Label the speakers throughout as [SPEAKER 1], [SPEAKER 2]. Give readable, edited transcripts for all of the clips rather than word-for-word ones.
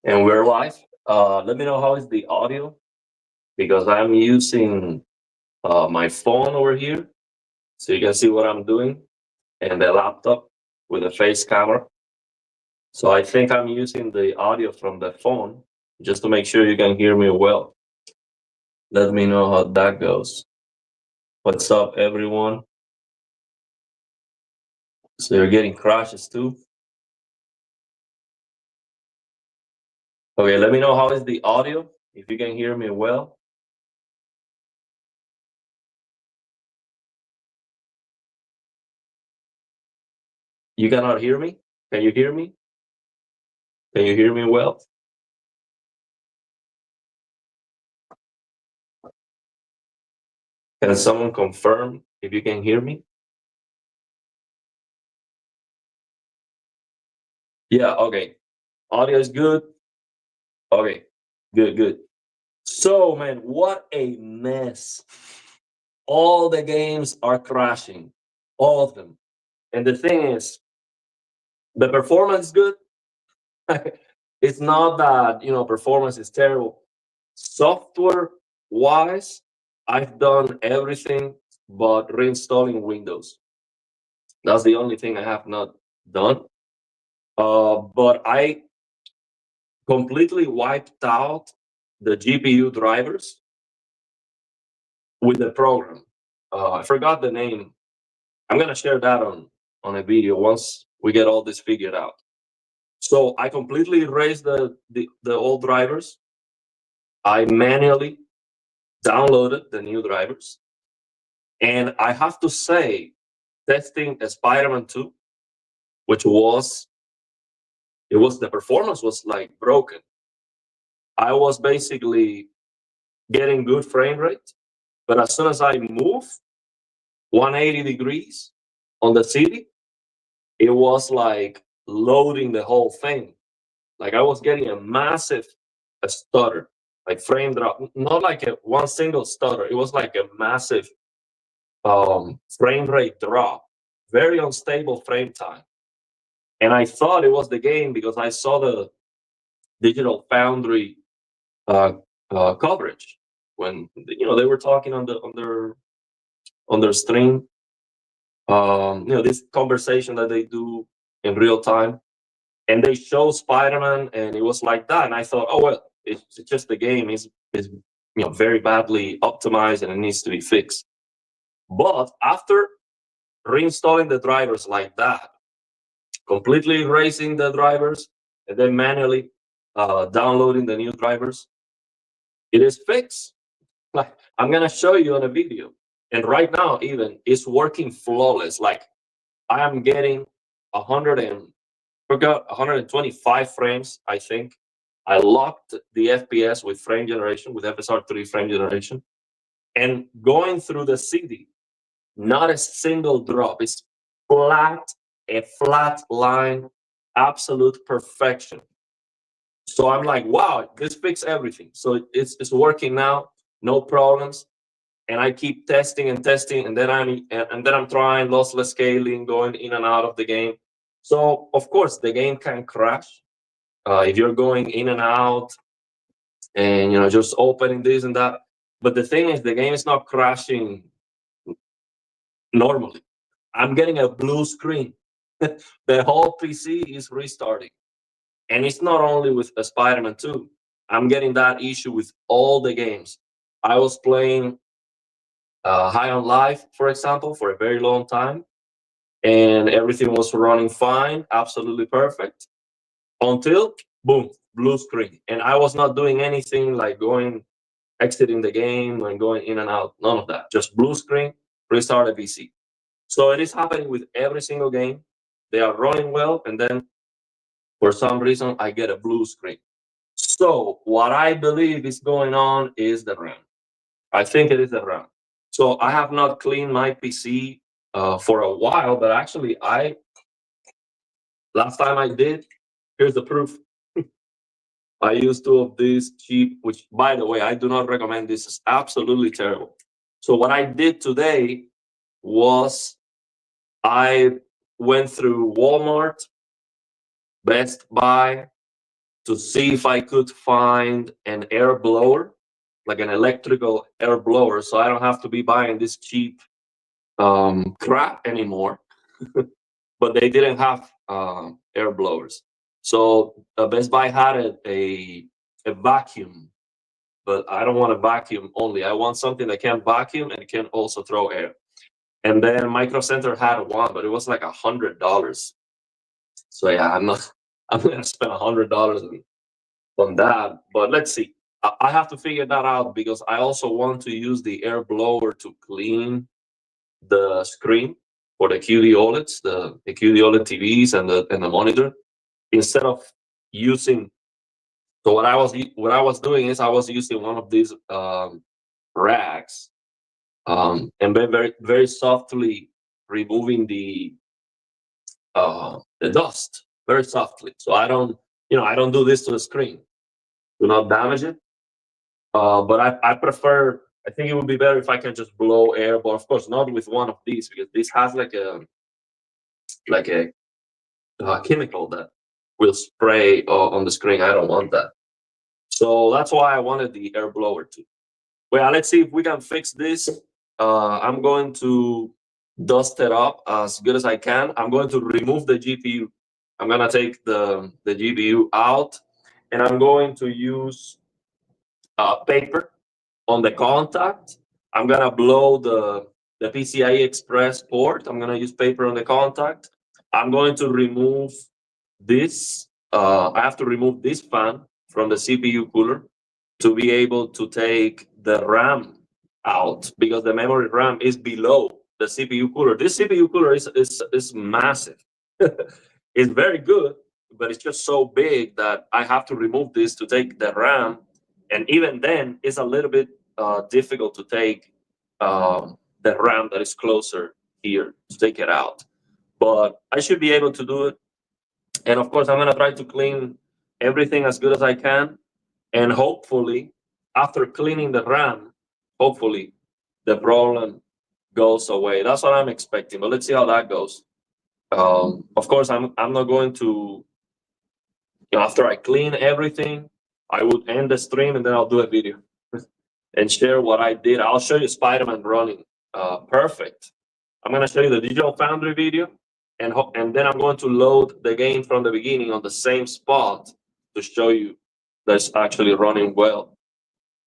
[SPEAKER 1] And we're live. Let me know how is the audio because I'm using my phone over here, so you can see what I'm doing, and the laptop with a face camera. So I think I'm using the audio from the phone just to make sure you can hear me well. Let me know how that goes. What's up, everyone? So you're getting crashes too. Okay, let me know how is the audio if you can hear me well. You cannot hear me? Can you hear me? Can you hear me well? Can someone confirm if you can hear me? Yeah, okay. Audio is good. Okay, good, good. So, man, what a mess. All the games are crashing, all of them. And the thing is, the performance is good. It's not that, performance is terrible. Software wise, I've done everything but reinstalling Windows. That's the only thing I have not done. But I completely wiped out the GPU drivers with the program. I forgot the name. I'm gonna share that on a video once we get all this figured out. So I completely erased the old drivers. I manually downloaded the new drivers, and I have to say, testing a Spider-Man 2, which was the performance was like broken. I was basically getting good frame rate, but as soon as I move 180 degrees on the city, it was like loading the whole thing. Like I was getting a massive stutter, like frame drop, not like a one single stutter. It was like a massive frame rate drop, very unstable frame time. And I thought it was the game because I saw the Digital Foundry uh, coverage when they were talking on their stream. This conversation that they do in real time, and they show Spider-Man, and it was like that. And I thought, oh well, it's just the game is very badly optimized and it needs to be fixed. But after reinstalling the drivers like that, completely erasing the drivers, and then manually downloading the new drivers, it is fixed. Like I'm gonna show you on a video, and right now even it's working flawless. Like I am getting 100 and forgot 125 frames, I think. I locked the FPS with frame generation, with FSR3 frame generation, and going through the CD, not a single drop. It's flat, a flat line, absolute perfection. So I'm like, wow, this fixed everything. So it's working now, no problems. And I keep testing and testing, and then I'm trying lossless scaling, going in and out of the game. So of course the game can crash if you're going in and out, and just opening this and that. But the thing is, the game is not crashing normally. I'm getting a blue screen. The whole PC is restarting, and it's not only with Spider-Man 2. I'm getting that issue with all the games. I was playing High on Life, for example, for a very long time, and everything was running fine, absolutely perfect, until boom, blue screen. And I was not doing anything like exiting the game and going in and out, none of that. Just blue screen, restart the PC. So it is happening with every single game. They are running well, and then for some reason I get a blue screen. So what I believe is going on is the RAM. I think it is the RAM. So I have not cleaned my PC for a while, but actually I last time I did, here's the proof. I used two of these cheap, which by the way, I do not recommend. This is absolutely terrible. So what I did today was I went through Walmart, Best Buy, to see if I could find an air blower, like an electrical air blower, so I don't have to be buying this cheap crap anymore. But they didn't have air blowers. So Best Buy had a vacuum, but I don't want a vacuum only. I want something that can vacuum and can also throw air. And then Micro Center had one, but it was like $100. So yeah, I'm not gonna spend $100 on that. But let's see. I have to figure that out because I also want to use the air blower to clean the screen for the QD OLEDs, the QD OLED TVs and the monitor, instead of using. So what I was doing is I was using one of these rags, and then very softly removing the dust very softly. So I don't do this to the screen. Do not damage it. But I prefer. I think it would be better if I can just blow air, but of course not with one of these because this has like a chemical that will spray on the screen. I don't want that. So that's why I wanted the air blower too. Well, let's see if we can fix this. I'm going to dust it up as good as I can. I'm going to remove the GPU. I'm going to take the GPU out, and I'm going to use paper on the contact. I'm going to blow the PCI Express port. I'm going to use paper on the contact. I'm going to remove this. I have to remove this fan from the CPU cooler to be able to take the RAM out because the memory RAM is below the CPU cooler. This CPU cooler is massive. It's very good, but it's just so big that I have to remove this to take the RAM. And even then, it's a little bit difficult to take the RAM that is closer here to take it out. But I should be able to do it. And of course, I'm going to try to clean everything as good as I can. And hopefully, after cleaning the RAM, hopefully the problem goes away. That's what I'm expecting. But let's see how that goes. Of course, I'm not going to, after I clean everything, I would end the stream and then I'll do a video and share what I did. I'll show you Spider-Man running perfect. I'm going to show you the Digital Foundry video, and then I'm going to load the game from the beginning on the same spot to show you that it's actually running well.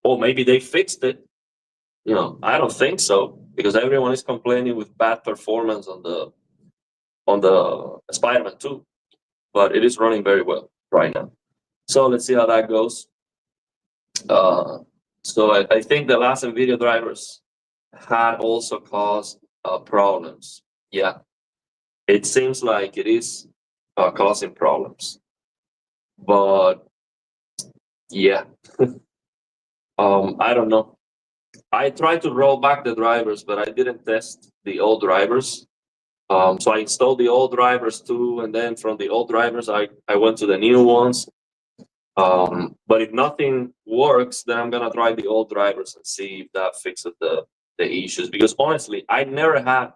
[SPEAKER 1] Or maybe they fixed it. I don't think so because everyone is complaining with bad performance on the Spider-Man 2, but it is running very well right now. So let's see how that goes. So I think the last NVIDIA drivers had also caused problems. Yeah, it seems like it is causing problems. But yeah, I don't know. I tried to roll back the drivers, but I didn't test the old drivers. So I installed the old drivers too, and then from the old drivers, I went to the new ones. But if nothing works, then I'm gonna try the old drivers and see if that fixes the issues. Because honestly, I never had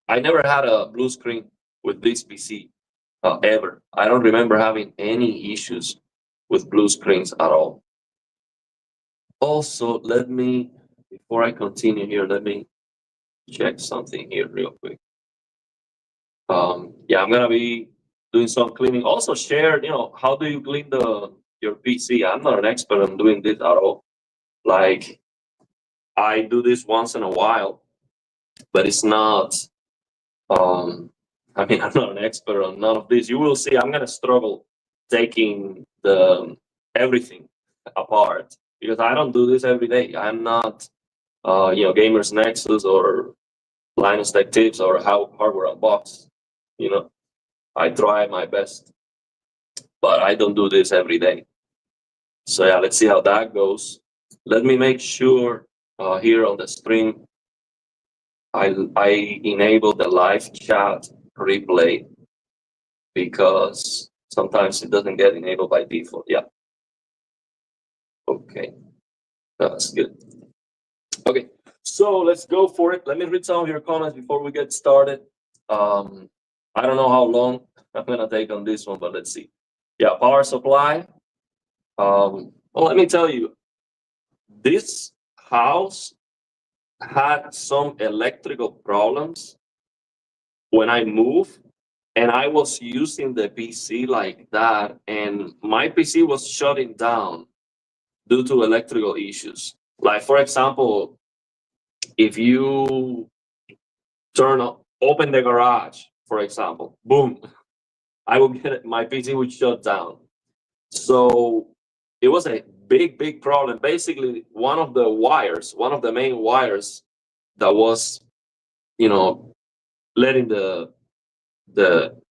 [SPEAKER 1] a blue screen with this PC ever. I don't remember having any issues with blue screens at all. Also, before I continue here, let me check something here real quick. Yeah, I'm gonna be doing some cleaning. Also, share, how do you clean your PC? I'm not an expert on doing this at all. Like, I do this once in a while, but it's not. I'm not an expert on none of this. You will see. I'm gonna struggle taking everything apart because I don't do this every day. I'm not, Gamers Nexus or Linus Tech Tips or Hardware Unbox. I try my best, but I don't do this every day. So yeah, let's see how that goes. Let me make sure here on the stream, I enable the live chat replay because sometimes it doesn't get enabled by default. Yeah. Okay, that's good. Okay, so let's go for it. Let me read some of your comments before we get started. I don't know how long I'm gonna take on this one, but let's see. Yeah, power supply. Well, let me tell you, this house had some electrical problems when I moved, and I was using the PC like that, and my PC was shutting down due to electrical issues. Like, for example, if you open the garage, for example, boom, I will get it, my PC would shut down. So it was a big problem. Basically, one of the main wires that was, you know, letting the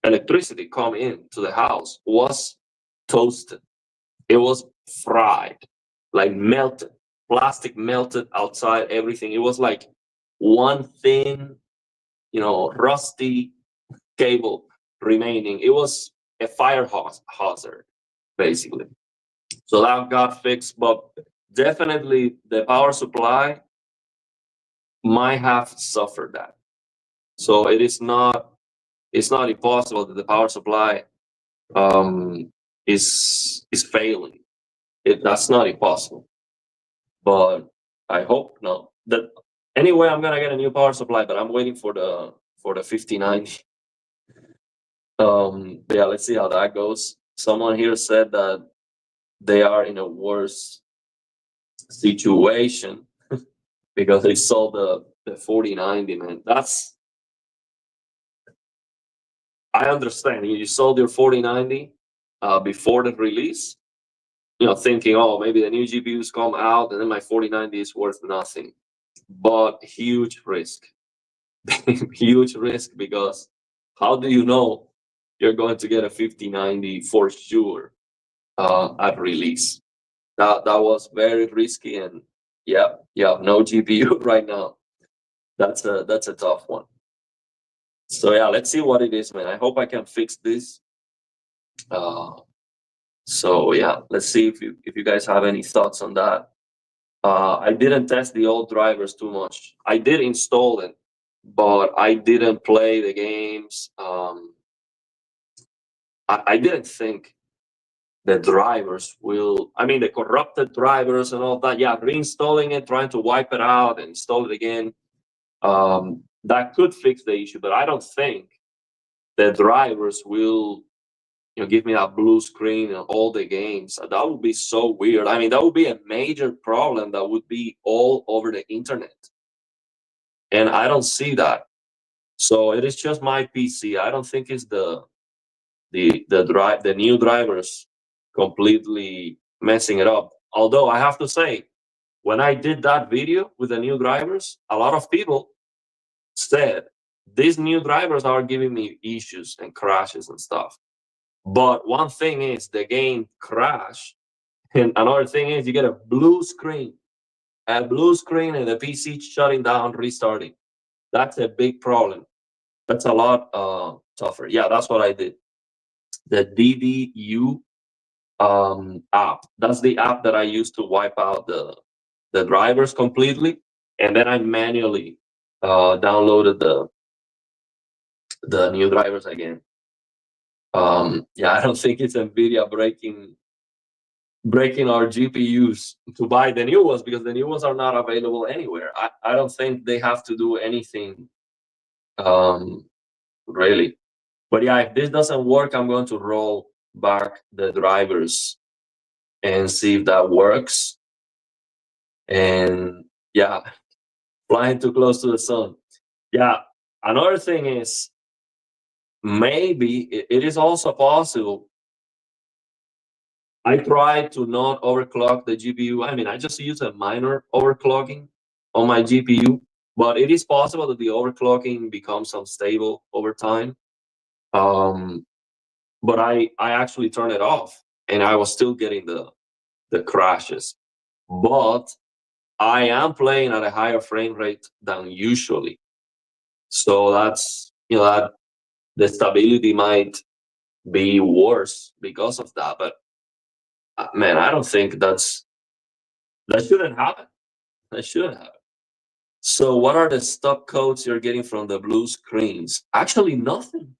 [SPEAKER 1] electricity come in to the house was toasted. It was fried, like melted, plastic melted outside everything. It was like one thin, rusty cable remaining. It was a fire hazard, basically. So that got fixed, but definitely the power supply might have suffered that. So it's not impossible that the power supply um, is failing. That's not impossible, but I hope not. That anyway, I'm gonna get a new power supply, but I'm waiting for the 5090. Yeah, let's see how that goes. Someone here said that they are in a worse situation because they sold the 4090. Man, that's I understand. You sold your 4090 before the release, thinking, oh, maybe the new GPUs come out and then my 4090 is worth nothing. But huge risk, huge risk, because how do you know you're going to get a 5090 for sure at release? That was very risky, and yeah, no GPU right now. That's a tough one. So yeah, let's see what it is, man. I hope I can fix this. Uh, so yeah, let's see if you guys have any thoughts on that. I didn't test the old drivers too much. I did install it, but I didn't play the games. I didn't think the drivers will. I mean, the corrupted drivers and all that. Yeah, reinstalling it, trying to wipe it out, and install it again. That could fix the issue, but I don't think the drivers will give me that blue screen in all the games. That would be so weird. I mean, that would be a major problem that would be all over the internet. And I don't see that. So it is just my PC. I don't think it's the new drivers completely messing it up. Although I have to say, when I did that video with the new drivers, a lot of people said these new drivers are giving me issues and crashes and stuff. But one thing is the game crash, and another thing is you get a blue screen, and the PC shutting down, restarting. That's a big problem. That's a lot tougher. Yeah, that's what I did. The DDU app. That's the app that I use to wipe out the drivers completely, and then I manually downloaded the new drivers again. Yeah, I don't think it's Nvidia breaking our GPUs to buy the new ones, because the new ones are not available anywhere. I don't think they have to do anything really. But yeah, if this doesn't work, I'm going to roll back the drivers and see if that works. And yeah, flying too close to the sun. Yeah, another thing is maybe it is also possible. I try to not overclock the GPU. I mean, I just use a minor overclocking on my GPU, but it is possible that the overclocking becomes unstable over time. Um, but I actually turned it off, and I was still getting the crashes. But I am playing at a higher frame rate than usually, so that's that the stability might be worse because of that. But man, I don't think that shouldn't happen. That shouldn't happen. So, what are the stop codes you're getting from the blue screens? Actually, nothing.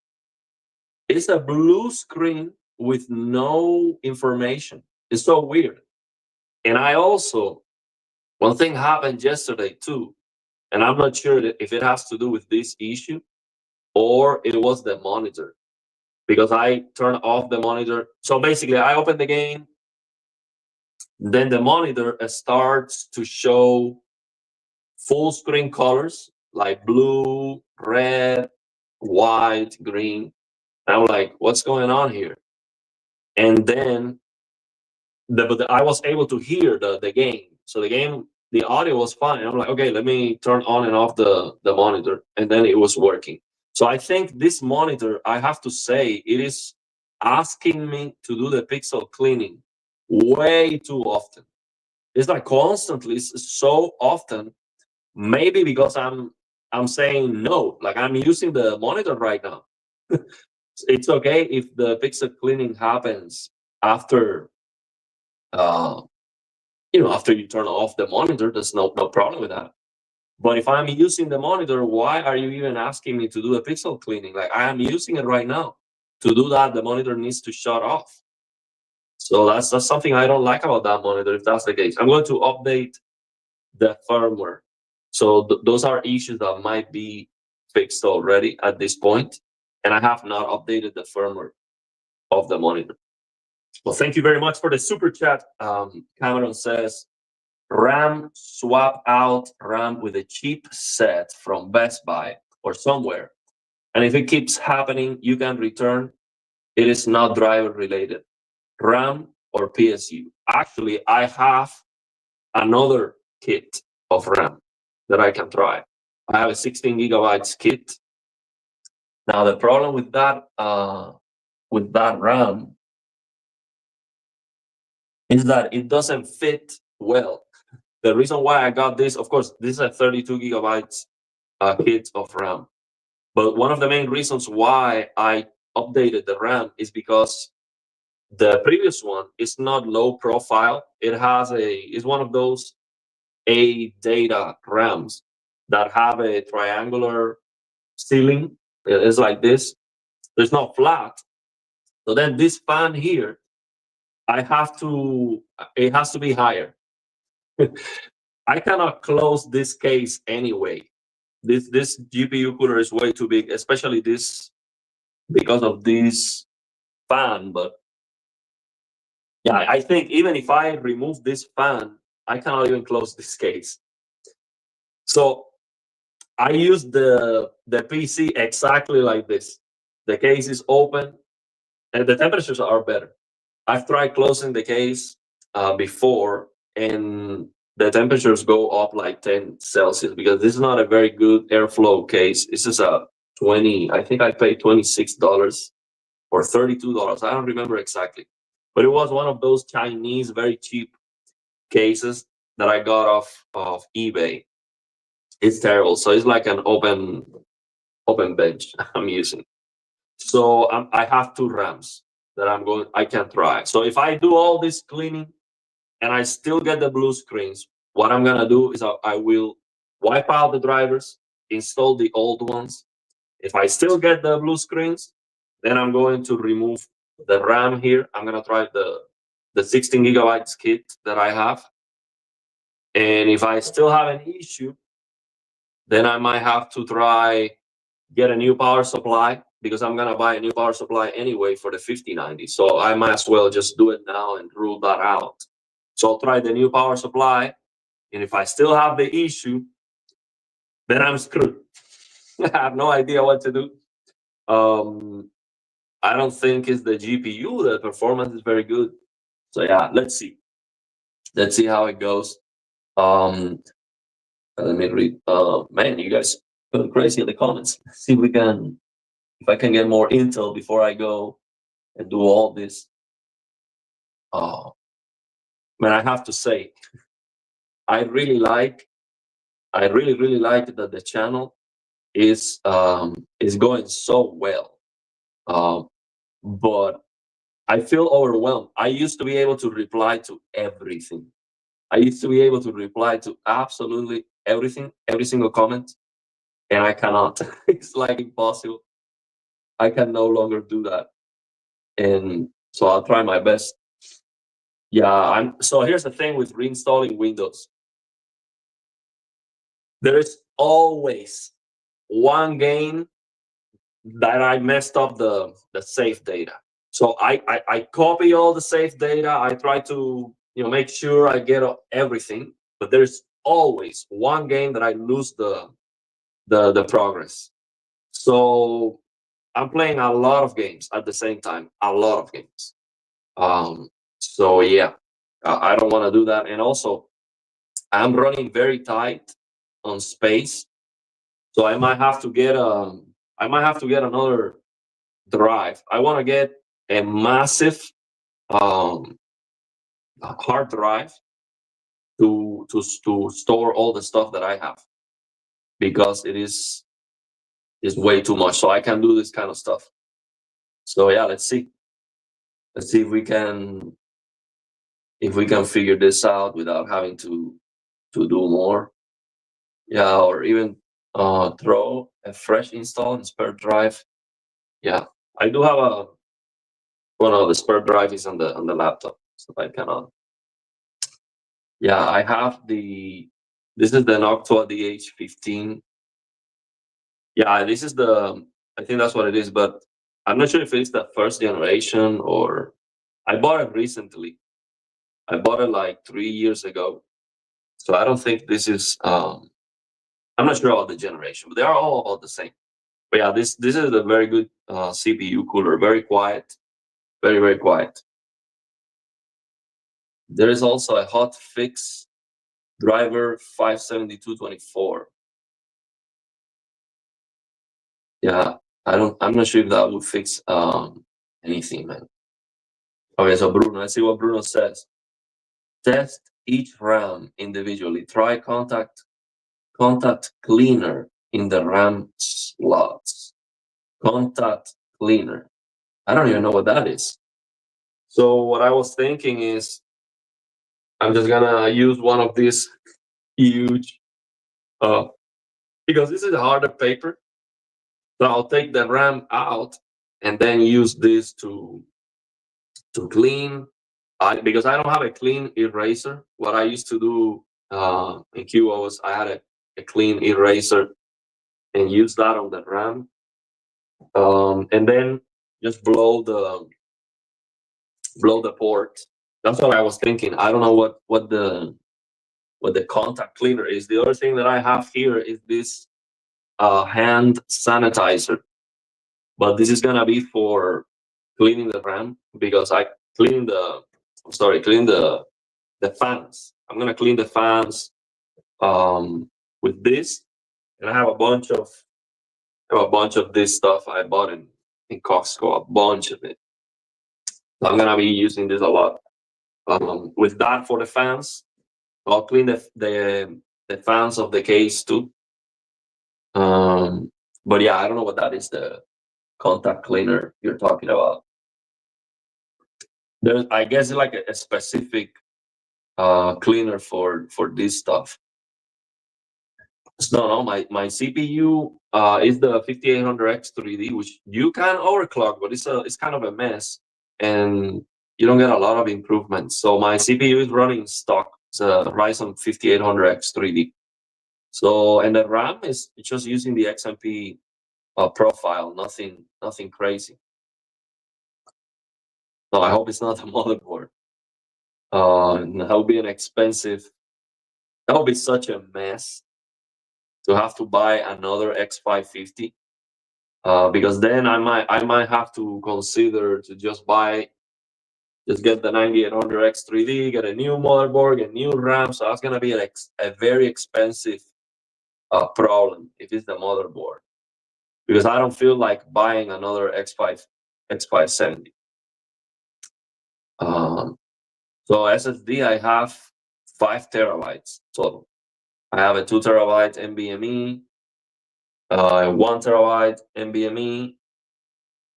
[SPEAKER 1] It's a blue screen with no information. It's so weird. And I also, one thing happened yesterday too, and I'm not sure if it has to do with this issue or it was the monitor, because I turned off the monitor. So basically, I opened the game, then the monitor starts to show full screen colors like blue, red, white, green. And I'm like, what's going on here? And then I was able to hear the game. So the game, the audio was fine. I'm like, okay, let me turn on and off the monitor. And then it was working. So I think this monitor, I have to say, it is asking me to do the pixel cleaning way too often. It's like constantly, it's so often. Maybe because I'm saying no, like I'm using the monitor right now. It's okay if the pixel cleaning happens after uh, after you turn off the monitor. There's no problem with that. But if I'm using the monitor, why are you even asking me to do a pixel cleaning? Like I am using it right now. To do that, the monitor needs to shut off. So that's something I don't like about that monitor. If that's the case, I'm going to update the firmware. So those are issues that might be fixed already at this point, and I have not updated the firmware of the monitor. Well, thank you very much for the super chat. Cameron says, RAM, swap out RAM with a cheap set from Best Buy or somewhere. And if it keeps happening, you can return. It is not driver related. RAM or PSU. Actually, I have another kit of RAM that I can try. I have a 16 gigabytes kit. Now the problem with that RAM is that it doesn't fit well. The reason why I got this, of course, this is a 32 gigabytes kit of RAM. But one of the main reasons why I updated the RAM is because the previous one is not low profile. It's one of those ADATA RAMs that have a triangular ceiling. It's like this. There's no flat. So then this fan here, it has to be higher. I cannot close this case anyway. This GPU cooler is way too big, especially this because of this fan. But yeah, I think even if I remove this fan, I cannot even close this case. So I use the PC exactly like this. The case is open and the temperatures are better. I've tried closing the case before, and the temperatures go up like 10 Celsius because this is not a very good airflow case. This is a 20, I think I paid $26 or $32. I don't remember exactly. But it was one of those Chinese, very cheap cases that I got off of eBay. It's terrible. So it's like an open bench I'm using. So I have two RAMs that I can try. So if I do all this cleaning and I still get the blue screens, what I'm gonna do is I will wipe out the drivers, install the old ones. If I still get the blue screens, then I'm going to remove the RAM here. I'm gonna try the 16 gigabytes kit that I have. And if I still have an issue, then I might have to try get a new power supply, because I'm gonna buy a new power supply anyway for the 5090. So I might as well just do it now and rule that out. So I'll try the new power supply, and if I still have the issue, then I'm screwed. I have no idea what to do. I don't think it's the GPU. The performance is very good. So yeah, let's see. Let's see how it goes. Let me read. Man, you guys going crazy in the comments. See if I can get more intel before I go and do all this. Oh, man, I have to say, I really like that the channel is going so well. But I feel overwhelmed. I used to be able to reply to everything. I used to be able to reply to absolutely everything, every single comment, and I cannot. It's like impossible. I can no longer do that. And So I'll try my best. Yeah, so here's the thing with reinstalling Windows. There is always one game that I messed up the save data. So I copy all the save data. I try to make sure I get everything, but there's always one game that I lose the progress. So I'm playing a lot of games at the same time, a lot of games. So yeah, I don't want to do that. And also, I'm running very tight on space, so I might have to get another drive. I want to get a massive um, hard drive to store all the stuff that I have, because it is way too much. So I can do this kind of stuff. So yeah, let's see. Let's see if we can figure this out without having to do more. Yeah, or even throw a fresh install and spare drive. Yeah, I do have a one of the spare drive is on the laptop, so I cannot. Yeah, I have the. This is the Noctua DH15. Yeah, this is the. I think that's what it is, but I'm not sure if it's the first generation or. I bought it recently. I bought it like 3 years ago, so I don't think this is. I'm not sure about the generation, but they are all about the same. But yeah, this is a very good CPU cooler. Very quiet, very quiet. There is also a hot fix driver 57224. Yeah, I'm not sure if that would fix anything, man. Okay, so Bruno, let's see what Bruno says. Test each RAM individually. Try contact cleaner in the RAM slots. Contact cleaner. I don't even know what that is. So what I was thinking is I'm just gonna use one of these huge uh because this is a harder paper. So I'll take the RAM out and then use this to clean. Because I don't have a clean eraser. What I used to do in Cuba was I had a clean eraser and use that on the RAM, and then just blow the port. That's what I was thinking. I don't know what the contact cleaner is. The other thing that I have here is this hand sanitizer, but this is gonna be for cleaning the RAM because I clean the clean the fans. I'm gonna clean the fans with this, and I have a bunch of this stuff I bought in Costco, a bunch of it. So I'm gonna be using this a lot. With that for the fans, I'll clean the fans of the case too. But yeah, I don't know what that is. The contact cleaner you're talking about. There's, I guess, like a specific cleaner for this stuff. No, my CPU is the 5800X 3D, which you can overclock, but it's kind of a mess, and you don't get a lot of improvements. So my CPU is running stock. It's a Ryzen 5800X 3D. So, and the RAM is just using the XMP profile, nothing crazy. No, I hope it's not a motherboard. That would be an expensive. That would be such a mess to have to buy another X550. Because then I might have to consider to just get the 9800X 3D, get a new motherboard, get new RAM. So that's gonna be a very expensive problem if it's the motherboard, because I don't feel like buying another X570. So SSD, I have 5 TB total. I have a 2 TB NVMe, 1 TB NVMe,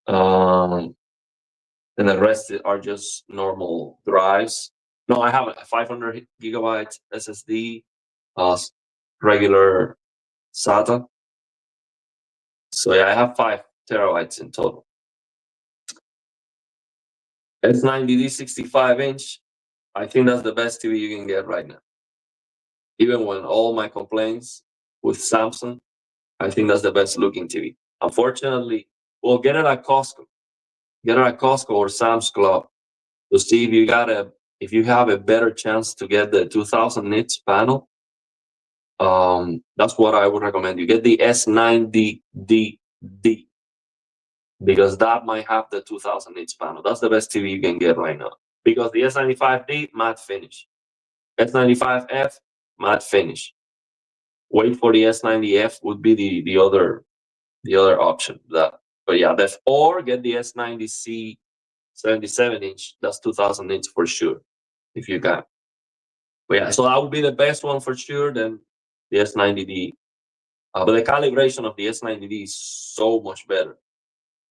[SPEAKER 1] and the rest are just normal drives. No, I have a 500 GB SSD, regular SATA. So yeah, I have 5 TB in total. S90D 65-inch. I think that's the best TV you can get right now. Even when all my complaints with Samsung, I think that's the best looking TV. Unfortunately, we'll get it at Costco. Get it at Costco or Sam's Club to see if you have a better chance to get the 2000 nits panel. That's what I would recommend. You get the S90DD because that might have the 2000 nits panel. That's the best TV you can get right now. Because the S95D matte finish, S95F matte finish. Wait for the S90F would be the other option. But yeah, or get the S90C 77-inch. That's 2000 nits for sure if you can. But yeah, so that would be the best one for sure. Then the S90D. But the calibration of the S90D is so much better.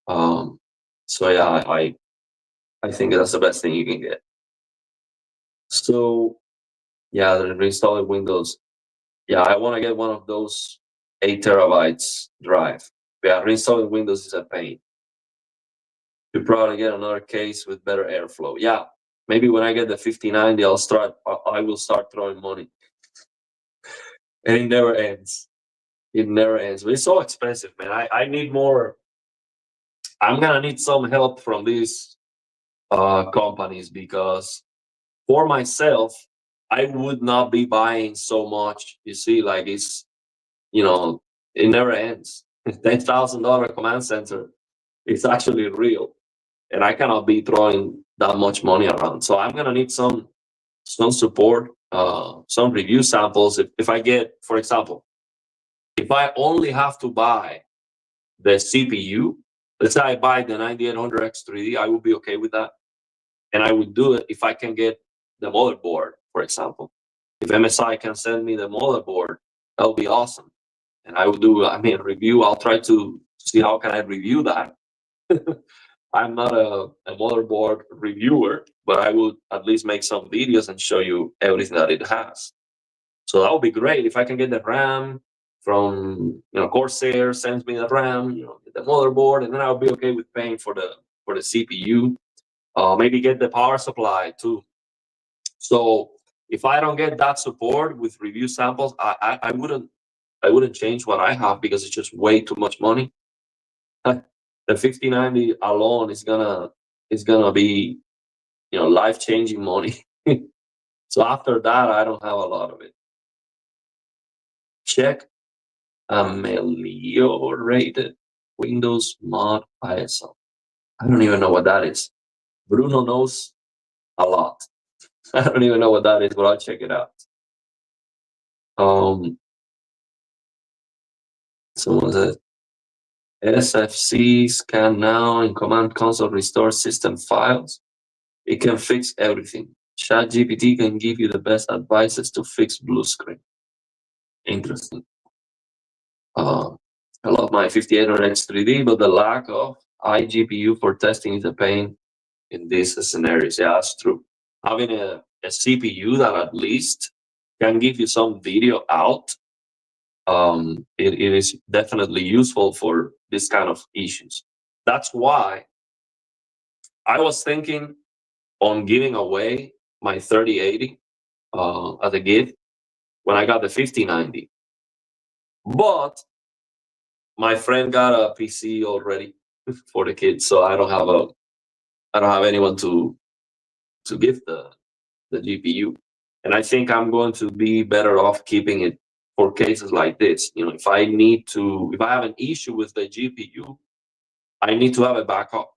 [SPEAKER 1] So yeah, I think that's the best thing you can get. So yeah, the reinstalling Windows. Yeah, I want to get one of those 8 terabytes drive. Yeah, reinstalling Windows is a pain. You probably get another case with better airflow. Yeah, maybe when I get the 5090, I will start throwing money, and it never ends. It never ends. But it's so expensive, man. I need more. I'm gonna need some help from these companies because for myself, I would not be buying so much. You see, like it never ends. $10,000 command center is actually real, and I cannot be throwing that much money around. So I'm gonna need some support, some review samples. If I get, for example, if I only have to buy the CPU, let's say I buy the 9800X3D, I would be okay with that, and I would do it if I can get the motherboard, for example. If MSI can send me the motherboard, that would be awesome. And I will do, review. I'll try to see how can I review that. I'm not a motherboard reviewer, but I will at least make some videos and show you everything that it has. So that would be great if I can get the RAM from Corsair sends me the RAM, the motherboard, and then I'll be okay with paying for the CPU. Maybe get the power supply too. So if I don't get that support with review samples, I wouldn't change what I have because it's just way too much money. The 5090 alone is gonna be life changing money. So after that, I don't have a lot of it. Check ameliorated Windows mod ISO. I don't even know what that is. Bruno knows a lot. I don't even know what that is, but I'll check it out. Someone said SFC scan now in command console restore system files. It can fix everything. ChatGPT can give you the best advices to fix blue screen. Interesting. I love my 5800X3D, but the lack of iGPU for testing is a pain in these scenarios. Yeah, that's true. Having a CPU that at least can give you some video out, it is definitely useful for this kind of issues. That's why I was thinking on giving away my 3080 as a gift when I got the 5090. But my friend got a PC already for the kids, so I don't have anyone to give the GPU. And I think I'm going to be better off keeping it for cases like this. If I have an issue with the GPU, I need to have a backup.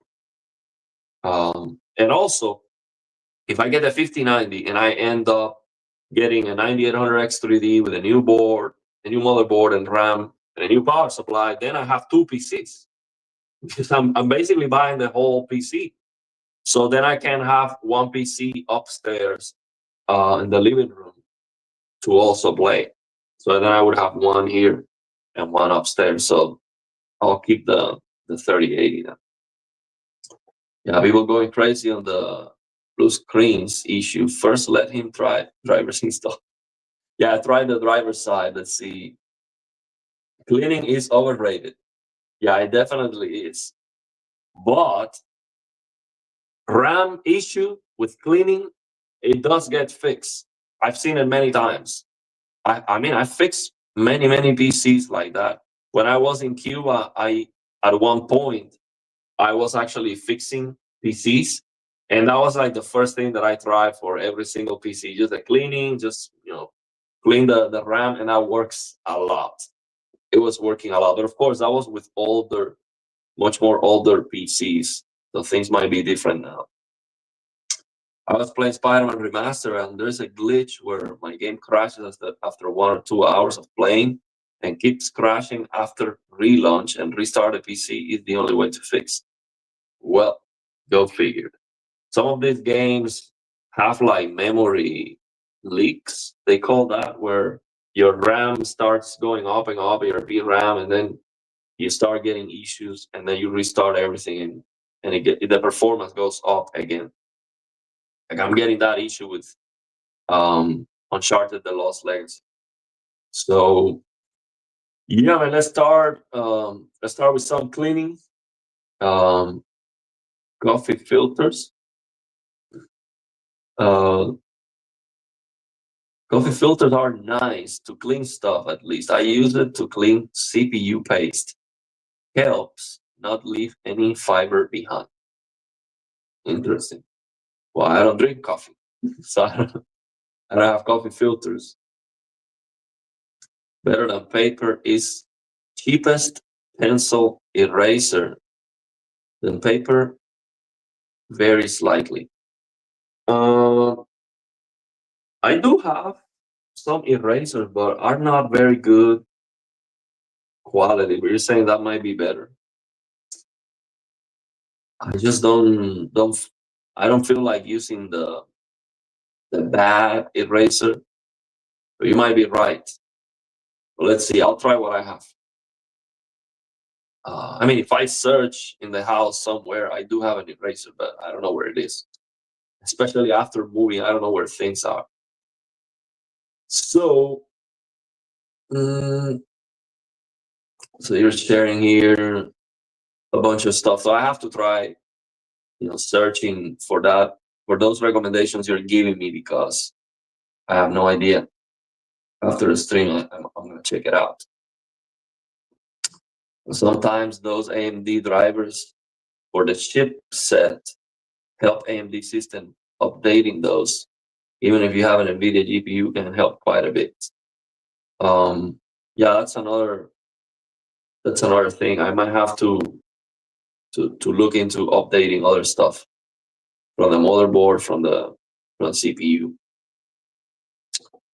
[SPEAKER 1] And also, if I get a 5090 and I end up getting a 9800X3D with a new board, a new motherboard and RAM, and a new power supply, then I have two PCs because I'm basically buying the whole PC. So then I can have one PC upstairs in the living room to also play. So then I would have one here and one upstairs. So I'll keep the 3080 then. Yeah, people going crazy on the blue screens issue. First, let him try drivers install. Yeah, try the driver side. Let's see. Cleaning is overrated. Yeah, it definitely is. But RAM issue with cleaning, it does get fixed. I've seen it many times. I mean, I fixed many PCs like that. When I was in Cuba, I at one point I was actually fixing PCs, and that was like the first thing that I tried for every single PC. Just the cleaning, just clean the RAM, and that works a lot. It was working a lot, but of course, that was with older, much more older PCs. So things might be different now. I was playing Spider-Man Remaster, and there's a glitch where my game crashes after 1 or 2 hours of playing, and keeps crashing after relaunch, and restart the PC is the only way to fix. Well, go figure. Some of these games have like memory leaks, they call that, where your RAM starts going up and up, your VRAM, and then you start getting issues, and then you restart everything, and the performance goes up again. Like I'm getting that issue with Uncharted: The Lost Legacy. So yeah, man, let's start. Let's start with some cleaning. Um, Coffee filters. Uh, Coffee filters are nice to clean stuff. At least I use it to clean CPU paste. Helps not leave any fiber behind. Interesting. Well, I don't drink coffee, so I don't have coffee filters. Better than paper is cheapest pencil eraser than paper, very slightly. Uh, I do have some erasers, but are not very good quality. But you're saying that might be better. I just I don't feel like using the bad eraser. But you might be right. But let's see. I'll try what I have. I mean, if I search in the house somewhere, I do have an eraser, but I don't know where it is. Especially after moving, I don't know where things are. So, mm, so you're sharing here a bunch of stuff. So I have to try, searching for that, for those recommendations you're giving me, because I have no idea. After the stream, I'm gonna check it out. Sometimes those AMD drivers for the chipset help AMD system updating those. Even if you have an NVIDIA GPU, can help quite a bit. Yeah, that's another thing. I might have to look into updating other stuff from the motherboard, from the CPU.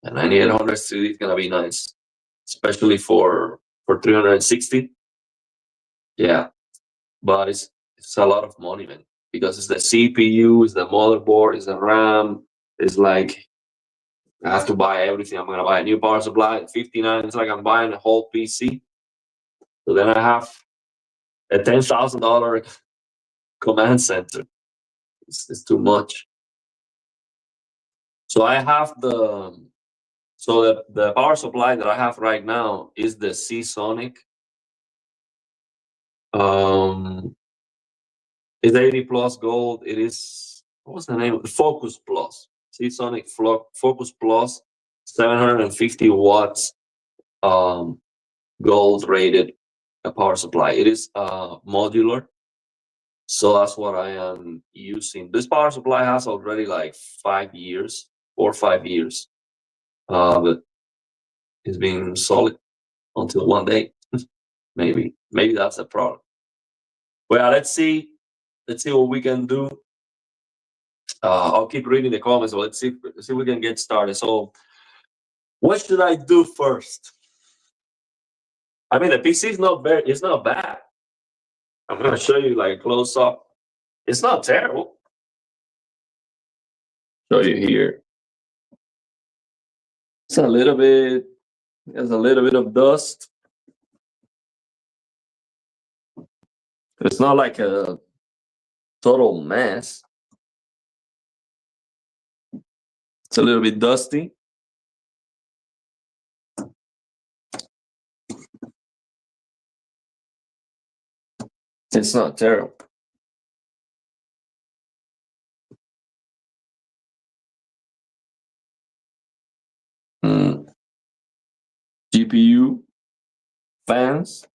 [SPEAKER 1] And 9800 CD is gonna be nice, especially for 360. Yeah, but it's a lot of money, man, because it's the CPU, it's the motherboard, it's the RAM. It's like I have to buy everything. I'm gonna buy a new power supply at 59. It's like I'm buying a whole PC. So then I have a $10,000 command center. It's too much. So I have the power supply that I have right now is the Seasonic. It's 80 plus gold. It is, what was the name of the Focus Plus? Seasonic Focus Plus, 750 watts, gold rated power supply. It is modular. So that's what I am using. This power supply has already like 5 years, 4 or 5 years. But it's been solid until one day. Maybe that's a problem. Well, let's see what we can do. I'll keep reading the comments. So let's see if we can get started. So, what should I do first? I mean, the PC is not bad. It's not bad. I'm gonna show you like a close up. It's not terrible. Show you here. It's a little bit. There's a little bit of dust. It's not like a total mess. It's a little bit dusty. It's not terrible. GPU fans.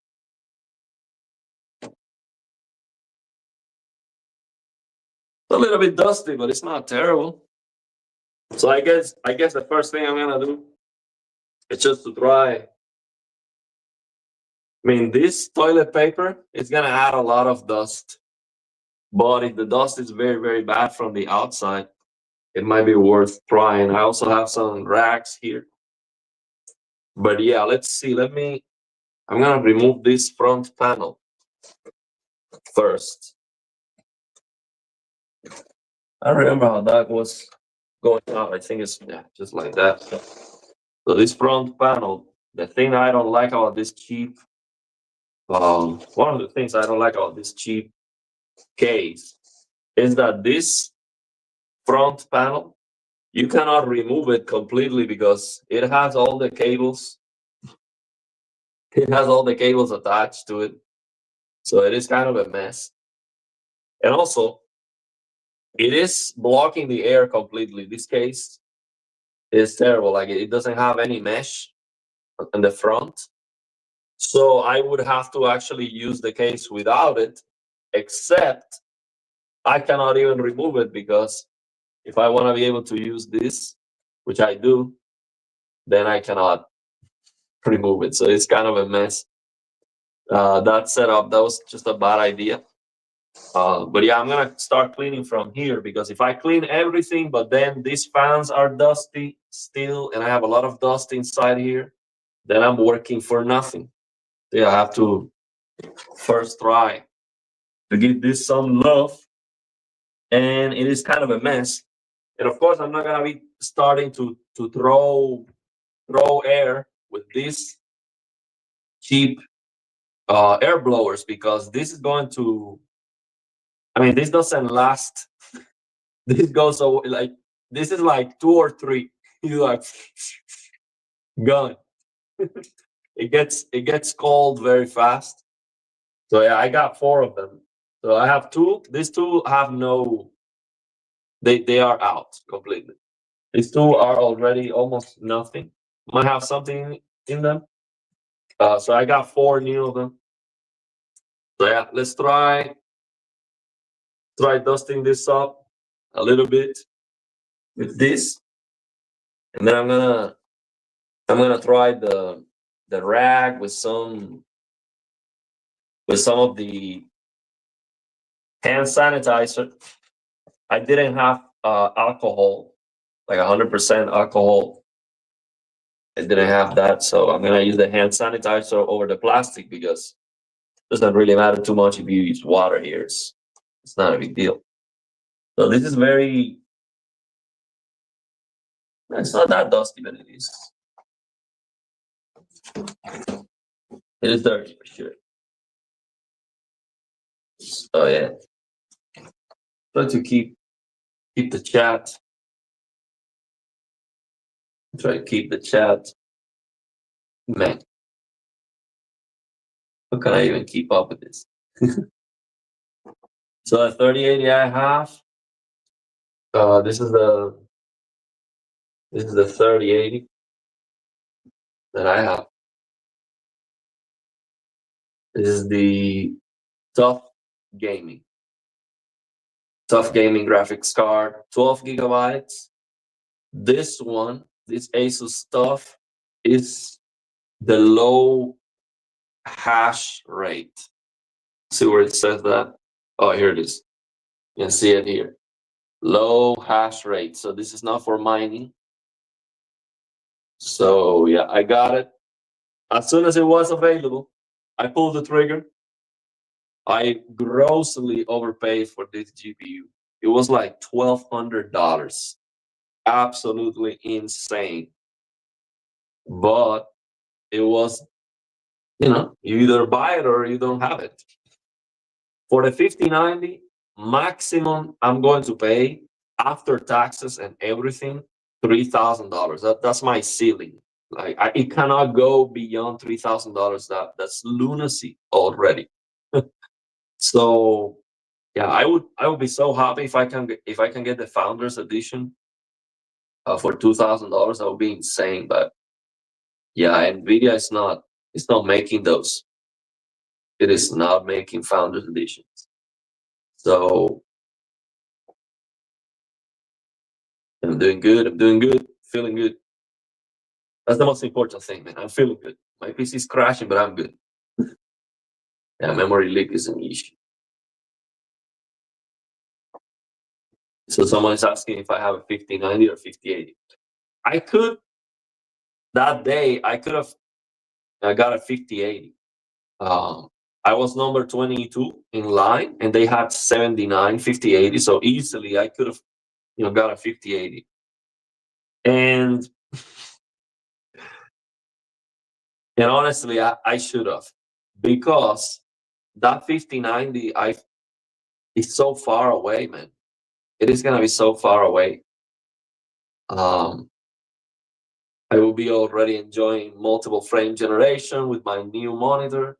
[SPEAKER 1] It's a little bit dusty, but it's not terrible. So I guess the first thing I'm gonna do is just to try. I mean, this toilet paper is gonna add a lot of dust, but if the dust is very, very bad from the outside, it might be worth trying. I also have some rags here. But yeah, let's see. I'm gonna remove this front panel first. I don't remember how that was going out. I think it's just like that. So this front panel, the thing I don't like about this cheap, one of the things I don't like about this cheap case is that this front panel, you cannot remove it completely because it has all the cables. It has all the cables attached to it. So it is kind of a mess. And also, it is blocking the air completely. This case is terrible. Like it doesn't have any mesh in the front. So I would have to actually use the case without it, except I cannot even remove it because if I want to be able to use this, which I do, then I cannot remove it. So it's kind of a mess. That setup, that was just a bad idea. But yeah, I'm gonna start cleaning from here because if I clean everything, but then these fans are dusty still, and I have a lot of dust inside here, then I'm working for nothing. Yeah, I have to first try to give this some love, and it is kind of a mess. And of course, I'm not gonna be starting to throw air with these cheap air blowers because this is going to. I mean, this doesn't last. This goes so like this is like 2 or 3. You like gone. It gets cold very fast. So yeah, I got 4 of them. So I have 2. These 2 have no. They are out completely. These 2 are already almost nothing. Might have something in them. So I got 4 new of them. So yeah, let's try dusting this up a little bit with this, and then I'm gonna try the rag with some of the hand sanitizer. I didn't have alcohol, like 100% alcohol. I didn't have that, so I'm gonna use the hand sanitizer over the plastic because it doesn't really matter too much if you use water here. It's not a big deal. So this is very. It's not that dusty, but it is. It is dirty for sure. Oh yeah. Try to keep the chat. Try to keep the chat. Man, how can I even keep up with this? So the 3080 I have. This is the 3080 that I have. This is the Tough Gaming. Tough Gaming graphics card, 12 gigabytes. This one, this Asus Tough, is the low hash rate. See where it says that? Oh, here it is. You can see it here. Low hash rate. So this is not for mining. So yeah, I got it. As soon as it was available, I pulled the trigger. I grossly overpaid for this GPU. It was like $1,200. Absolutely insane. But it was, you either buy it or you don't have it. For the 5090, maximum I'm going to pay after taxes and everything, $3,000. That's my ceiling. Like it cannot go beyond $3,000. That's lunacy already. So yeah, I would be so happy if I can get the Founders Edition for $2,000. That would be insane. But Yeah, Nvidia is not. It's not making those. It is not making Founders Editions. So I'm doing good. I'm doing good. Feeling good. That's the most important thing, man. I'm feeling good. My PC is crashing, but I'm good. Yeah, memory leak is an issue. So someone is asking if I have a 5090 or 5080. I could that day. I could have. I got a 5080. Um, I was number 22 in line, and they had 79, 5080. So easily, I could have, got a 5080. And honestly, I should have, because that 5090 is so far away, man. It is gonna be so far away. Um, I will be already enjoying multiple frame generation with my new monitor,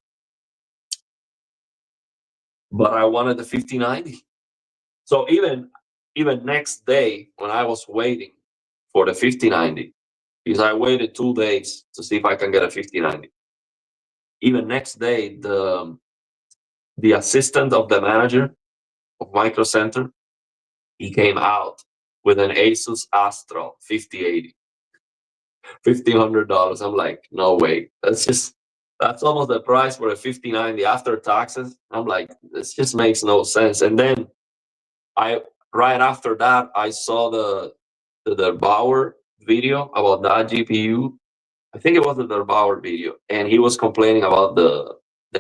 [SPEAKER 1] but I wanted the 5090. So even next day when I was waiting for the 5090, because I waited 2 days to see if I can get a 5090. Even next day, the assistant of the manager of Micro Center, he came out with an Asus Astral 5080, $1,500. I'm like, no way. That's almost the price for a 5090 after taxes. I'm like, this just makes no sense. And then I right after that, I saw the Bauer video about that GPU. I think it was the Bauer video, and he was complaining about the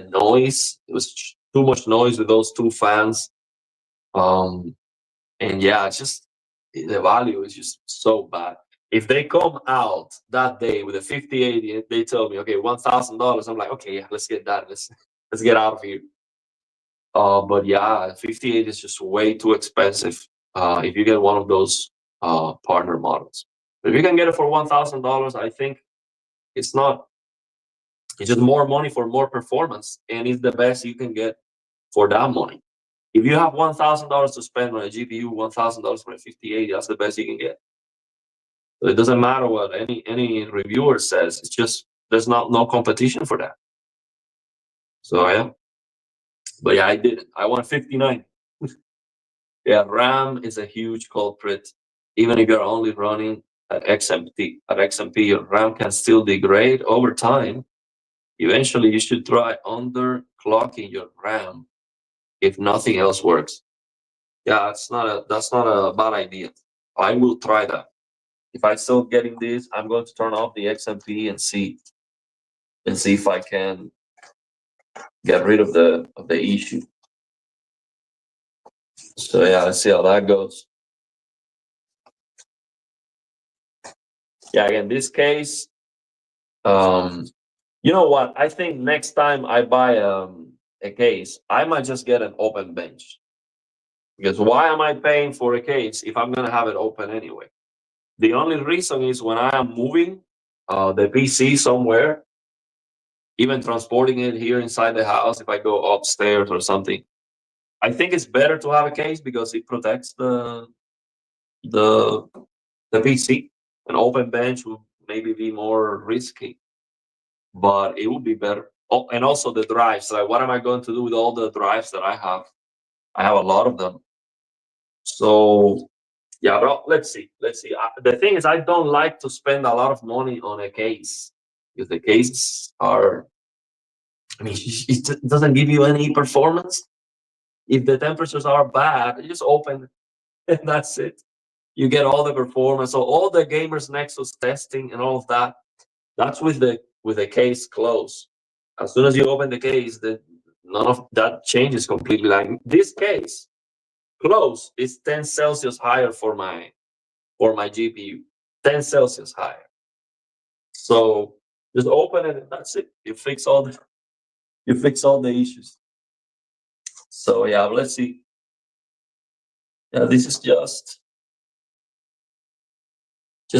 [SPEAKER 1] noise. It was too much noise with those two fans. Um, and yeah, it's just the value is just so bad. If they come out that day with a 5080 and they tell me, okay, $1,000, I'm like, okay, yeah, let's get that. Let's get out of here. But yeah, 58 is just way too expensive. If you get one of those partner models, but if you can get it for $1,000, I think it's not. It's just more money for more performance, and it's the best you can get for that money. If you have $1,000 to spend on a GPU, $1,000 for a 5080, that's the best you can get. So it doesn't matter what any reviewer says. It's just there's no competition for that. So yeah, but yeah, I did it. I want 59. Yeah, RAM is a huge culprit. Even if you're only running at XMP, your RAM can still degrade over time. Eventually, you should try underclocking your RAM if nothing else works. Yeah, that's not a bad idea. I will try that. If I still getting this, I'm going to turn off the XMP and see if I can get rid of the issue. So yeah, let's see how that goes. Yeah, again, this case, um, you know what? I think next time I buy a case, I might just get an open bench. Because why am I paying for a case if I'm gonna have it open anyway? The only reason is when I am moving the PC somewhere, even transporting it here inside the house, if I go upstairs or something, I think it's better to have a case because it protects the the PC. An open bench would maybe be more risky, but it would be better. Oh, and also the drives. Like, what am I going to do with all the drives that I have? I have a lot of them. So yeah, well, let's see. Let's see. The thing is, I don't like to spend a lot of money on a case because the cases are. I mean, it doesn't give you any performance. If the temperatures are bad, you just open and that's it. You get all the performance. So all the gamers Nexus testing and all of that, that's with the case closed. As soon as you open the case, none of that changes completely. Like this case closed is 10 Celsius higher for my GPU. 10 Celsius higher. So just open it and that's it. You fix all the issues. So yeah, let's see. Yeah, this is just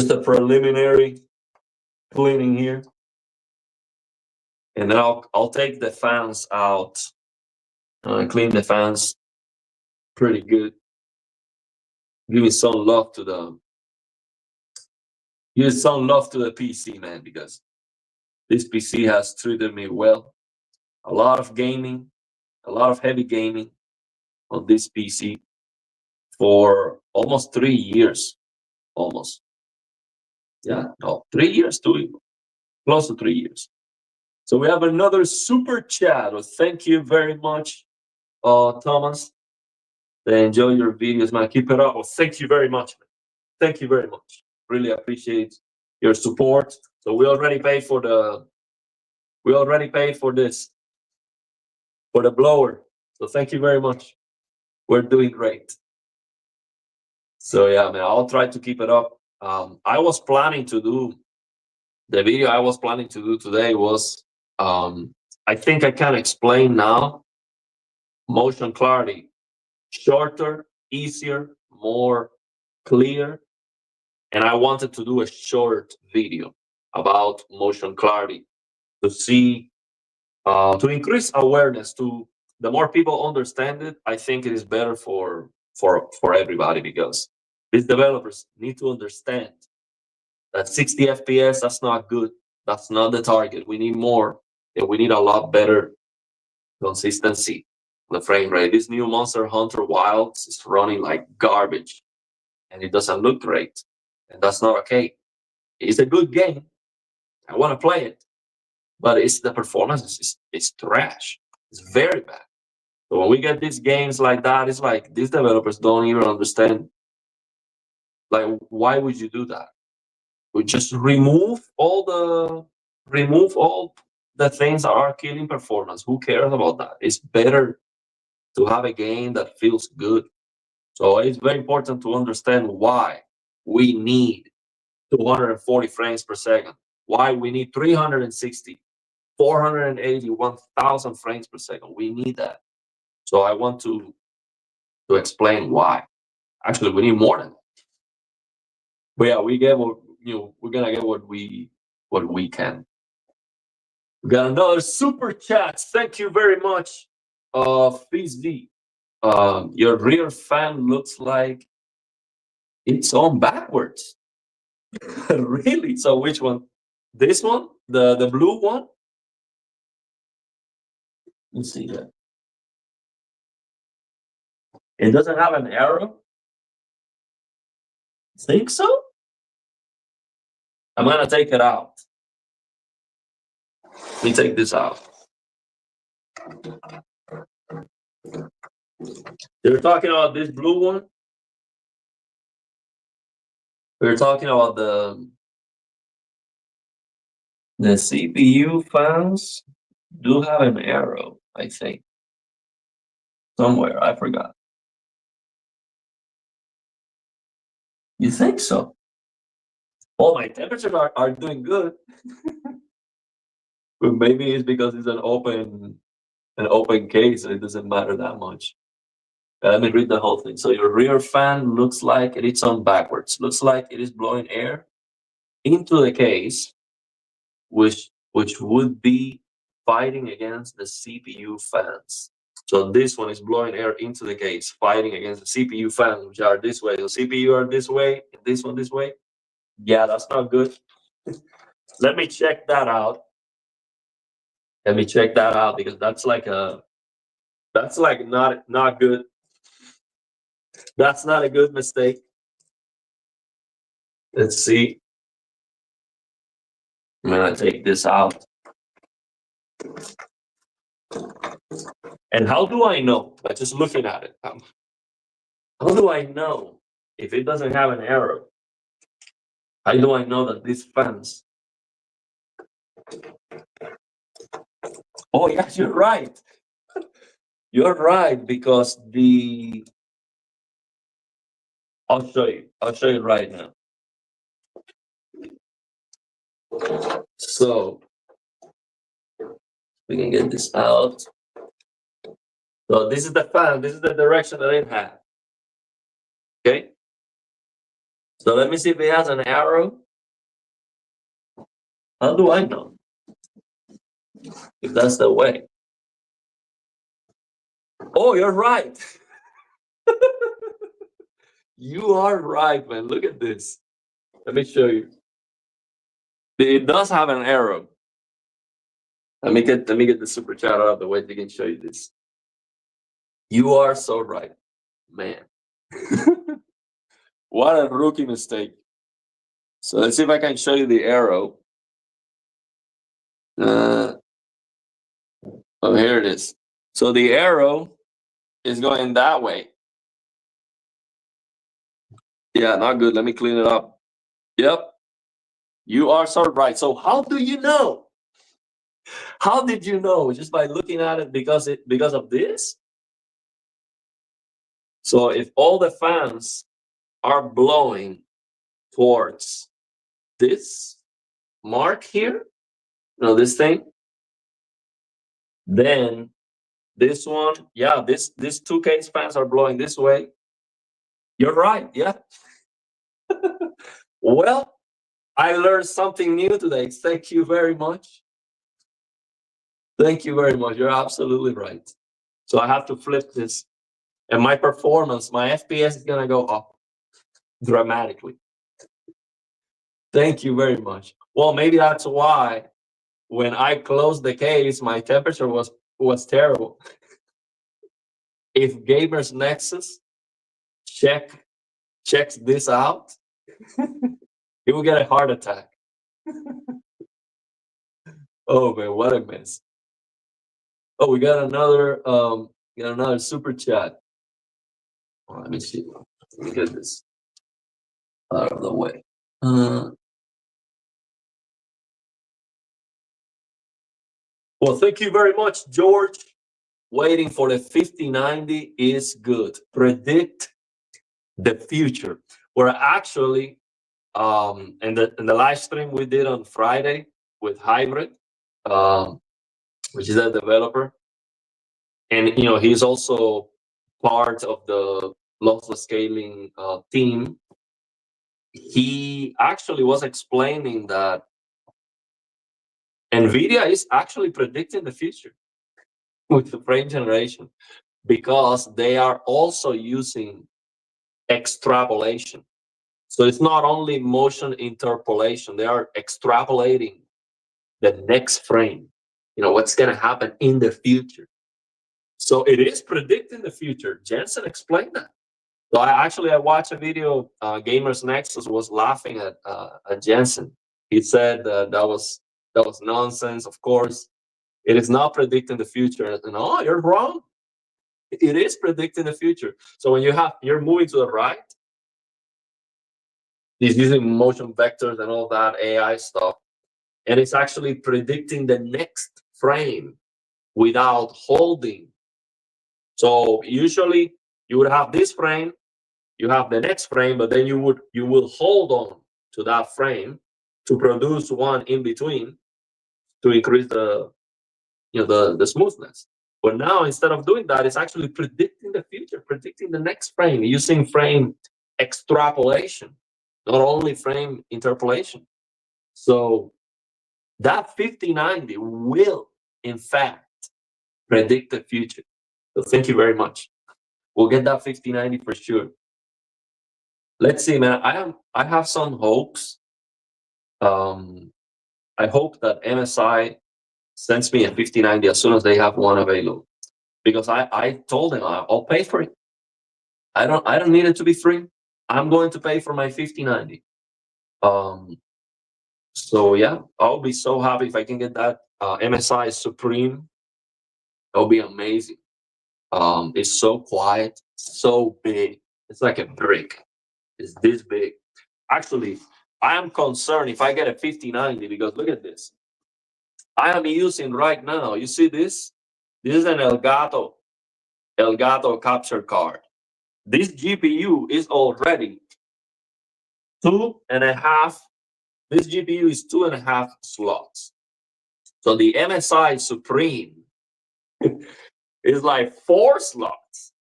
[SPEAKER 1] a preliminary cleaning here. And then I'll take the fans out and clean the fans pretty good. Give it some love to the PC, man, because This PC has treated me well. A lot of gaming, a lot of heavy gaming on this PC for almost 3 years. Almost. Yeah, no, 3 years too, close to 3 years. So we have another super chat. Well, thank you very much, Thomas. I enjoy your videos, man. Keep it up. Well, thank you very much, man. Thank you very much. Really appreciate your support. So we already paid for this, for the blower. So thank you very much. We're doing great. So yeah, man, I'll try to keep it up. I was planning to do the video I was planning to do today was I think I can explain now motion clarity, shorter, easier, more clear. And I wanted to do a short video about motion clarity to see, to increase awareness. To the more people understand it, I think it is better for everybody, because these developers need to understand that 60 FPS, that's not good. That's not the target. We need more, and we need a lot better consistency on the frame rate. This new Monster Hunter Wilds is running like garbage, and it doesn't look great, and that's not okay. It's a good game. I want to play it, but it's the performance is trash. It's very bad. So when we get these games like that, it's like these developers don't even understand. Like, why would you do that? We just remove all the things that are killing performance. Who cares about that? It's better to have a game that feels good. So it's very important to understand why we need 240 frames per second, why we need 360, 480, 1000 frames per second. We need that. So I want to explain why. Actually, we need more than that. But yeah, we get what, we're gonna get what we can. We got another super chat. Thank you very much, Fizzy. Your rear fan looks like it's on backwards. Really? So which one? This one? The blue one? Let's see that. It doesn't have an arrow? Think so? I'm gonna take it out. Let me take this out. They're talking about this blue one. We're talking about the CPU fans do have an arrow, I think. Somewhere, I forgot. You think so? Well, my temperatures are doing good. But maybe it's because it's an open case, so it doesn't matter that much. Let me read the whole thing. So your rear fan looks like it is on backwards. Looks like it is blowing air into the case, which would be fighting against the CPU fans. So this one is blowing air into the case, fighting against the CPU fans, which are this way. The CPU are this way, and this one this way. Yeah, that's not good. Let me check that out. Let me check that out, because that's like not good. That's not a good mistake. Let's see. I'm gonna take this out. And how do I know? By just looking at it. How do I know if it doesn't have an arrow? How do I know that these fans? Oh yes, you're right. You're right, because I'll show you. I'll show you right now. So we can get this out. So this is the fan. This is the direction that it has. Okay. So let me see if it has an arrow. How do I know if that's the way? Oh, you're right. You are right, man. Look at this. Let me show you. It does have an arrow. Let me get the super chat out of the way so I can show you this. You are so right, man. What a rookie mistake. So let's see if I can show you the arrow. Oh, here it is. So the arrow is going that way. Yeah, not good. Let me clean it up. Yep. You are so right. So how do you know? How did you know? Just by looking at it because of this? So if all the fans are blowing towards this mark here, this thing, then this one, yeah, these two case fans are blowing this way. You're right, yeah. Well, I learned something new today. Thank you very much. Thank you very much. You're absolutely right. So I have to flip this. And my performance, my FPS is gonna go up dramatically. Thank you very much. Well, maybe that's why when I closed the case, my temperature was terrible. If Gamers Nexus checks this out, he will get a heart attack. Oh man, what a mess. Oh, we got another super chat. Oh, let me see. Let me get this out of the way. Well, thank you very much, George. Waiting for the 5090 is good. Predict the future. We're actually in the live stream we did on Friday with Hybrid, which is a developer, and he's also part of the lossless scaling team. He actually was explaining that NVIDIA is actually predicting the future with the frame generation because they are also using extrapolation. So it's not only motion interpolation, they are extrapolating the next frame, what's going to happen in the future. So it is predicting the future. Jensen explained that. So I watched a video. Gamers Nexus was laughing at Jensen. He said that was nonsense. Of course, it is not predicting the future. No, you're wrong. It is predicting the future. So when you're moving to the right, he's using motion vectors and all that AI stuff, and it's actually predicting the next frame without holding. So usually you would have this frame, you have the next frame, but then you will hold on to that frame to produce one in between to increase the smoothness. But now instead of doing that, it's actually predicting the future, predicting the next frame using frame extrapolation, not only frame interpolation. So that 5090 will, in fact, predict the future. So thank you very much. We'll get that 5090 for sure. Let's see, man. I have some hopes. I hope that MSI sends me a 5090 as soon as they have one available, because I told them I'll pay for it. I don't need it to be free. I'm going to pay for my 5090. So yeah, I'll be so happy if I can get that MSI Supreme. That'll be amazing. It's so quiet, so big. It's like a brick. It's this big. Actually, I am concerned if I get a 5090 because look at this. I am using right now. You see this? This is an Elgato capture card. This GPU is already 2.5. This GPU is 2.5 slots. So the MSI Supreme is like 4 slots.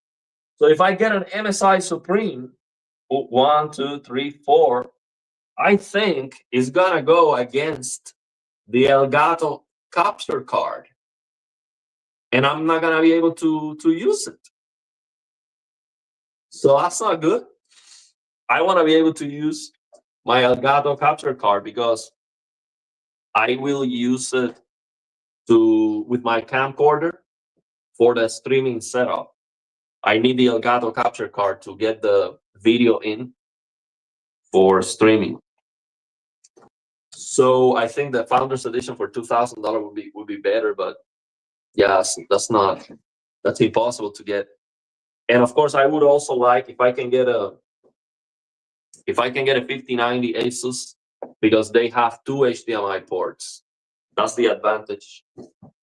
[SPEAKER 1] So if I get an MSI Supreme, 1, 2, 3, 4, I think it's gonna go against the Elgato capture card, and I'm not gonna be able to use it. So that's not good. I want to be able to use my Elgato capture card because I will use it with my camcorder for the streaming setup. I need the Elgato capture card to get the video in for streaming. So I think the Founders Edition for $2,000 would be better, but yes, that's impossible to get. And of course, I would also like if I can get a 5090 Asus, because they have two HDMI ports. That's the advantage.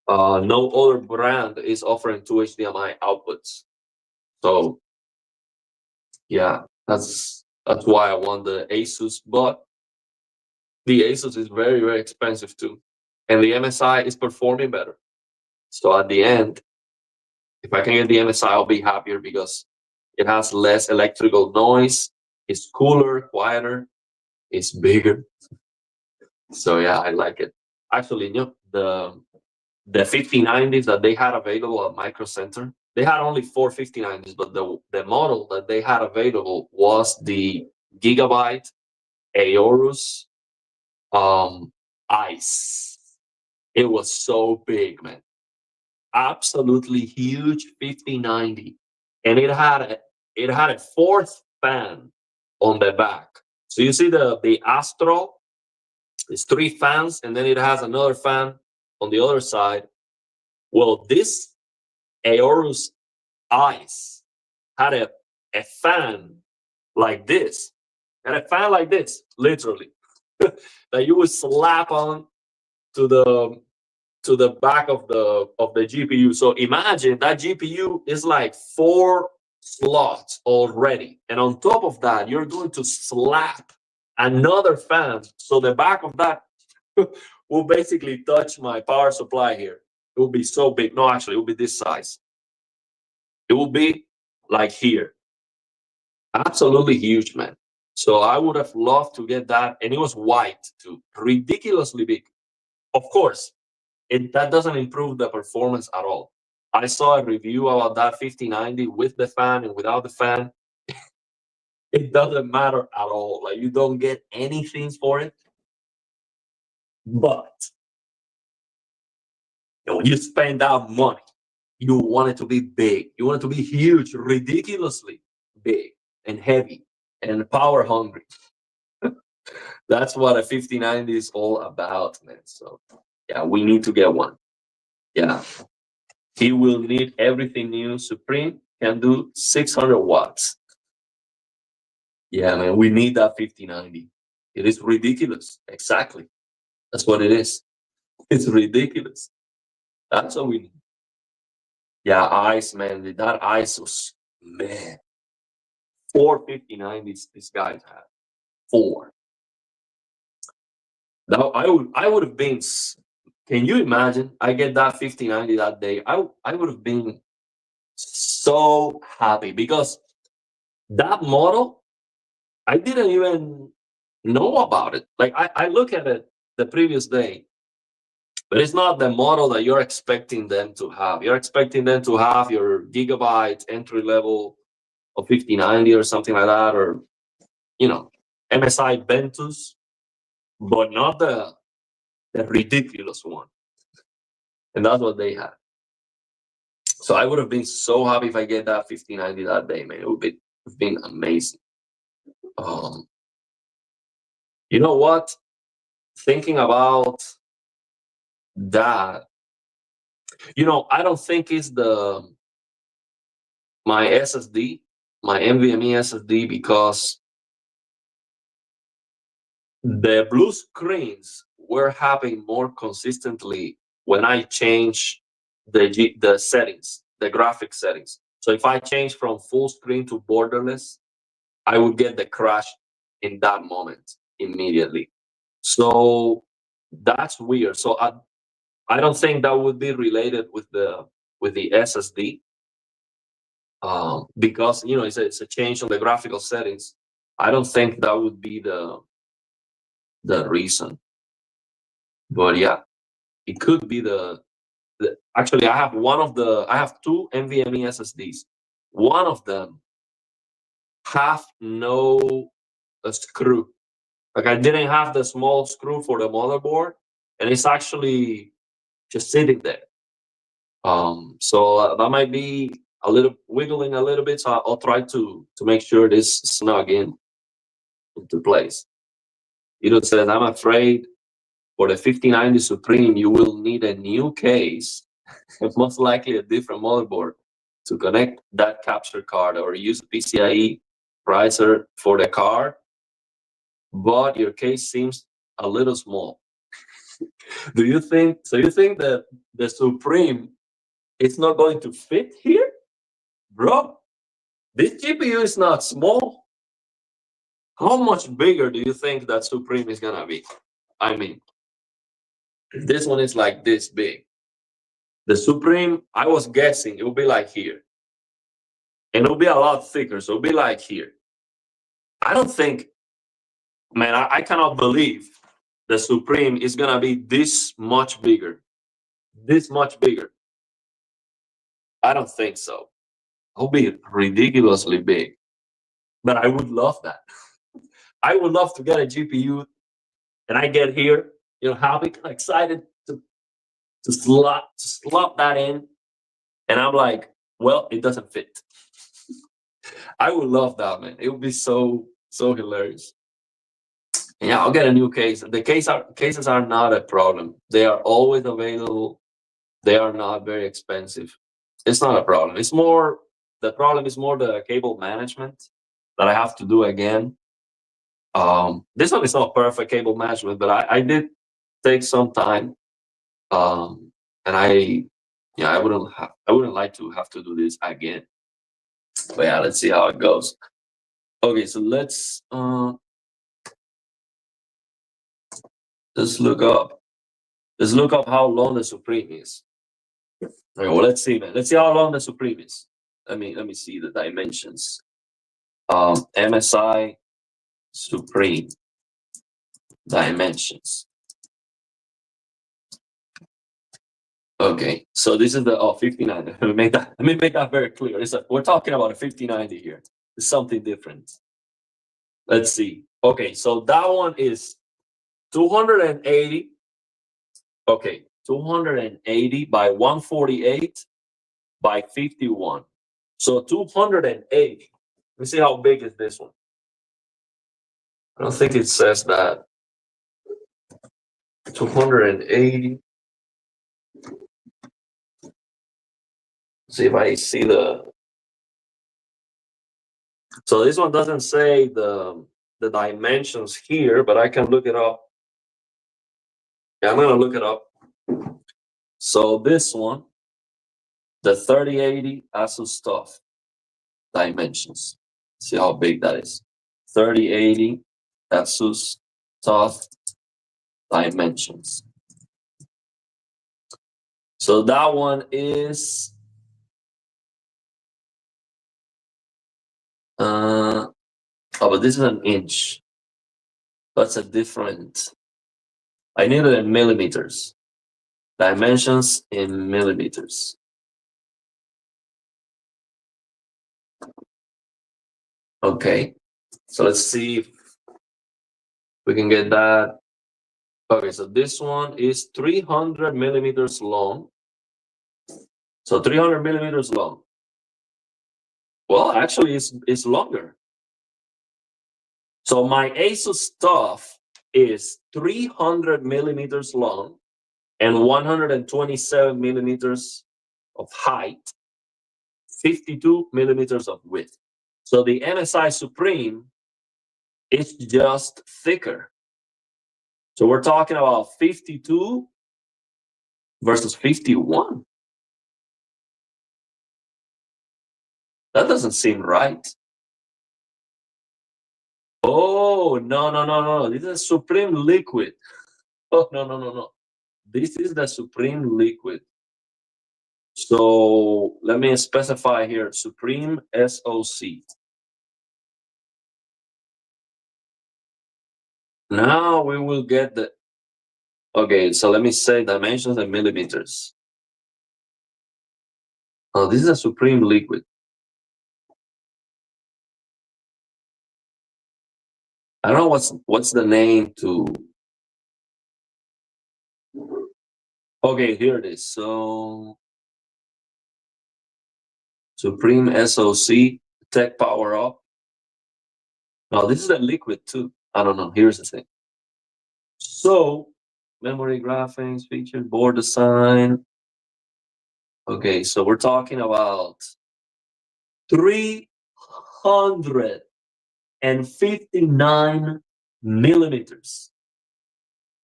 [SPEAKER 1] No other brand is offering two HDMI outputs. So yeah, that's why I want the Asus, but the Asus is very, very expensive too. And the MSI is performing better. So at the end, if I can get the MSI, I'll be happier because it has less electrical noise, it's cooler, quieter, it's bigger. So yeah, I like it. Actually, you know, the 5090s that they had available at Micro Center, they had only 4 5090s, but the model that they had available was the Gigabyte Aorus Ice. It was so big, man. Absolutely huge 5090. And it had a fourth fan on the back. So you see the Astro, it's 3 fans, and then it has another fan on the other side. Well, this Aorus Ice had a fan like this, and a fan like this, literally, that you would slap on to the back of the GPU. So imagine that GPU is like 4 slots already, and on top of that, you're going to slap another fan. So the back of that will basically touch my power supply here. It will be so big. No, actually, it will be this size. It will be like here. Absolutely huge, man. So I would have loved to get that, and it was white too, ridiculously big. Of course, that doesn't improve the performance at all. I saw a review about that 5090 with the fan and without the fan. It doesn't matter at all. Like, you don't get anything for it. But when you spend that money, you want it to be big. You want it to be huge, ridiculously big and heavy and power hungry. That's what a 5090 is all about, man. So yeah, we need to get one. Yeah. He will need everything new. Supreme can do 600 watts. Yeah, man, we need that 5090. It is ridiculous. Exactly. That's what it is. It's ridiculous. That's what we need. Yeah, ice, man. That ice was, man. 4 5090s these guys had. 4. Now I would have been. Can you imagine? I get that 5090 that day. I would have been so happy because that model, I didn't even know about it. Like, I look at it the previous day, but it's not the model that you're expecting them to have. You're expecting them to have your Gigabyte entry level of 5090 or something like that, or MSI Ventus, but not the ridiculous one. And that's what they had. So I would have been so happy if I get that 5090 that day, man. It would have been amazing. You know what? Thinking about that, I don't think it's my SSD, my NVMe SSD, because the blue screens were happening more consistently when I change the settings, the graphic settings. So if I change from full screen to borderless, I would get the crash in that moment immediately. So that's weird. So I don't think that would be related with the SSD, because it's a change on the graphical settings. I don't think that would be the reason. But yeah, it could be actually, I have 2 NVMe SSDs. One of them have no screw. Like, I didn't have the small screw for the motherboard, and it's actually just sitting there. So that might be a little wiggling a little bit. So I'll try to make sure this snug into place. It says, I'm afraid for the 5090 Supreme, you will need a new case and most likely a different motherboard to connect that capture card or use a PCIe riser for the card. But your case seems a little small. Do you think so? You think that the Supreme is not going to fit here, bro? This GPU is not small. How much bigger do you think that Supreme is gonna be? I mean, this one is like this big. The Supreme, I was guessing it will be like here, and it'll be a lot thicker. So it'll be like here. I don't think, man. I cannot believe the Supreme is gonna be this much bigger. This much bigger. I don't think so. It'll be ridiculously big. But I would love that. I would love to get a GPU, and I get here, happy, excited to slot that in, and I'm like, well, it doesn't fit. I would love that, man. It would be so hilarious. And yeah, I'll get a new case. The cases are not a problem. They are always available. They are not very expensive. It's not a problem. The problem is more the cable management that I have to do again. This one is not perfect cable management, but I did take some time. And I wouldn't like to have to do this again. But yeah, let's see how it goes. Okay, so let's look up how long the Supreme is. Okay, well, let's see, man. Let's see how long the Supreme is. Let me see the dimensions. MSI Supreme dimensions. Okay, so this is the 5090. Let me make that very clear. We're talking about a 5090 here. It's something different. Let's see. Okay, so that one is 280. Okay, 280 by 148 by 51. So 280. Let me see how big is this one. I don't think it says that. 280. See if I see so this one doesn't say the dimensions here, but I can look it up. Yeah, I'm gonna look it up. So this one, the 3080 Asus TUF dimensions. See how big that is. 3080 Asus TUF dimensions. So that one is but this is an inch. That's a different. I need it in millimeters. Dimensions in millimeters. Okay, so let's see if we can get that. Okay, so this one is 300 millimeters long. So 300 millimeters long. Well, actually, it's longer. So my Asus TUF is 300 millimeters long and 127 millimeters of height, 52 millimeters of width. So the MSI Supreme is just thicker. So we're talking about 52 versus 51. That doesn't seem right. Oh, no. This is Supreme Liquid. Oh, no. This is the Supreme Liquid. So let me specify here, Supreme SoC. Now we will get the, okay, so let me say dimensions and millimeters. Oh, this is a Supreme Liquid. I don't know what's the name to, Okay, here it is. So Supreme SoC Tech Power Up. Now this is a liquid too. I don't know. Here's the thing. So memory, graphics, features, board design. Okay, so we're talking about 359 millimeters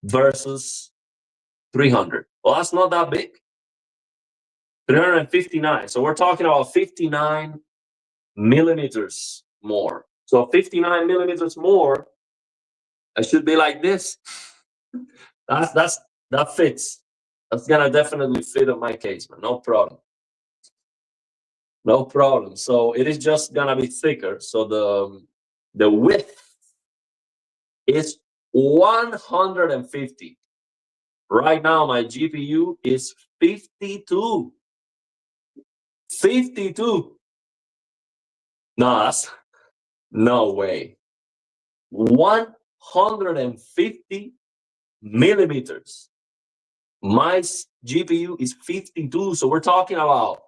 [SPEAKER 1] versus 300. Well, that's not that big. 359. So we're talking about 59 millimeters more. So 59 millimeters more, it should be like this. That fits. That's gonna definitely fit on my case, man. No problem. No problem. So it is just gonna be thicker. So the width is 150. Right now, my GPU is 52. 52. No, that's no way. 150 millimeters. My GPU is 52. So we're talking about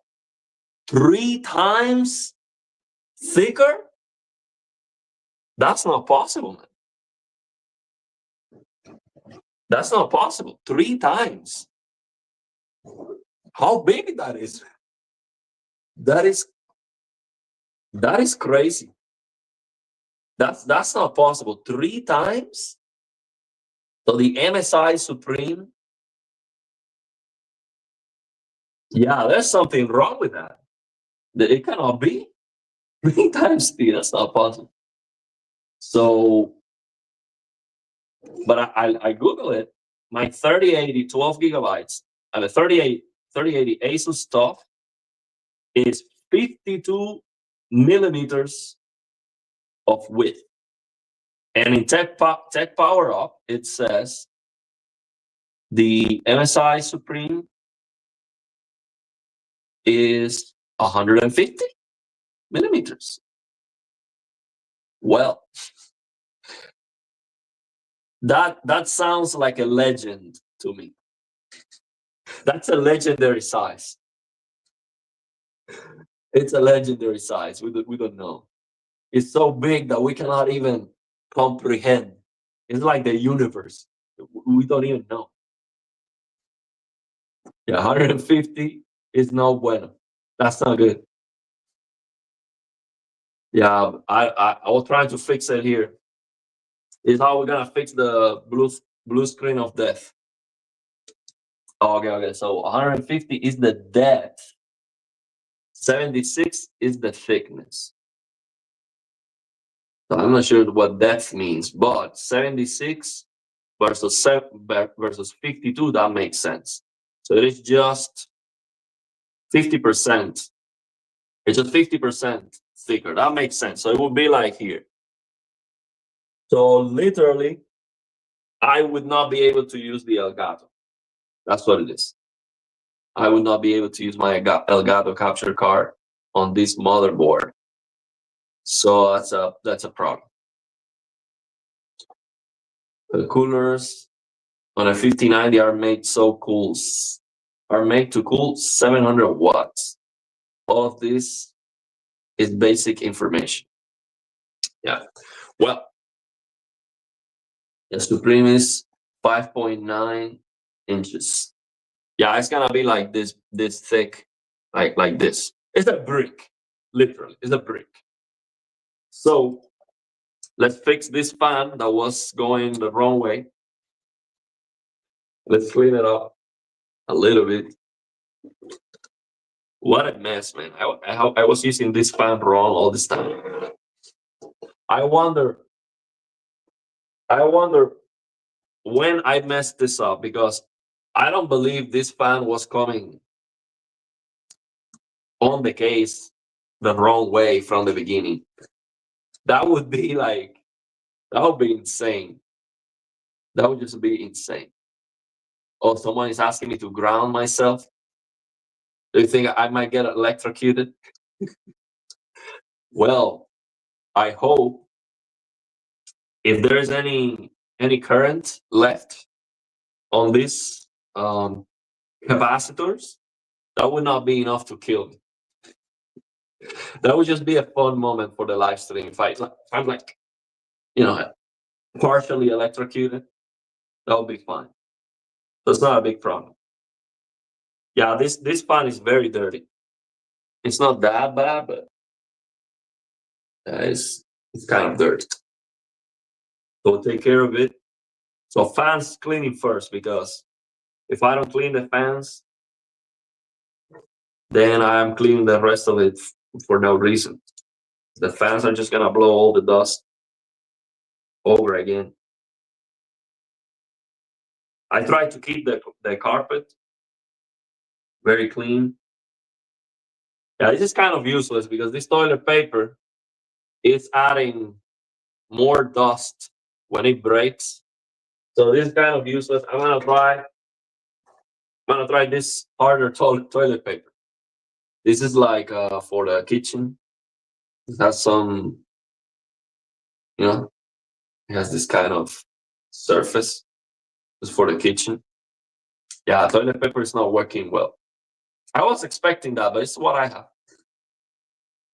[SPEAKER 1] 3 times thicker. That's not possible, man. That's not possible. 3 times. How big that is? That is crazy. That's not possible. 3 times. So the MSI Supreme. Yeah, there's something wrong with that. It cannot be 3 times speed. That's not possible. So, but I Google it. My 3080 12 gigabytes and the 3080 Asus stuff is 52 millimeters of width. And in Tech Power Up, it says the MSI Supreme is 150 millimeters. Well, that sounds like a legend to me. That's a legendary size. It's a legendary size. We don't know. It's so big that we cannot even comprehend. It's like the universe. We don't even know. Yeah, 150 is no bueno. That's not good. Yeah, I was trying to fix it here. Is how we're gonna fix the blue screen of death. Okay. So 150 is the depth. 76 is the thickness. So I'm not sure what depth means, but 76 versus 52, that makes sense. So it is just 50%. It's just 50% thicker. That makes sense. So it would be like here. So literally, I would not be able to use the Elgato. That's what it is. I would not be able to use my Elgato capture card on this motherboard. So that's a problem. The coolers on a 5090 are made to cool 700 watts. All of this is basic information. Yeah. Well, the Supreme is 5.9 inches. Yeah, it's gonna be like this thick, like this. It's a brick, literally. It's a brick. So let's fix this fan that was going the wrong way. Let's clean it up a little bit. What a mess, man. I was using this fan wrong all this time. I wonder when I messed this up, because I don't believe this fan was coming on the case the wrong way from the beginning. That would be insane. That would just be insane. Oh, someone is asking me to ground myself. Do you think I might get electrocuted? Well, I hope if there is any current left on this capacitors, that would not be enough to kill me. That would just be a fun moment for the live stream. If I'm like, partially electrocuted, that would be fine. So it's not a big problem. Yeah, this fan is very dirty. It's not that bad, but it's kind of dirty. So take care of it. So fans cleaning first, because if I don't clean the fans, then I'm cleaning the rest of it for no reason. The fans are just gonna blow all the dust over again. I try to keep the carpet very clean. Yeah, this is kind of useless because this toilet paper is adding more dust when it breaks. So this is kind of useless. I'm gonna try this harder toilet paper. This is like for the kitchen. It has some, it has this kind of surface. It's for the kitchen. Yeah, toilet paper is not working well. I was expecting that, but it's what I have.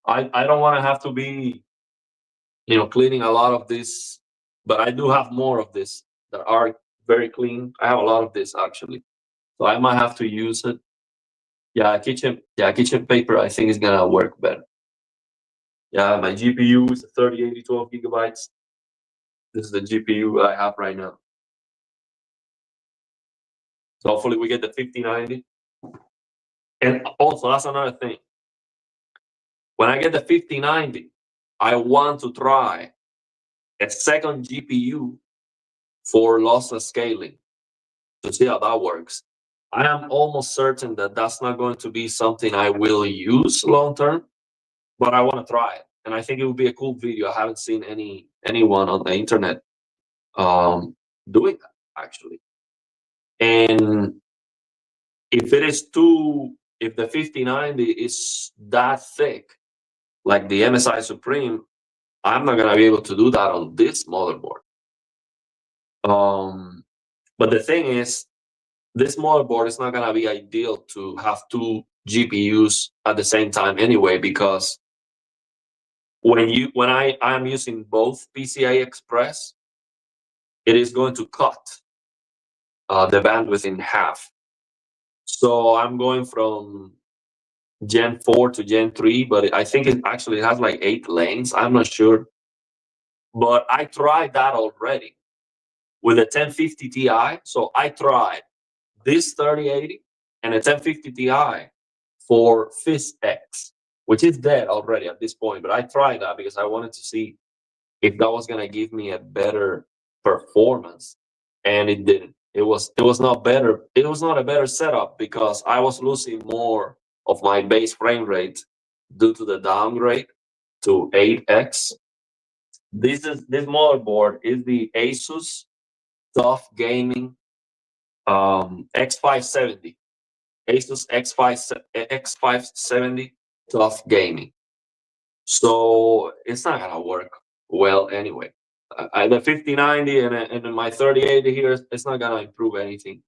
[SPEAKER 1] I don't want to have to be, cleaning a lot of this, but I do have more of this that are very clean. I have a lot of this actually, so I might have to use it. Yeah, kitchen paper. I think is gonna work better. Yeah, my GPU is a 3080 12 gigabytes. This is the GPU I have right now. So hopefully we get the 5090. And also, that's another thing. When I get the 5090, I want to try a second GPU for lossless scaling to see how that works. I am almost certain that that's not going to be something I will use long term, but I want to try it, and I think it would be a cool video. I haven't seen anyone on the internet doing that actually. And if the 5090 is that thick, like the MSI Supreme, I'm not gonna be able to do that on this motherboard. But the thing is, this motherboard is not gonna be ideal to have two GPUs at the same time anyway, because when I'm using both PCI Express, it is going to cut the bandwidth in half. So I'm going from Gen 4 to Gen 3, but I think it actually has like 8 lanes. I'm not sure. But I tried that already with a 1050 Ti. So I tried this 3080 and a 1050 Ti for PhysX, which is dead already at this point. But I tried that because I wanted to see if that was gonna give me a better performance, and it didn't. It was not better. It was not a better setup because I was losing more of my base frame rate due to the downgrade to 8X. This motherboard is the Asus TUF Gaming X570. Asus X570 TUF Gaming. So it's not gonna work well anyway. The 5090 and my 3080 here, it's not gonna improve anything.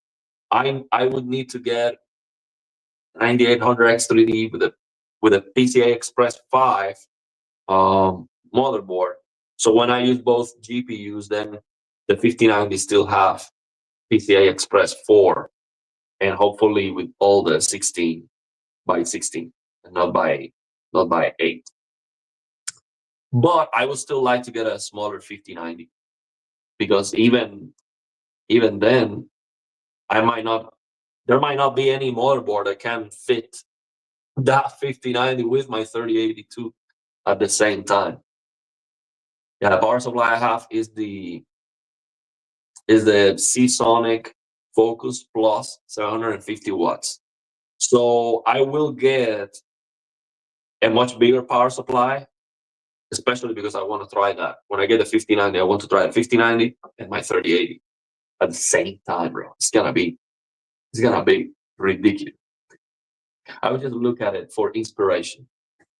[SPEAKER 1] I would need to get 9800 X3D with a PCI Express 5 motherboard. So when I use both GPUs, then the 5090 still have PCI Express 4, and hopefully with all the 16 by 16 and not by 8. But I would still like to get a smaller 5090 because even then, there might not be any motherboard that can fit that 5090 with my 3082 at the same time. Yeah, the power supply I have is the Seasonic Focus Plus 750 watts. So I will get a much bigger power supply, especially because I want to try that. When I get the 5090, I want to try the 5090 and my 3080 at the same time, bro. It's gonna be ridiculous. I would just look at it for inspiration.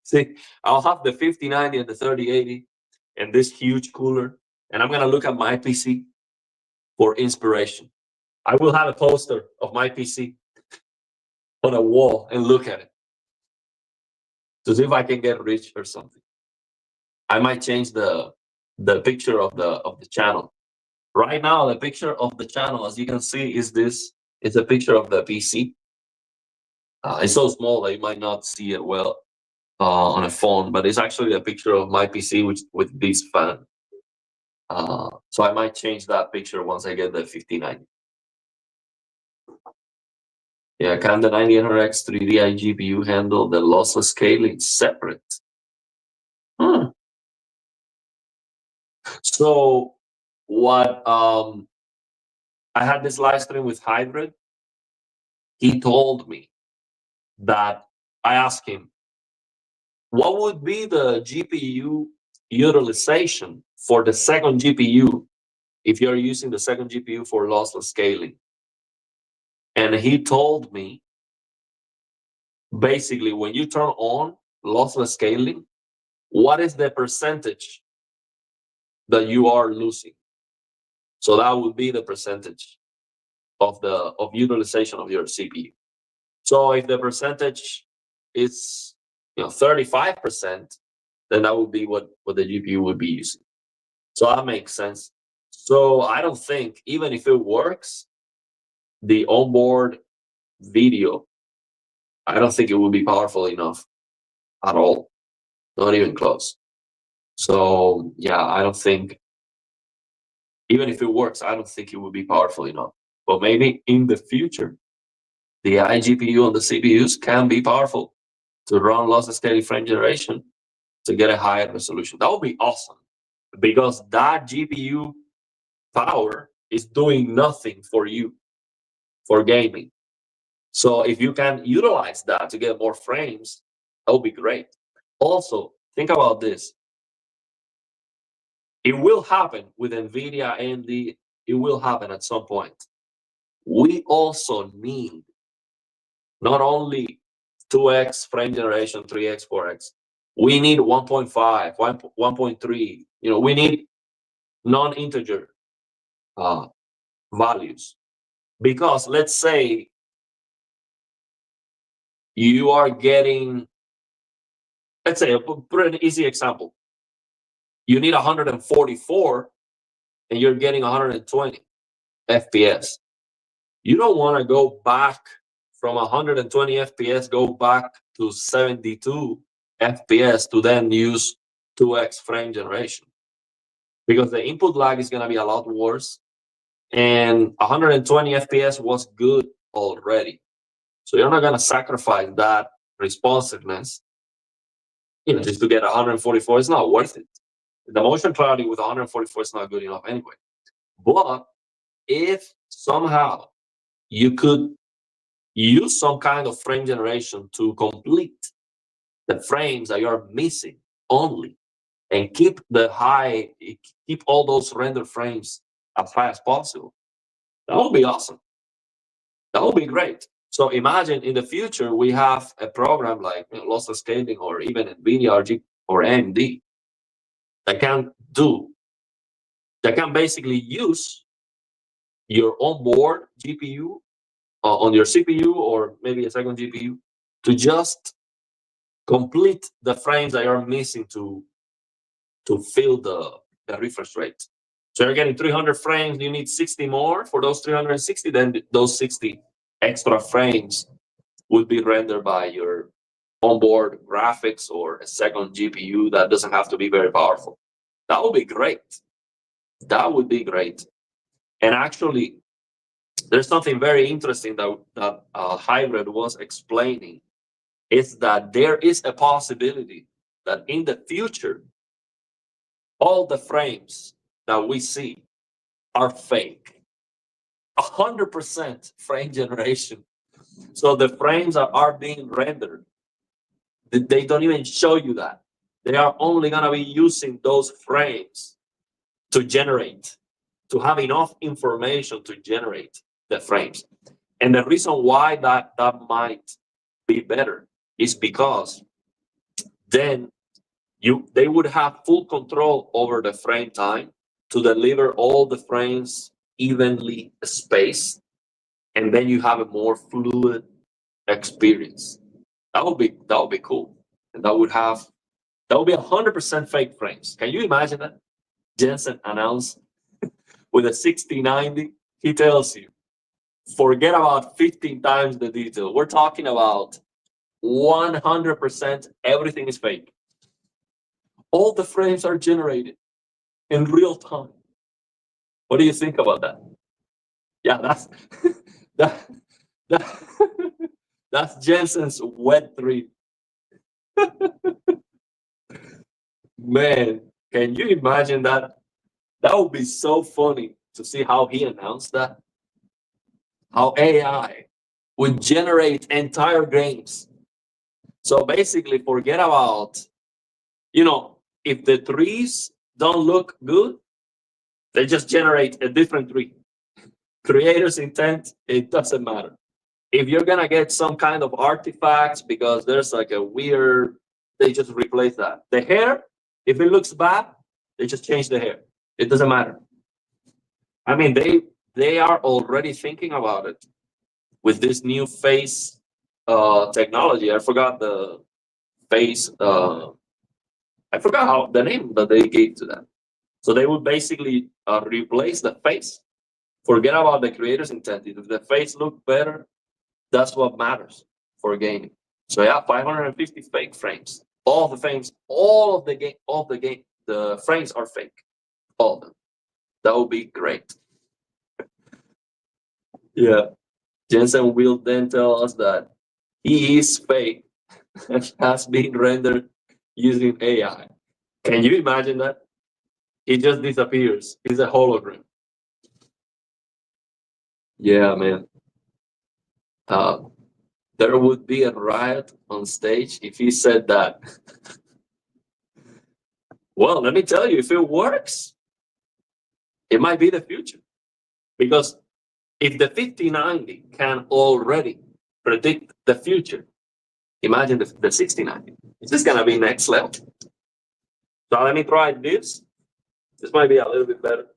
[SPEAKER 1] See, I'll have the 5090 and the 3080 and this huge cooler, and I'm gonna look at my PC for inspiration. I will have a poster of my PC on a wall and look at it to see if I can get rich or something. I might change the picture of the channel. Right now, the picture of the channel, as you can see, is this. It's a picture of the PC. It's so small that you might not see it well on a phone, but it's actually a picture of my PC with this fan. So I might change that picture once I get the 5090. Yeah, can the 9800X 3Di GPU handle the lossless scaling separate? So what I had this live stream with Hybrid. He told me that I asked him, what would be the GPU utilization for the second GPU if you're using the second GPU for lossless scaling? And he told me, basically, when you turn on lossless scaling, what is the percentage that you are losing? So that would be the percentage of utilization of your CPU. So if the percentage is 35%, then that would be what the GPU would be using. So that makes sense. So I don't think, even if it works, the onboard video, I don't think it would be powerful enough at all, not even close. So yeah, I don't think, even if it works, I don't think it would be powerful enough. But maybe in the future, the iGPU on the CPUs can be powerful to run lossless scaling frame generation to get a higher resolution. That would be awesome, because that GPU power is doing nothing for you for gaming. So if you can utilize that to get more frames, that would be great. Also, think about this. It will happen with NVIDIA, AMD. It will happen at some point. We also need not only 2x frame generation, 3x, 4x. We need 1.5, 1.3. We need non-integer values. Because let's say you are getting, let's say, put an easy example. You need 144 and you're getting 120 FPS. You don't want to go back from 120 FPS, go back to 72 FPS to then use 2x frame generation, because the input lag is going to be a lot worse, and 120 FPS was good already. So you're not going to sacrifice that responsiveness just to get 144. It's not worth it. The motion clarity with 144 is not good enough anyway. But if somehow you could use some kind of frame generation to complete the frames that you're missing only, and keep all those render frames as high as possible, that would be awesome. That would be great. So imagine in the future we have a program like lossless scaling, or even NVIDIA or AMD, that can basically use your onboard GPU on your CPU, or maybe a second GPU, to just complete the frames that you're missing to fill the refresh rate. So you're getting 300 frames, you need 60 more for those 360, then those 60 extra frames would be rendered by your onboard graphics or a second GPU that doesn't have to be very powerful. That would be great. That would be great. And actually, there's something very interesting that Hybrid was explaining, is that there is a possibility that in the future, all the frames that we see are fake. 100% frame generation. So the frames that are being rendered, they don't even show you that. They are only going to be using those frames to generate, to have enough information to generate the frames. And the reason why that might be better is because then they would have full control over the frame time to deliver all the frames evenly spaced, and then you have a more fluid experience. That would be cool, and that would be 100% fake frames. Can you imagine that? Jensen announced with a 6090, he tells you, forget about 15 times the detail. We're talking about 100% everything is fake. All the frames are generated in real time. What do you think about that? Yeah, that's that, that that's Jensen's wet dream. Man, can you imagine that? That would be so funny to see how he announced that. How AI would generate entire games. So basically, forget about, if the trees don't look good, they just generate a different tree. Creator's intent, it doesn't matter. If you're gonna get some kind of artifacts because there's like a weird, they just replace that. The hair, if it looks bad, they just change the hair. It doesn't matter. I mean, they are already thinking about it with this new face technology. I forgot the face. I forgot how the name that they gave to that. So they would basically replace the face. Forget about the creator's intent. If the face look better, that's what matters for gaming. So yeah, 550 fake frames. All the frames, the frames are fake. All of them. That would be great. Yeah. Jensen will then tell us that he is fake and has been rendered using AI. Can you imagine that? He just disappears. He's a hologram. Yeah, man. There would be a riot on stage if he said that. Well, let me tell you, if it works, it might be the future. Because if the 5090 can already predict the future, imagine the 6090. It's just going to be next level. So let me try this. This might be a little bit better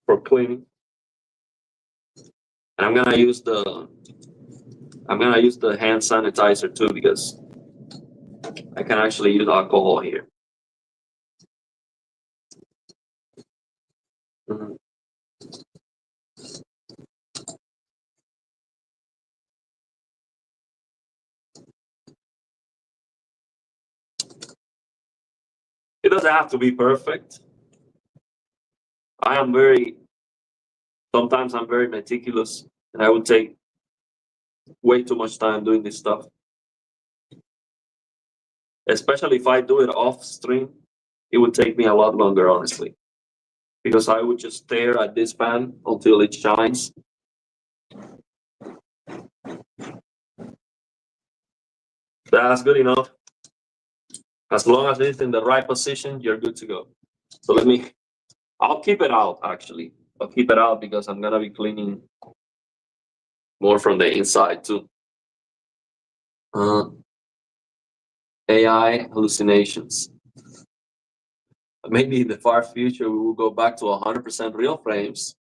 [SPEAKER 1] for cleaning. And I'm gonna use the hand sanitizer too, because I can actually use alcohol here. Mhm. It doesn't have to be perfect. Sometimes I'm very meticulous, and I would take way too much time doing this stuff. Especially if I do it off stream, it would take me a lot longer, honestly. Because I would just stare at this pan until it shines. That's good enough. As long as it's in the right position, you're good to go. So I'll keep it out actually. I'll keep it out because I'm gonna be cleaning more from the inside too. AI hallucinations. Maybe in the far future we will go back to 100% real frames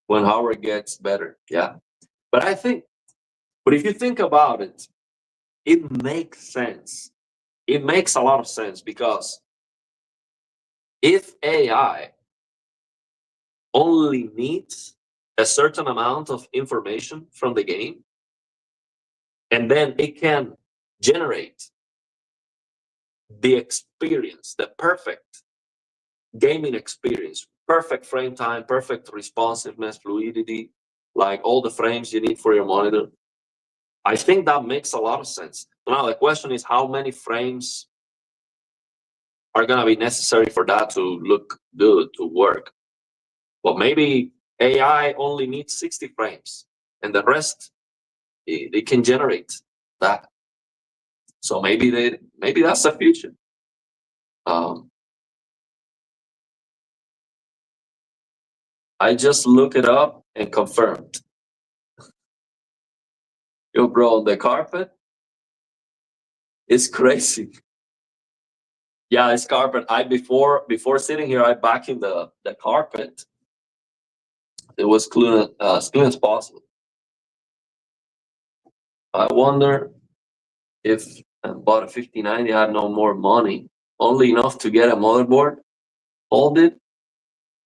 [SPEAKER 1] when hardware gets better. Yeah, but if you think about it, it makes sense. It makes a lot of sense because if AI only needs a certain amount of information from the game, and then it can generate the experience, the perfect gaming experience, perfect frame time, perfect responsiveness, fluidity, like all the frames you need for your monitor. I think that makes a lot of sense. Now the question is how many frames are going to be necessary for that to look good, to work. Well, maybe AI only needs 60 frames, and the rest it can generate that. So maybe that's the future. I just looked it up and confirmed. Yo, bro, the carpet is crazy. Yeah, it's carpet. Before sitting here, I vacuumed the carpet. It was clean, as clean as possible. I wonder if I bought a 5090, I had no more money, only enough to get a motherboard, hold it,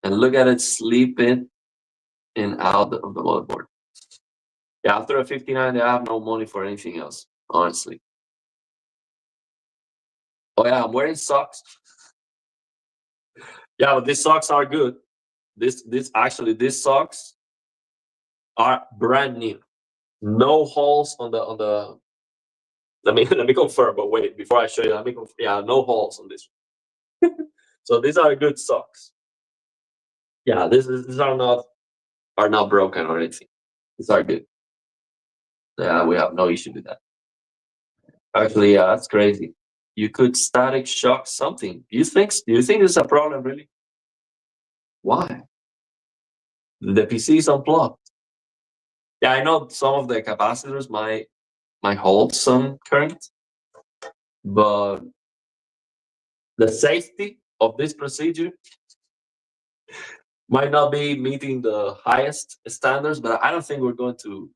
[SPEAKER 1] and look at it sleep in and out of the motherboard. Yeah, after a 5090, I have no money for anything else, honestly. Oh yeah, I'm wearing socks. Yeah, but these socks are good. These socks are brand new. No holes on the. Let me confirm. But wait, before I show you, let me confirm. Yeah, no holes on this. So these are good socks. Yeah, these are not broken or anything. These are good. Yeah, we have no issue with that. Actually, yeah, that's crazy. You could static shock something. Do you think this is a problem really? Why? The PC is unplugged. Yeah, I know some of the capacitors might hold some current, but the safety of this procedure might not be meeting the highest standards, but I don't think we're going to.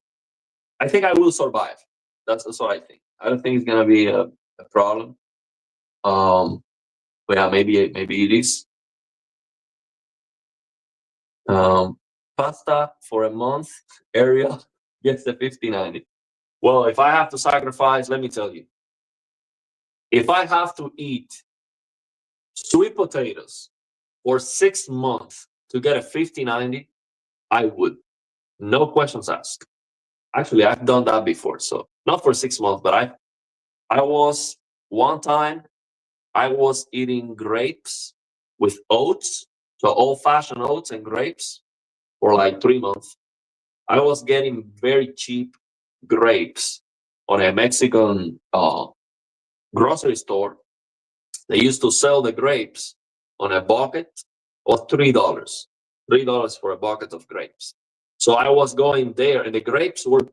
[SPEAKER 1] I think I will survive. That's what I think. I don't think it's gonna be a problem. Um, but yeah, maybe it is. Um, Pasta for a month area gets the 5090. Well, if I have to sacrifice, let me tell you, if I have to eat sweet potatoes for 6 months to get a 5090, I would. No questions asked. Actually, I've done that before. So not for 6 months, but I was one time I was eating grapes with oats, so old-fashioned oats and grapes for like 3 months. I was getting very cheap grapes on a Mexican grocery store. They used to sell the grapes on a bucket of $3. $3 for a bucket of grapes. So I was going there, and the grapes were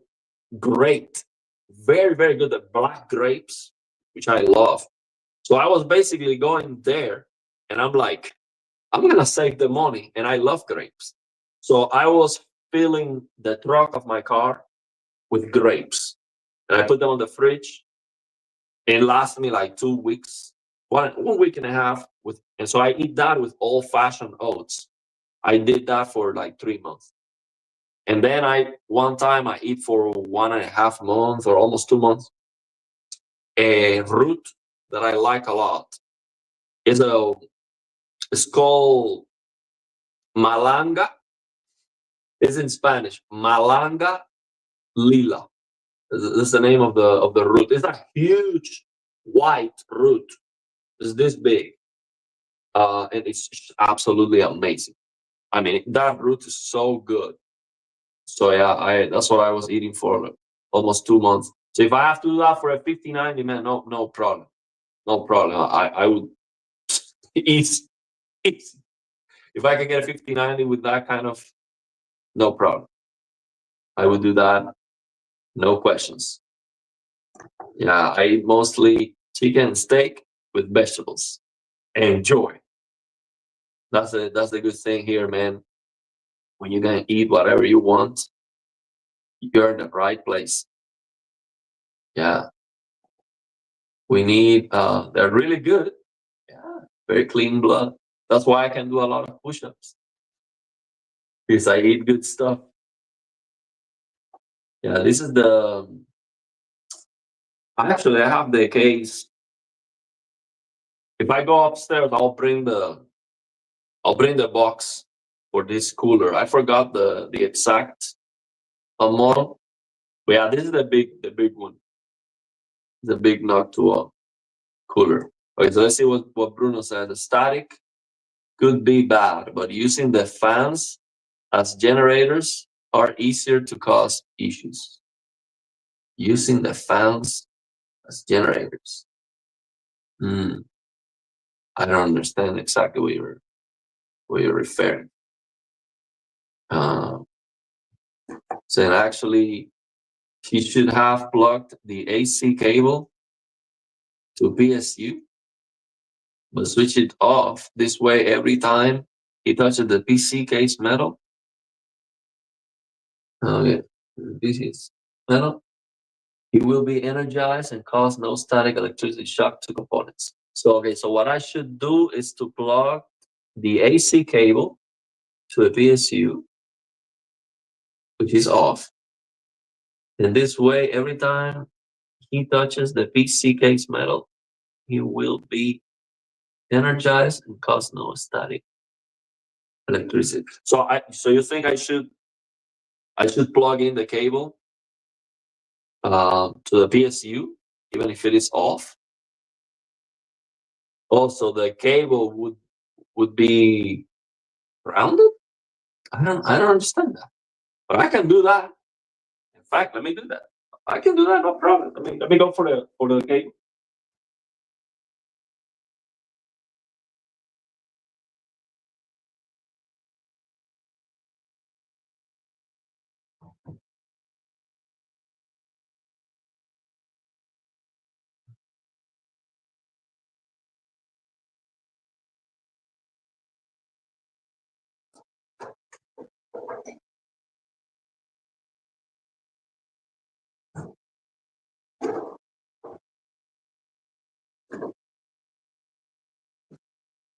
[SPEAKER 1] great, very, very good. The black grapes, which I love. So I was basically going there, and I'm like, I'm gonna save the money, and I love grapes. So I was filling the trunk of my car with grapes, and I put them on the fridge. It lasted me like 2 weeks, one week and a half with, and so I eat that with old fashioned oats. I did that for like 3 months. And then one time I eat for 1.5 months or almost 2 months a root that I like a lot. It's a it's called malanga. It's in Spanish. Malanga lila. This is the name of the root. It's a huge white root. It's this big. And it's absolutely amazing. I mean, that root is so good. So yeah, I that's what I was eating for almost 2 months. So if I have to do that for a 5090, man, no problem, no problem. I would easy, easy. If I can get a 5090 with that kind of, no problem. I would do that, no questions. Yeah, I eat mostly chicken and steak with vegetables. Enjoy. That's the good thing here, man. When you can eat whatever you want, you're in the right place. Yeah, we need. They're really good. Yeah, very clean blood. That's why I can do a lot of push-ups because I eat good stuff. Yeah, this is the. I have the case. If I go upstairs, I'll bring the box for this cooler. I forgot the exact model. But yeah, this is the big one. The big Noctua cooler. Okay, so let's see what Bruno said. The static could be bad, but using the fans as generators are easier to cause issues. Using the fans as generators. Hmm. I don't understand exactly what you're referring. Uh, so actually, he should have plugged the AC cable to PSU, but switch it off. This way, every time he touches the PC case metal, okay, this is metal. It will be energized and cause no static electricity shock to components. So, okay, so what I should do is to plug the AC cable to the PSU, which is off. And this way, every time he touches the PC case metal, he will be energized and cause no static electricity. So you think I should plug in the cable to the PSU even if it is off? Also, the cable would be grounded. I don't understand that, but I can do that. In fact, let me do that. I can do that, no problem. Let me go for the cable.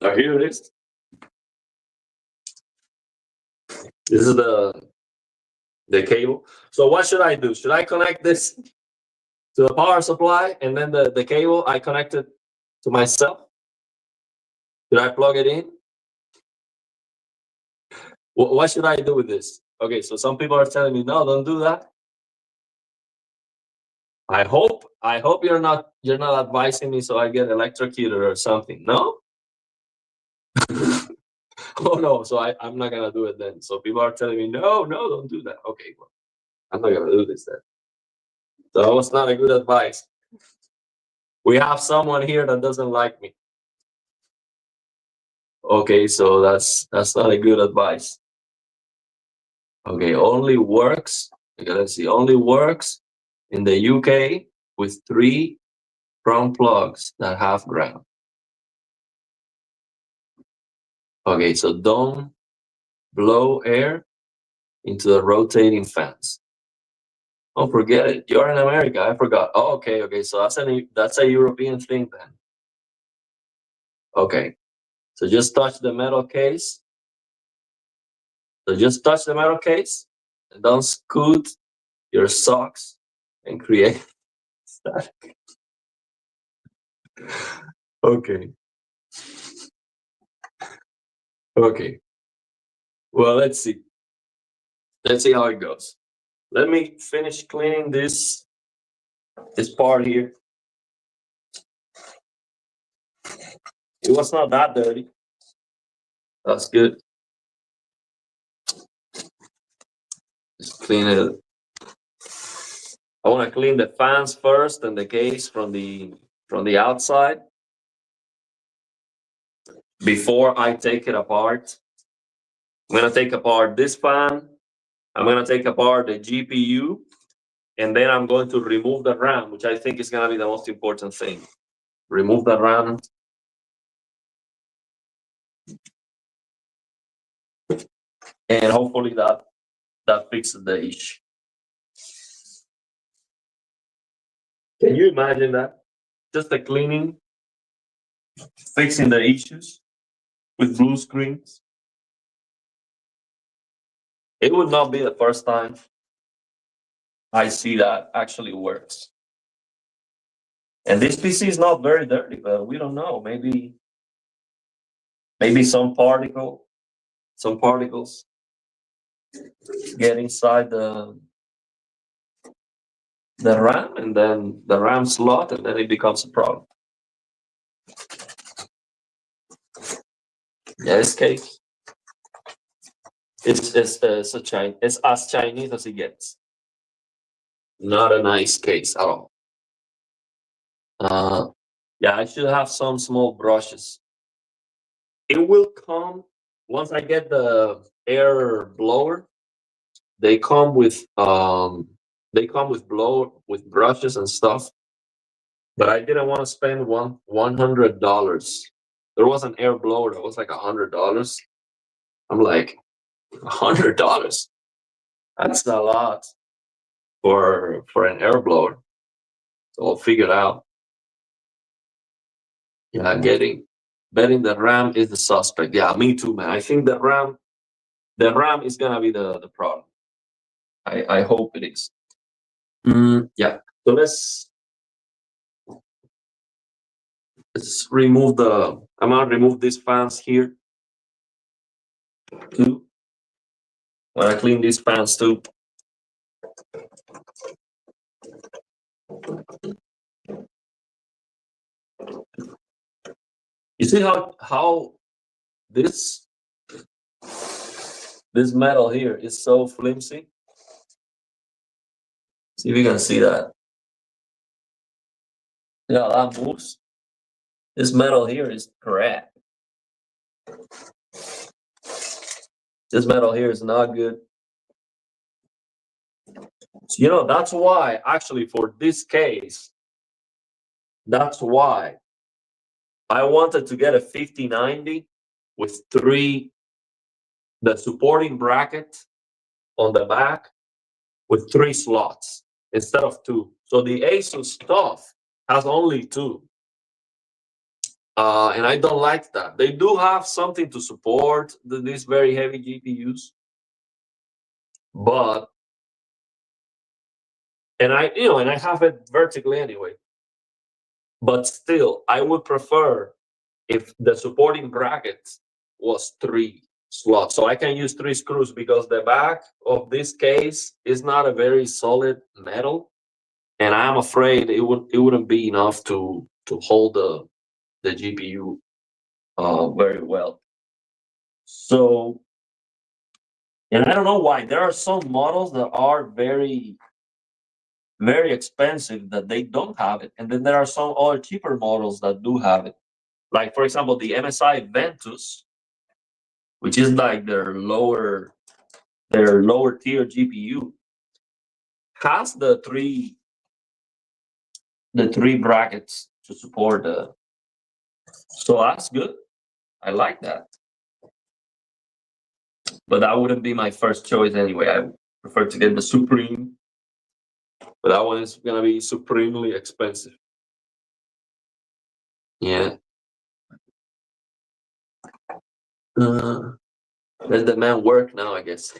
[SPEAKER 1] Now here it is. This is the cable. So what should I do? Should I connect this to the power supply and then the cable I connect it to myself? Should I plug it in? What should I do with this? Okay, so some people are telling me, no, don't do that. I hope you're not advising me so I get electrocuted or something. No? Oh no, so I'm not gonna do it then. So people are telling me, no, don't do that. Okay, well, I'm not gonna do this then. So that was not a good advice. We have someone here that doesn't like me. Okay, so that's not a good advice. Okay, only works. Okay, let's see. Only works in the UK with 3 front plugs that have ground. Okay, so don't blow air into the rotating fans. Oh, forget it. You're in America. I forgot. Oh, okay. So that's a European thing then. Okay. So just touch the metal case. And don't scoot your socks and create static. Okay. Okay. Well, let's see. Let's see how it goes. Let me finish cleaning this part here. It was not that dirty. That's good. Just clean it. I want to clean the fans first and the case from the outside before I take it apart. I'm going to take apart this fan. I'm going to take apart the GPU, and then I'm going to remove the RAM, which I think is going to be the most important thing. Remove the RAM. And hopefully that fixes the issue. Can you imagine that? Just the cleaning, fixing the issues with blue screens. It would not be the first time I see that actually works. And this PC is not very dirty, but we don't know. Maybe some particles get inside the RAM, and then the RAM slot, and then it becomes a problem. Yeah, this case, it's as Chinese as it gets. Not a nice case at all. Yeah, I should have some small brushes. It will come once I get the air blower. They come with brushes and stuff. But I didn't want to spend $100. There was an air blower that was like $100. I'm like, $100? That's a lot for an air blower. So I'll figure it out. Yeah, betting the RAM is the suspect. Yeah, me too, man. I think the RAM is gonna be the problem. I hope it is. Yeah. So let's remove I'm gonna remove these fans here too. When I clean these fans too. You see how this metal here is so flimsy? See if you can see that. Yeah, that moves. This metal here is correct. This metal here is not good. So, that's why, actually, for this case, that's why I wanted to get a 5090 with the supporting bracket on the back with 3 slots instead of 2. So the Asus stuff has only 2. And I don't like that. They do have something to support these very heavy GPUs, but and I have it vertically anyway. But still, I would prefer if the supporting bracket was 3 slots, so I can use 3 screws, because the back of this case is not a very solid metal, and I'm afraid it wouldn't be enough to hold the GPU very well. So, and I don't know why there are some models that are very, very expensive that they don't have it, and then there are some other cheaper models that do have it. Like, for example, the MSI Ventus, which is like their lower tier GPU, has the three brackets to support the. So that's good. I like that. But that wouldn't be my first choice anyway. I prefer to get the Supreme, but that one is gonna be supremely expensive. Yeah. Let the man work now, I guess.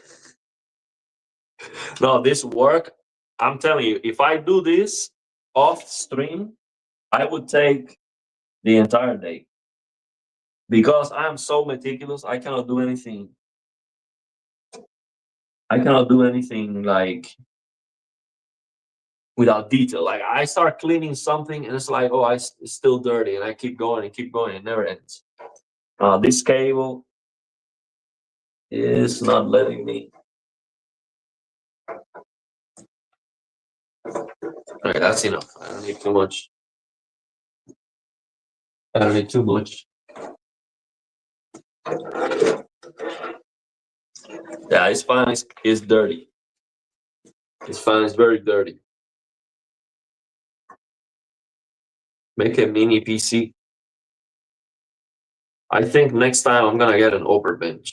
[SPEAKER 1] No, this work, I'm telling you, if I do this off stream, I would take the entire day, because I'm so meticulous. I cannot do anything. I cannot do anything like without detail. Like, I start cleaning something and it's like, oh, it's still dirty, and I keep going and keep going. It never ends. This cable is not letting me. Okay, that's enough. I don't need too much. I don't need too much. Yeah, it's fine. It's dirty. It's fine. It's very dirty. Make a mini PC. I think next time I'm gonna get an Overbench.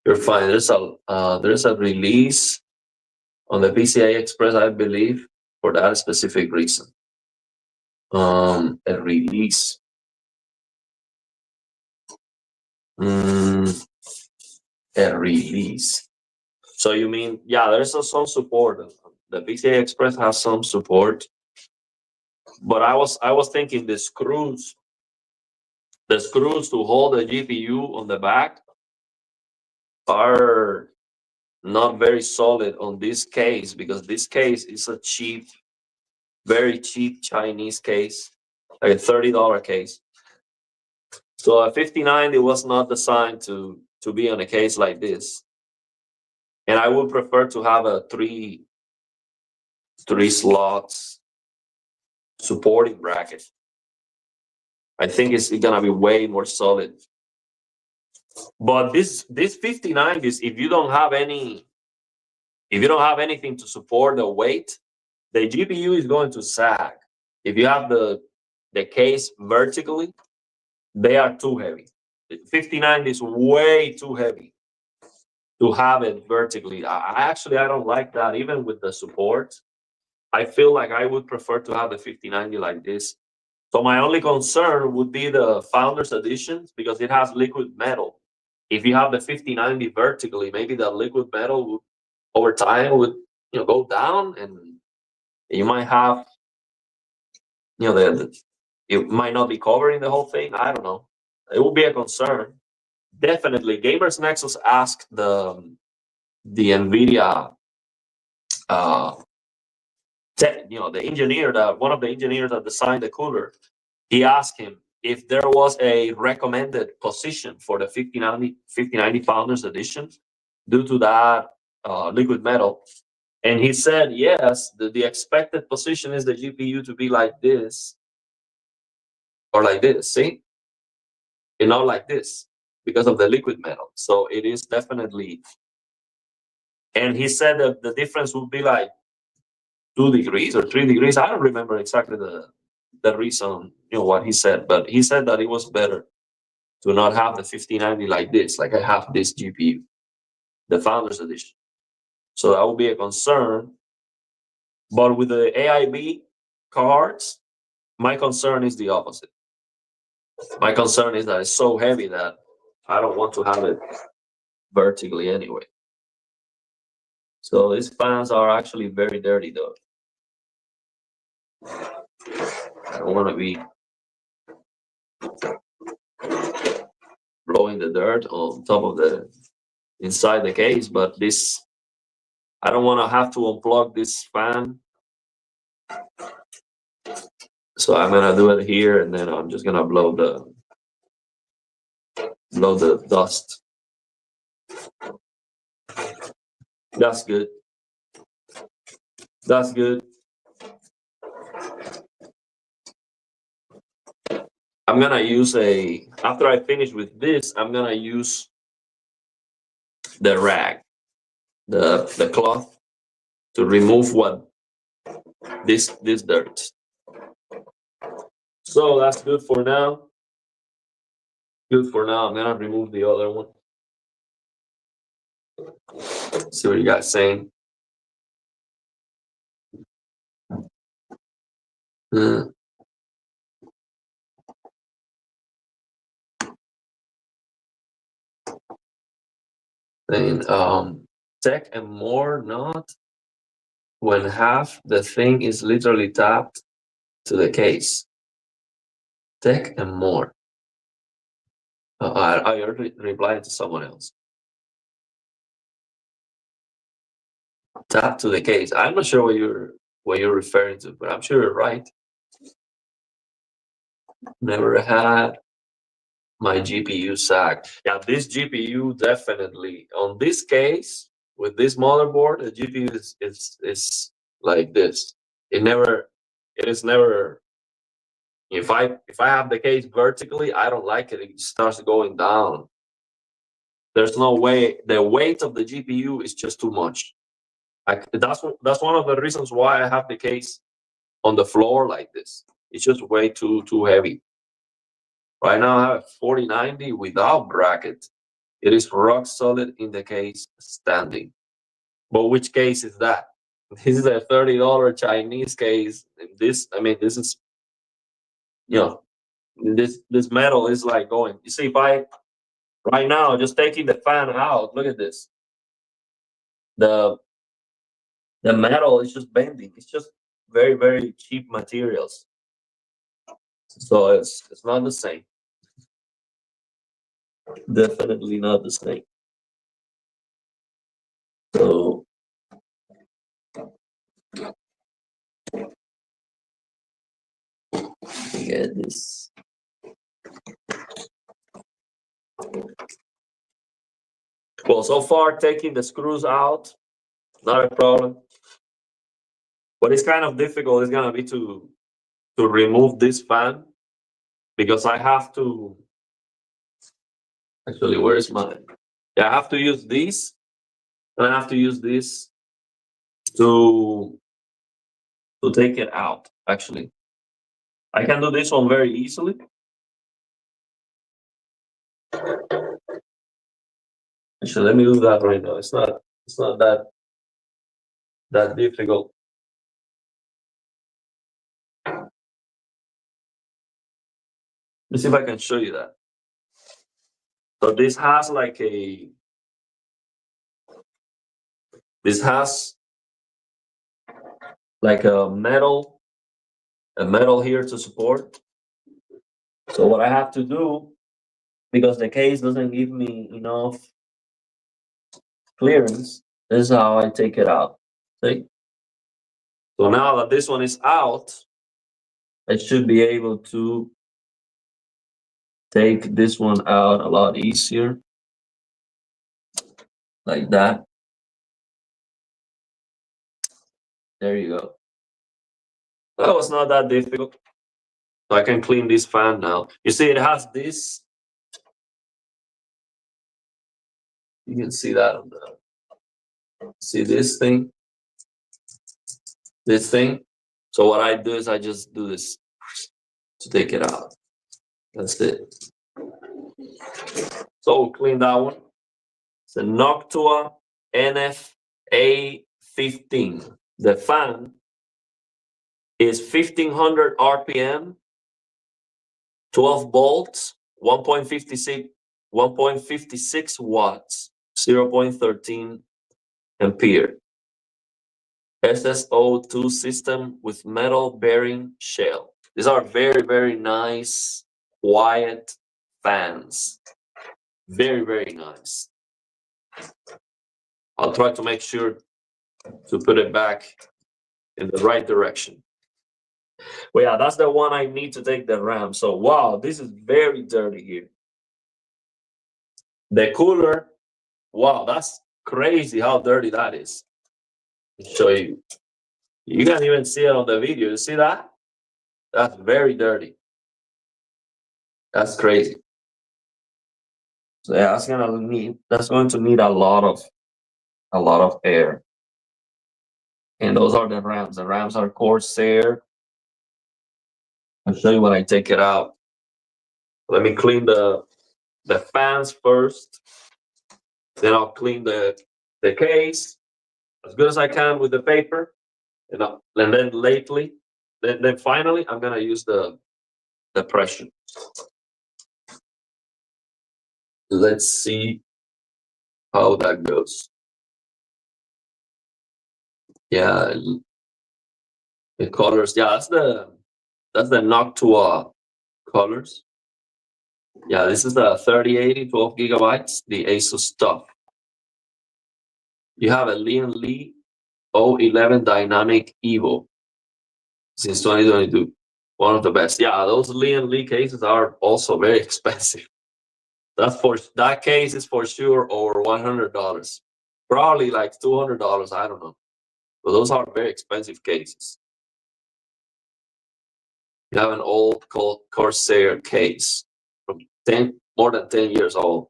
[SPEAKER 1] You're fine. There's a release on the PCI Express, I believe, for that specific reason. A release. A release. So you mean, yeah, there's some support. The PCI Express has some support, but I was thinking the screws to hold the GPU on the back are not very solid on this case, because this case is a cheap, very cheap Chinese case, like a $30 case. So a 5090 was not designed to be on a case like this, and I would prefer to have a three slots supporting bracket. I think it's gonna be way more solid. But this 5090s, if you don't have anything to support the weight, the GPU is going to sag. If you have the case vertically, they are too heavy. 5090 is way too heavy to have it vertically. I don't like that. Even with the support, I feel like I would prefer to have the 5090 like this. So my only concern would be the Founders Editions because it has liquid metal. If you have the 5090 vertically, maybe the liquid metal would, over time would go down, and you might have it might not be covering the whole thing. I don't know. It will be a concern. Definitely, Gamers Nexus asked the NVIDIA uh, the engineer, that one of the engineers that designed the cooler. He asked him if there was a recommended position for the 5090 Founders Edition due to that liquid metal. And he said, yes, the expected position is the GPU to be like this or like this, see? And not like this because of the liquid metal. So it is definitely, and he said that the difference would be like 2 degrees or 3 degrees. I don't remember exactly the reason, what he said, but he said that it was better to not have the 5090 like this, like I have this GPU, the Founders Edition. So that would be a concern. But with the AIB cards, my concern is the opposite. My concern is that it's so heavy that I don't want to have it vertically anyway. So these fans are actually very dirty though. I don't want to be blowing the dirt on top of the inside the case, but this, I don't want to have to unplug this fan. So I'm gonna do it here, and then I'm just gonna blow the dust. That's good. That's good. I'm gonna use after I finish with this, I'm gonna use the rag, the cloth, to remove what this dirt. So that's good for now. Good for now. I'm gonna remove the other one. See what you guys saying. And tech and more not when half the thing is literally tapped to the case. Tech and more. I already replied to someone else. Tap to the case. I'm not sure what you're referring to, but I'm sure you're right. Never had my GPU sag. Yeah, this GPU definitely on this case with this motherboard, the GPU is like this. It is never. If I have the case vertically, I don't like it. It starts going down. There's no way. The weight of the GPU is just too much. That's one of the reasons why I have the case on the floor like this. It's just way too heavy. Right now I have 4090 without bracket. It is rock solid in the case standing. But which case is that? This is a $30 Chinese case. This is, this metal is like going. You see, if I right now just taking the fan out, look at this. The metal is just bending. It's just very, very cheap materials. So it's not the same. Definitely not the same. So get this. Well, so far taking the screws out, not a problem. What is kind of difficult is gonna be to remove this fan because I have to. Actually, where is mine? Yeah, I have to use this, and I have to use this to take it out. Actually, I can do this one very easily. Actually, let me do that right now. It's not that difficult. Let me see if I can show you that. So this has like a metal here to support. So what I have to do, because the case doesn't give me enough clearance, this is how I take it out. See? So now that this one is out, I should be able to take this one out a lot easier. Like that. There you go. That was not that difficult. So I can clean this fan now. You see, it has this. You can see that on the. See this thing? This thing? So what I do is I just do this to take it out. That's it. So we'll clean that one. It's a Noctua NF-A15. The fan is 1500 RPM, 12 volts, 1.56 watts, 0.13 ampere. SSO2 system with metal bearing shell. These are very, very nice, quiet fans. Very, very nice. I'll try to make sure to put it back in the right direction. Well, yeah, that's the one I need to take the RAM. So, wow, this is very dirty here. The cooler, wow, that's crazy how dirty that is. I'll show you. You can't even see it on the video. You see that? That's very dirty. That's crazy. So yeah, that's going to need a lot of air. And those are the RAMs. The RAMs are Corsair. I'll show you when I take it out. Let me clean the fans first. Then I'll clean the case as good as I can with the paper. And then finally I'm gonna use the pressure. Let's see how that goes. Yeah, the colors. Yeah, that's the Noctua colors. Yeah, this is the 3080, 12 gigabytes, the Asus TUF. You have a Lian Li 011 Dynamic Evo since 2022. One of the best. Yeah, those Lian Li cases are also very expensive. That case is for sure over $100. Probably like $200. I don't know. But those are very expensive cases. You have an old Corsair case from more than 10 years old.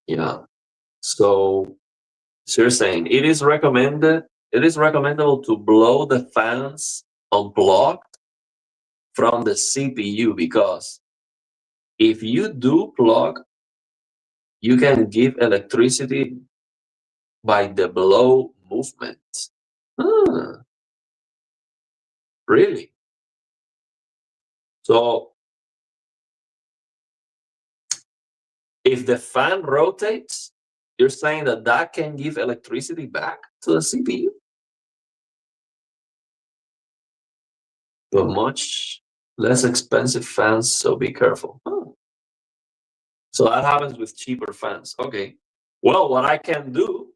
[SPEAKER 1] Yeah. So you're saying it is recommendable to blow the fans unplugged from the CPU, because if you do plug, you can give electricity by the blow movement. Really? So if the fan rotates, you're saying that can give electricity back to the CPU? But much less expensive fans, so be careful. So that happens with cheaper fans. Okay. Well, what I can do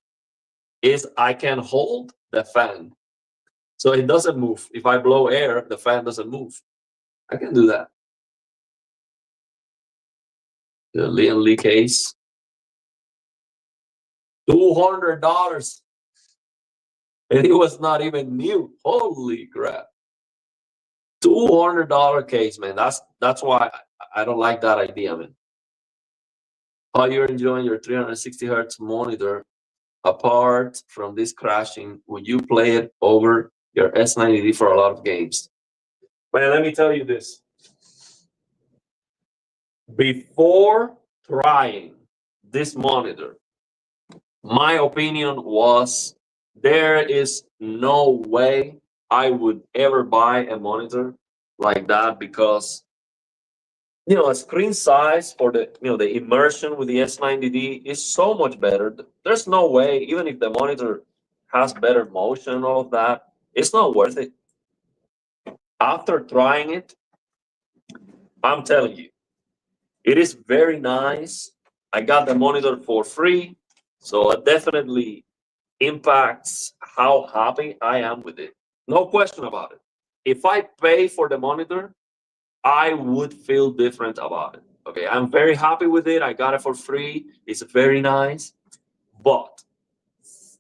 [SPEAKER 1] is I can hold the fan so it doesn't move. If I blow air, the fan doesn't move. I can do that. The Lian Li case, $200, and it was not even new. Holy crap! $200 case, man. That's why I don't like that idea, man. How you're enjoying your 360 hertz monitor? Apart from this crashing, would you play it over your S90D for a lot of games? Man, let me tell you this. Before trying this monitor, my opinion was there is no way I would ever buy a monitor like that because a screen size for the immersion with the S90D is so much better. There's no way, even if the monitor has better motion and all of that, it's not worth it. After trying it, I'm telling you, it is very nice. I got the monitor for free, so it definitely impacts how happy I am with it. No question about it. If I pay for the monitor, I would feel different about it. Okay, I'm very happy with it. I got it for free. It's very nice. But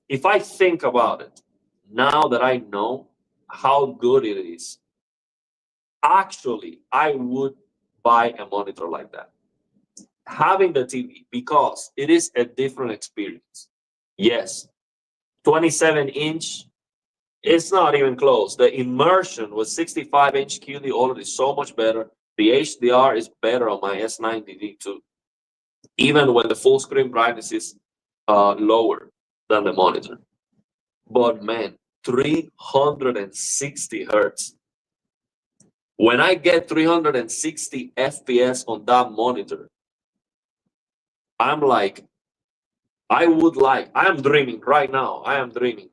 [SPEAKER 1] if I think about it, now that I know how good it is, actually, I would buy a monitor like that. Having the TV, because it is a different experience. Yes, 27-inch, it's not even close. The immersion with 65-inch QD OLED is so much better. The HDR is better on my S90D too, even when the full screen brightness is lower than the monitor. But man, 360 hertz. When I get 360 FPS on that monitor, I'm like, I am dreaming right now. I am dreaming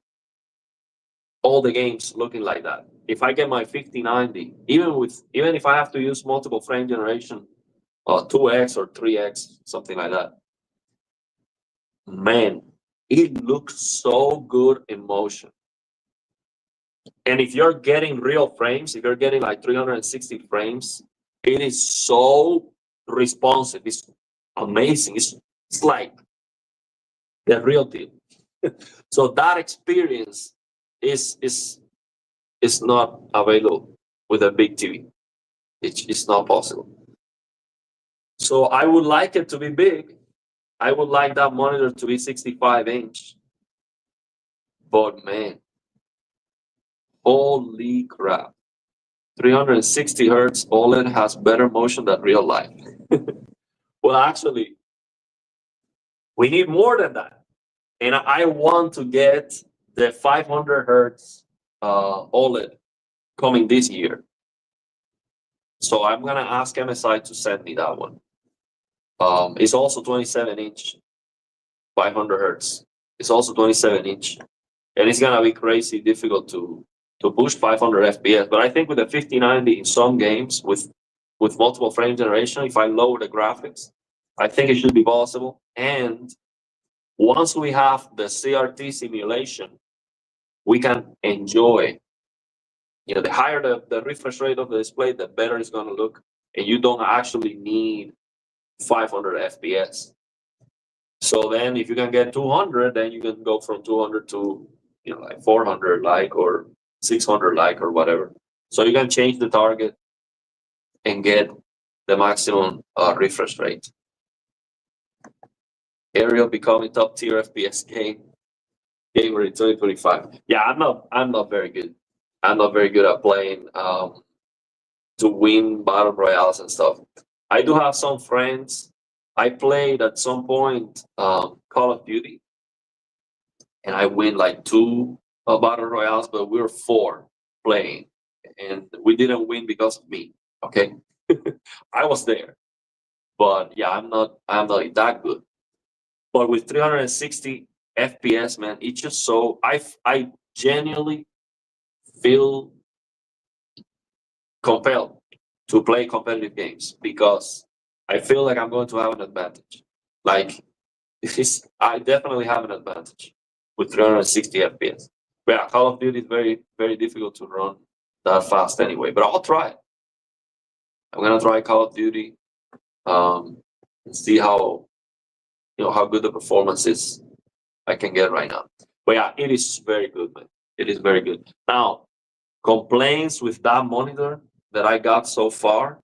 [SPEAKER 1] all the games looking like that. If I get my 5090, even if I have to use multiple frame generation, 2x or 3x, something like that, man, it looks so good in motion. And if you're getting real frames, if you're getting like 360 frames, it is so responsive. It's amazing. It's like the real deal. So that experience is not available with a big TV. It's not possible. So I would like it to be big. I would like that monitor to be 65-inch. But man, holy crap. 360 hertz OLED has better motion than real life. Well, actually, we need more than that. And I want to get the 500 hertz OLED coming this year. So I'm gonna ask MSI to send me that one. It's also 27-inch, 500 hertz. It's also 27-inch, and it's gonna be crazy difficult to push 500 FPS. But I think with the 5090 in some games with multiple frame generation, if I lower the graphics, I think it should be possible. And once we have the CRT simulation, we can enjoy. The higher the refresh rate of the display, the better it's going to look, and you don't actually need 500 FPS. So then, if you can get 200, then you can go from 200 to like 400 like or 600 like or whatever. So you can change the target and get the maximum refresh rate. Aerial becoming top tier FPS gamer in 2025. Yeah, I'm not very good. I'm not very good at playing to win battle royales and stuff. I do have some friends. I played at some point Call of Duty, and I win like 2 battle royales, but we were 4 playing, and we didn't win because of me. Okay, I was there, but yeah, I'm not that good. But with 360 FPS, man, it's just so I genuinely feel compelled to play competitive games because I feel like I'm going to have an advantage. Like I definitely have an advantage with 360 FPS. But yeah, Call of Duty is very, very difficult to run that fast anyway. But I'll try it. I'm gonna try Call of Duty and see how how good the performance is I can get right now. But yeah, it is very good, man. It is very good. Now, complaints with that monitor that I got so far,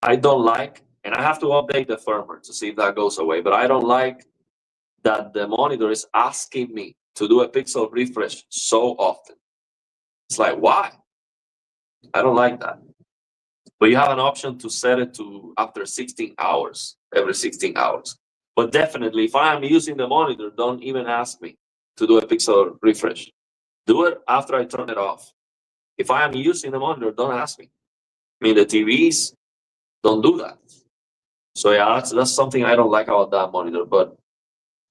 [SPEAKER 1] I don't like, and I have to update the firmware to see if that goes away, but I don't like that the monitor is asking me to do a pixel refresh so often. It's like, why? I don't like that. but you have an option to set it to after 16 hours, every 16 hours. But definitely, if I am using the monitor, don't even ask me to do a pixel refresh. Do it after I turn it off. If I am using the monitor, don't ask me. I mean, the TVs don't do that. So yeah, that's something I don't like about that monitor. But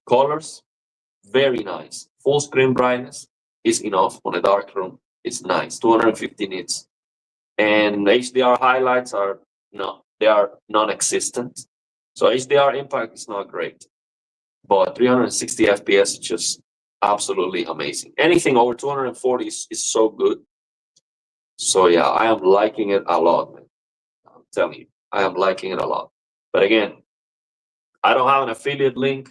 [SPEAKER 1] colors, very nice. Full screen brightness is enough on a dark room. It's nice, 250 nits. And HDR highlights are no, they are non-existent. So HDR impact is not great, but 360 FPS is just absolutely amazing. Anything over 240 is so good. So yeah, I am liking it a lot, man. I'm telling you, I am liking it a lot. But again, I don't have an affiliate link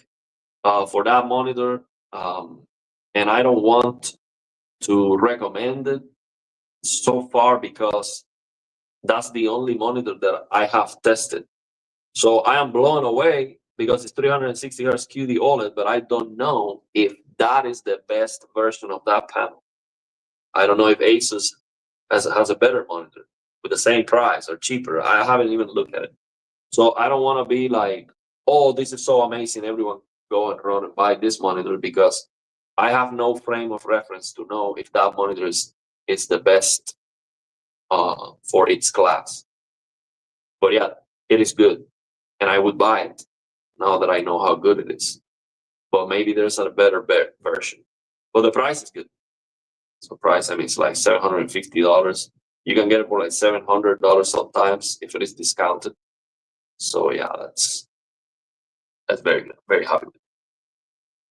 [SPEAKER 1] for that monitor, and I don't want to recommend it so far because that's the only monitor that I have tested. So I am blown away because it's 360 hertz QD OLED, but I don't know if that is the best version of that panel. I don't know if Asus has a better monitor with the same price or cheaper. I haven't even looked at it. So I don't want to be like, oh, this is so amazing. Everyone go and run and buy this monitor because I have no frame of reference to know if that monitor is the best for its class. But yeah, it is good, and I would buy it now that I know how good it is. But maybe there's a better version. But the price is good. So price, I mean, it's like $750. You can get it for like $700 sometimes if it is discounted. So yeah, that's very good. Very happy with it.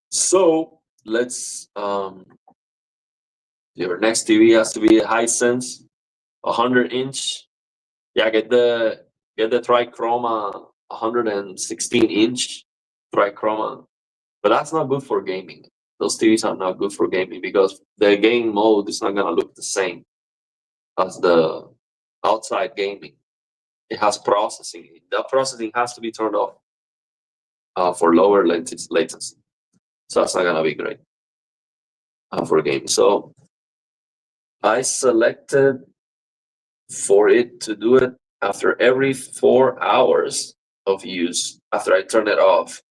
[SPEAKER 1] So let's your next TV has to be a Hisense, 100-inch. Yeah, get the Trichroma 116-inch Trichroma, but that's not good for gaming. Those TVs are not good for gaming because the game mode is not gonna look the same as the outside gaming. It has processing. That processing has to be turned off for lower latency. So that's not gonna be great for gaming. So I selected for it to do it after every 4 hours of use. After I turn it off,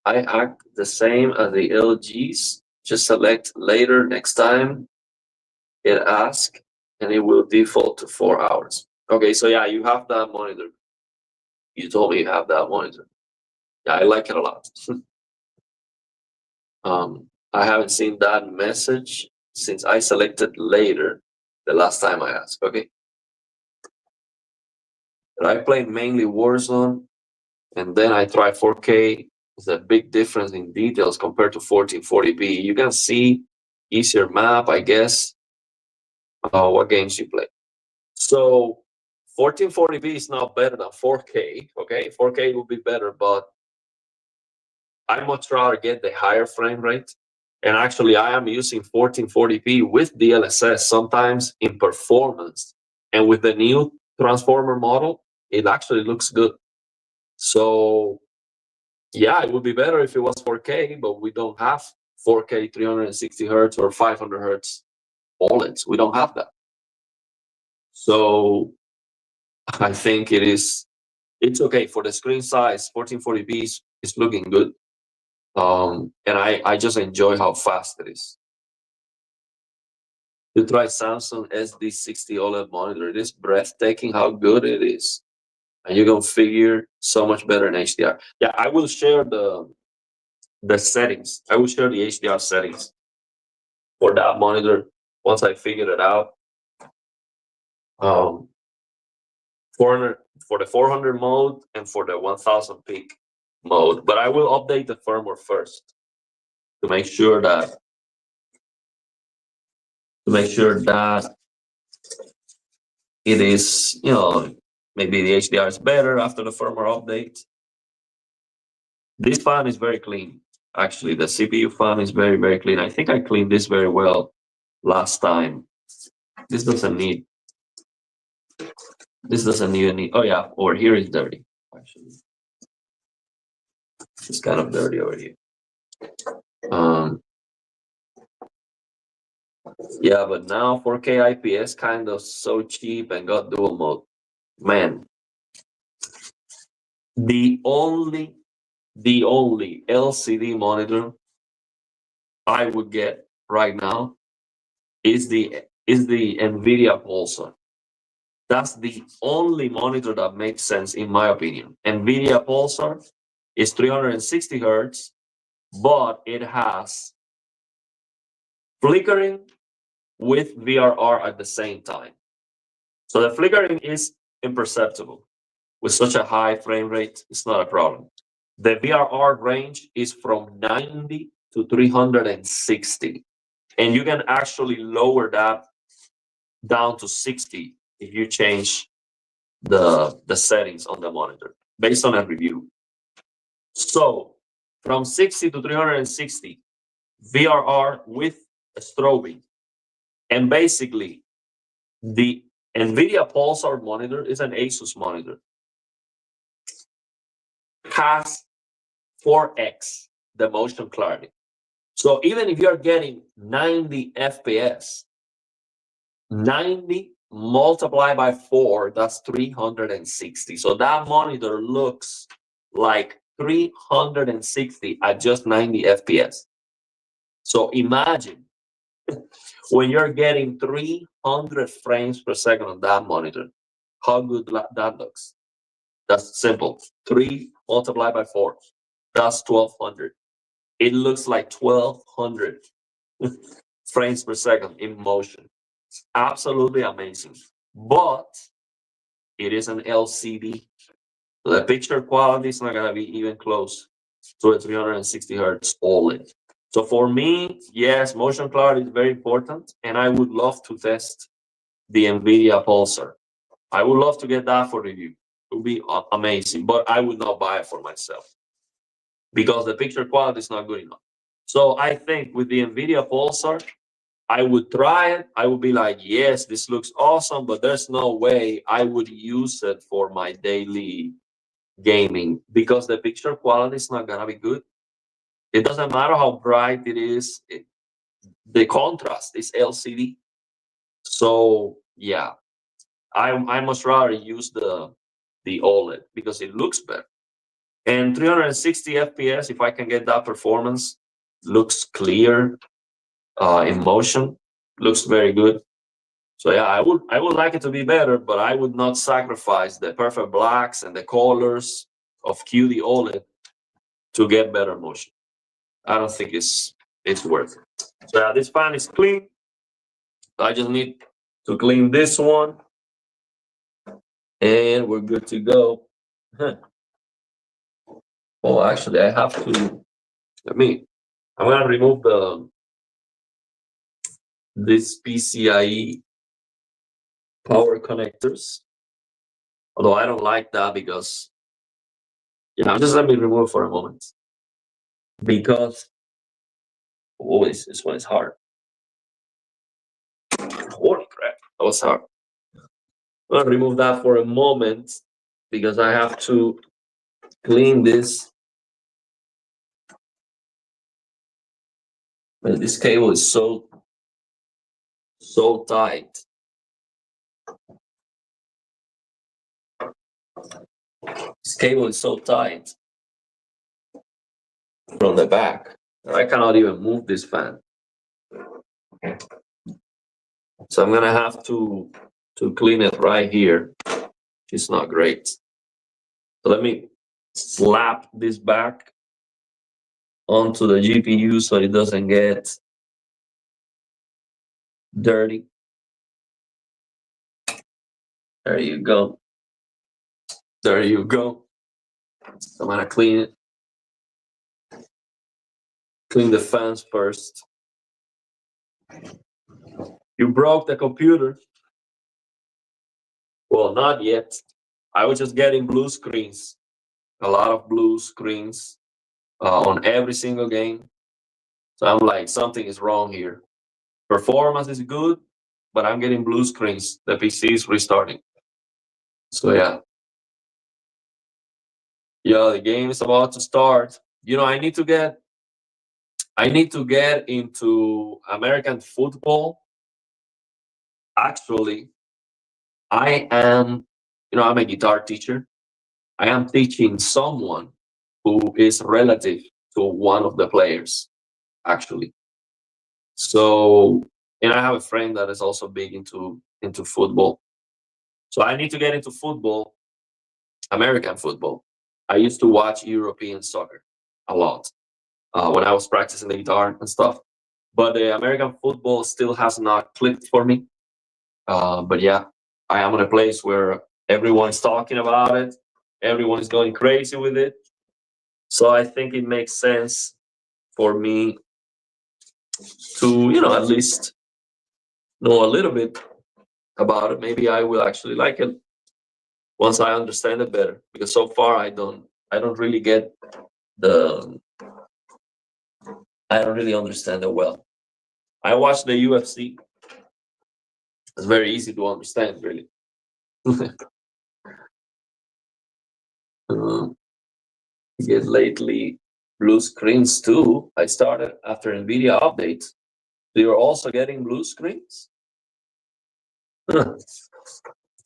[SPEAKER 1] I act the same as the LGs. Just select later next time it asks, and it will default to 4 hours. Okay, so yeah, you have that monitor. You told me you have that monitor. Yeah, I like it a lot. I haven't seen that message since I selected later the last time I asked. Okay. But I play mainly Warzone, and then I try 4K. There's a big difference in details compared to 1440p. You can see easier map, I guess, what games you play. So 1440p is not better than 4K. Okay, 4K would be better, but I much rather get the higher frame rate. And actually, I am using 1440p with DLSS sometimes in performance. And with the new transformer model, it actually looks good. So yeah, it would be better if it was 4K, but we don't have 4K 360 hertz or 500 hertz OLEDs. We don't have that. So I think it's okay for the screen size. 1440p is looking good. And I just enjoy how fast it is. You try Samsung SD60 OLED monitor. It is breathtaking how good it is. And you can figure so much better in HDR. Yeah, I will share the settings. I will share the HDR settings for that monitor once I figure it out. 400 for the 400 mode and for the 1000 peak mode. But I will update the firmware first to make sure that it is, maybe the HDR is better after the firmware update. This fan is very clean. Actually, the CPU fan is very, very clean. I think I cleaned this very well last time. This doesn't need any. Oh yeah, over here is dirty. Actually, it's kind of dirty over here. Yeah, but now 4K IPS kind of so cheap and got dual mode. Man, the only LCD monitor I would get right now is the Nvidia Pulsar. That's the only monitor that makes sense in my opinion. Nvidia Pulsar is 360 hertz, but it has flickering with VRR at the same time. So the flickering is imperceptible. With such a high frame rate, it's not a problem. The VRR range is from 90 to 360. And you can actually lower that down to 60 if you change the settings on the monitor based on a review. So from 60 to 360, VRR with strobing. And basically, the NVIDIA Pulsar monitor is an Asus monitor. Has 4x the motion clarity. So even if you're getting 90 FPS, 90 multiplied by 4, that's 360. So that monitor looks like 360 at just 90 FPS. So imagine when you're getting 300 frames per second on that monitor, how good that looks. That's simple. 3 multiplied by 4, that's 1200. It looks like 1200 frames per second in motion. It's absolutely amazing. But it is an LCD. The picture quality is not going to be even close to a 360 hertz OLED. So for me, yes, motion clarity is very important, and I would love to test the NVIDIA Pulsar. I would love to get that for review. It would be amazing, but I would not buy it for myself because the picture quality is not good enough. So I think with the NVIDIA Pulsar, I would try it. I would be like, yes, this looks awesome, but there's no way I would use it for my daily gaming because the picture quality is not gonna be good. It doesn't matter how bright it is. The contrast is LCD. So yeah, I much rather use the OLED because it looks better. And 360 FPS, if I can get that performance, looks clear in motion, looks very good. So yeah, I would like it to be better, but I would not sacrifice the perfect blacks and the colors of QD OLED to get better motion. I don't think it's worth it. So yeah, this fan is clean. I just need to clean this one, and we're good to go. Oh, actually, I have to. I'm gonna remove this PCIe power connectors. Although I don't like that because, just let me remove for a moment. Because, this one is hard. Holy crap, that was hard. I'm gonna remove that for a moment because I have to clean this. But this cable is so tight. This cable is so tight from the back that I cannot even move this fan. So I'm gonna have to clean it right here. It's not great. So let me slap this back onto the GPU so it doesn't get dirty. There you go. There you go. So I'm gonna clean it. Clean the fans first. You broke the computer. Well, not yet. I was just getting blue screens. A lot of blue screens on every single game. So I'm like, something is wrong here. Performance is good, but I'm getting blue screens. The PC is restarting. So yeah. Yeah, the game is about to start. I need to get into American football. Actually, I am I'm a guitar teacher. I am teaching someone who is relative to one of the players, actually. So, and I have a friend that is also big into football. So I need to get into football, American football. I used to watch European soccer a lot when I was practicing the guitar and stuff. But the American football still has not clicked for me. But yeah, I am in a place where everyone's talking about it, everyone is going crazy with it. So I think it makes sense for me to, at least know a little bit about it. Maybe I will actually like it once I understand it better. Because so far I don't really get the I don't really understand it well. I watch the UFC. It's very easy to understand, really. um, get lately blue screens too. I started after NVIDIA update. You're also getting blue screens? A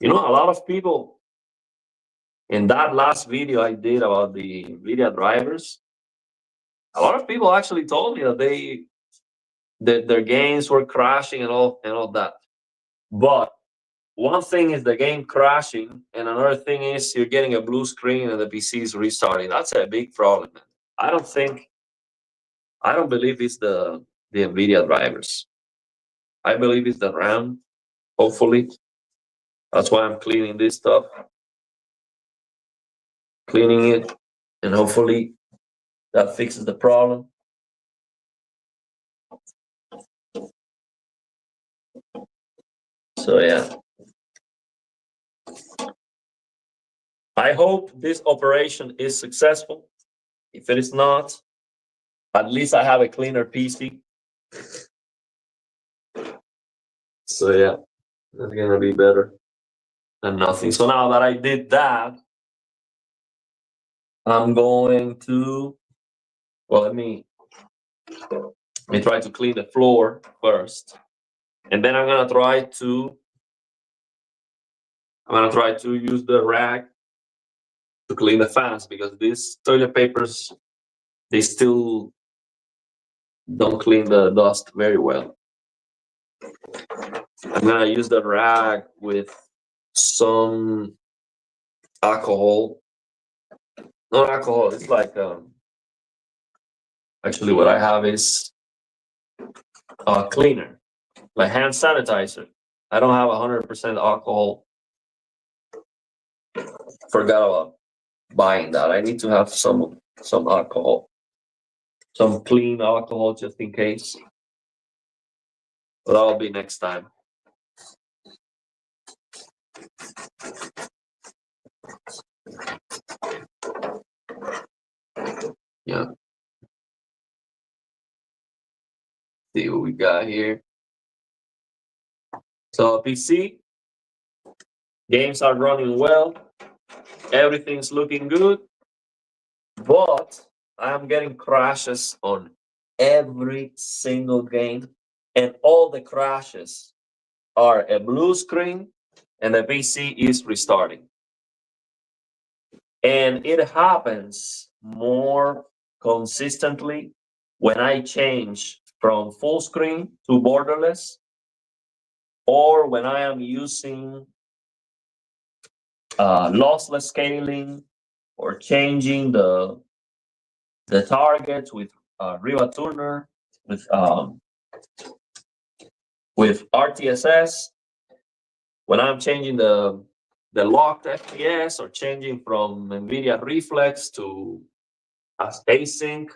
[SPEAKER 1] lot of people in that last video I did about the NVIDIA drivers, a lot of people actually told me that their games were crashing and all that. But one thing is the game crashing, and another thing is you're getting a blue screen and the PC is restarting. That's a big problem, man. I don't believe it's the NVIDIA drivers. I believe it's the RAM, hopefully. That's why I'm cleaning this stuff, cleaning it, and hopefully that fixes the problem. So yeah, I hope this operation is successful. If it is not, at least I have a cleaner PC. So yeah, that's gonna be better than nothing. So now that I did that, I'm going to let me try to clean the floor first, and then I'm gonna try to use the rag to clean the fans, because these toilet papers, they still don't clean the dust very well. I'm gonna use the rag with some alcohol. Not alcohol, it's like actually what I have is a cleaner, like hand sanitizer. I don't have 100% alcohol. Forgot about buying that. I need to have some alcohol, some clean alcohol, just in case. But that'll be next time. Yeah. See what we got here. So PC games are running well. Everything's looking good, but I am getting crashes on every single game, and all the crashes are a blue screen and the PC is restarting. And it happens more consistently when I change from full screen to borderless, or when I am using lossless scaling, or changing the targets with Riva Tuner, with RTSS, when I'm changing the locked FPS, or changing from NVIDIA Reflex to async,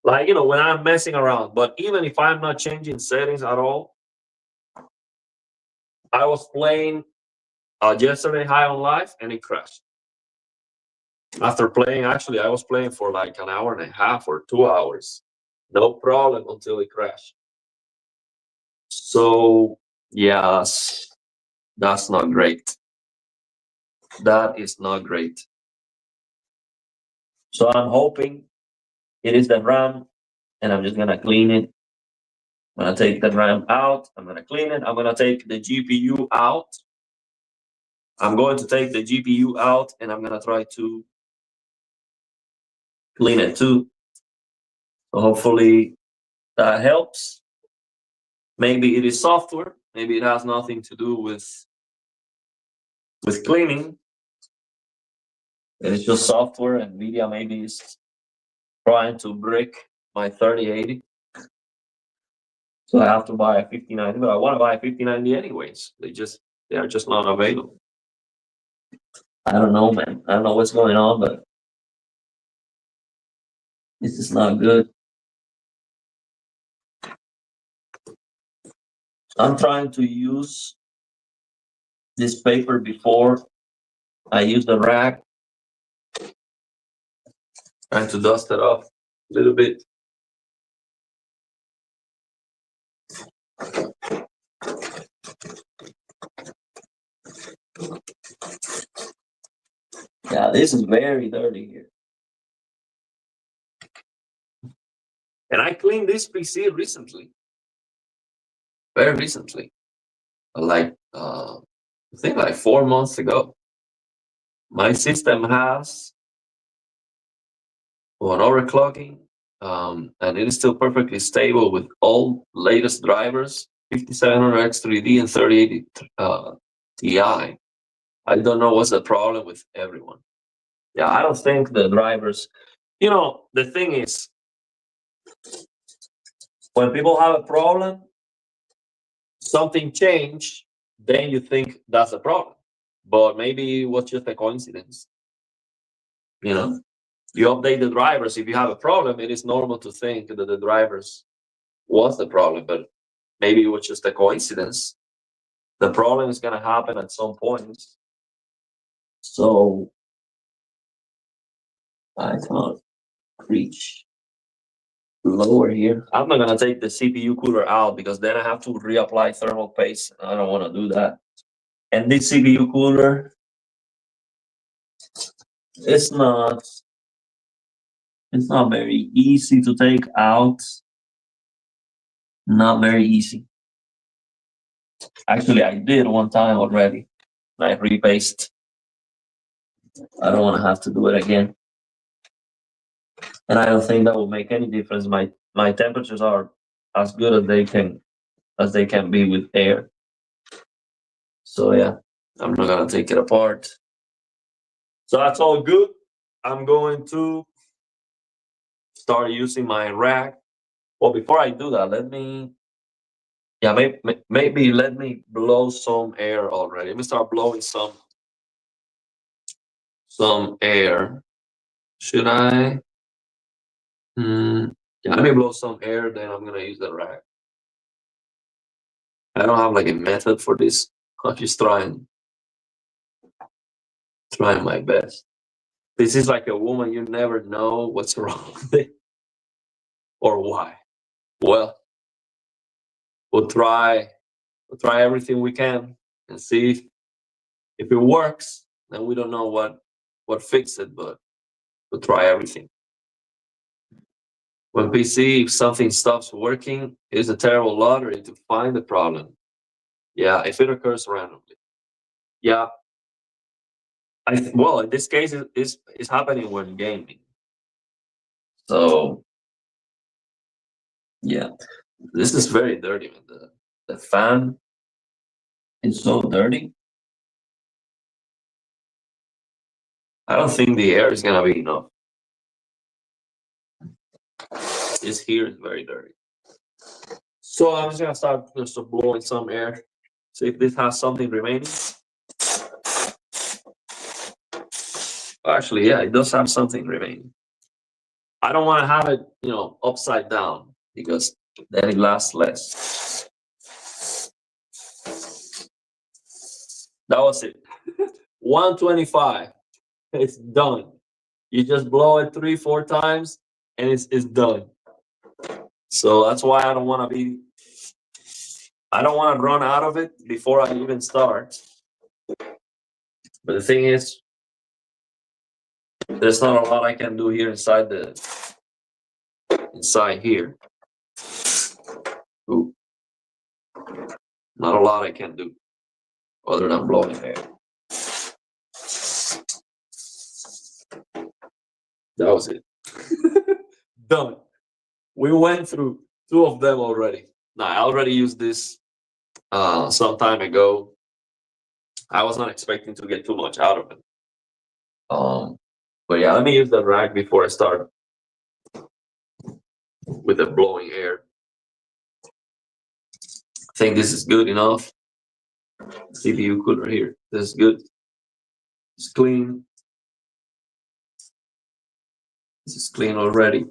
[SPEAKER 1] like, when I'm messing around. But even if I'm not changing settings at all, I was playing yesterday High on Life and it crashed. After playing, actually, I was playing for like an hour and a half or 2 hours. No problem until it crashed. So, yes, that's not great. That is not great. So I'm hoping it is the RAM, and I'm just gonna clean it. I'm gonna take the RAM out. I'm gonna clean it. I'm gonna take the GPU out. I'm going to take the GPU out and I'm going to try to clean it too. So hopefully that helps. Maybe it is software. Maybe it has nothing to do with cleaning. It's just software, and NVIDIA maybe is trying to brick my 3080. So I have to buy a 5090, but I want to buy a 5090 anyways. They are just not available. I don't know, man. I don't know what's going on, but this is not good. I'm trying to use this paper before I use the rack. Trying to dust it off a little bit. Yeah, this is very dirty here. And I cleaned this PC recently. Very recently. Like, I think like 4 months ago. My system has an overclocking, and it is still perfectly stable with all latest drivers, 5700X3D and 3080 Ti. I don't know what's the problem with everyone. Yeah, I don't think the drivers, the thing is, when people have a problem, something changed, then you think that's a problem. But maybe it was just a coincidence. You update the drivers. If you have a problem, it is normal to think that the drivers was the problem, but maybe it was just a coincidence. The problem is going to happen at some point. So I can't reach lower here. I'm not going to take the CPU cooler out because then I have to reapply thermal paste. I don't want to do that. And this CPU cooler, it's not very easy to take out. Not very easy. Actually, I did one time already. I repaced. I don't want to have to do it again. And I don't think that will make any difference. My temperatures are as good as they can be with air. So yeah, I'm not gonna take it apart. So that's all good. I'm going to start using my rack. Well, before I do that, maybe let me blow some air already. Let me start blowing some air. Should I? Yeah, let me blow some air, then I'm gonna use the rack. I don't have like a method for this. I'm just trying my best. This is like a woman, you never know what's wrong with it or why. Well, we'll try everything we can and see if it works. Then we don't know what fixed it, but we'll try everything. When PC, if something stops working, it's a terrible lottery to find the problem. Yeah, if it occurs randomly. Yeah. Well, in this case, it's happening when gaming. So, yeah, this is very dirty, man. The fan is so dirty. I don't think the air is gonna be enough. This here is very dirty. So I'm just gonna start just blowing some air. See if this has something remaining. Actually, yeah, it does have something remaining. I don't want to have it, upside down because then it lasts less. That was it. 125. It's done. You just blow it 3-4 times and it's done. So that's why I don't want to run out of it before I even start. But the thing is, there's not a lot I can do here inside here. Ooh. Not a lot I can do other than blowing air. That was it. Done. We went through two of them already. Now, I already used this some time ago. I was not expecting to get too much out of it. But yeah, let me use the rag before I start with the blowing air. I think this is good enough. CPU cooler here. This is good. It's clean. This is clean already.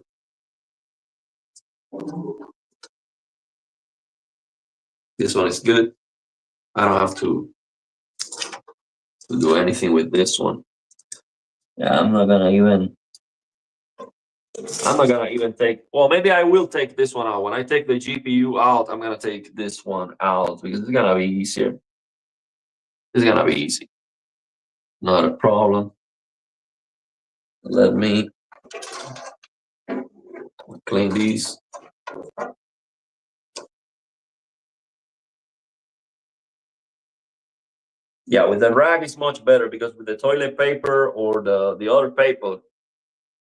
[SPEAKER 1] This one is good. I don't have to do anything with this one. Yeah, I'm not gonna even take, well, maybe I will take this one out. When I take the GPU out, I'm gonna take this one out because it's gonna be easier. It's gonna be easy. Not a problem. Let me clean these. Yeah, with the rag it's much better because with the toilet paper or the other paper,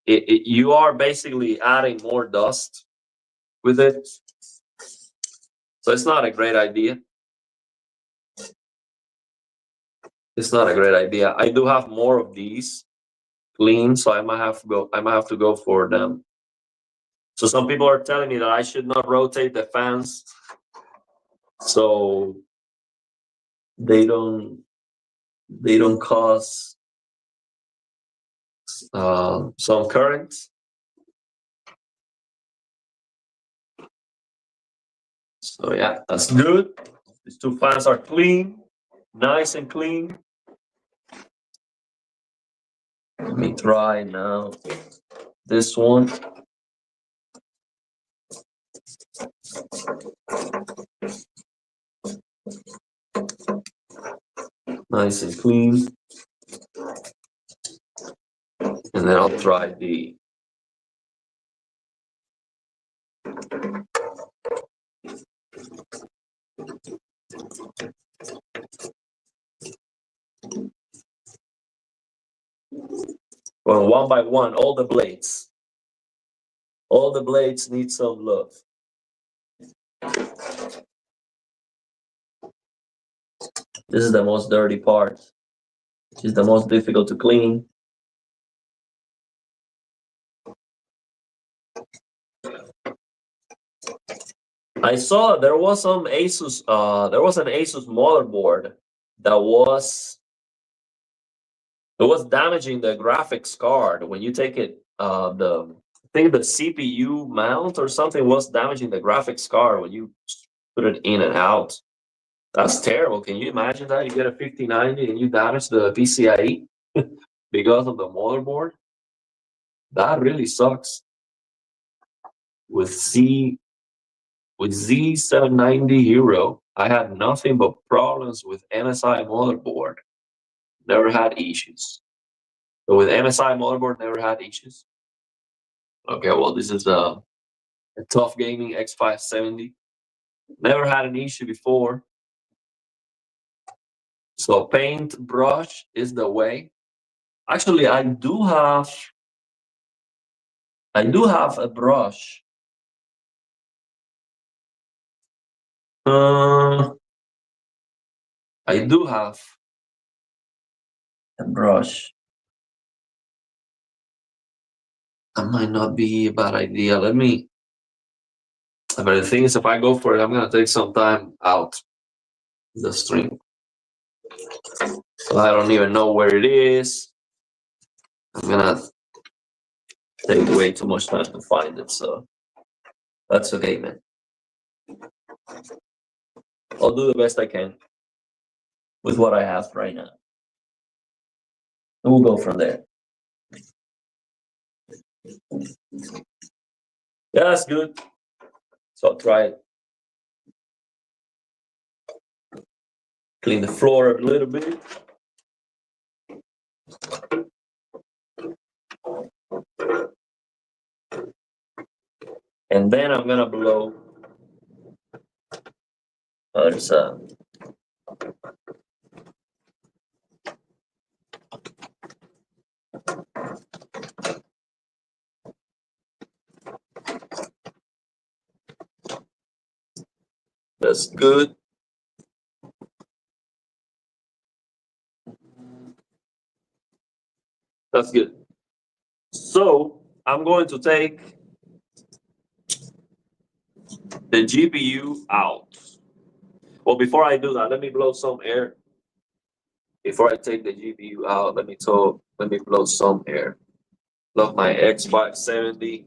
[SPEAKER 1] you are basically adding more dust with it. So it's not a great idea. It's not a great idea. I do have more of these clean, so I might have to go for them. So some people are telling me that I should not rotate the fans so they don't cause some current. So yeah, that's good. These two fans are clean, nice and clean. Let me try now this one. Nice and clean. And then I'll try the well, one by one, all the blades. All the blades need some love. This is the most dirty part. It's the most difficult to clean. I saw there was some Asus, there was an Asus motherboard that was damaging the graphics card when you take it. I think the CPU mount or something was damaging the graphics card when you put it in and out. That's terrible. Can you imagine that? You get a 5090 and you damage the PCIe because of the motherboard? That really sucks. With Z790 Hero, I had nothing but problems with MSI motherboard. Never had issues. So with MSI motherboard, never had issues. Okay, well, this is a Tough Gaming X570. Never had an issue before. So paintbrush is the way. Actually, I do have a brush. I do have a brush. That might not be a bad idea. But the thing is, if I go for it, I'm gonna take some time out the stream. So I don't even know where it is. I'm gonna take way too much time to find it, so that's okay, man. I'll do the best I can with what I have right now. And we'll go from there. Yeah, that's good. So I'll try it. Clean the floor a little bit. And then I'm gonna blow. There's That's good. That's good. So I'm going to take the GPU out. Well, before I do that, let me blow some air. Before I take the GPU out, let me blow some air. Love my X570.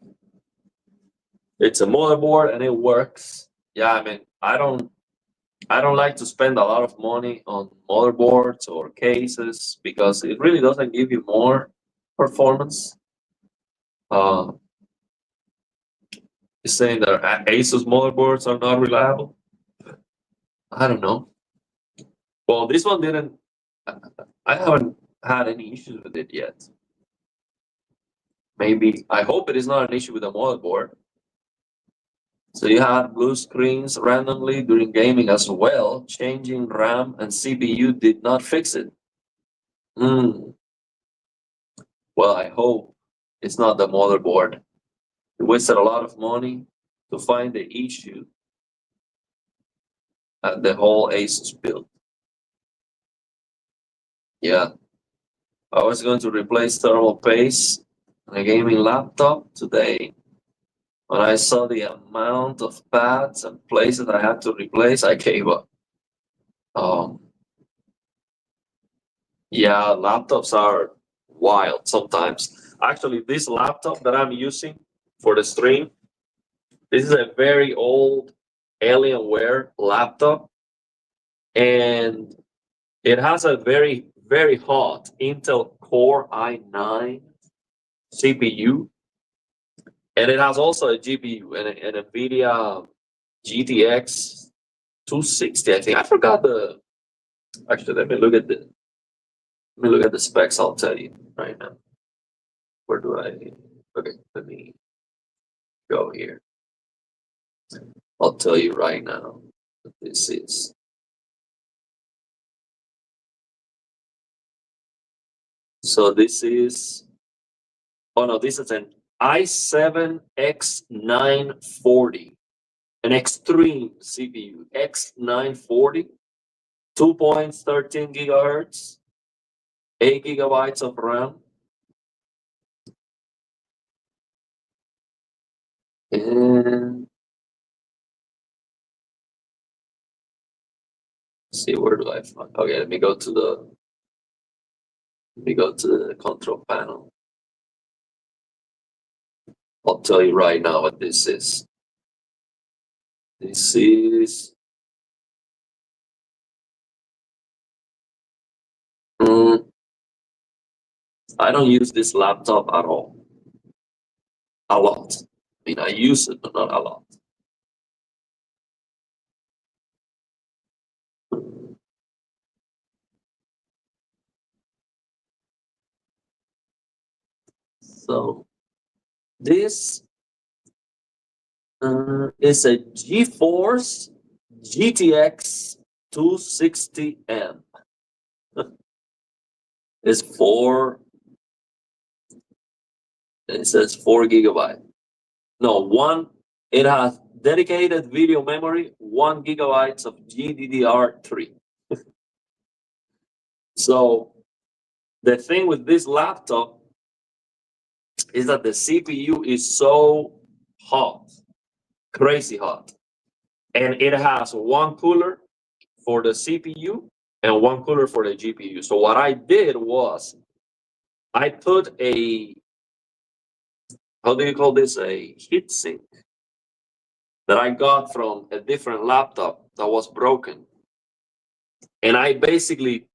[SPEAKER 1] It's a motherboard and it works. Yeah, I mean, I don't like to spend a lot of money on motherboards or cases because it really doesn't give you more performance. It's saying that Asus motherboards are not reliable. I don't know. Well, this one didn't. I haven't had any issues with it yet. Maybe I hope it is not an issue with the motherboard. So you had blue screens randomly during gaming as well. Changing RAM and CPU did not fix it. Well, I hope it's not the motherboard. We wasted a lot of money to find the issue at the whole Asus build. Yeah. I was going to replace thermal paste on a gaming laptop today. When I saw the amount of pads and places I had to replace, I gave up. Yeah, laptops are wild sometimes. Actually, this laptop that I'm using for the stream, this is a very old Alienware laptop, and it has a very, very hot Intel Core i9 CPU, and it has also a GPU and an NVIDIA GTX 260. I think I forgot the. Actually, let me look at the specs. I'll tell you right now. Where do I? Okay, let me go here. I'll tell you right now what this is. So this is. Oh no, this is an i7 X940, an extreme CPU, X940, 2.13 gigahertz, 8 gigabytes of RAM, and see, where do I find? Okay, let me go to the control panel. I'll tell you right now what this is. This is I don't use this laptop at all. A lot. I mean, I use it, but not a lot. So this is a GeForce GTX 260M. It's it says 4 gigabyte. No, one, it has dedicated video memory, 1 gigabytes of GDDR3. So the thing with this laptop is that the CPU is so hot, crazy hot. And it has one cooler for the CPU and one cooler for the GPU. So what I did was I put a, how do you call this? A heatsink that I got from a different laptop that was broken. And I basically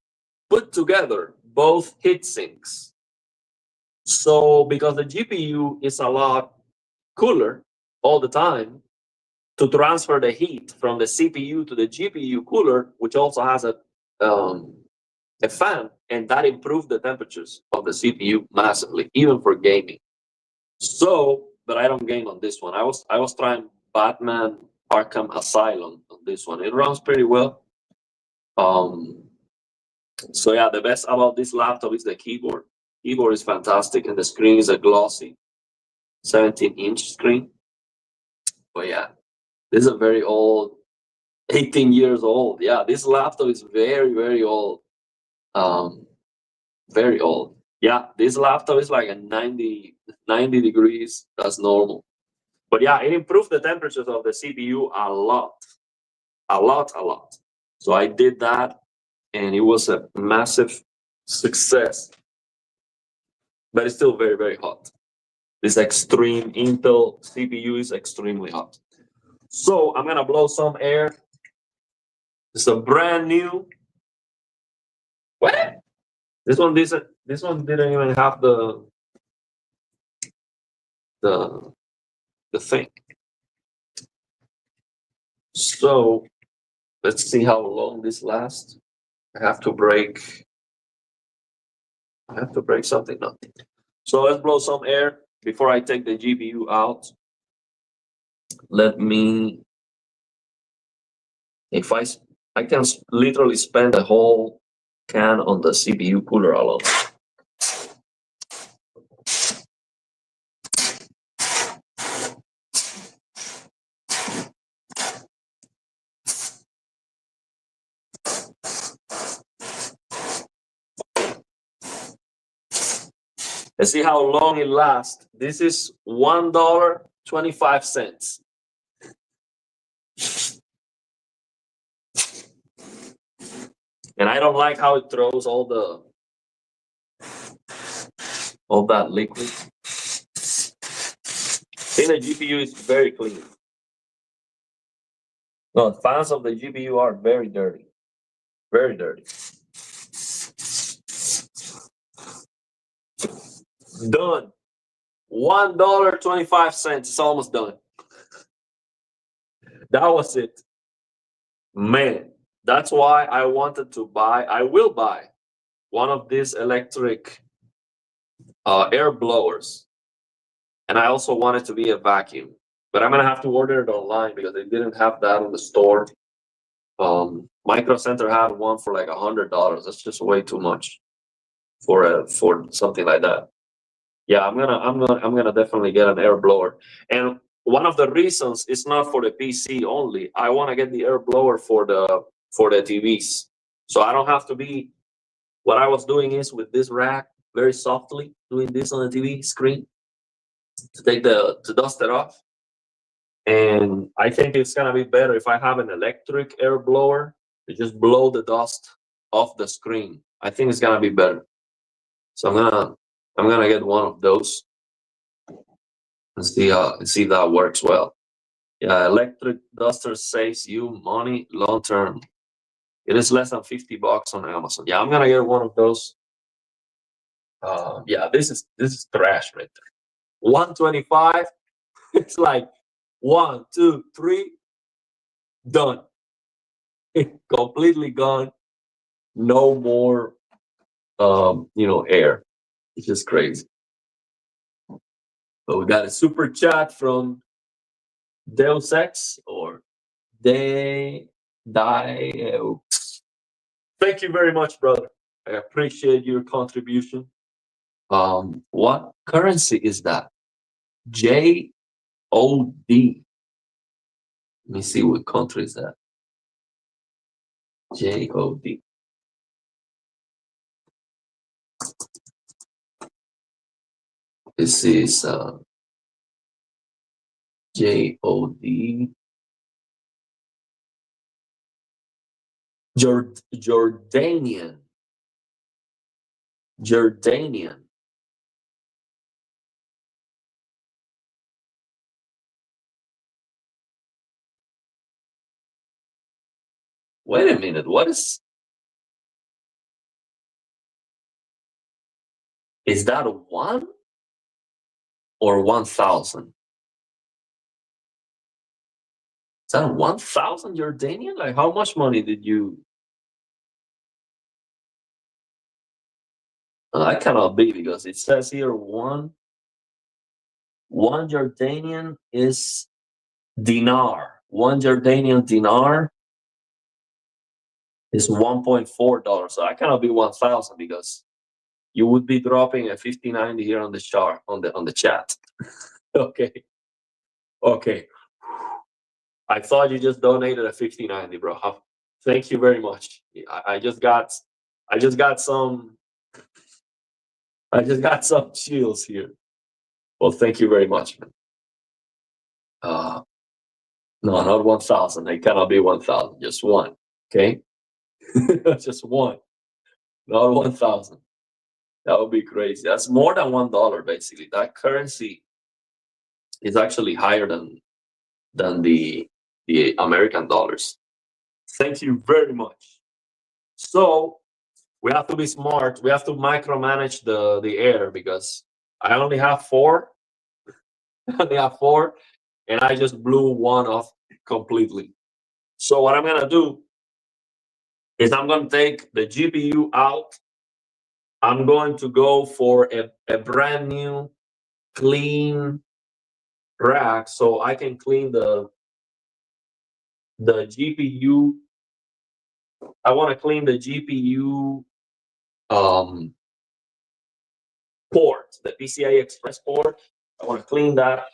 [SPEAKER 1] put together both heatsinks. So because the GPU is a lot cooler all the time, to transfer the heat from the CPU to the GPU cooler, which also has a fan, and that improved the temperatures of the CPU massively, even for gaming. So, but I don't game on this one. I was trying Batman Arkham Asylum on this one. It runs pretty well. So yeah, the best about this laptop is the keyboard. Keyboard is fantastic, and the screen is a glossy 17-inch screen. But yeah, this is a very old 18 years old. Yeah, this laptop is very, very old. Very old. Yeah, this laptop is like a 90 degrees. That's normal. But yeah, it improved the temperatures of the CPU a lot. A lot, a lot. So I did that and it was a massive success. But it's still very, very hot. This extreme Intel CPU is extremely hot. So I'm gonna blow some air. It's a brand new. What? This one didn't. This one didn't even have the the thing. So let's see how long this lasts. I have to break. I have to break something now. So let's blow some air before I take the GPU out. Let me. If I can literally spend the whole can on the CPU cooler alone. Let's see how long it lasts. This is $1.25. And I don't like how it throws all that liquid. I think the GPU is very clean. No, fans of the GPU are very dirty. Very dirty. Done. $1.25. It's almost done. That was it. Man, that's why I wanted to buy. I will buy one of these electric air blowers. And I also want it to be a vacuum. But I'm going to have to order it online because they didn't have that in the store. Micro Center had one for like $100. That's just way too much for something like that. Yeah, I'm gonna definitely get an air blower. And one of the reasons it's not for the PC only. I want to get the air blower for the TVs, so I don't have to be. What I was doing is with this rack, very softly doing this on the TV screen to dust it off. And I think it's gonna be better if I have an electric air blower to just blow the dust off the screen. I think it's gonna be better. So I'm gonna get one of those and see if that works well. Yeah, electric duster saves you money long term. It is less than $50 on Amazon. Yeah, I'm gonna get one of those. Yeah, this is trash right there. 125. It's like 1, 2, 3, done. Completely gone. No more air. It's just crazy. But we got a super chat from Deus Ex or Thank you very much, brother. I appreciate your contribution. What currency is that? JOD. Let me see what country is that. JOD. This is JOD. Jordanian. Jordanian. Wait a minute. What is that a 1 or 1,000? Is that 1,000 Jordanian? Like, how much money did you? That cannot be because it says here one Jordanian is dinar. One Jordanian dinar is $1.4. So I cannot be 1,000 because you would be dropping a 5090 here on the chart on the chat. Okay. I thought you just donated a 5090, bro. Thank you very much. I just got, I just got some, I just got some chills here. Well, thank you very much, man. Uh, no, not 1,000. It cannot be 1,000. Just one. Okay, just one, not 1,000. That would be crazy. That's more than $1, basically. That currency is actually higher than the American dollars. Thank you very much. So we have to be smart. We have to micromanage the air because I only have four. I only have four, and I just blew one off completely. So what I'm gonna do is I'm gonna take the GPU out. I'm going to go for a brand new clean rack so I can clean the GPU. I want to clean the GPU um, port, the PCI Express port. I want to clean that.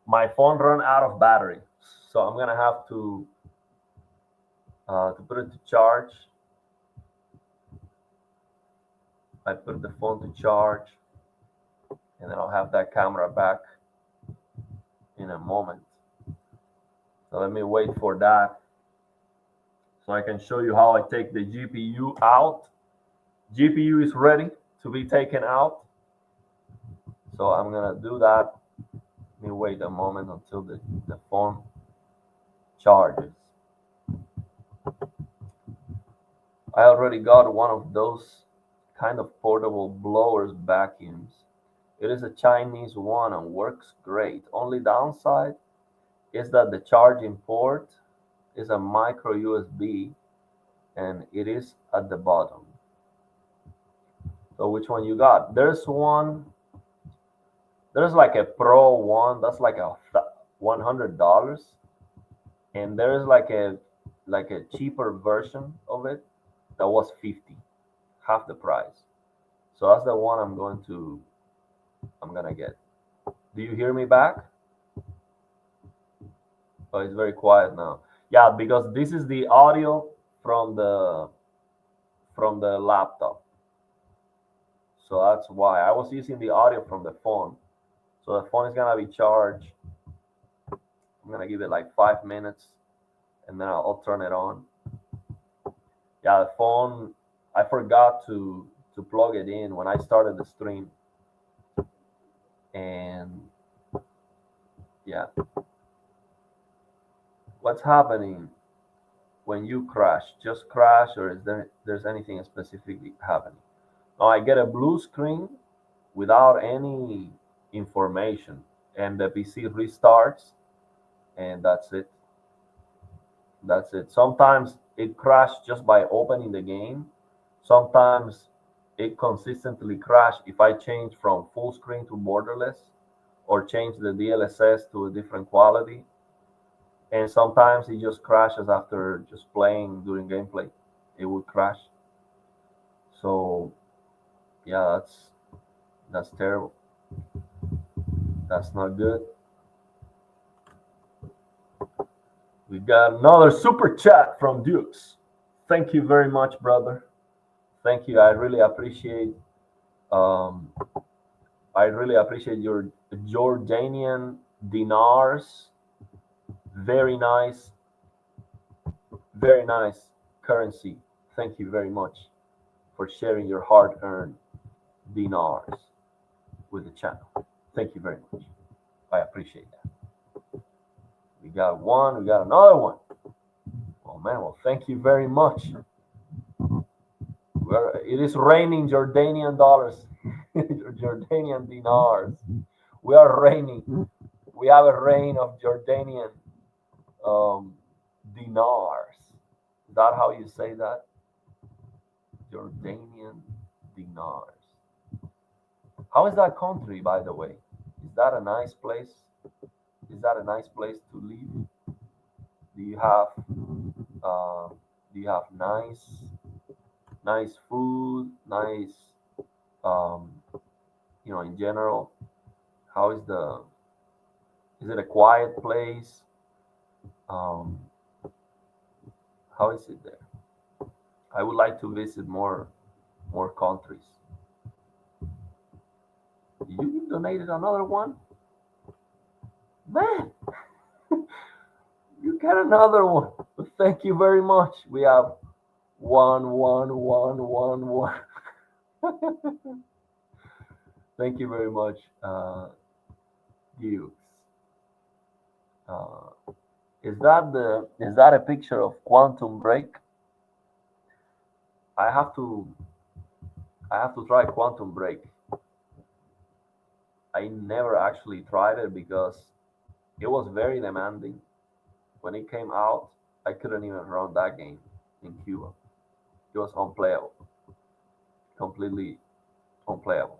[SPEAKER 1] My phone run out of battery, so I'm gonna have to put it to charge. I put the phone to charge, and then I'll have that camera back in a moment. So let me wait for that so I can show you how I take the GPU out. GPU is ready to be taken out. So I'm gonna do that. Let me wait a moment until the phone charges. I already got one of those kind of portable blowers vacuums. It is a Chinese one and works great. Only downside is that the charging port is a micro USB and it is at the bottom. So which one you got? There's like a Pro one that's like a $100, and there's like a cheaper version of it that was 50, half the price. So that's the one I'm gonna get. Do you hear me back? Oh, it's very quiet now. Yeah, because this is the audio from the laptop. So that's why I was using the audio from the phone. So the phone is gonna be charged. I'm gonna give it like 5 minutes, and then I'll turn it on. Yeah, the phone. I forgot to plug it in when I started the stream, and yeah, what's happening when you crash? Just crash, or is there's anything specifically happening? Now I get a blue screen without any information, and the PC restarts, and that's it. That's it. Sometimes it crashes just by opening the game. Sometimes it consistently crashes if I change from full screen to borderless or change the DLSS to a different quality. And sometimes it just crashes after just playing during gameplay. It would crash. So yeah, That's terrible. That's not good. We got another super chat from Dukes. Thank you very much, brother. Thank you. Um, I really appreciate your Jordanian dinars. Very nice, very nice currency. Thank you very much for sharing your hard-earned dinars with the channel. Thank you very much. I appreciate that. We got one. We got another one. Oh man. Well, thank you very much. It is raining Jordanian dollars, Jordanian dinars. We are raining. We have a rain of Jordanian um, dinars. Is that how you say that? Jordanian dinars. How is that country, by the way? Is that a nice place? Is that a nice place to live? Do you have nice food, nice um, in general? How is it a quiet place? Um, how is it there? I would like to visit more countries. You donated another one, man. You get another one. Thank you very much. We have one. Thank you very much, Dukes. Uh, is that a picture of Quantum Break? I have to try Quantum Break. I never actually tried it because it was very demanding. When it came out, I couldn't even run that game in Cuba. It was unplayable, completely unplayable.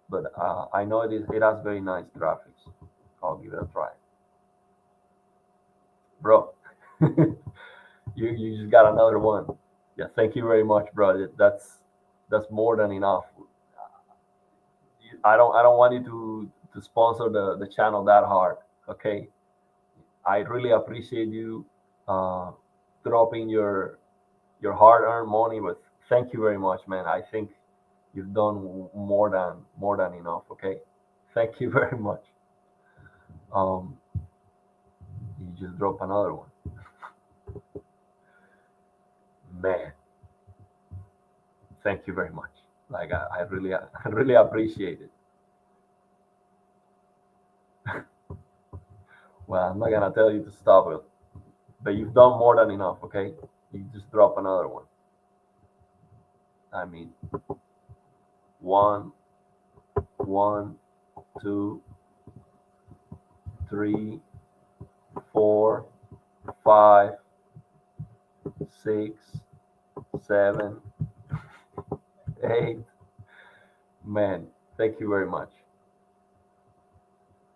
[SPEAKER 1] But I know it has very nice graphics. I'll give it a try, bro. You just got another one. Yeah, thank you very much, bro. That's more than enough. I don't want you to sponsor the channel that hard. Okay, I really appreciate you uh, dropping your hard-earned money, but thank you very much, man. I think you've done more than enough. Okay, thank you very much. Um, you just drop another one, man. Thank you very much. Like I really I really appreciate it. Well, I'm not gonna tell you to stop it, but you've done more than enough. Okay, you just drop another one. I mean, one, one, two, three, 4, 5, 6, 7, 8. Man, thank you very much.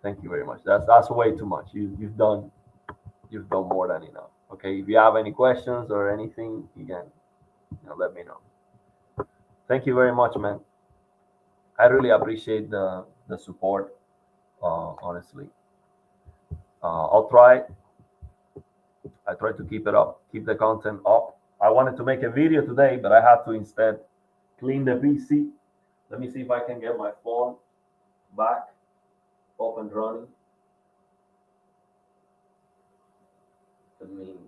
[SPEAKER 1] Thank you very much. That's way too much. You've done more than enough. Okay, if you have any questions or anything, you can let me know. Thank you very much, man. I really appreciate the support. Honestly, I'll try. I try to keep it up, keep the content up. I wanted to make a video today, but I had to instead clean the PC. Let me see if I can get my phone back up and running. I mean,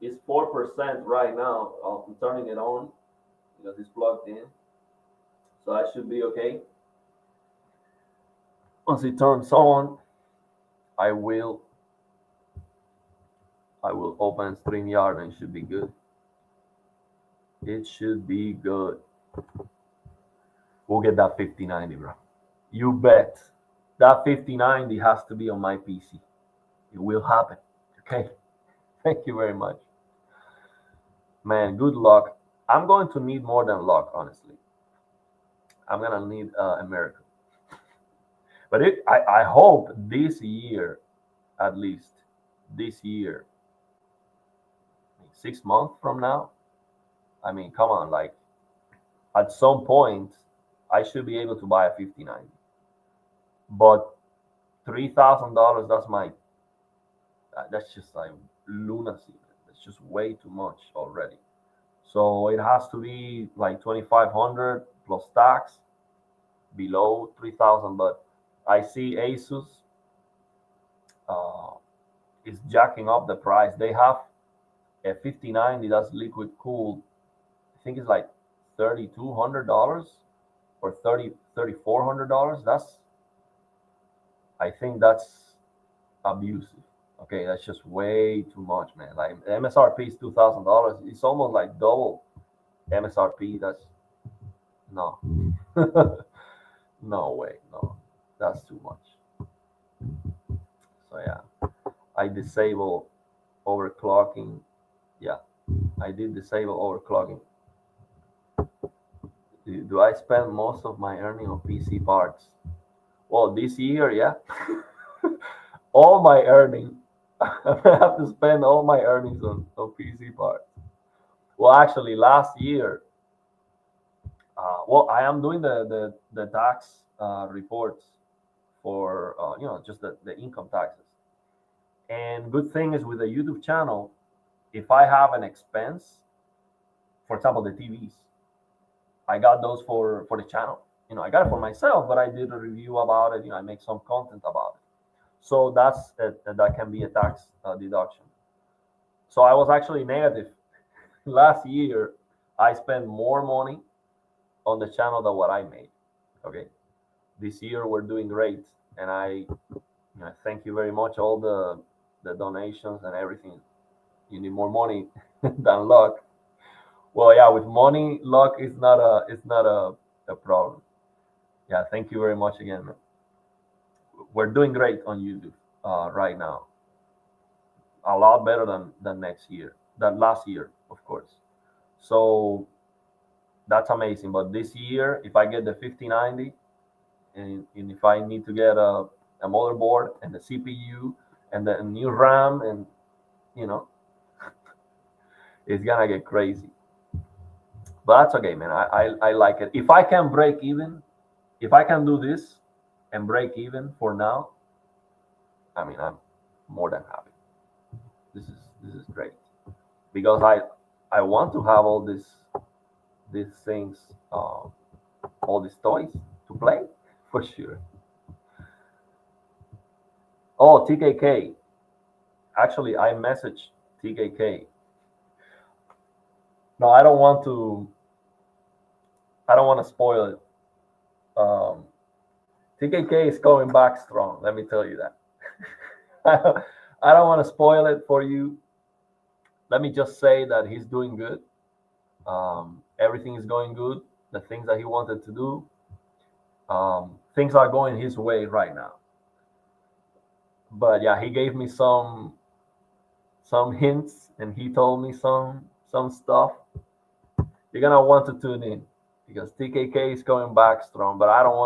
[SPEAKER 1] it's 4% right now. I'm turning it on because it's plugged in, so I should be okay. Once it turns on, I will open StreamYard and it should be good. It should be good. We'll get that 5090, bro. You bet. That 5090 has to be on my PC. It will happen. Okay. Thank you very much. Man, good luck. I'm going to need more than luck, honestly. I'm going to need a miracle. But I hope this year, at least this year, 6 months from now, I mean, come on, like at some point,
[SPEAKER 2] I should be able to buy a 5090. But $3,000, that's just like lunacy. That's just way too much already. So it has to be like 2,500 plus tax, below 3,000. But I see Asus uh, is jacking up the price. They have a 5090 that's liquid cooled. I think it's like $3,200 or $3,400. I think that's abusive. Okay, that's just way too much, man. Like MSRP is $2,000. It's almost like double MSRP. That's no, no way, no, that's too much. So yeah, I disable overclocking. Yeah, I did disable overclocking. Do I spend most of my earning on PC parts? Well, this year, yeah, all my earning. I have to spend all my earnings on PC parts. Well, actually, last year, well, I am doing the tax reports for just the income taxes. And good thing is with the YouTube channel, if I have an expense, for example, the TVs, I got those for the channel. I got it for myself, but I did a review about it. I make some content about it. So that can be a tax deduction. So I was actually negative last year. I spent more money on the channel than what I made. Okay, this year we're doing great, and I thank you very much all the donations and everything. You need more money than luck. Well, yeah, with money, luck is not a problem. Yeah, thank you very much again, man. We're doing great on YouTube right now. A lot better than next year, than last year, of course. So that's amazing. But this year, if I get the 5090, and if I need to get a motherboard and the CPU and the new RAM, and you know, it's gonna get crazy. But that's okay, man. I like it. If I can break even, if I can do this and break even for now, I mean, I'm more than happy. This is great because I want to have all these things, all these toys to play for sure. Oh, TKK. Actually, I messaged TKK. No, I don't want to. I don't want to spoil it. TKK is coming back strong. Let me tell you that. I don't want to spoil it for you. Let me just say that he's doing good. Everything is going good. The things that he wanted to do, things are going his way right now. But yeah, he gave me some hints, and he told me some stuff. You're gonna want to tune in because TKK is coming back strong. But I don't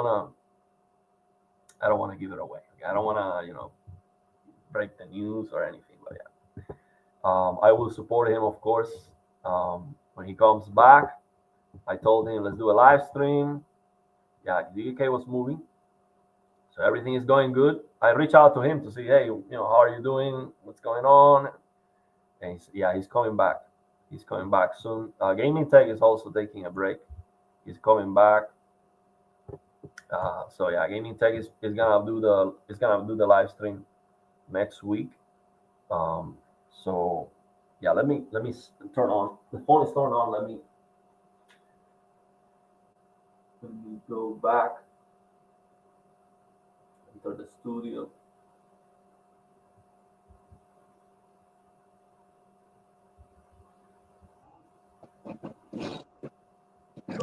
[SPEAKER 2] wanna give it away. I don't wanna break the news or anything. But yeah, I will support him, of course, when he comes back. I told him let's do a live stream. Yeah, DK was moving, so everything is going good. I reach out to him to see, hey, how are you doing? What's going on? And he's coming back. He's coming back soon. Gaming Tech is also taking a break. He's coming back. So yeah, Gaming Tech is gonna do the live stream next week. Um, so yeah, let me turn on the phone is turned on. Let me go back into the studio.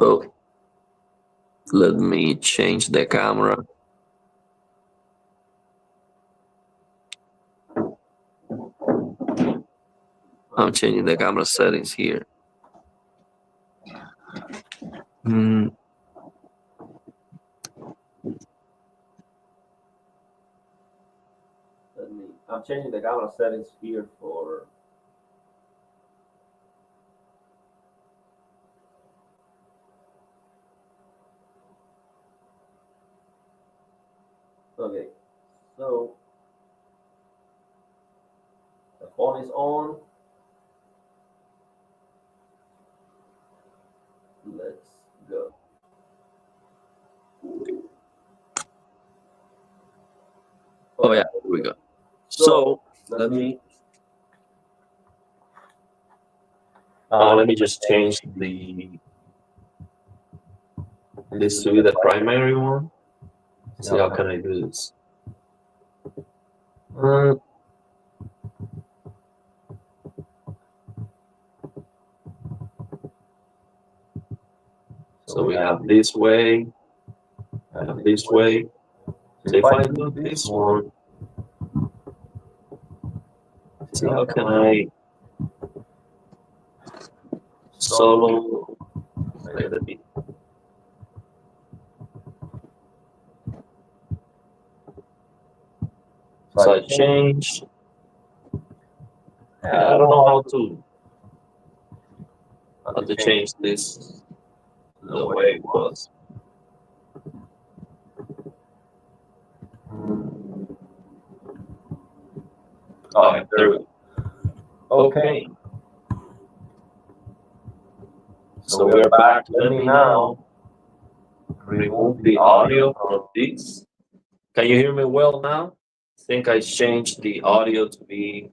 [SPEAKER 1] Oh, let me change the camera. I'm changing the camera settings here. Mm,
[SPEAKER 2] I'm changing the camera settings here for. Okay, so the phone is on. Let's go.
[SPEAKER 1] Oh
[SPEAKER 2] Okay,
[SPEAKER 1] yeah, here we go.
[SPEAKER 2] so
[SPEAKER 1] So
[SPEAKER 2] let
[SPEAKER 1] let
[SPEAKER 2] me
[SPEAKER 1] me
[SPEAKER 2] let
[SPEAKER 1] let
[SPEAKER 2] me
[SPEAKER 1] me just change this to be the primary one. See how can I do this? Uh, so we have this way, we have this way. So if I do this one, see how can I solo? Wait, let me. So I change. Yeah, I don't know how to change this the way it was. Oh, yeah, there we go. Okay, so we're back. Let me now remove the audio from this. Can you hear me well now? I think I changed the audio to be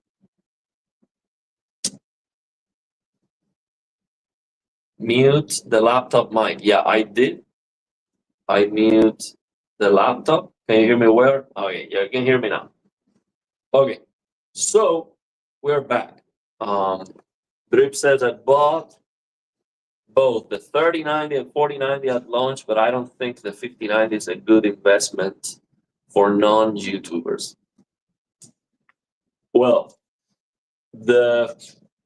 [SPEAKER 1] mute the laptop mic. Yeah, I did. I mute the laptop. Can you hear me well? Okay, yeah, you can hear me now. Okay, so we're back. Drip says I bought both the 3090 and 4090 at launch, but I don't think the 5090 is a good investment for non-YouTubers. Well, the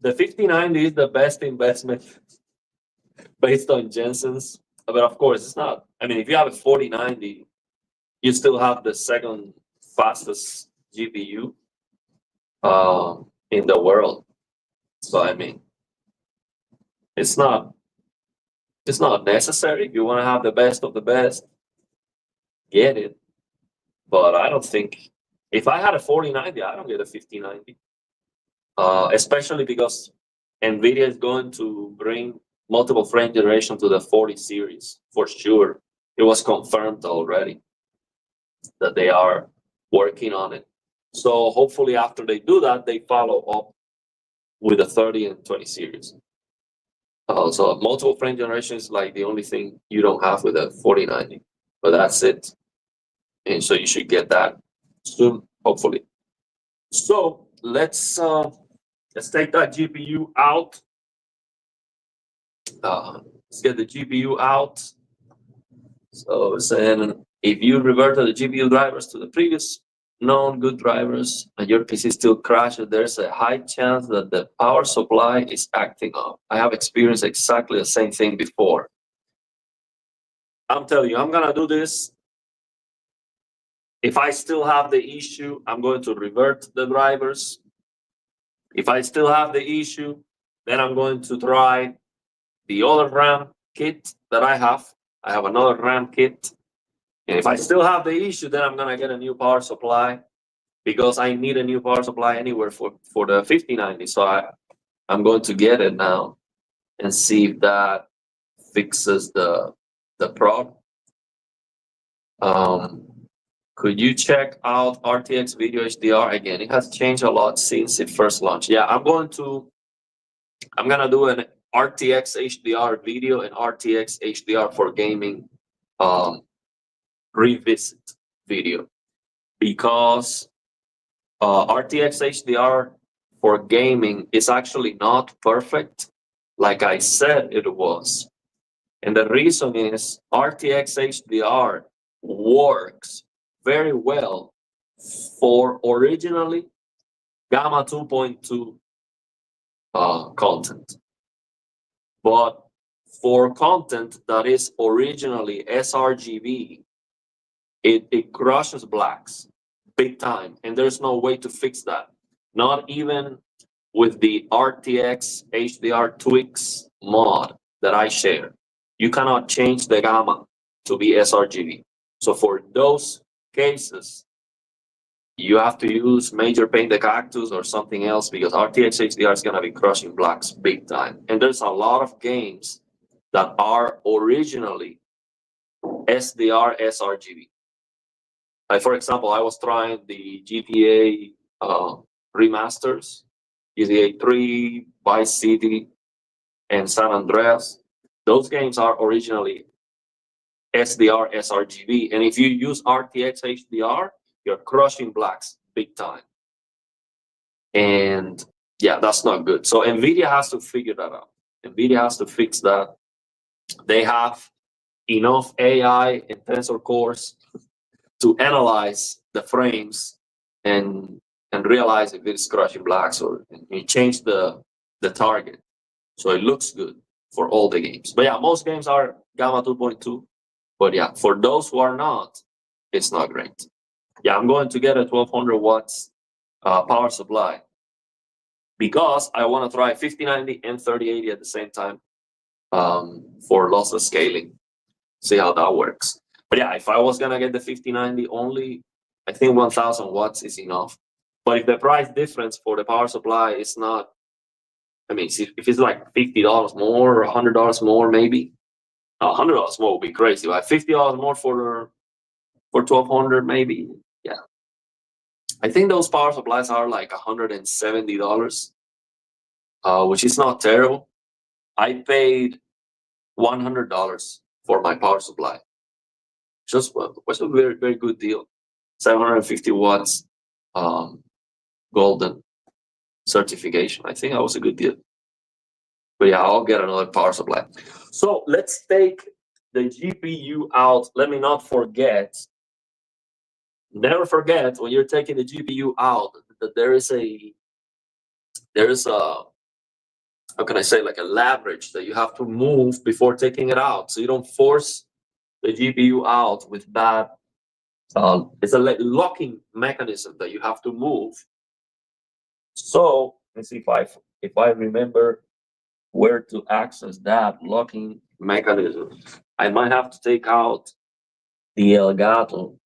[SPEAKER 1] 5090 is the best investment based on Jensen's, but of course it's not. I mean, if you have a 4090, you still have the second fastest GPU in the world. So I mean, it's not necessary. If you want to have the best of the best, get it. But I don't think if I had a 4090, I don't get a 5090. Especially because Nvidia is going to bring multiple frame generation to the 40 series for sure. It was confirmed already that they are working on it. So hopefully after they do that, they follow up with the 30 and 20 series. So multiple frame generation is like the only thing you don't have with a 4090, but that's it. And so you should get that soon, hopefully. So let's take that GPU out. Let's get the GPU out. So saying if you revert the GPU drivers to the previous known good drivers and your PC still crashes, there's a high chance that the power supply is acting up. I have experienced exactly the same thing before. I'm telling you, I'm gonna do this. If I still have the issue, I'm going to revert the drivers. If I still have the issue, then I'm going to try the other RAM kit that I have. I have another RAM kit. And if I still have the issue, then I'm gonna get a new power supply because I need a new power supply anywhere for the 5090. So I'm going to get it now and see if that fixes the problem. Could you check out RTX Video HDR again? It has changed a lot since it first launched. Yeah, I'm gonna do an RTX HDR video and RTX HDR for gaming revisit video because RTX HDR for gaming is actually not perfect like I said it was. And the reason is RTX HDR works very well for originally Gamma 2.2 content. But for content that is originally sRGB, it crushes blacks big time, and there's no way to fix that. Not even with the RTX HDR Twix mod that I share. You cannot change the gamma to be sRGB. So for those cases, you have to use Major Paint the Cactus or something else because RTX HDR is going to be crushing blacks big time. And there's a lot of games that are originally SDR sRGB. Like, for example, I was trying the GTA remasters, GTA 3, Vice City, and San Andreas. Those games are originally SDR sRGB. And if you use RTX HDR, you're crushing blacks big time. And yeah, that's not good. So NVIDIA has to figure that out. NVIDIA has to fix that. They have enough AI and tensor cores to analyze the frames and realize if it's crushing blacks or you change the target so it looks good for all the games. But yeah, most games are Gamma 2.2. But yeah, for those who are not, it's not great. Yeah, I'm going to get a 1200 watts power supply because I want to try 5090 and 3080 at the same time for lossless scaling. See how that works. But yeah, if I was gonna get the 5090 only, I think 1000 watts is enough. But if the price difference for the power supply is not, I mean, if it's like $50 more or $100 more, maybe $100 more would be crazy. But $50 more for 1200, maybe. Yeah, I think those power supplies are like $170, which is not terrible. I paid $100 for my power supply. Just was a very, very good deal. 750 watts golden certification. I think that was a good deal. But yeah, I'll get another power supply. So let's take the GPU out. Let me not forget. Never forget when you're taking the GPU out that there is a how can I say, like a leverage that you have to move before taking it out, so you don't force the GPU out with bad. It's a locking mechanism that you have to move. So let's see if I remember where to access that locking mechanism. I might have to take out the Elgato.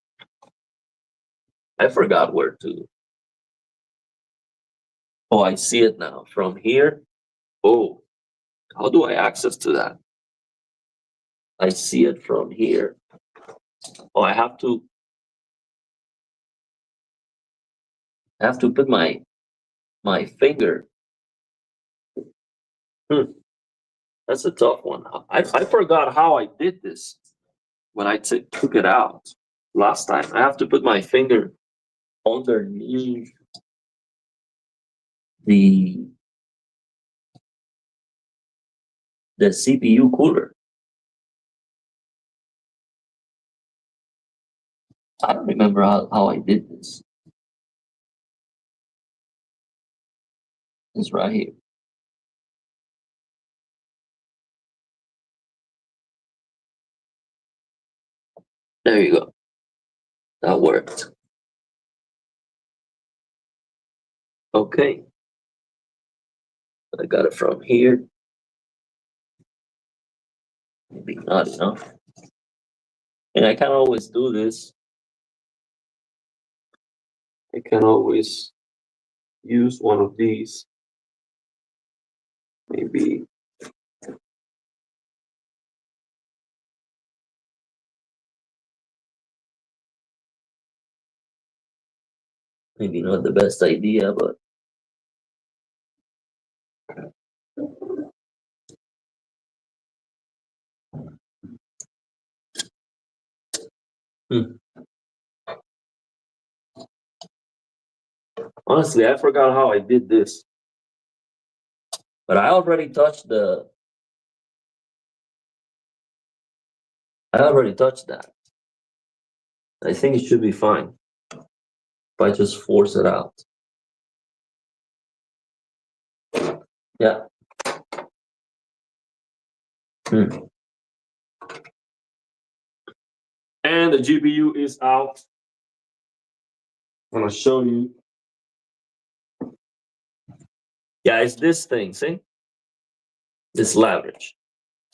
[SPEAKER 1] I forgot where to. Oh, I see it now from here. Oh, how do I access to that? I see it from here. Oh, I have to put my finger. That's a tough one. I forgot how I did this when I took it out last time. I have to put my finger underneath the CPU cooler. I don't remember how I did this. It's right here. There you go. That worked. Okay. I got it from here. Maybe not enough. And I can always do this. I can always use one of these. Maybe. Maybe not the best idea, but honestly, I forgot how I did this. But I already touched that. I think it should be fine if I just force it out. Yeah. And the GPU is out. I'm gonna show you. Yeah, it's this thing, see? This leverage.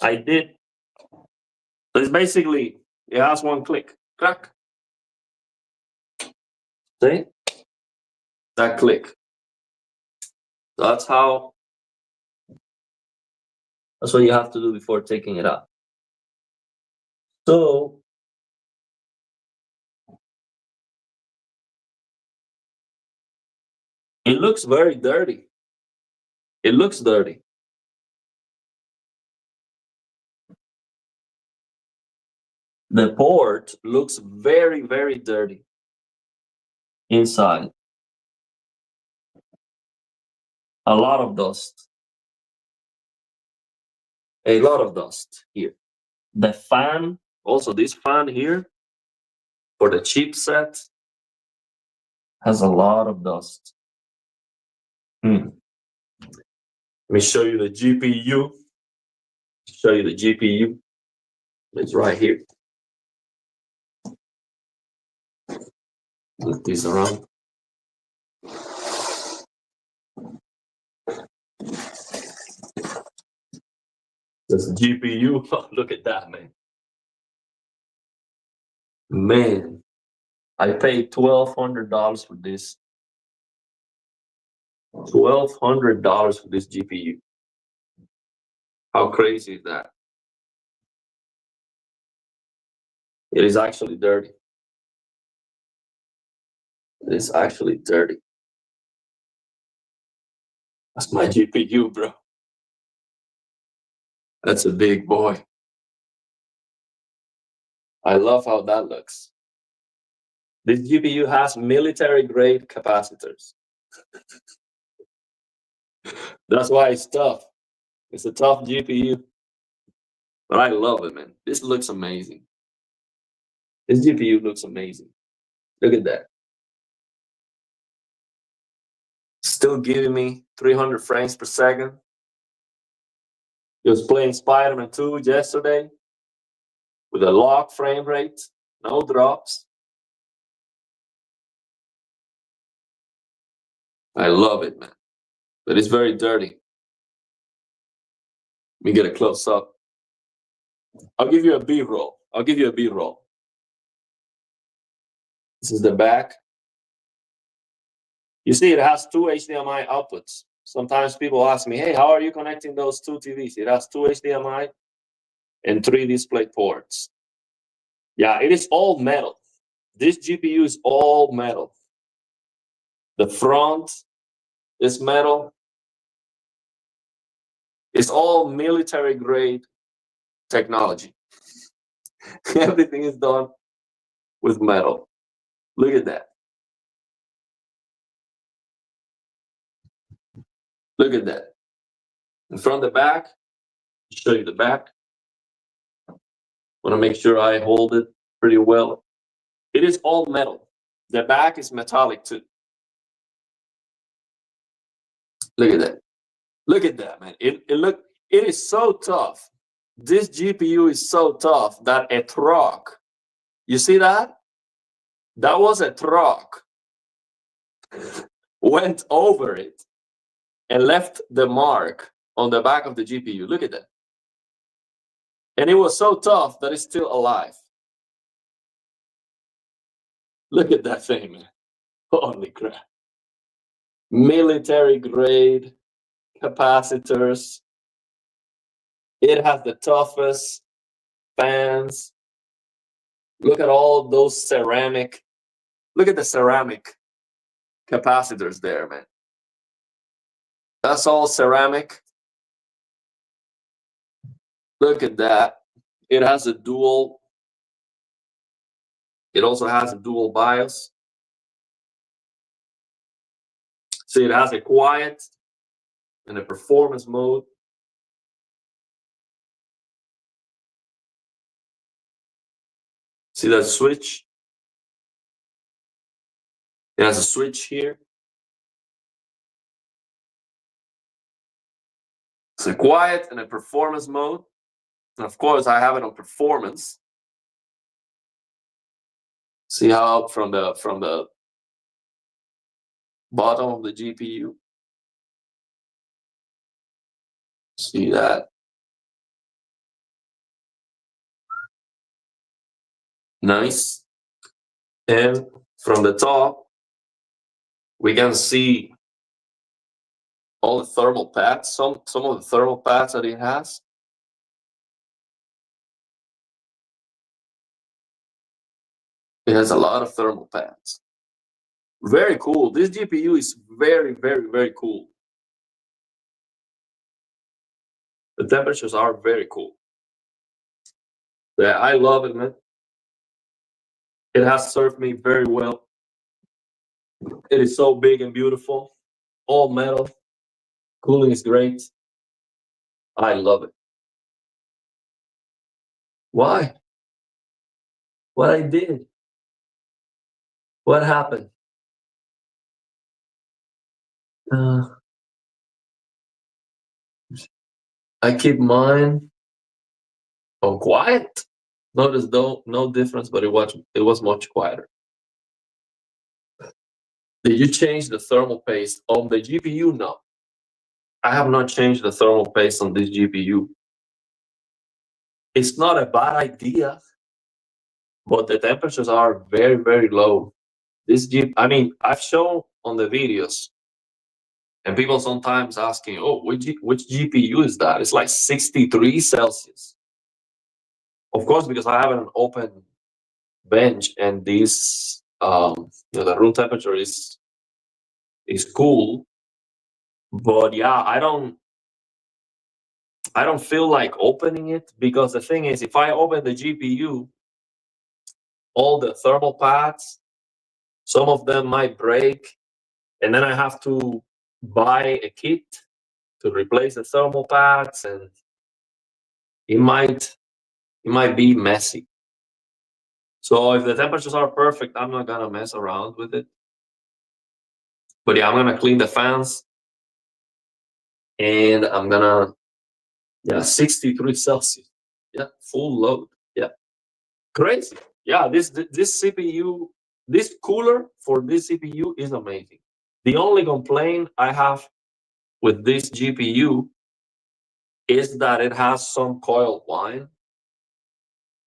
[SPEAKER 1] It's basically, it has one click, crack. See? That click. That's what you have to do before taking it out. So it looks very dirty. It looks dirty. The port looks very, very dirty inside. A lot of dust. A lot of dust here. The fan, also this fan here for the chipset, has a lot of dust. Let me show you the GPU. Show you the GPU. It's right here. Move this around. This GPU. Oh, look at that, man. Man, I paid $1,200 for this. $1,200 for this GPU. How crazy is that? It is actually dirty. It is actually dirty. That's my GPU, bro. That's a big boy. I love how that looks. This GPU has military-grade capacitors. That's why it's tough. It's a tough GPU. But I love it, man. This looks amazing. This GPU looks amazing. Look at that. Still giving me 300 frames per second. He was playing Spider-Man 2 yesterday with a lock frame rate, no drops. I love it, man. But it's very dirty. Let me get a close up. I'll give you a B-roll. This is the back. You see, it has two HDMI outputs. Sometimes people ask me, hey, how are you connecting those two TVs? It has two HDMI and 3 display ports. Yeah, it is all metal. This GPU is all metal. The front is metal. It's all military-grade technology. Everything is done with metal. Look at that. Look at that. And from the back, show you the back. Want to make sure I hold it pretty well. It is all metal. The back is metallic too. Look at that. Look at that, man. It is so tough. This GPU is so tough that a truck, you see that? That was a truck, went over it and left the mark on the back of the GPU. Look at that. And it was so tough that it's still alive. Look at that thing, man. Holy crap. Military grade capacitors. It has the toughest fans. Look at all those ceramic. Look at the ceramic capacitors there, man. That's all ceramic. Look at that. It has a dual. It also has a dual BIOS. See, it has a quiet and a performance mode. See that switch? It has a switch here. It's a quiet and a performance mode. And of course, I have it on performance. See how from the bottom of the GPU. See that? Nice. And from the top, We can see all the thermal pads, some of the thermal pads that it has. It has a lot of thermal pads. Very cool. This GPU is very, very, very cool. The temperatures are very cool. Yeah, I love it, man. It has served me very well. It is so big and beautiful. All metal. Cooling is great. I love it. Why? What I did? What happened? I keep mine on quiet. Notice though, no difference, but it was much quieter. Did you change the thermal paste on the GPU? No. I have not changed the thermal paste on this GPU. It's not a bad idea, but the temperatures are very, very low. I mean, I've shown on the videos, and people sometimes asking, "Oh, which GPU is that?" It's like 63 Celsius. Of course, because I have an open bench, and this, the room temperature is cool. But yeah, I don't feel like opening it, because the thing is, if I open the GPU, all the thermal pads, some of them might break, and then I have to buy a kit to replace the thermal pads, and it might be messy. So if the temperatures are perfect, I'm not gonna mess around with it. But yeah, I'm gonna clean the fans, and I'm gonna 63 Celsius. Yeah, full load. Yeah, crazy. Yeah, this CPU, this cooler for this CPU is amazing. The only complaint I have with this GPU is that it has some coil whine.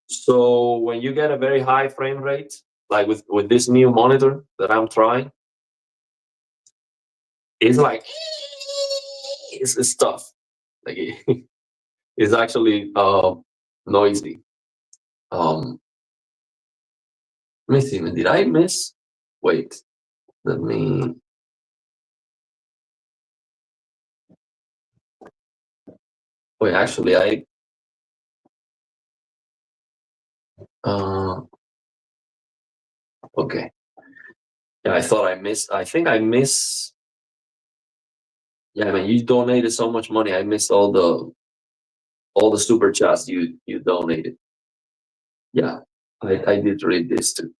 [SPEAKER 1] So when you get a very high frame rate, like with this new monitor that I'm trying, it's like it's tough. Like it's actually noisy. Let me see. Did I miss? Wait. Let me. Wait. Actually, I. Okay. Yeah, I thought I missed. I think I missed. Yeah, man, you donated so much money. I missed all the super chats you donated. Yeah, I did read this too.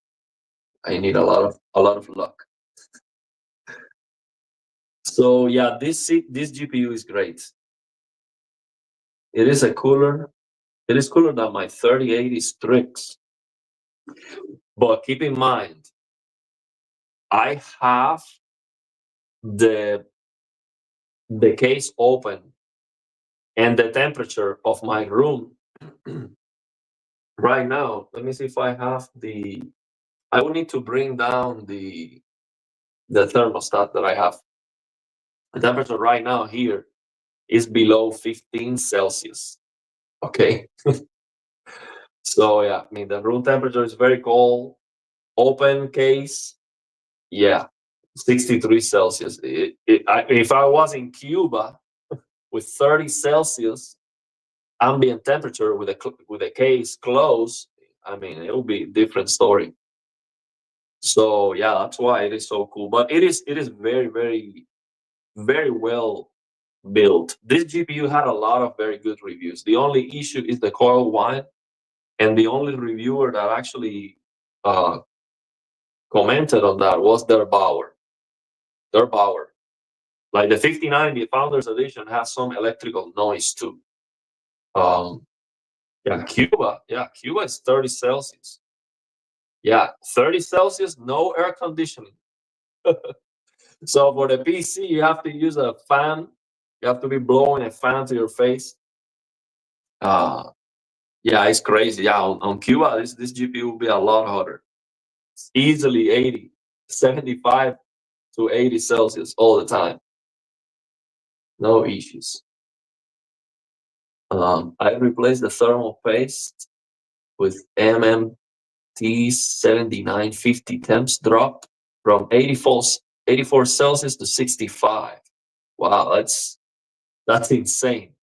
[SPEAKER 1] I need a lot of luck. So yeah, this GPU is great. It is cooler. It is cooler than my 3080 Strix. But keep in mind, I have the case open, and the temperature of my room right now. Let me see if I have the. I will need to bring down the thermostat that I have. The temperature right now here is below 15 Celsius. Okay. So yeah, I mean, the room temperature is very cold. Open case, yeah, 63 Celsius. If I was in Cuba with 30 Celsius ambient temperature with a case closed, I mean, it will be a different story. So yeah, that's why it is so cool. But it is very, very, very well built. This GPU had a lot of very good reviews. The only issue is the coil whine, and the only reviewer that actually commented on that was Der Bauer. Der Bauer. Like the 5090 Founders Edition has some electrical noise too. Cuba is 30 Celsius. Yeah, 30 Celsius, no air conditioning. So for the PC, you have to use a fan. You have to be blowing a fan to your face. Yeah, it's crazy. Yeah, on Cuba, this GPU will be a lot hotter. It's easily 80, 75 to 80 Celsius all the time. No issues. I replaced the thermal paste with MMT 7950 temps dropped from 84 Celsius to 65. Wow, that's insane.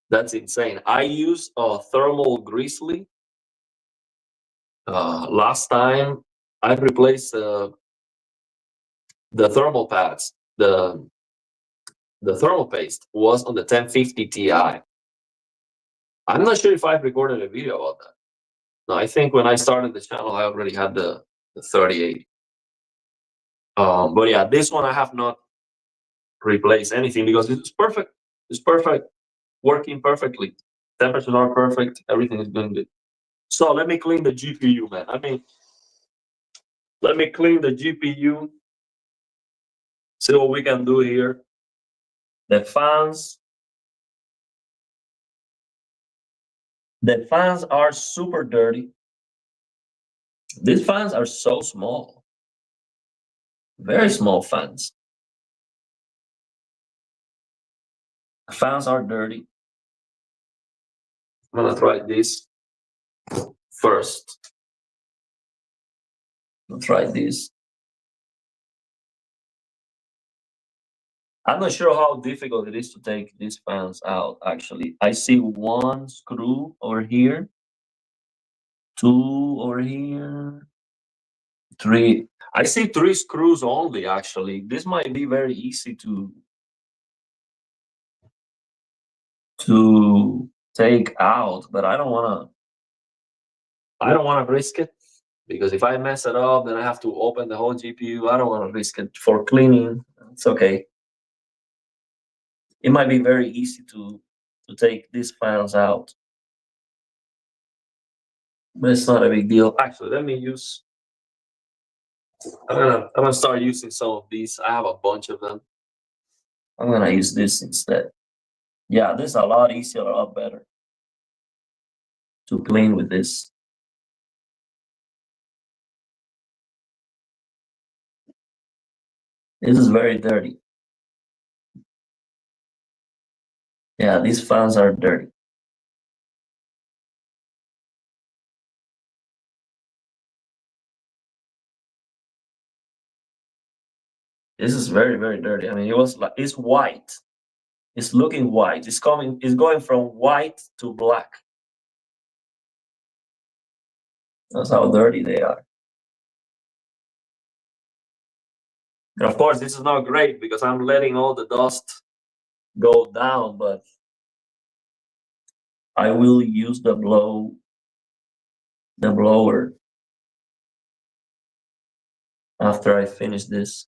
[SPEAKER 1] That's insane. I used thermal grizzly. Last time I replaced the thermal pads. The thermal paste was on the 1050 Ti. I'm not sure if I've recorded a video about that. No, I think when I started the channel, I already had the 3080. But yeah, this one I have not replaced anything because it's perfect. It's perfect, working perfectly. Temperatures are perfect. Everything is going good. So let me clean the GPU, man. Let me clean the GPU. See what we can do here. The fans. The fans are super dirty. These fans are so small. Very small fans. Fans are dirty. I'm gonna try this first. I'll try this. I'm not sure how difficult it is to take these fans out, actually. I see one screw over here, two over here, three. I see three screws only, actually. This might be very easy to take out, but I don't wanna risk it, because if I mess it up, then I have to open the whole GPU. I don't wanna risk it for cleaning. It's okay. It might be very easy to take these fans out, but it's not a big deal. Actually, let me use. I'm gonna start using some of these. I have a bunch of them. I'm gonna use this instead. Yeah, this is a lot easier, a lot better to clean with this. This is very dirty. Yeah, these fans are dirty. This is very, very dirty. I mean, it was like, it's white. It's looking white. It's going from white to black. That's how dirty they are. And of course, this is not great because I'm letting all the dust go down, but I will use the blower after I finish this.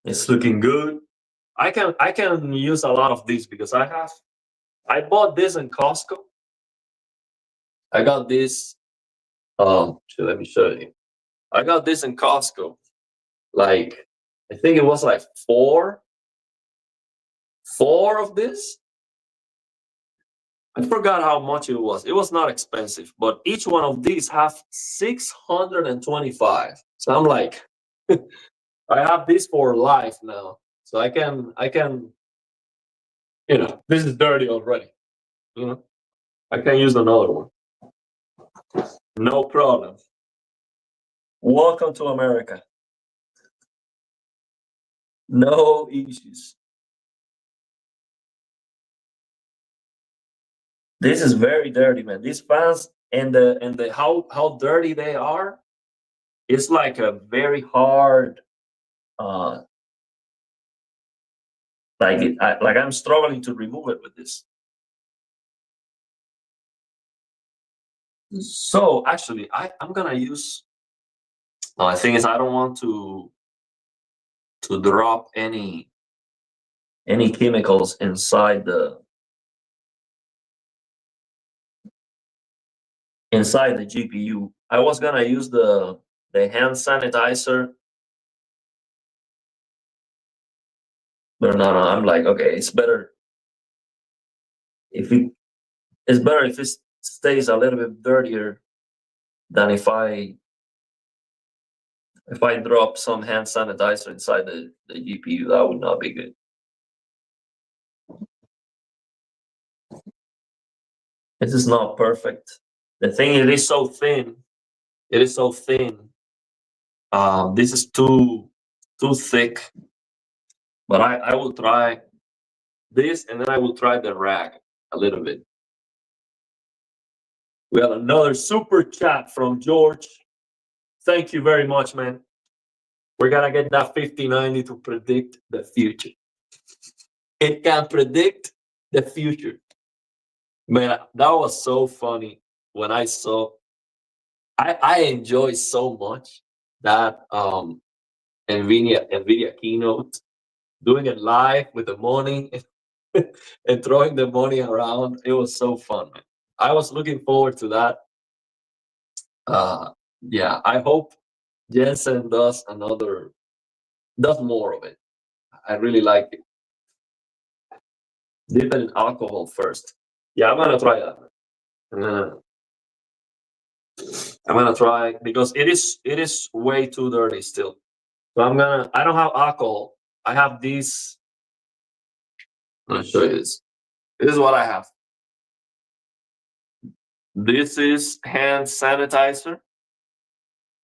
[SPEAKER 1] It's looking good. I can use a lot of these because I bought this in Costco. I got this. Let me show you. I got this in Costco. Like, I think it was like four of this. I forgot how much it was. It was not expensive, but each one of these have 625. So I'm like, I have this for life now. So I can, this is dirty already. I can use another one. No problem. Welcome to America. No issues. This is very dirty, man. These fans and the how dirty they are, it's like a very hard like I'm struggling to remove it with this. So actually I'm gonna use the thing is I don't want to drop any chemicals inside the GPU. I was gonna use the hand sanitizer no, no. I'm like, okay, it's better if it's better if it stays a little bit dirtier than if I drop some hand sanitizer inside the GPU. That would not be good. This is not perfect. The thing, it is so thin. It is so thin. This is too thick. But I will try this, and then I will try the rack a little bit. We have another super chat from George. Thank you very much, man. We're gonna get that 5090 to predict the future. It can predict the future. Man, that was so funny when I saw. I enjoy so much that Nvidia keynote, doing it live with the money and throwing the money around. It was so fun, man. I was looking forward to that. Yeah, I hope Jensen does more of it. I really like it. Dip it in alcohol first. Yeah, I'm gonna try that. I'm gonna try because it is way too dirty still. So I don't have alcohol. I have these. I'll show you this. This is what I have. This is hand sanitizer,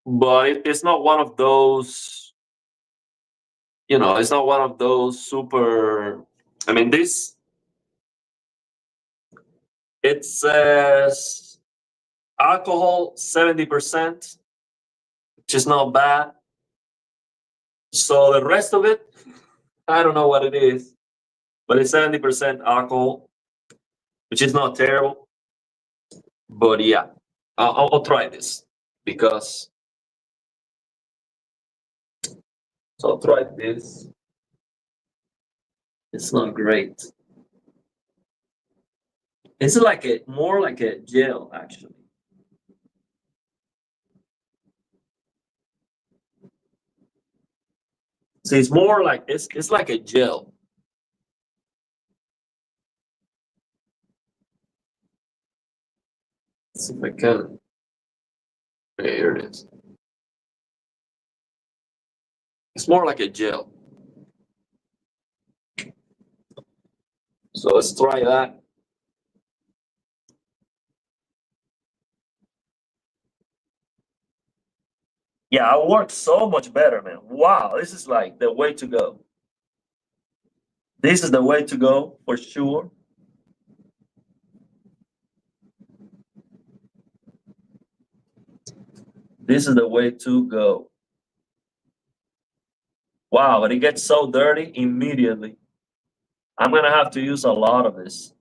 [SPEAKER 1] but it's not one of those. It's not one of those super. I mean, it says alcohol 70%, which is not bad. So the rest of it, I don't know what it is, but it's 70% alcohol, which is not terrible. But yeah, I'll try this because. So I'll try this. It's not great. It's more like a gel, actually. See, it's more like it's like a gel. Let's see if I can. Okay, here it is. It's more like a gel. So let's try that. Yeah, it works so much better, man. Wow, this is like the way to go. This is the way to go for sure. This is the way to go. Wow, but it gets so dirty immediately. I'm gonna have to use a lot of this.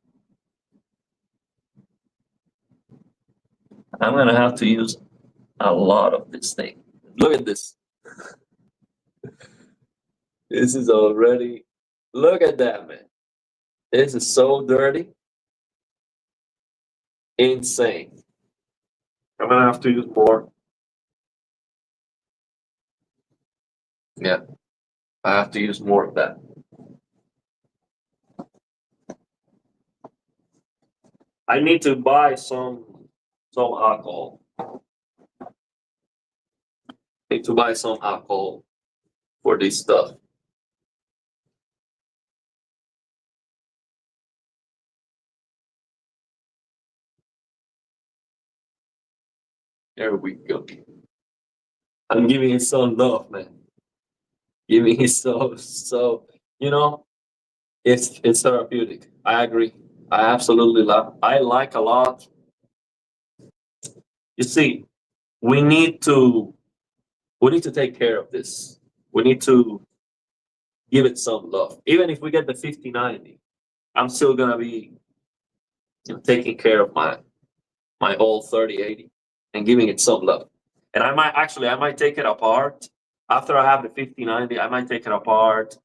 [SPEAKER 1] I'm gonna have to use a lot of this thing. Look at this. This is already. Look at that, man. This is so dirty. Insane. I'm gonna have to use more. Yeah, I have to use more of that. I need to buy some alcohol. Need to buy some alcohol for this stuff. There we go. I'm giving it some love, man. Giving it so it's therapeutic. I agree. I absolutely love. I like a lot. You see, we need to take care of this. We need to give it some love. Even if we get the 5090, I'm still gonna be taking care of my old 3080 and giving it some love. And I might take it apart after I have the 5090. I might take it apart,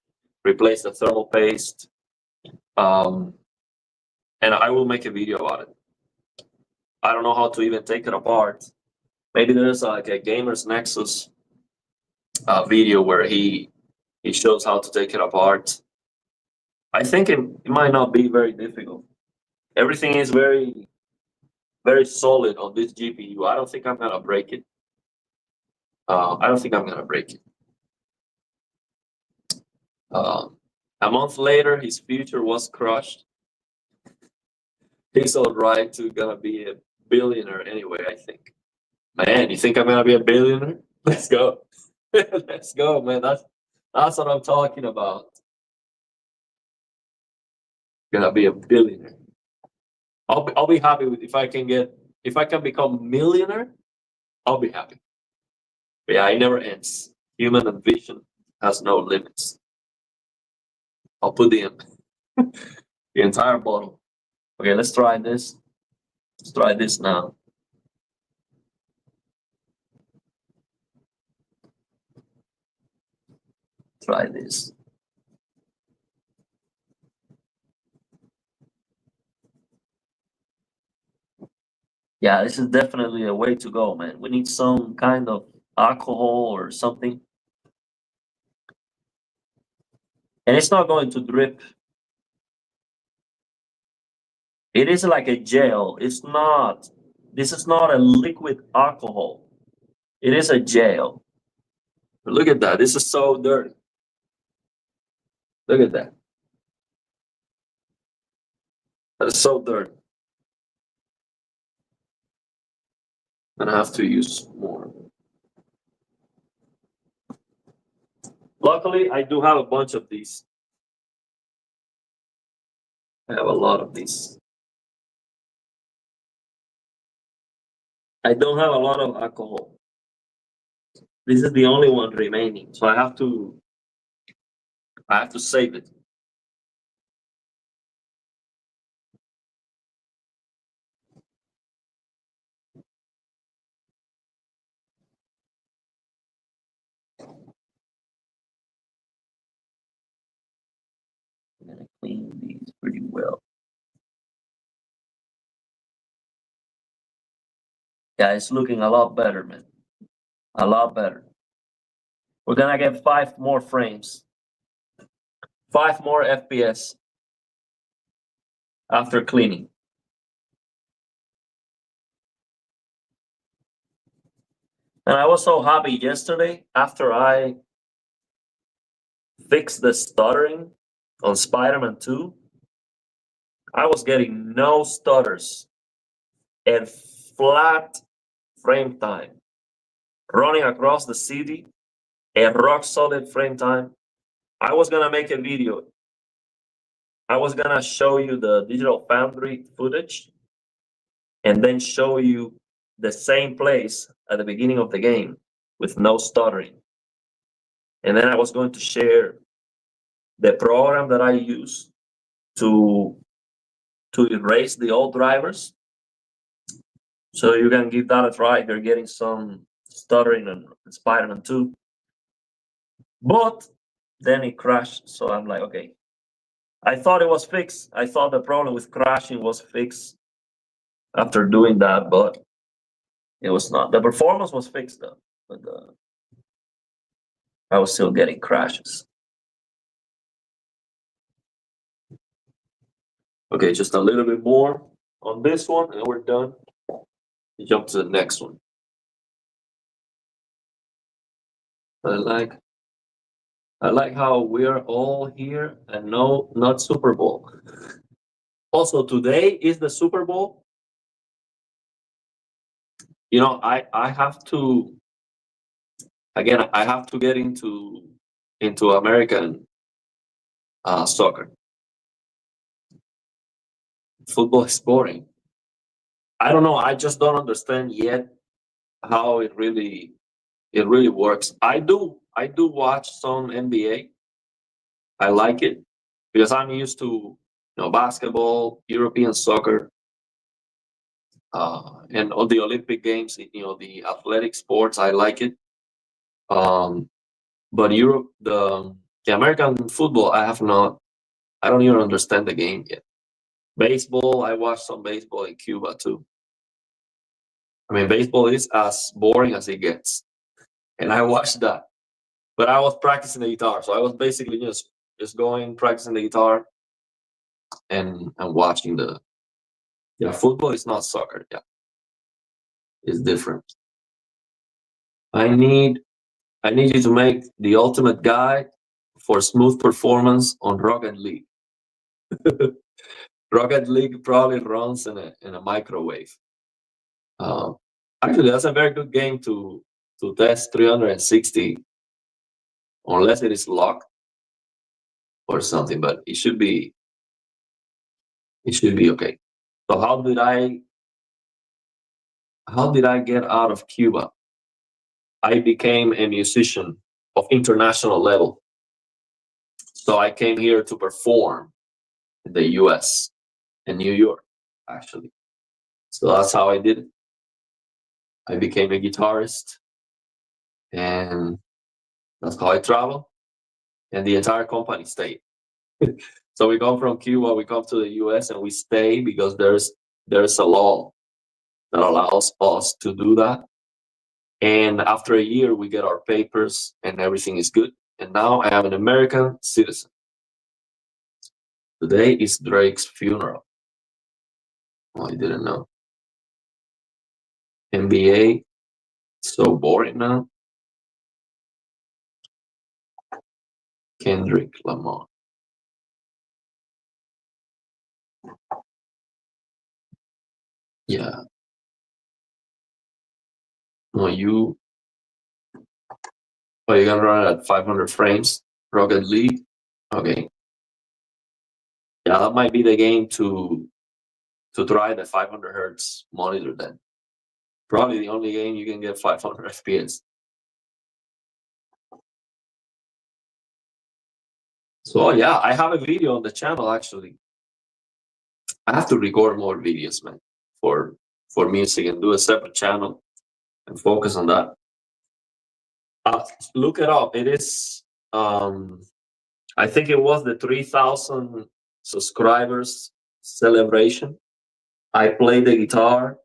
[SPEAKER 1] replace the thermal paste, and I will make a video about it. I don't know how to even take it apart. Maybe there's like a Gamers Nexus video where he shows how to take it apart. I think it might not be very difficult. Everything is very, very solid on this GPU. I don't think I'm gonna break it. I don't think I'm gonna break it. A month later, his future was crushed. He's all right to gonna be a billionaire anyway, I think. Man, you think I'm gonna be a billionaire? Let's go. Let's go, man. That's what I'm talking about. Gonna be a billionaire. I'll be happy with if I can become millionaire, I'll be happy. But yeah, it never ends. Human ambition has no limits. I'll put the entire bottle. Okay, let's try this. Let's try this now. Try this. Yeah, this is definitely a way to go, man. We need some kind of alcohol or something. And it's not going to drip. It is like a gel. It's not, this is not a liquid alcohol. It is a gel. But look at that. This is so dirty. Look at that. That is so dirty. I'm gonna have to use more. Luckily, I do have a bunch of these. I have a lot of these. I don't have a lot of alcohol. This is the only one remaining, so I have to save it. I'm gonna clean these pretty well. Yeah, it's looking a lot better, man. A lot better. We're gonna get 5 more frames. 5 more FPS after cleaning. And I was so happy yesterday after I fixed the stuttering on Spider-Man 2. I was getting no stutters and flat frame time running across the city, a rock solid frame time. I was gonna make a video. I was gonna show you the Digital Foundry footage and then show you the same place at the beginning of the game with no stuttering. And then I was going to share the program that I use to erase the old drivers. So you can give that a try if you're getting some stuttering on Spider-Man 2. But then it crashed, so I'm like, okay. I thought it was fixed. I thought the problem with crashing was fixed after doing that, but it was not. The performance was fixed though, but I was still getting crashes. Okay, just a little bit more on this one, and we're done. Jump to the next one. I like how we are all here and no, not Super Bowl. Also, today is the Super Bowl. You know, I have to again. I have to get into American soccer. Football is boring. I don't know. I just don't understand yet how it really works. I do watch some NBA. I like it because I'm used to basketball, European soccer, and all the Olympic games. The athletic sports. I like it. But Europe, the American football, I have not. I don't even understand the game yet. Baseball, I watched some baseball in Cuba too. I mean, baseball is as boring as it gets, and I watched that. But I was practicing the guitar, so I was basically just going practicing the guitar, and watching the football is not soccer. Yeah, it's different. I need you to make the ultimate guide for smooth performance on Rocket League. Rocket League probably runs in a microwave. Uh, Actually, that's a very good game to test 360, unless it is locked or something. But it should be okay. So how did I get out of Cuba? I became a musician of international level. So I came here to perform in the US, in New York, actually. So that's how I did it. I became a guitarist, and that's how I travel. And the entire company stayed. So we come from Cuba, we come to the US, and we stay because there's a law that allows us to do that. And after a year, we get our papers, and everything is good. And now I am an American citizen. Today is Drake's funeral. Oh, I didn't know. NBA, so boring now. Kendrick Lamar. Yeah. No, you. Oh, you're gonna run it at 500 frames. Rocket League. Okay. Yeah, that might be the game to try the 500 hertz monitor then. Probably the only game you can get 500 FPS. So yeah, I have a video on the channel actually. I have to record more videos, man, for music, and do a separate channel and focus on that. Look it up. It is I think it was the 3,000 subscribers celebration. I play the guitar.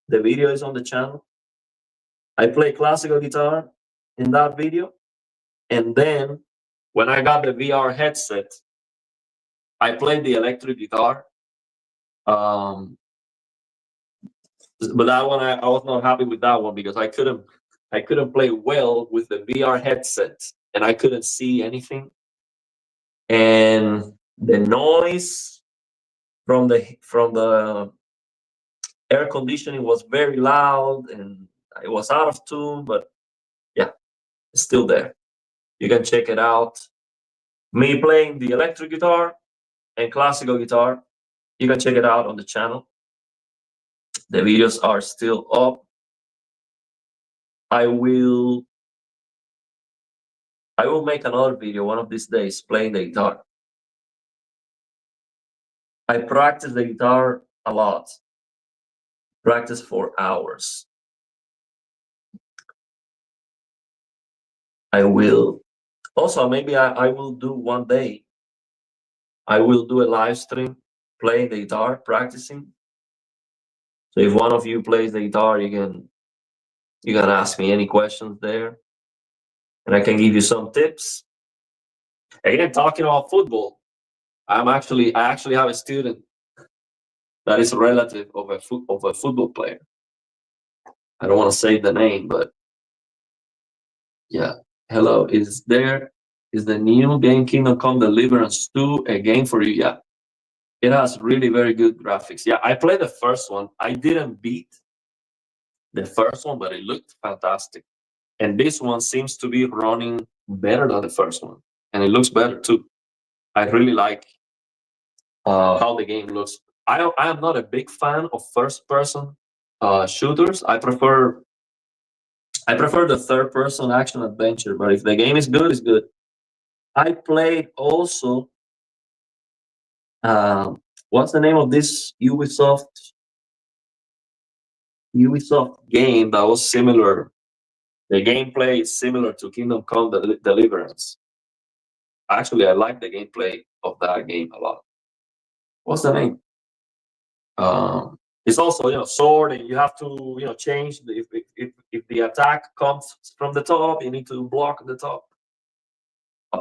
[SPEAKER 1] The video is on the channel. I play classical guitar in that video. And then when I got the VR headset, I played the electric guitar. But that one, I was not happy with that one because I couldn't play well with the VR headset, and I couldn't see anything. And the noise from the air conditioning was very loud, and it was out of tune. But yeah, it's still there. You can check it out. Me playing the electric guitar and classical guitar. You can check it out on the channel. The videos are still up. I will make another video one of these days playing the guitar. I practice the guitar a lot. Practice for hours. I will. Also, maybe I will do one day. I will do a live stream playing the guitar, practicing. So if one of you plays the guitar, you can ask me any questions there, and I can give you some tips. Again, talking about football, I actually have a student that is a relative of a football player. I don't want to say the name, but yeah. Hello, is the new game Kingdom Come Deliverance 2 a game for you? Yeah. It has really very good graphics. Yeah, I played the first one. I didn't beat the first one, but it looked fantastic. And this one seems to be running better than the first one. And it looks better too. I really like how the game looks. I am not a big fan of first-person shooters. I prefer the third-person action adventure. But if the game is good, it's good. I played also. What's the name of this Ubisoft game that was similar? The gameplay is similar to Kingdom Come Deliverance. Actually, I like the gameplay of that game a lot. What's the name? It's also sword, and you have to change if the attack comes from the top, you need to block the top.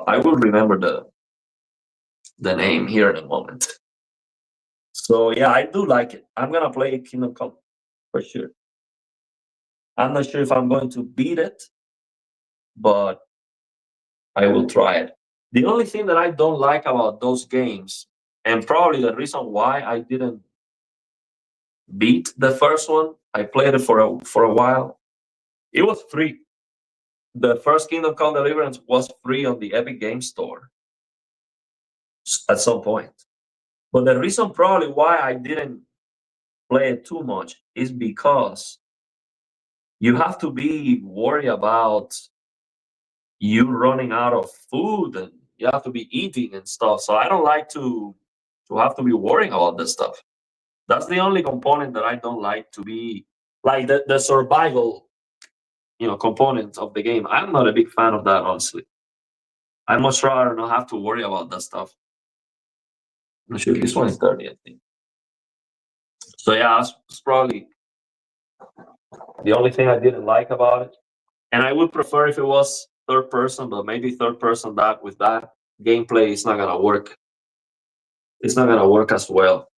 [SPEAKER 1] I will remember the name here in a moment. So yeah, I do like it. I'm gonna play Kingdom Come for sure. I'm not sure if I'm going to beat it, but I will try it. The only thing that I don't like about those games, and probably the reason why I didn't beat the first one, I played it for a while. It was free. The first Kingdom Come Deliverance was free on the Epic Game Store at some point. But the reason probably why I didn't play it too much is because you have to be worried about you running out of food and you have to be eating and stuff. So I don't like to have to be worrying about this stuff. That's the only component that I don't like to be like the survival, component of the game. I'm not a big fan of that, honestly. I'd much rather not have to worry about that stuff. I'm sure this one is 30, I think. So yeah, that's probably the only thing I didn't like about it. And I would prefer if it was third person, but maybe third person that with that gameplay is not gonna work. It's not gonna work as well.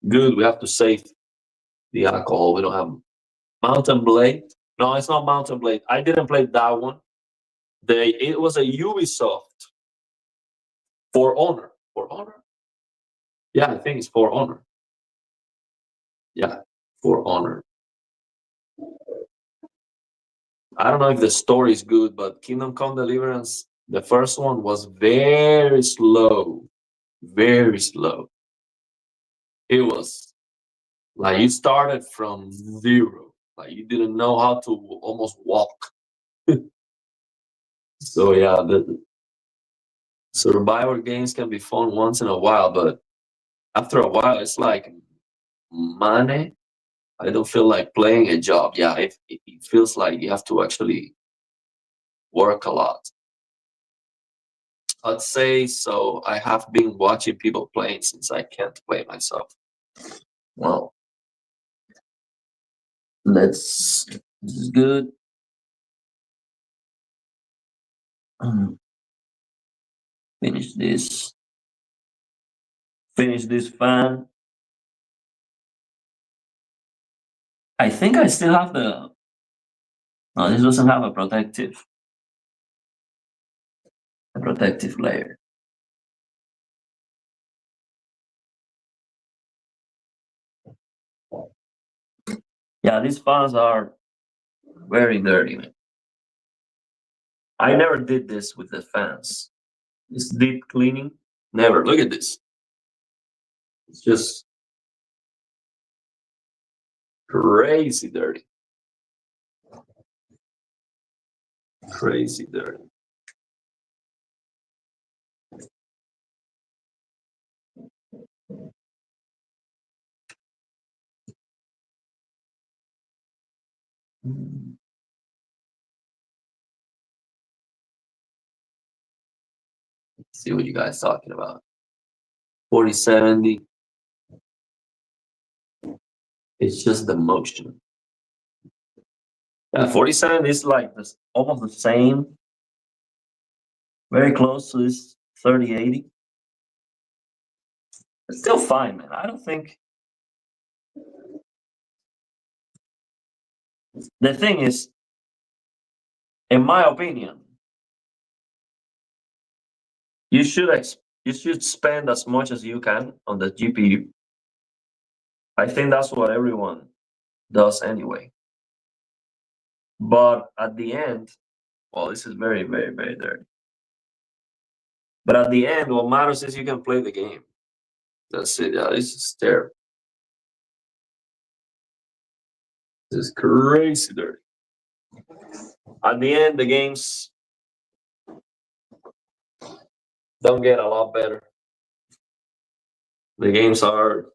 [SPEAKER 1] Good, we have to save the alcohol. We don't have Mountain Blade. No, it's not Mountain Blade. I didn't play that one. It was a Ubisoft For Honor. For Honor? Yeah, I think it's For Honor. Yeah, For Honor. I don't know if the story is good, but Kingdom Come Deliverance, the first one was very slow. Very slow. It was like you started from zero. Like you didn't know how to almost walk. So yeah, the survivor games can be fun once in a while, but after a while it's like money. I don't feel like playing a job. Yeah, it feels like you have to actually work a lot. I'd say so. I have been watching people playing since I can't play myself. Well, let's. This is good. Finish this. Finish this fan. I think I still have the. No, this doesn't have a protective layer. Yeah, these fans are very dirty, man. I never did this with the fans. This deep cleaning, never. Look at this. It's just crazy dirty. Crazy dirty. See what you guys talking about. 4070. It's just the motion. Yeah, 47 is like this, almost the same. Very close to this 3080. It's still fine, man. I don't think. The thing is, in my opinion, you should spend as much as you can on the GPU. I think that's what everyone does anyway. But at the end, well, this is very, very, very dirty. But at the end, what matters is you can play the game. That's it. Yeah, this is terrible. This is crazy dirty. At the end, the games don't get a lot better. The games are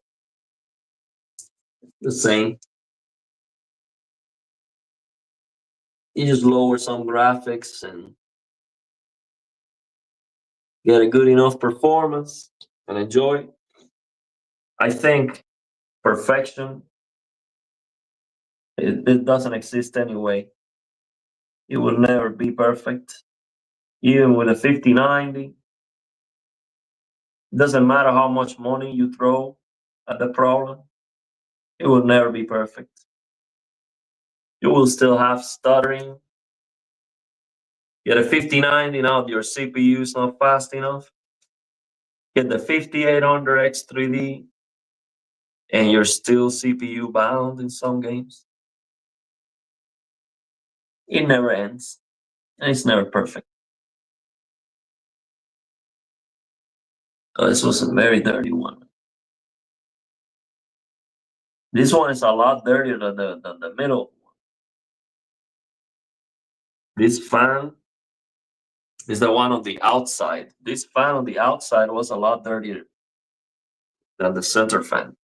[SPEAKER 1] the same. You just lower some graphics and get a good enough performance and enjoy. I think perfection It doesn't exist anyway. It will never be perfect. Even with a 5090, it doesn't matter how much money you throw at the problem, it will never be perfect. You will still have stuttering. Get a 5090, now your CPU is not fast enough. Get the 5800X3D, and you're still CPU bound in some games. It never ends, and it's never perfect. Oh, this was a very dirty one. This one is a lot dirtier than the middle one. This fan is the one on the outside. This fan on the outside was a lot dirtier than the center fan.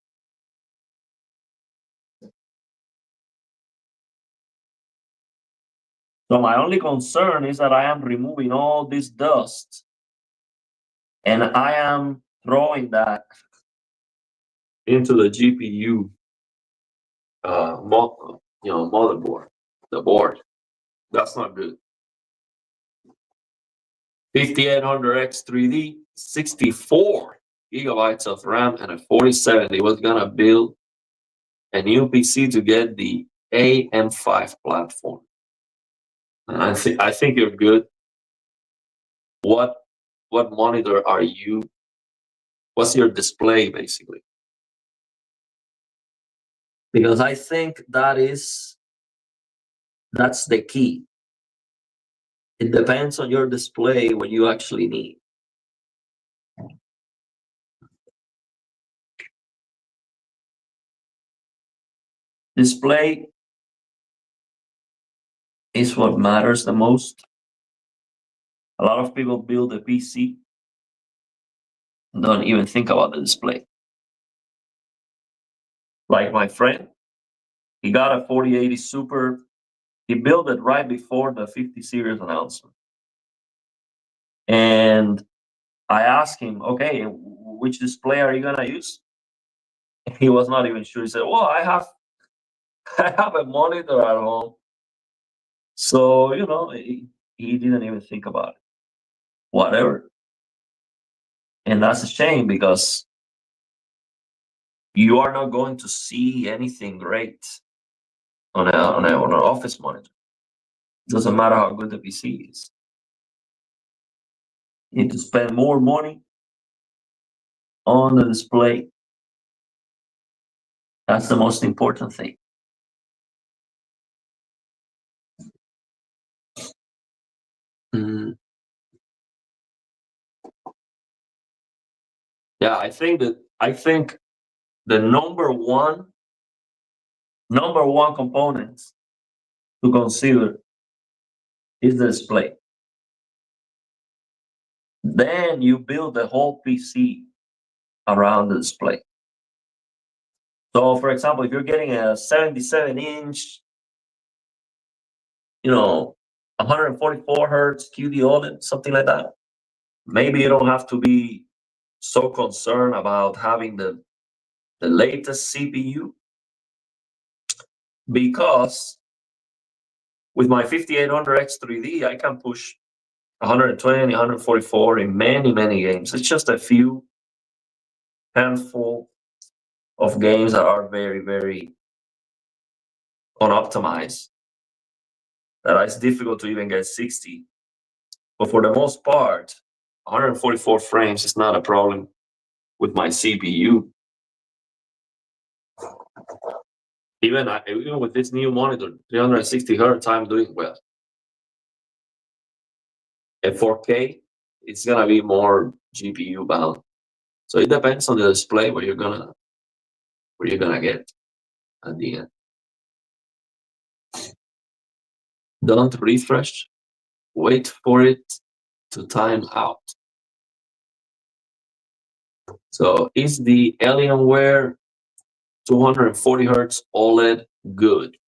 [SPEAKER 1] So my only concern is that I am removing all this dust and I am throwing that into the GPU motherboard, the board. That's not good. 5800X3D, 64 gigabytes of RAM, and a 4070. Was gonna build a new PC to get the AM5 platform. And I think you're good. What monitor are you? What's your display basically? Because I think that's the key. It depends on your display what you actually need. Display is what matters the most. A lot of people build a PC, don't even think about the display. Like my friend, he got a 4080 Super. He built it right before the 50 series announcement. And I asked him, okay, which display are you gonna use? He was not even sure. He said, well, I have a monitor at home. So, he didn't even think about it. Whatever. And that's a shame because you are not going to see anything great on an office monitor. It doesn't matter how good the PC is. You need to spend more money on the display. That's the most important thing. Yeah, I think the number one component to consider is the display. Then you build the whole PC around the display. So, for example, if you're getting a 77-inch, 144 hertz QD OLED, something like that, maybe you don't have to be so concerned about having the latest CPU, because with my 5800X3D, I can push 120, 144 in many games. It's just a few handful of games that are very unoptimized, that it's difficult to even get 60. But for the most part, 144 frames is not a problem with my CPU. Even with this new monitor, 360 hertz, I'm doing well. At 4K, it's gonna be more GPU bound. So it depends on the display what you're gonna get at the end. Don't refresh. Wait for it to time out. So is the Alienware 240 hertz OLED good?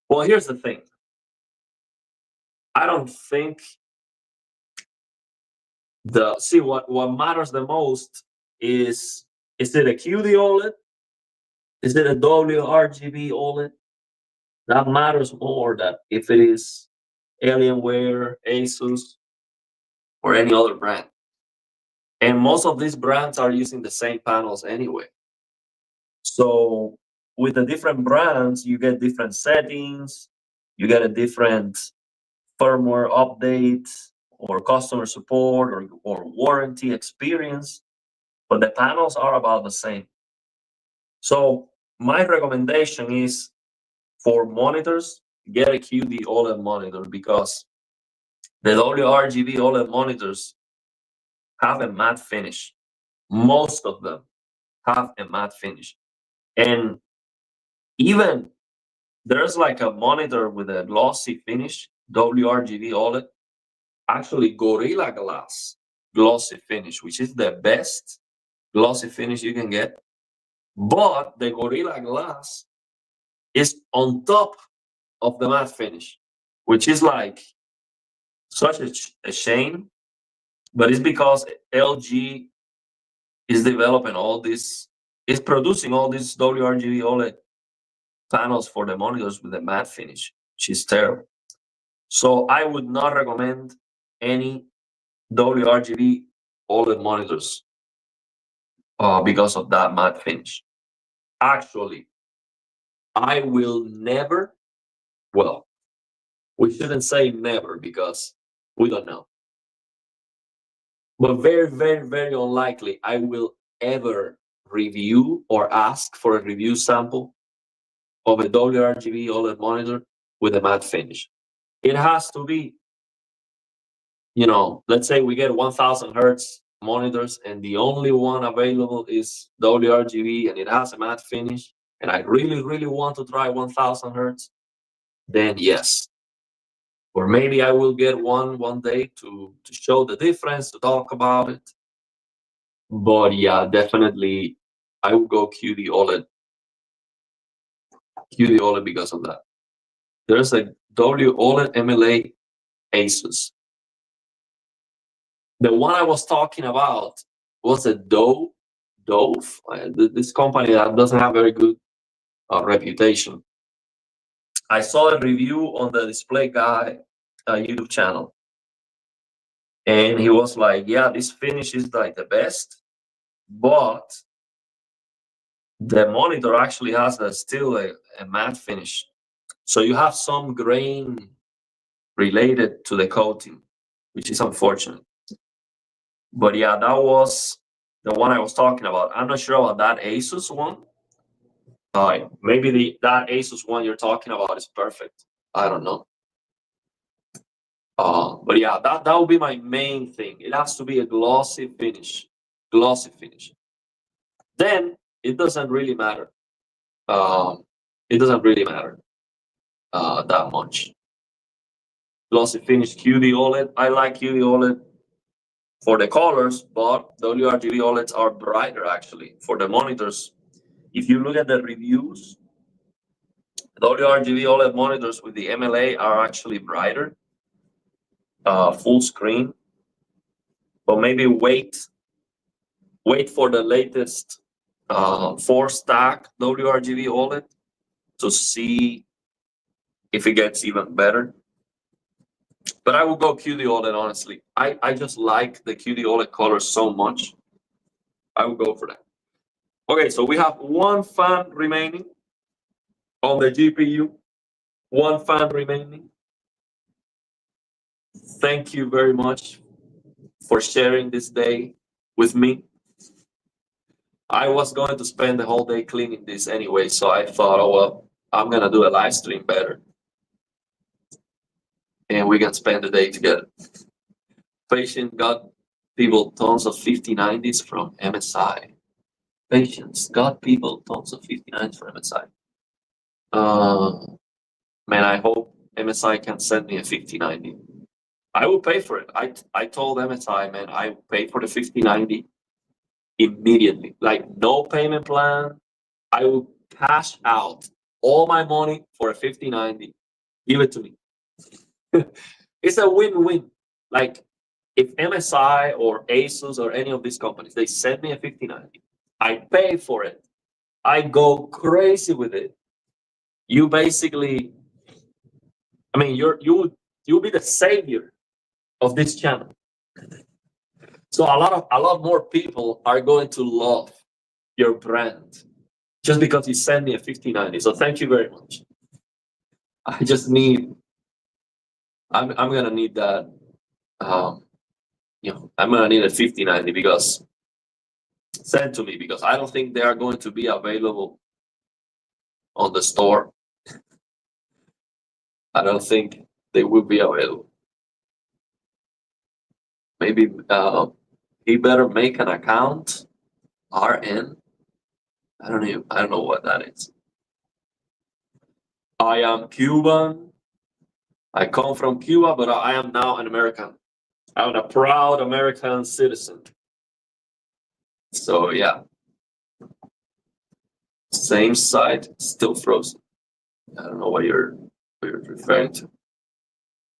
[SPEAKER 1] Well, here's the thing. I don't think what matters the most is it a QD OLED? Is it a WRGB OLED? That matters more than if it is Alienware, Asus, or any other brand. And most of these brands are using the same panels anyway. So with the different brands, you get different settings, you get a different firmware update or customer support or warranty experience, but the panels are about the same. So my recommendation is for monitors, get a QD OLED monitor because the WRGB OLED monitors have a matte finish. Most of them have a matte finish. And even there's like a monitor with a glossy finish, WRGB OLED, actually Gorilla Glass glossy finish, which is the best glossy finish you can get. But the Gorilla Glass is on top of the matte finish, which is like such a shame. But it's because LG is developing all this, is producing all these WRGB OLED panels for the monitors with a matte finish, which is terrible. So I would not recommend any WRGB OLED monitors because of that matte finish. Actually, I will never, well, we shouldn't say never because we don't know. But very, very, very unlikely I will ever review or ask for a review sample of a WRGB OLED monitor with a matte finish. It has to be, let's say we get 1000 hertz monitors and the only one available is WRGB and it has a matte finish, and I really, really want to try 1000 hertz, then yes. Or maybe I will get one day to show the difference, to talk about it. But yeah, definitely I would go QD OLED. QD OLED because of that. There's a WOLED MLA Asus. The one I was talking about was a Dove, this company that doesn't have very good reputation. I saw a review on the Display Guy YouTube channel, and he was like, "Yeah, this finish is like the best, but the monitor actually has still a matte finish, so you have some grain related to the coating, which is unfortunate." But yeah, that was the one I was talking about. I'm not sure about that Asus one. Maybe that Asus one you're talking about is perfect. I don't know. But yeah, that would be my main thing. It has to be a glossy finish. Glossy finish. Then it doesn't really matter. It doesn't really matter that much. Glossy finish QD OLED. I like QD OLED for the colors, but WRGB OLEDs are brighter actually for the monitors. If you look at the reviews, WRGB OLED monitors with the MLA are actually brighter, full screen. But maybe wait for the latest 4-stack WRGB OLED to see if it gets even better. But I will go QD OLED, honestly. I just like the QD OLED color so much. I will go for that. Okay, so we have one fan remaining on the GPU. One fan remaining. Thank you very much for sharing this day with me. I was going to spend the whole day cleaning this anyway, so I thought, oh well, I'm gonna do a live stream better. And we can spend the day together. Patient got people tons of 5090s from MSI. Patience got people tons of 5090s from MSI. Man, I hope MSI can send me a 5090. I will pay for it. I told MSI, man, I will pay for the 5090 immediately. Like no payment plan. I will cash out all my money for a 5090. Give it to me. It's a win-win. Like if MSI or Asus or any of these companies, they send me a 5090, I pay for it. I go crazy with it. You basically I mean, you'll be the savior of this channel. So a lot more people are going to love your brand just because you sent me a 5090. So thank you very much. I just need. I'm gonna need that. Um, I'm gonna need a 5090 because sent to me because I don't think they are going to be available on the store. I don't think they will be available. Maybe he better make an account. RN. I don't know what that is. I am Cuban. I come from Cuba, but I am now an American. I'm a proud American citizen. So yeah, same site, still frozen. I don't know what you're referring to.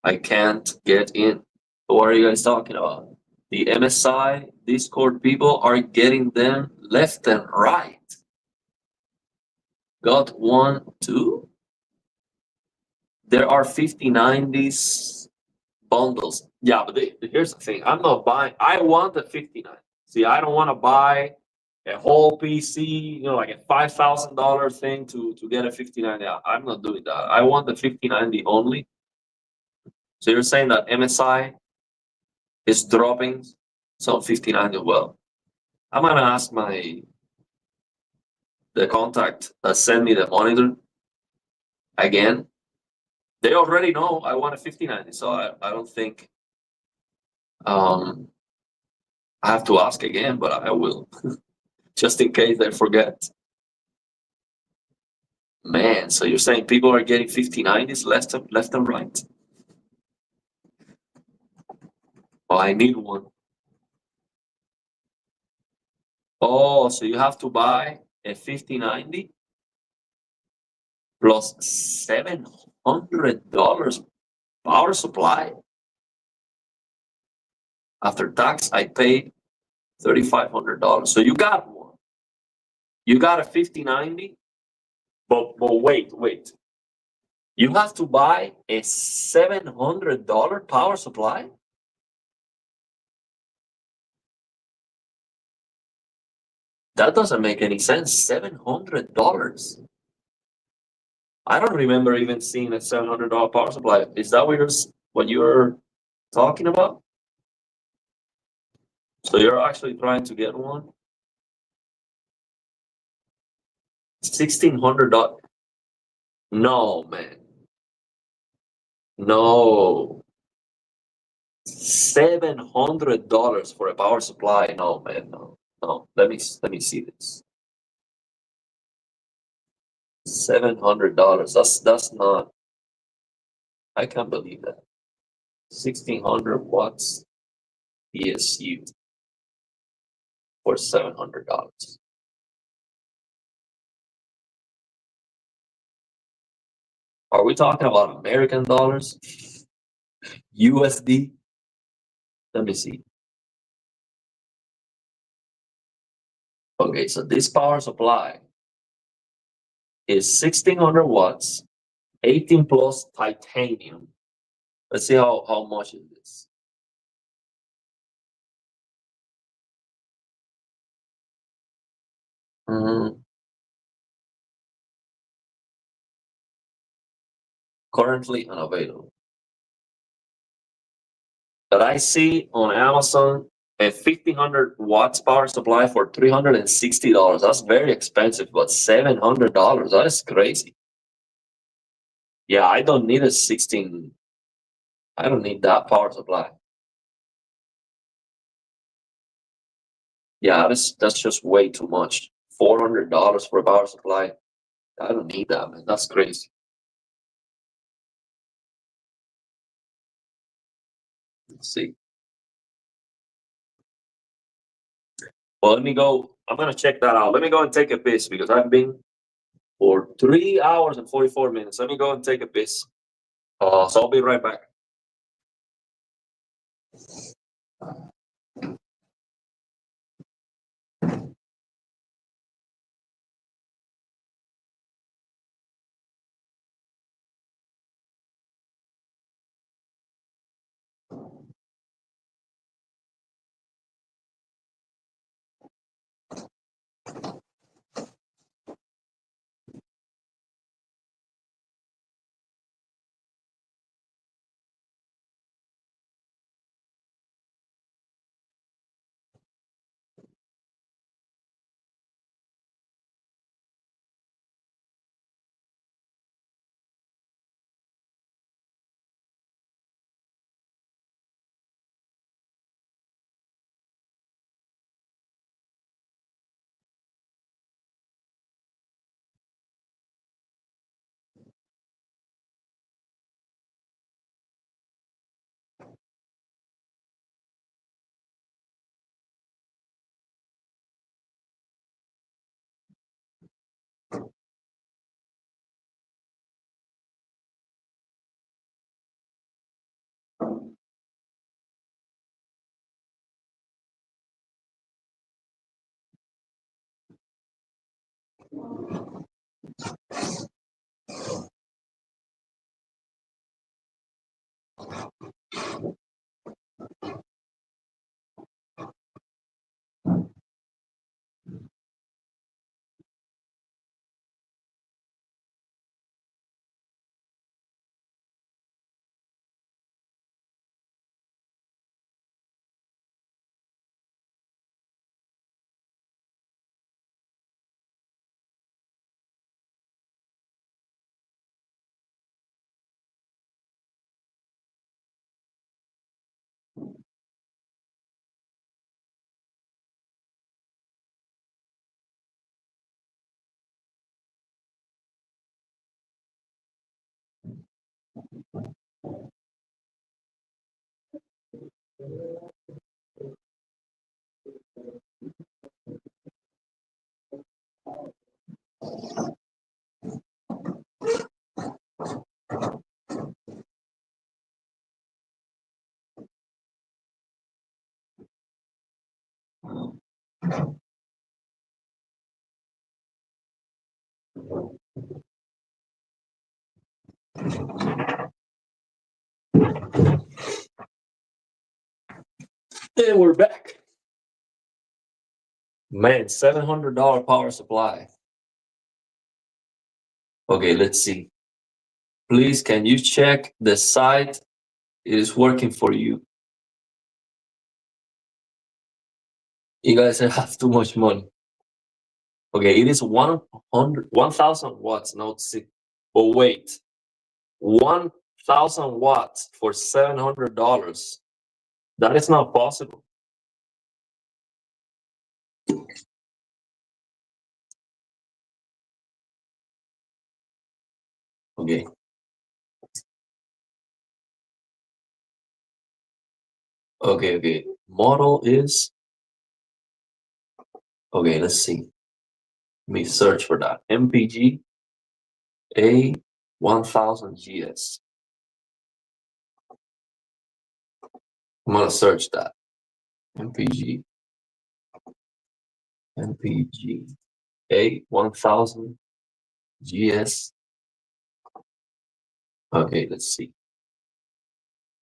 [SPEAKER 1] I can't get in. What are you guys talking about? The MSI Discord people are getting them left and right. Got one, two. There are 5090s bundles. Yeah, but here's the thing. I'm not buying. I want the 59. See, I don't want to buy a whole PC, like a $5,000 thing to get a 5090. I'm not doing that. I want the 5090 only. So you're saying that MSI is dropping some 5090? Well, I'm gonna ask the contact that sent me the monitor again. They already know I want a 5090, so I don't think I have to ask again, but I will. Just in case they forget. Man, so you're saying people are getting 5090s left and right? Well, I need one. Oh, so you have to buy a 5090 plus $700 power supply. After tax, I paid $3,500. So you got one. You got a 5090, but wait. You have to buy a $700 power supply? That doesn't make any sense. $700. I don't remember even seeing a $700 power supply. Is that what you're talking about? So you're actually trying to get one? $1,600? No, man. No. $700 for a power supply? No, man. No. Let me see this. $700. That's not. I can't believe that. 1,600 watts PSU for $700. Are we talking about American dollars? USD? Let me see. Okay, so this power supply is 1,600 watts, 18 plus titanium. Let's see how much is this. Currently unavailable. But I see on Amazon a 1,500 watts power supply for $360. That's very expensive, but $700, that is crazy. Yeah, I don't need a 16. I don't need that power supply. Yeah, that's just way too much. $400 for a power supply. I don't need that, man. That's crazy. Let's see. Well, let me go. I'm gonna check that out. Let me go and take a piss because I've been for 3 hours and 44 minutes. Let me go and take a piss. So I'll be right back. And we're back. Man, $700 power supply. Okay, let's see. Please, can you check the site? It is working for you. You guys have too much money. Okay, it is 1,000 watts, not 6. But wait, 1,000 watts for $700. That is not possible. Okay. Okay. Model is, okay, let's see. Let me search for that. MPG A1000GS. I'm gonna search that. MPG A1000GS. Okay, let's see.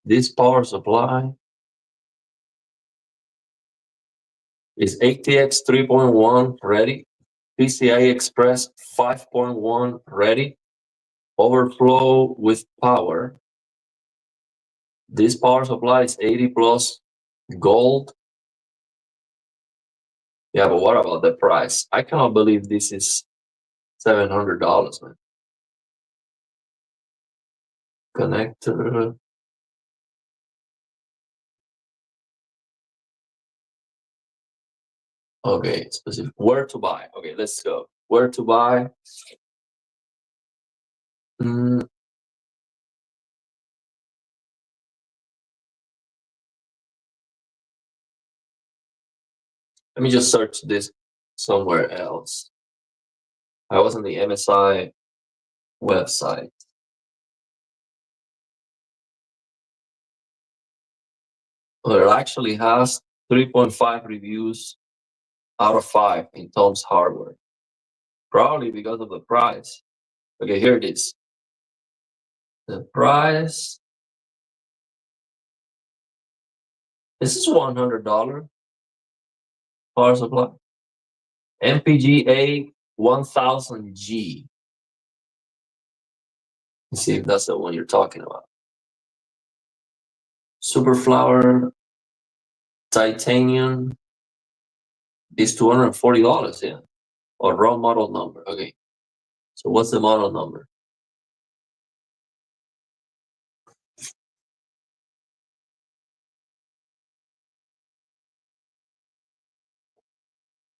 [SPEAKER 1] This power supply is ATX 3.1 ready, PCI Express 5.1 ready, overflow with power. This power supply is 80 plus gold. Yeah, but what about the price? I cannot believe this is $700, man. Connector. Okay, specific. Where to buy? Okay, let's go. Where to buy? Let me just search this somewhere else. I was on the MSI website. Well, it actually has 3.5 reviews out of 5 in Tom's Hardware. Probably because of the price. Okay, here it is. The price. This is $100 power supply. MPGA 1000G. Let's see if that's the one you're talking about. Superflower titanium is $240, yeah. Or raw model number. Okay. So what's the model number?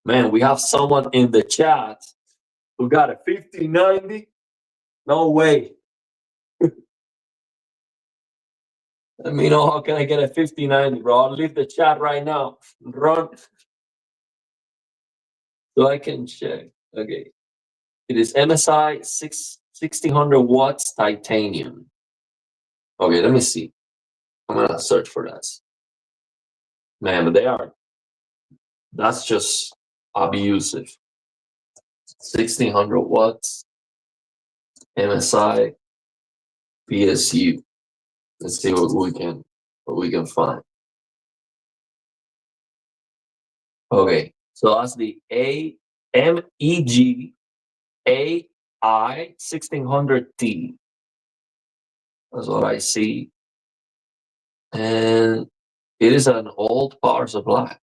[SPEAKER 1] Man, we have someone in the chat who got a 5090. No way. Let me know how can I get a 5090, bro. I'll leave the chat right now. Run. So I can check. Okay. It is MSI 1600 watts titanium. Okay, let me see. I'm gonna search for that. Man, but that's just abusive. 1600 watts, MSI, PSU. Let's see what we can find. Okay, so that's the MEG AI 1600T. That's what I see. And it is an old power supply.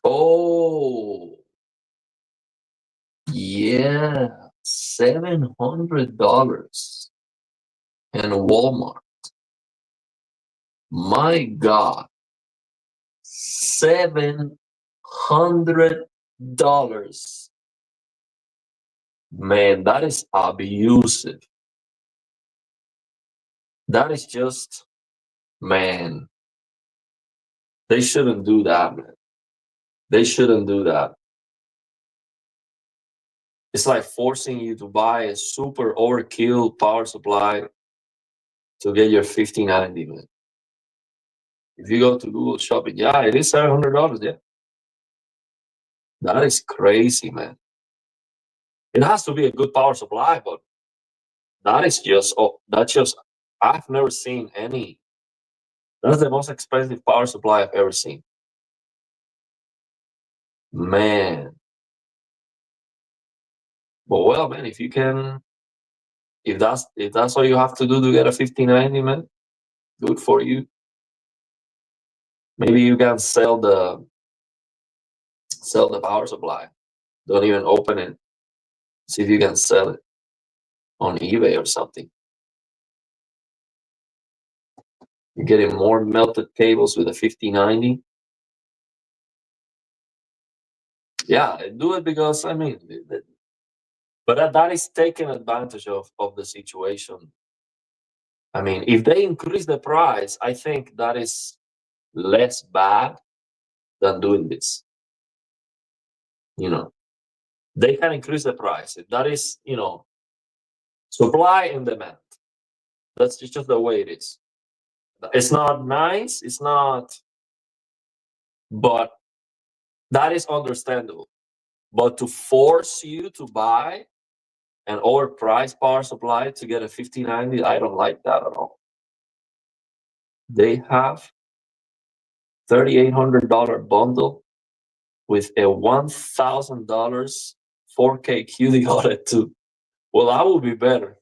[SPEAKER 1] Oh, yeah, $700 in Walmart. My God, $700. Man, that is abusive. That is just, man, they shouldn't do that, man. They shouldn't do that. It's like forcing you to buy a super overkill power supply to get your 5090, man. If you go to Google Shopping, yeah, it is $700. Yeah, that is crazy, man. It has to be a good power supply, but that is just, oh, that's just, I've never seen any. That's the most expensive power supply I've ever seen. Man. But well, man, if you can, if that's all you have to do to get a 5090, man, good for you. Maybe you can sell the power supply. Don't even open it. See if you can sell it on eBay or something. You're getting more melted cables with a 5090. Yeah, do it because I mean, but that is taking advantage of the situation. I mean, if they increase the price, I think that is less bad than doing this. You know, they can increase the price. That is, supply and demand. That's just the way it is. It's not nice. It's not, but that is understandable. But to force you to buy an overpriced power supply to get a 5090, I don't like that at all. They have $3,800 bundle with a $1,000 4K QD OLED too. Well, that would be better.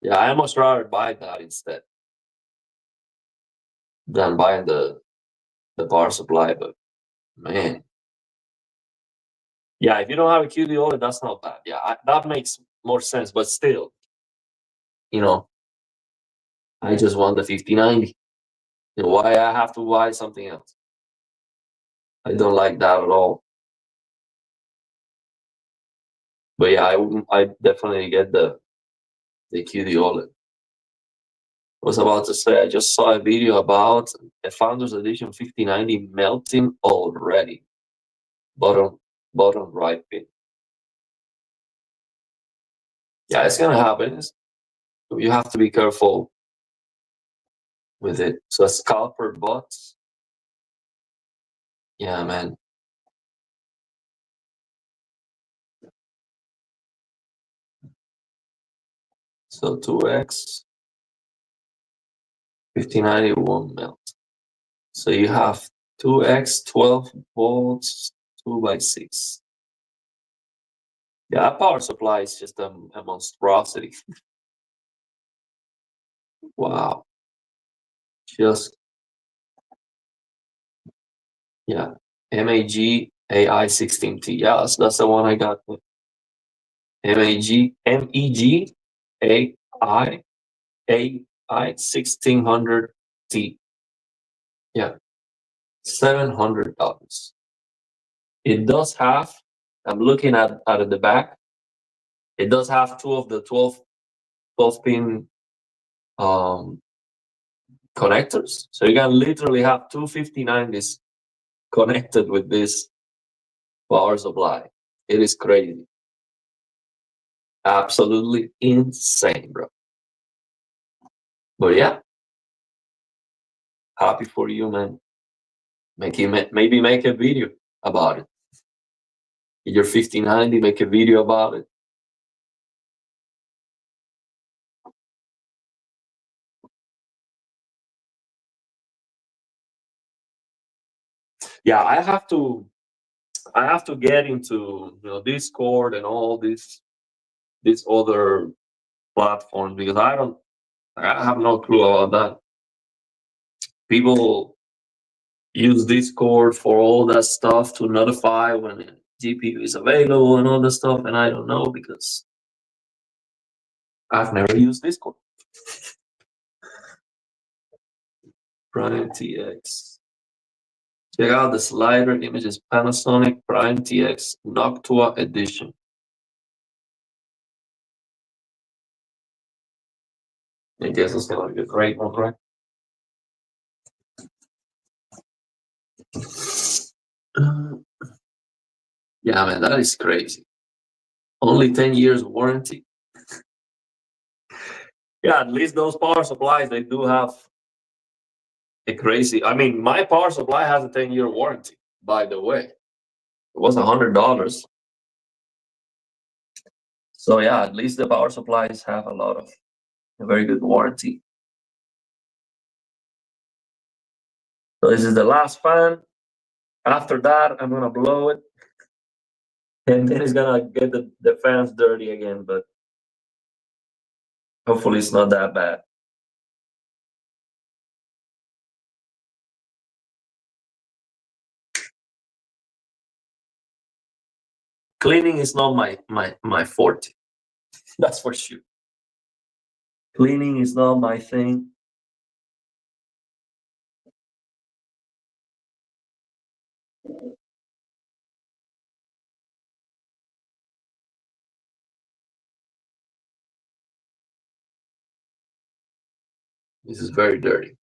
[SPEAKER 1] Yeah, I much rather buy that instead than buying the power supply. But man, yeah, if you don't have a QD OLED, that's not bad. Yeah, that makes more sense. But still, I just want the 5090. Why I have to buy something else? I don't like that at all. But yeah, I definitely get the QD OLED. I was about to say, I just saw a video about a Founders Edition 5090 melting already. Bottom right pin. Yeah, it's gonna happen. You have to be careful with it. So scalper bots. Yeah, man. So 2x 5090 won't melt. So you have 2x 12 volts 2x6. Yeah, that power supply is just a monstrosity. Wow. Just, yeah. MEG AI 16T. Yeah, that's the one I got. MEG AI 1600T. Yeah, $700. It does have, I'm looking at the back, it does have two of the 12 pin connectors. So you can literally have two 5090s connected with this power supply. It is crazy. Absolutely insane, bro. But yeah, happy for you, man. Maybe make a video about it. Your 5090, make a video about it. Yeah, I have to get into Discord and all these other platforms because I have no clue about that. People use Discord for all that stuff to notify when a GPU is available and all that stuff, and I don't know because I've never used Discord. Prime TX. Check out the slider images, Panasonic Prime TX Noctua Edition. I guess it's gonna be a great one, right? Yeah, man, that is crazy. Only 10 years warranty. Yeah, at least those power supplies, they do have a crazy. I mean, my power supply has a 10-year warranty, by the way. It was $100. So yeah, at least the power supplies have a very good warranty. So this is the last fan. After that, I'm gonna blow it. And then it's gonna get the fans dirty again, but hopefully it's not that bad. Cleaning is not my forte. That's for sure. Cleaning is not my thing. This is very dirty.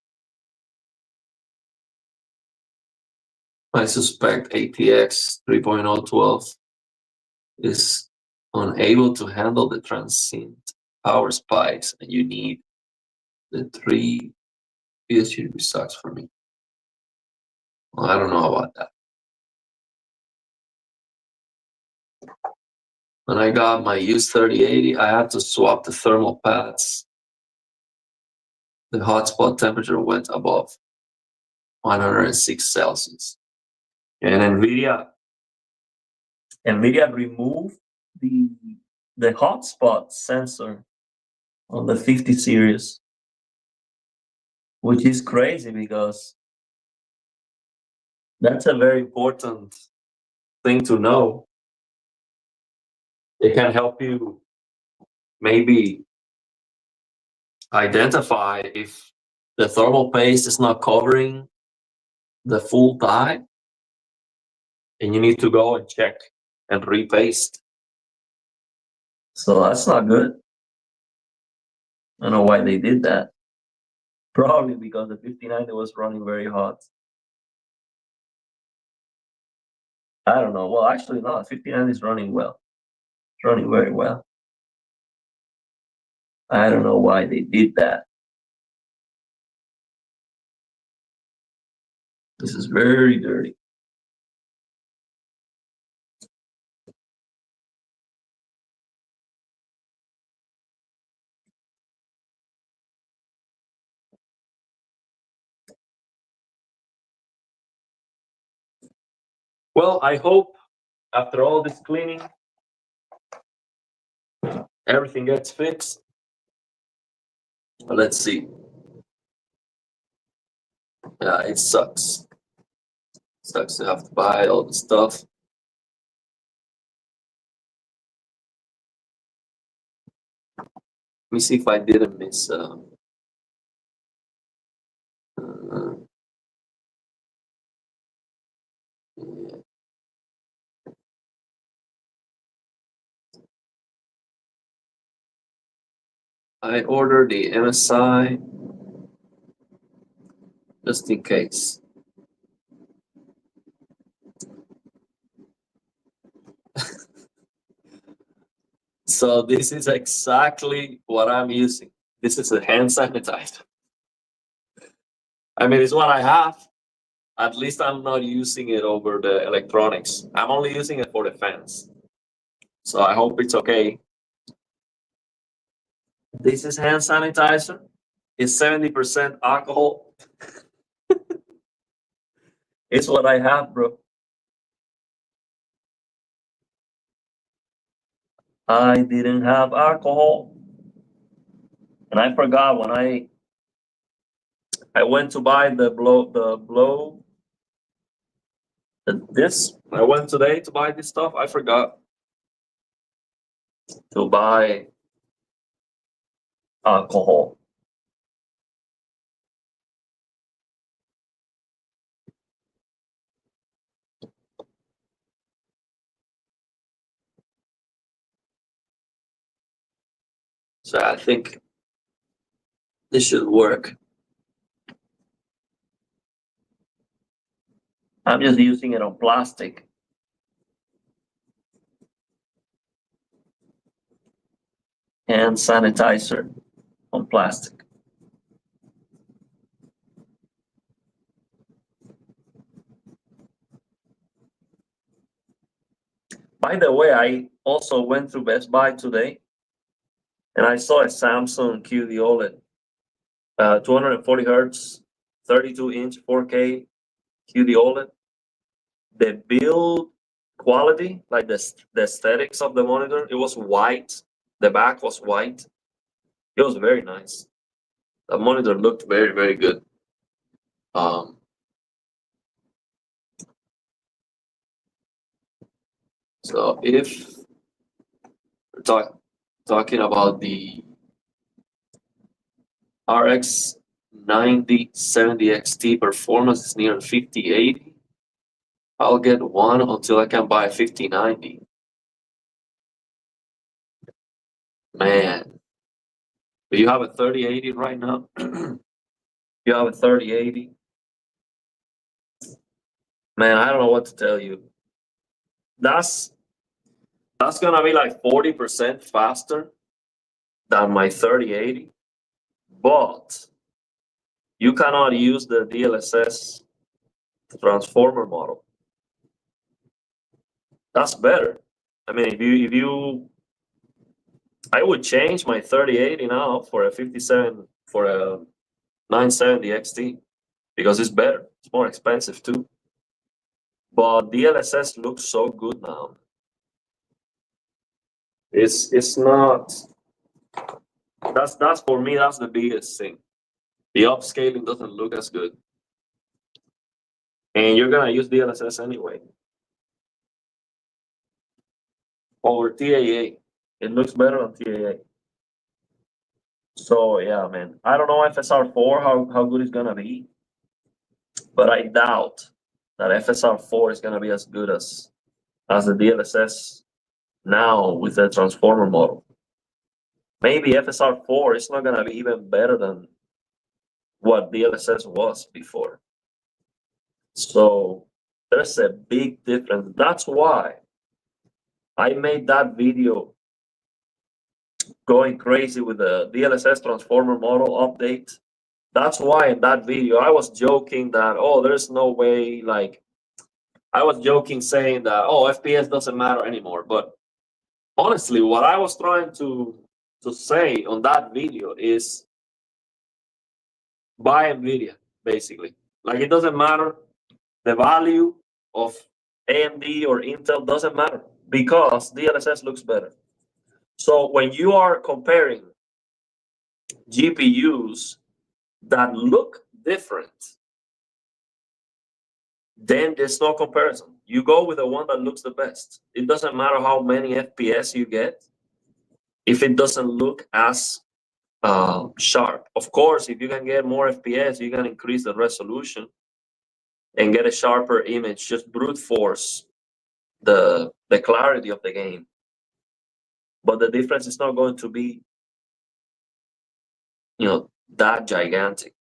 [SPEAKER 1] I suspect ATX 3.012 is unable to handle the transient power spikes, and you need the 3 PSU sucks for me. Well, I don't know about that. When I got my US3080, I had to swap the thermal pads. The hotspot temperature went above 106 Celsius. And NVIDIA removed the hotspot sensor on the 50 series, which is crazy because that's a very important thing to know. It can help you maybe identify if the thermal paste is not covering the full die, and you need to go and check and repaste. So that's not good. I don't know why they did that. Probably because the 5090 was running very hot. I don't know. Well, actually, no. 5090 is running well. It's running very well. I don't know why they did that. This is very dirty. Well, I hope after all this cleaning, everything gets fixed. But let's see. Yeah, it sucks. Sucks to have to buy all the stuff. Let me see if I didn't miss. I ordered the MSI just in case. So this is exactly what I'm using. This is a hand sanitizer. I mean, it's what I have. At least I'm not using it over the electronics. I'm only using it for the fans. So I hope it's okay. This is hand sanitizer. It's 70% alcohol. It's what I have, bro. I didn't have alcohol. And I forgot when I went to buy this. I went today to buy this stuff. I forgot to buy alcohol. So I think this should work. I'm just using it on plastic. Hand sanitizer on plastic. By the way, I also went through Best Buy today and I saw a Samsung QD OLED, 240 hertz, 32-inch 4K QD OLED. The build quality, like the aesthetics of the monitor, it was white. The back was white. It was very nice. The monitor looked very, very good. So if we're talking about the RX 9070 XT performance is near 5080. I'll get one until I can buy a 5090. Man, do you have a 3080 right now? You have a 3080? Man, I don't know what to tell you. That's gonna be like 40% faster than my 3080, but you cannot use the DLSS transformer model. That's better. I mean, if you I would change my 3080 now for a 970 XT because it's better. It's more expensive too. But DLSS looks so good now. It's not. That's for me. That's the biggest thing. The upscaling doesn't look as good, and you're gonna use DLSS anyway over TAA. It looks better on TAA. So yeah, man. I don't know FSR4 how good it's gonna be, but I doubt that FSR4 is gonna be as good as the DLSS now with the transformer model. Maybe FSR4 is not gonna be even better than what DLSS was before. So there's a big difference. That's why I made that video going crazy with the DLSS transformer model update. That's why in that video I was joking that, oh, there's no way, like I was joking saying that, oh, FPS doesn't matter anymore. But honestly, what I was trying to say on that video is buy NVIDIA, basically. Like it doesn't matter. The value of AMD or Intel doesn't matter because DLSS looks better. So when you are comparing GPUs that look different, then there's no comparison. You go with the one that looks the best. It doesn't matter how many FPS you get if it doesn't look as sharp. Of course, if you can get more FPS, you can increase the resolution and get a sharper image. Just brute force the clarity of the game. But the difference is not going to be, that gigantic.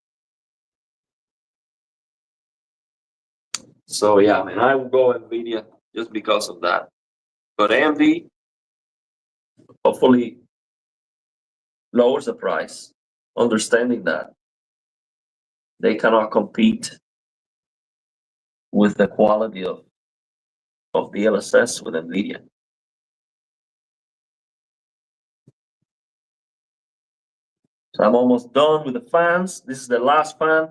[SPEAKER 1] So yeah, man, I would go NVIDIA just because of that. But AMD, hopefully, lowers the price, understanding that they cannot compete with the quality of the DLSS with NVIDIA. So I'm almost done with the fans. This is the last fan.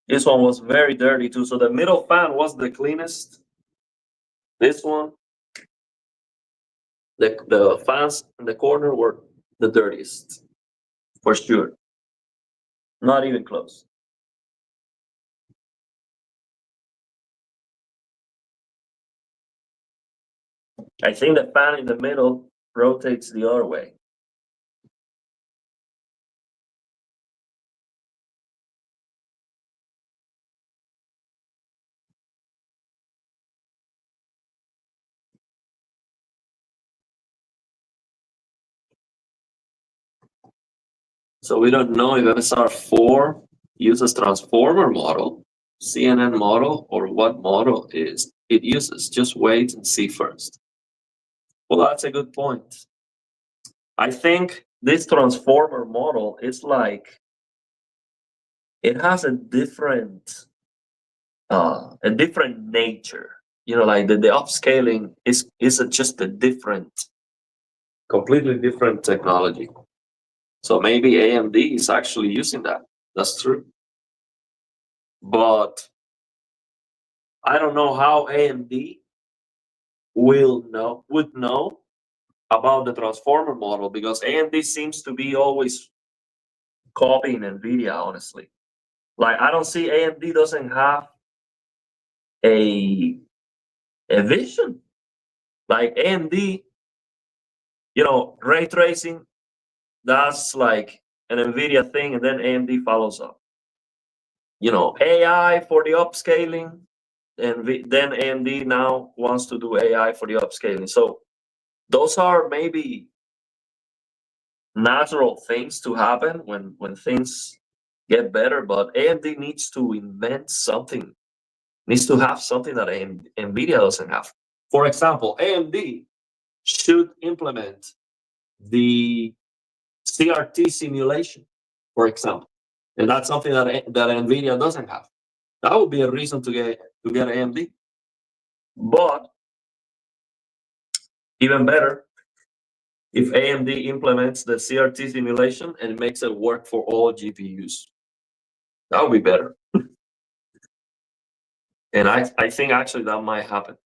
[SPEAKER 1] This one was very dirty too. So the middle fan was the cleanest. This one, the fans in the corner were the dirtiest, for sure. Not even close. I think the fan in the middle rotates the other way. So we don't know if MSR4 uses transformer model, CNN model, or what model it uses. Just wait and see first. Well, that's a good point. I think this transformer model is like, it has a different nature. You know, like the upscaling is just a different, completely different technology. So maybe AMD is actually using that. That's true. But I don't know how AMD would know about the transformer model, because AMD seems to be always copying NVIDIA, honestly. Like, I don't see AMD doesn't have a vision. Like AMD, you know, ray tracing, that's like an NVIDIA thing, and then AMD follows up. You know, AI for the upscaling, and then AMD now wants to do AI for the upscaling. So those are maybe natural things to happen when things get better, but AMD needs to invent something, needs to have something that NVIDIA doesn't have. For example, AMD should implement the CRT simulation, for example, and that's something that NVIDIA doesn't have. That would be a reason to get AMD. But even better, if AMD implements the CRT simulation and makes it work for all GPUs, that would be better. And I think actually that might happen.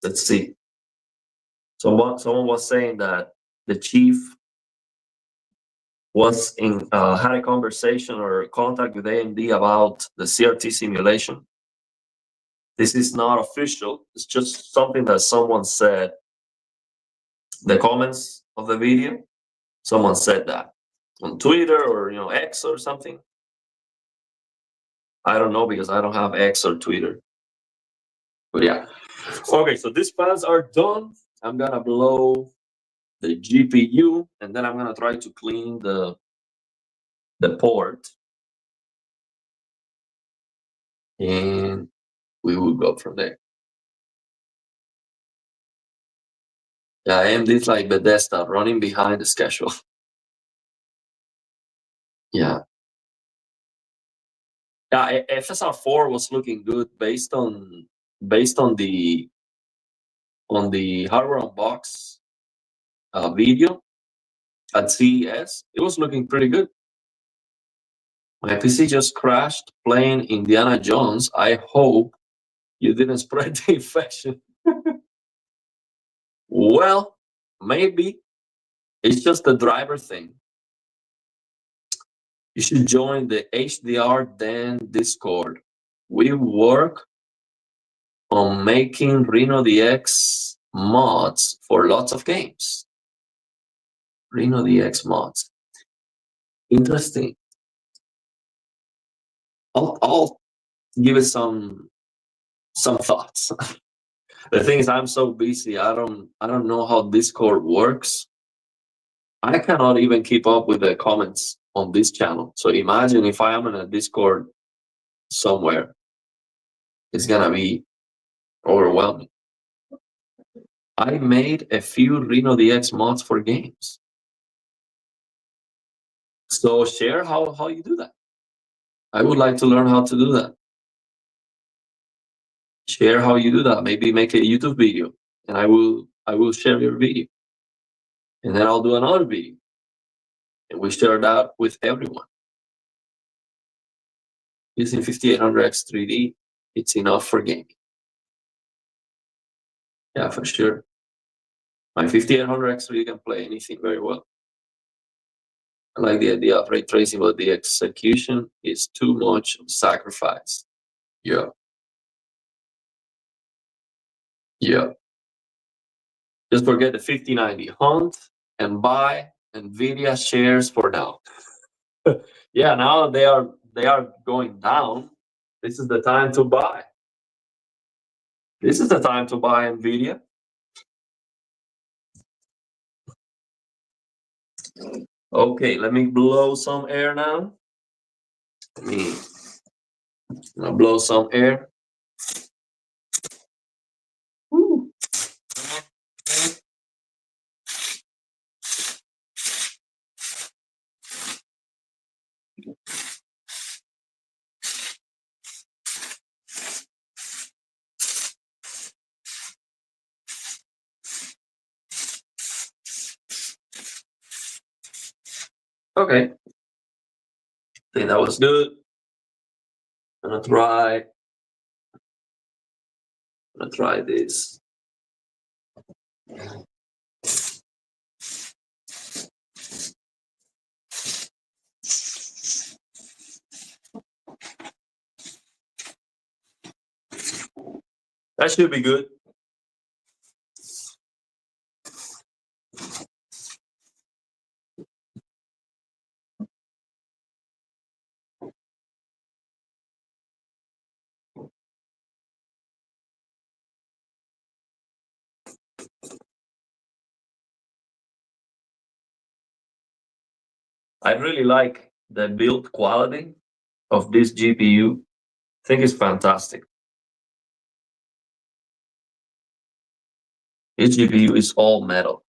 [SPEAKER 1] Let's see. Someone was saying that the chief was had a conversation or contact with AMD about the CRT simulation. This is not official. It's just something that someone said. The comments of the video, someone said that on Twitter or X or something. I don't know, because I don't have X or Twitter. But yeah. Okay, so these fans are done. I'm gonna blow the GPU, and then I'm gonna try to clean the port, and we will go from there. Yeah, AMD is like Bethesda, running behind the schedule. Yeah. Yeah, FSR4 was looking good based on the hardware unbox video at CES. It was looking pretty good. My PC just crashed playing Indiana Jones. I hope you didn't spread the infection. Well, maybe it's just the driver thing. You should join the HDR Den Discord. We work on making Reno DX mods for lots of games. Reno DX mods. Interesting. I'll give it some thoughts. The thing is, I'm so busy. I don't know how Discord works. I cannot even keep up with the comments on this channel. So imagine if I am in a Discord somewhere, it's gonna be overwhelming. I made a few Reno DX mods for games. So share how you do that. I would like to learn how to do that. Share how you do that. Maybe make a YouTube video, and I will share your video, and then I'll do another video, and we share that with everyone. Using 5800X 3D, it's enough for gaming. Yeah, for sure. My 5800X 3D can play anything very well. I like the idea of ray tracing, but the execution is too much sacrifice. Yeah. Yeah. Just forget the 5090. Hunt and buy NVIDIA shares for now. Yeah, now they are going down. This is the time to buy. This is the time to buy NVIDIA. Okay, let me blow some air now. Let me blow some air. Woo. Okay, I think that was good. I'm gonna try this. That should be good. I really like the build quality of this GPU. I think it's fantastic. This GPU is all metal.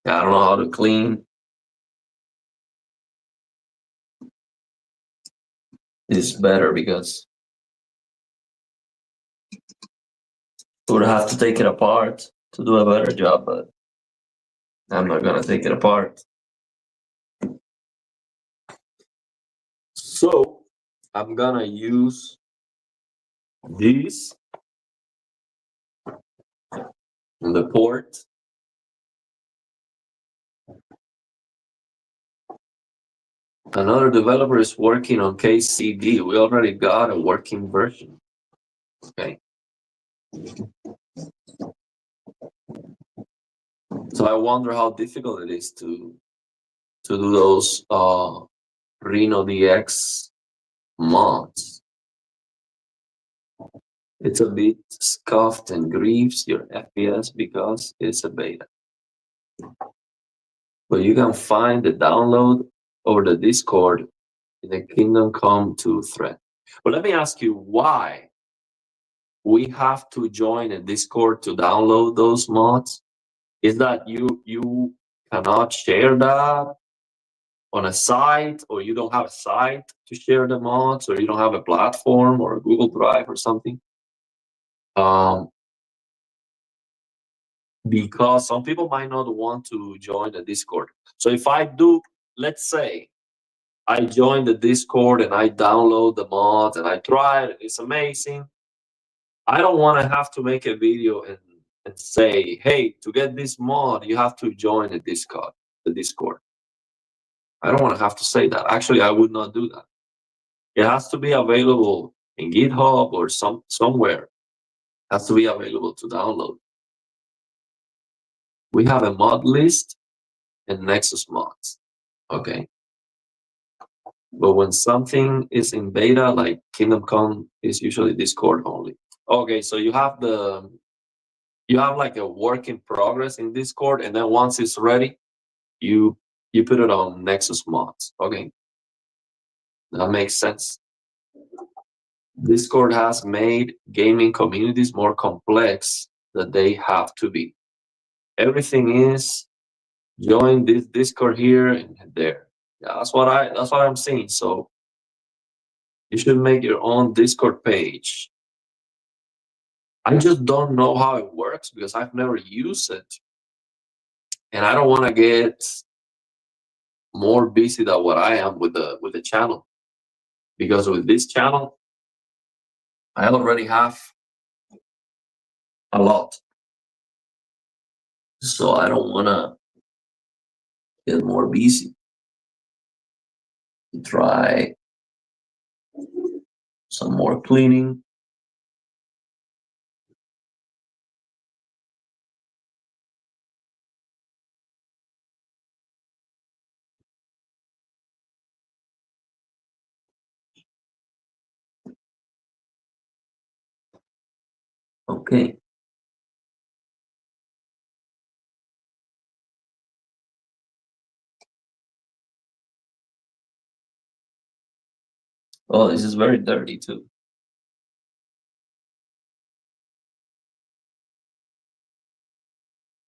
[SPEAKER 1] I don't know how to clean. It's better because we would have to take it apart to do a better job, but I'm not gonna take it apart. So I'm gonna use this on the port. Another developer is working on KCD. We already got a working version. Okay. So I wonder how difficult it is to do those Reno DX mods. It's a bit scuffed and grieves your FPS because it's a beta. But you can find the download over the Discord in the Kingdom Come 2 thread. But let me ask you why we have to join a Discord to download those mods. Is that you cannot share that on a site, or you don't have a site to share the mods, or you don't have a platform or a Google Drive or something? Because some people might not want to join the Discord. So if I do, let's say I join the Discord and I download the mods and I try it and it's amazing, I don't want to have to make a video and say, hey, to get this mod, you have to join the Discord. I don't want to have to say that. Actually, I would not do that. It has to be available in GitHub or somewhere. It has to be available to download. We have a mod list and Nexus mods. Okay. But when something is in beta, like Kingdom Come, is usually Discord only. Okay, so you have like a work in progress in Discord, and then once it's ready, you put it on Nexus mods. Okay, that makes sense. Discord has made gaming communities more complex than they have to be. everything is join this Discord here and there. Yeah, that's what I'm seeing. So you should make your own Discord page. I just don't know how it works because I've never used it, and I don't want to get more busy than what I am with the channel. Because with this channel, I already have a lot, so I don't want to get more busy. Try some more cleaning. Okay. Oh, this is very dirty too.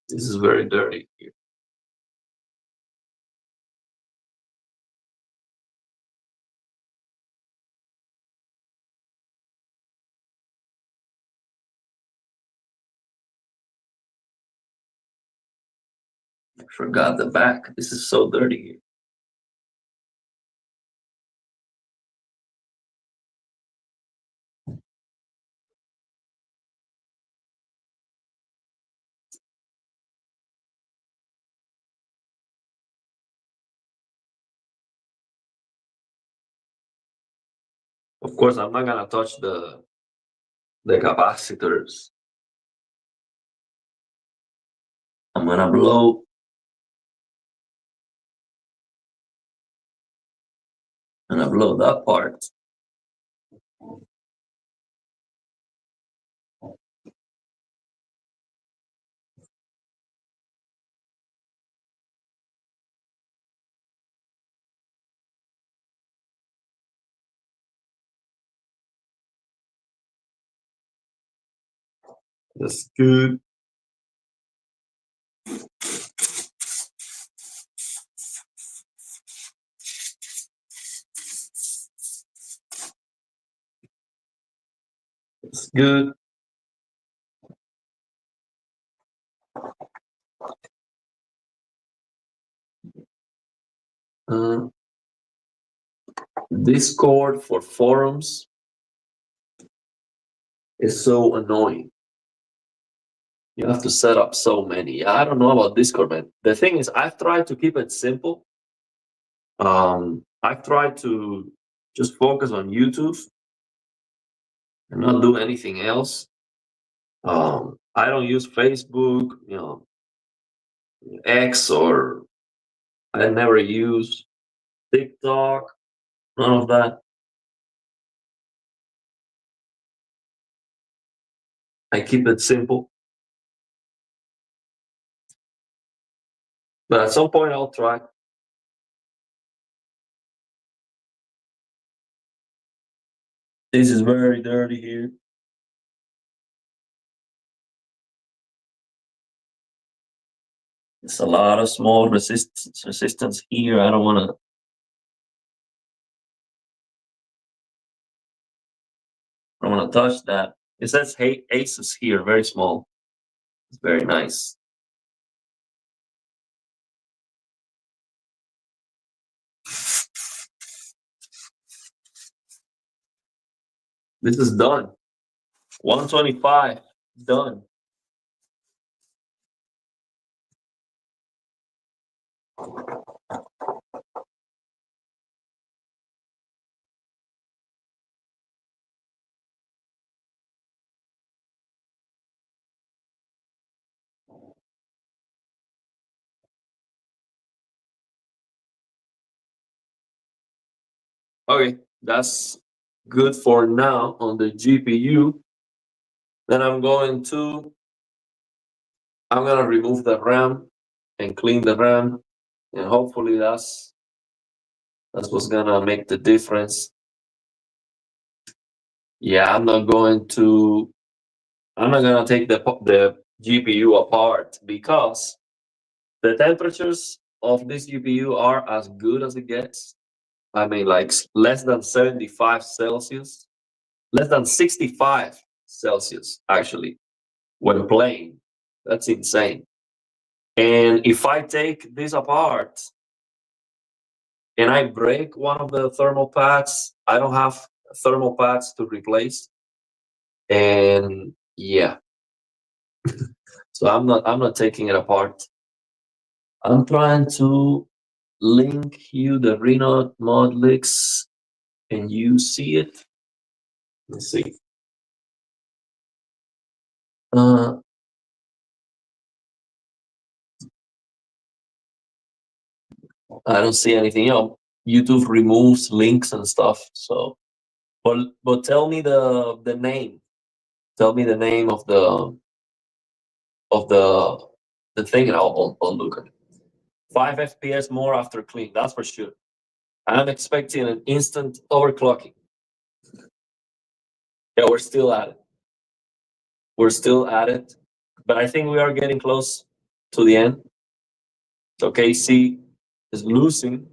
[SPEAKER 1] This is very dirty here. I forgot the back. This is so dirty here. Of course, I'm not gonna touch the capacitors. I'm gonna blow. I'm gonna blow that part. That's good. That's good. Uh, Discord for forums is so annoying. You have to set up so many. I don't know about Discord, man. The thing is, I've tried to keep it simple. I've tried to just focus on YouTube and not do anything else. I don't use Facebook, X, or I never use TikTok, none of that. I keep it simple. But at some point, I'll try. This is very dirty here. There's a lot of small resistance here. I don't want to. I don't want to touch that. It says hey aces here, very small. It's very nice. This is done. 125 done. Okay, that's good for now on the GPU. Then I'm gonna remove the RAM and clean the RAM, and hopefully that's what's gonna make the difference. Yeah, I'm not gonna take the GPU apart because the temperatures of this GPU are as good as it gets. I mean, like less than 75 Celsius, less than 65 Celsius, actually, when playing. That's insane. And if I take this apart and I break one of the thermal pads, I don't have thermal pads to replace. And yeah, so I'm not taking it apart. I'm trying to link you the Reno mod leaks and you see it. Let's see. Uh, I don't see anything. YouTube removes links and stuff. So, but tell me the name. Tell me the name of the thing, and I'll look at it. 5 FPS more after clean. That's for sure. I'm expecting an instant overclocking. Yeah, we're still at it. We're still at it, but I think we are getting close to the end. So KC is losing.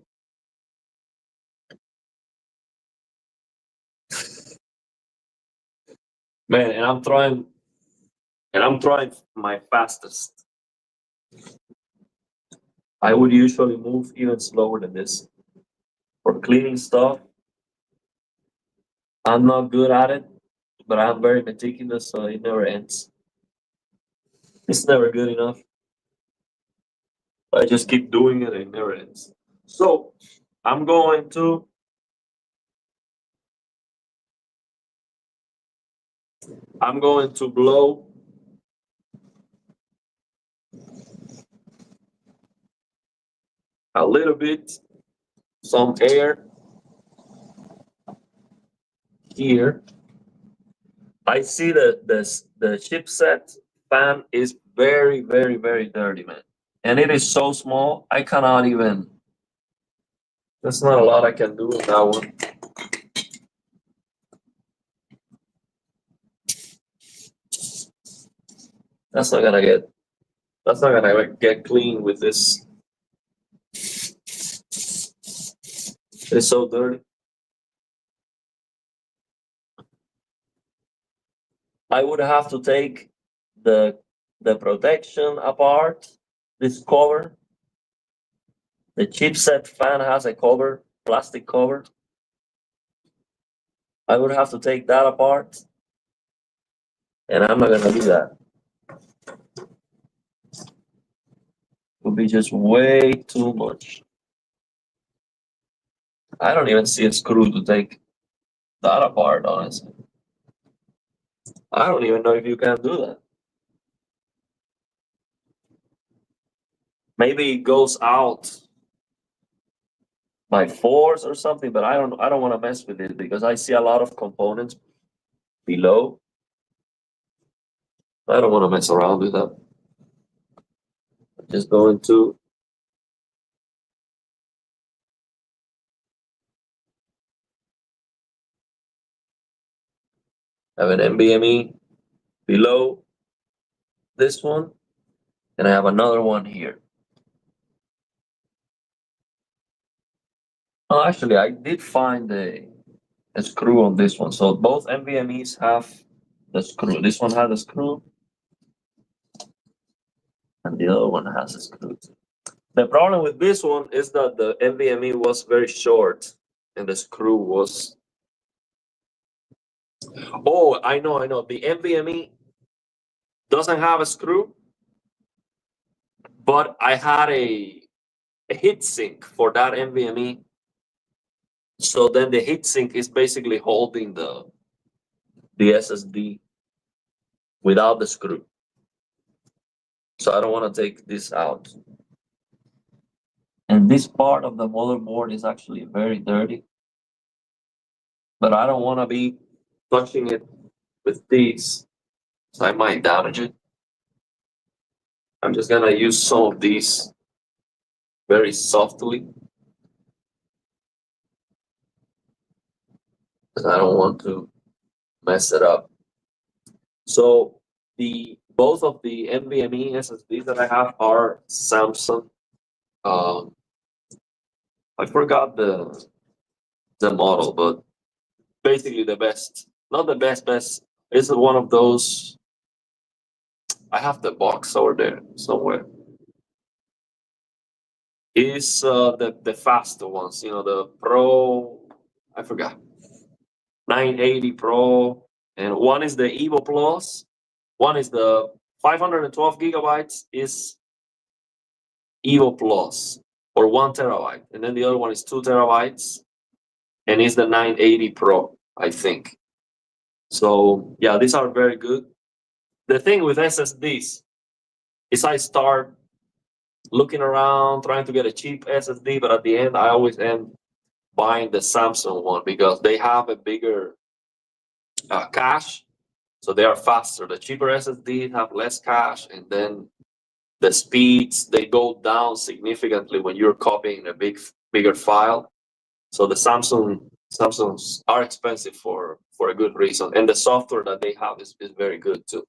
[SPEAKER 1] Man, and I'm trying my fastest. I would usually move even slower than this. For cleaning stuff, I'm not good at it, but I'm very meticulous, so it never ends. It's never good enough. I just keep doing it and it never ends. So I'm going to blow a little bit, some air here. I see that the chipset fan is very, very, very dirty, man. And it is so small, I cannot even. There's not a lot I can do with that one. That's not gonna get. That's not gonna get clean with this. It's so dirty. I would have to take the protection apart. This cover. The chipset fan has a cover, plastic cover. I would have to take that apart, and I'm not gonna do that. Would be just way too much. I don't even see a screw to take that apart, honestly. I don't even know if you can do that. Maybe it goes out by force or something, but I don't want to mess with it because I see a lot of components below. I don't want to mess around with that. I'm just going to have an NVMe below this one, and I have another one here. Oh, actually, I did find a screw on this one. So both NVMe's have the screw. This one has a screw, and the other one has a screw. The problem with this one is that the NVMe was very short, and the screw was. Oh, I know. The NVMe doesn't have a screw, but I had a heat sink for that NVMe. So then the heat sink is basically holding the SSD without the screw. So I don't want to take this out. And this part of the motherboard is actually very dirty. But I don't want to be touching it with these. So I might damage it. I'm just gonna use some of these very softly. Because I don't want to mess it up. So the both of the NVMe SSDs that I have are Samsung. Um, I forgot the model, but basically the best. Not the best. It's one of those. I have the box over there somewhere. Is the faster ones, the Pro. I forgot 980 Pro, and one is the Evo Plus. One is the 512 gigabytes is Evo Plus or 1 terabyte, and then the other one is 2 terabytes, and it's the 980 Pro, I think. So yeah, these are very good. The thing with SSDs is I start looking around trying to get a cheap SSD, but at the end I always end buying the Samsung one because they have a bigger cache, so they are faster. The cheaper SSDs have less cache, and then the speeds they go down significantly when you're copying a bigger file. So the Samsungs are expensive for a good reason, and the software that they have is very good too.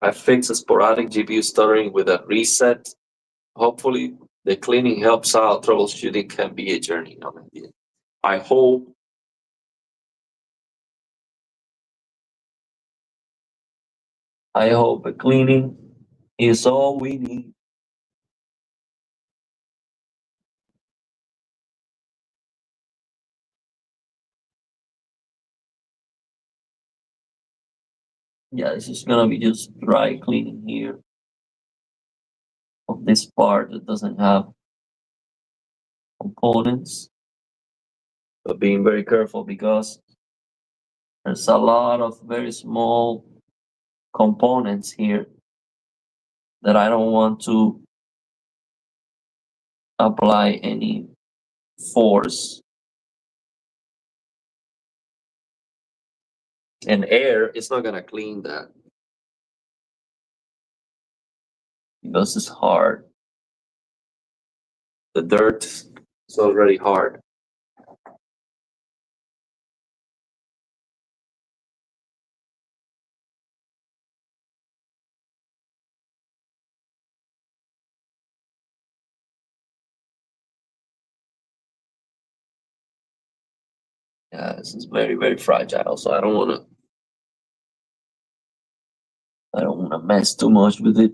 [SPEAKER 1] I fixed a sporadic GPU stuttering with a reset. Hopefully, the cleaning helps out. Troubleshooting can be a journey. I hope. I hope a cleaning is all we need. Yeah, this is gonna be just dry cleaning here of this part that doesn't have components. But being very careful because there's a lot of very small components here that I don't want to apply any force. And air is not gonna clean that because it's hard. The dirt is already hard. Yeah, this is very, very fragile, so I don't wanna mess too much with it.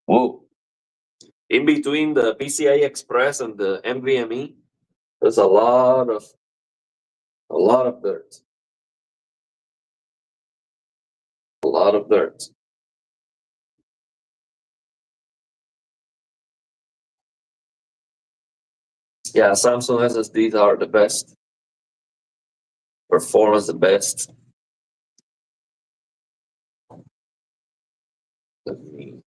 [SPEAKER 1] Whoa. In between the PCI Express and the NVMe, there's a lot of dirt. A lot of dirt. Yeah, Samsung SSDs are the best. Performance the best. Let me-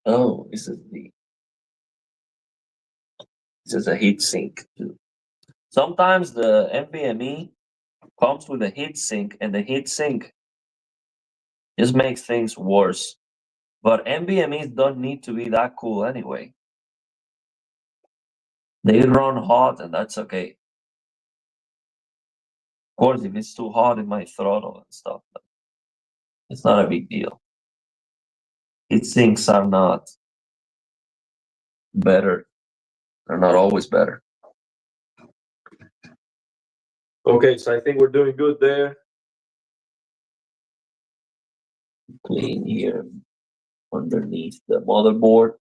[SPEAKER 1] Oh, this is a heat sink too. Sometimes the NVMe comes with a heat sink, and the heat sink just makes things worse. But NVMe's don't need to be that cool anyway. They run hot, and that's okay. Of course, if it's too hot, it might throttle and stuff, but it's not a big deal. Heat sinks are not better. They're not always better. Okay, so I think we're doing good there. Clean here underneath the motherboard.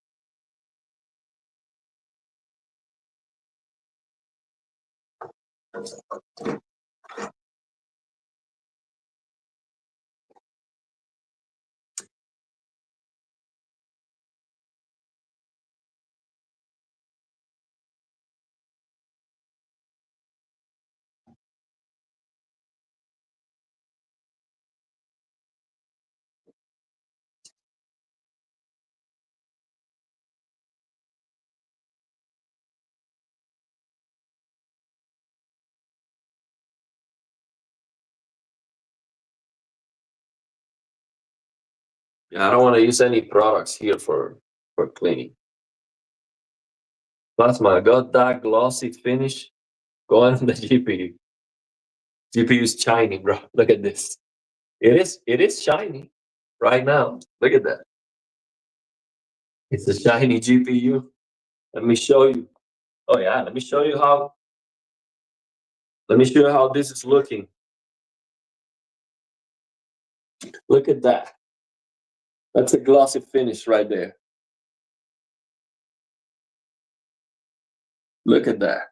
[SPEAKER 1] Yeah, I don't want to use any products here for cleaning. Plasma got that glossy finish going on the GPU. GPU is shiny, bro. Look at this. It is shiny right now. Look at that. It's a shiny GPU. Let me show you. Oh yeah, let me show you how. Let me show you how this is looking. Look at that. That's a glossy finish right there. Look at that.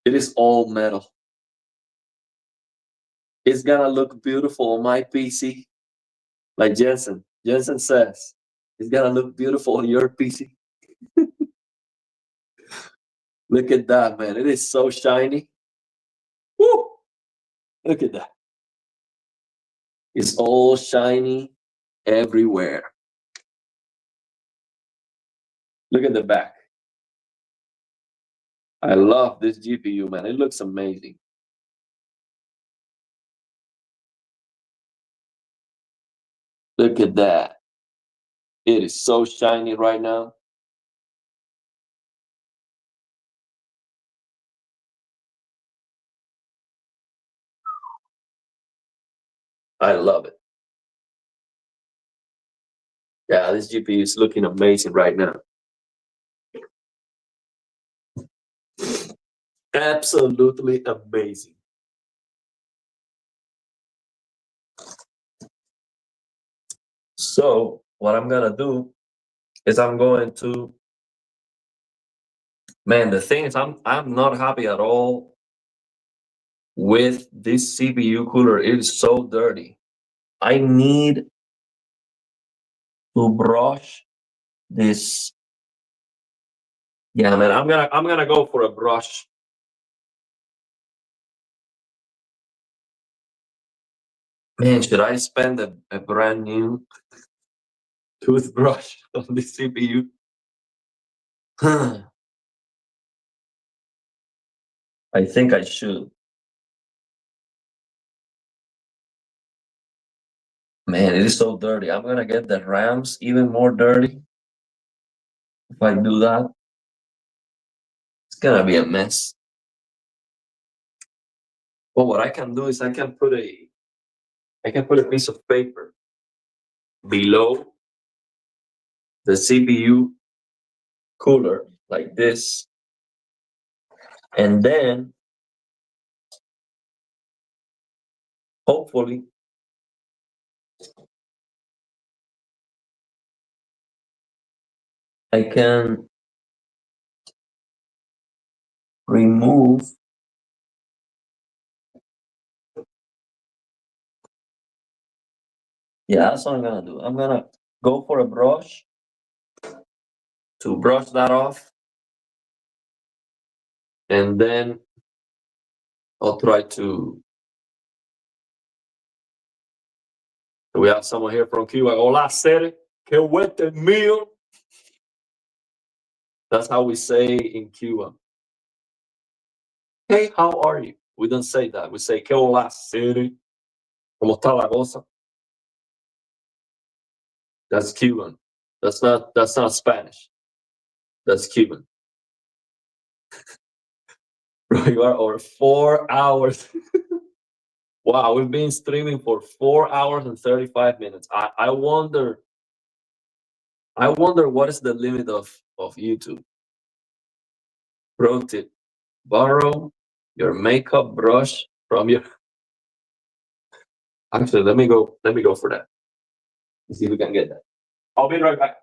[SPEAKER 1] It is all metal. It's gonna look beautiful on my PC. Like Jensen. Jensen says, it's gonna look beautiful on your PC. Look at that, man. It is so shiny. Woo! Look at that. It's all shiny everywhere. Look at the back. I love this GPU, man. It looks amazing. Look at that. It is so shiny right now. I love it. Yeah, this GPU is looking amazing right now. Absolutely amazing. So what I'm gonna do is I'm going to, man, the thing is I'm not happy at all with this CPU cooler. It is so dirty. I need to brush this. Yeah, man, I'm gonna go for a brush. Man, should I spend a brand new toothbrush on this CPU? I think I should. Man, it is so dirty. I'm gonna get the RAMs even more dirty if I do that. It's gonna be a mess. But what I can do is I can put a piece of paper below the CPU cooler like this, and then hopefully I can remove. Yeah, that's what I'm gonna do. I'm gonna go for a brush to brush that off, and then I'll try to. We have someone here from Cuba. Hola, Sere. Que huete mío. That's how we say in Cuba. Hey, how are you? We don't say that. We say que hola, Sere. ¿Cómo está la cosa? That's Cuban. That's not Spanish. That's Cuban. Bro, you are over 4 hours. Wow, we've been streaming for 4 hours and 35 minutes. I wonder what is the limit of YouTube. Pro tip: borrow your makeup brush from your. Actually, let me go. Let me go for that. Let's see if we can get that. I'll be right back.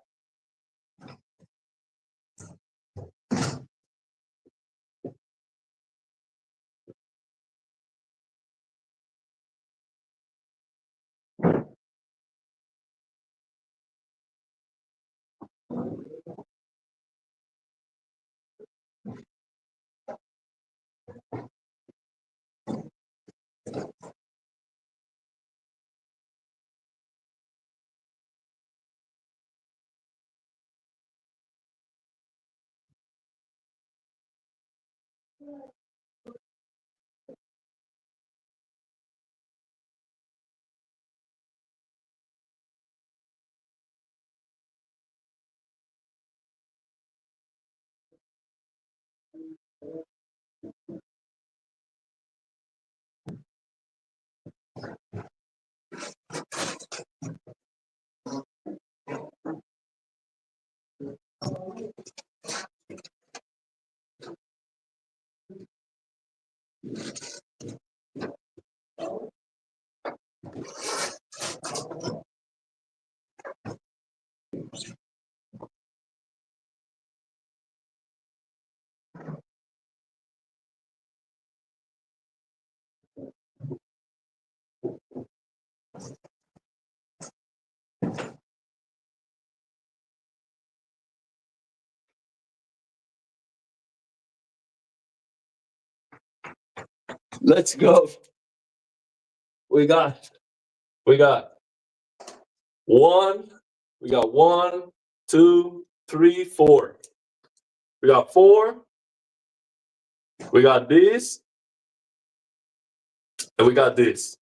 [SPEAKER 1] Let's go. We got we got one. We got one, two, three, four. We got four. We got this, and we got this.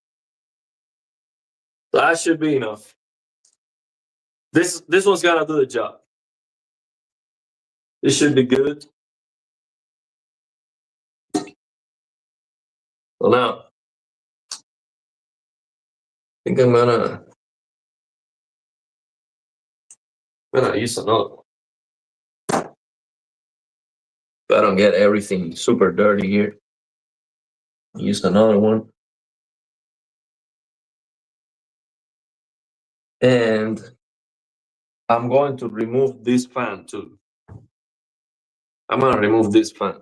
[SPEAKER 1] That should be enough. This one's gonna do the job. This should be good. Well, now I think I'm gonna use another one. If I don't get everything super dirty here, use another one. And I'm going to remove this fan too. I'm gonna remove this fan.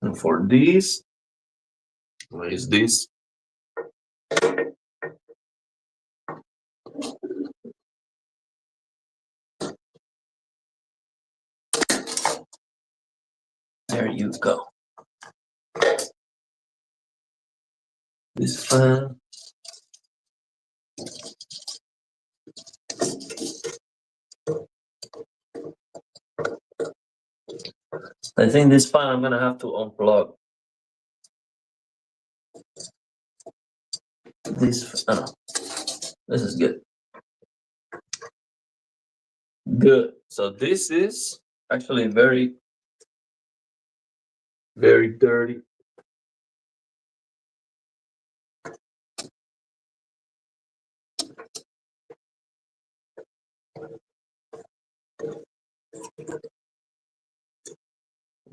[SPEAKER 1] And for this, what is this? There you go. This fan. I think this fan I'm gonna have to unplug. This this is good. Good. So this is actually very, very dirty.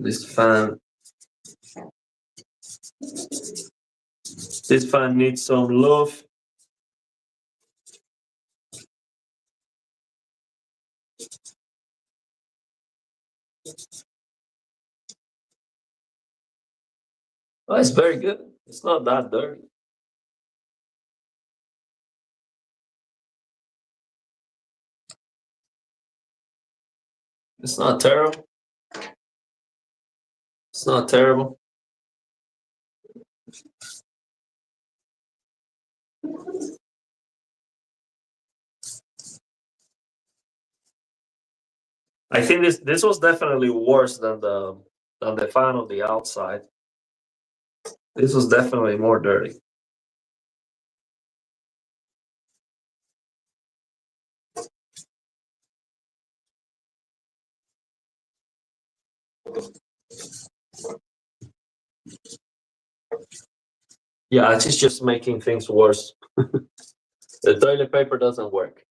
[SPEAKER 1] This fan needs some love. Oh, it's very good. It's not that dirty. It's not terrible. It's not terrible. I think this was definitely worse than the fan on the outside. This was definitely more dirty. Yeah, it's just making things worse. The toilet paper doesn't work.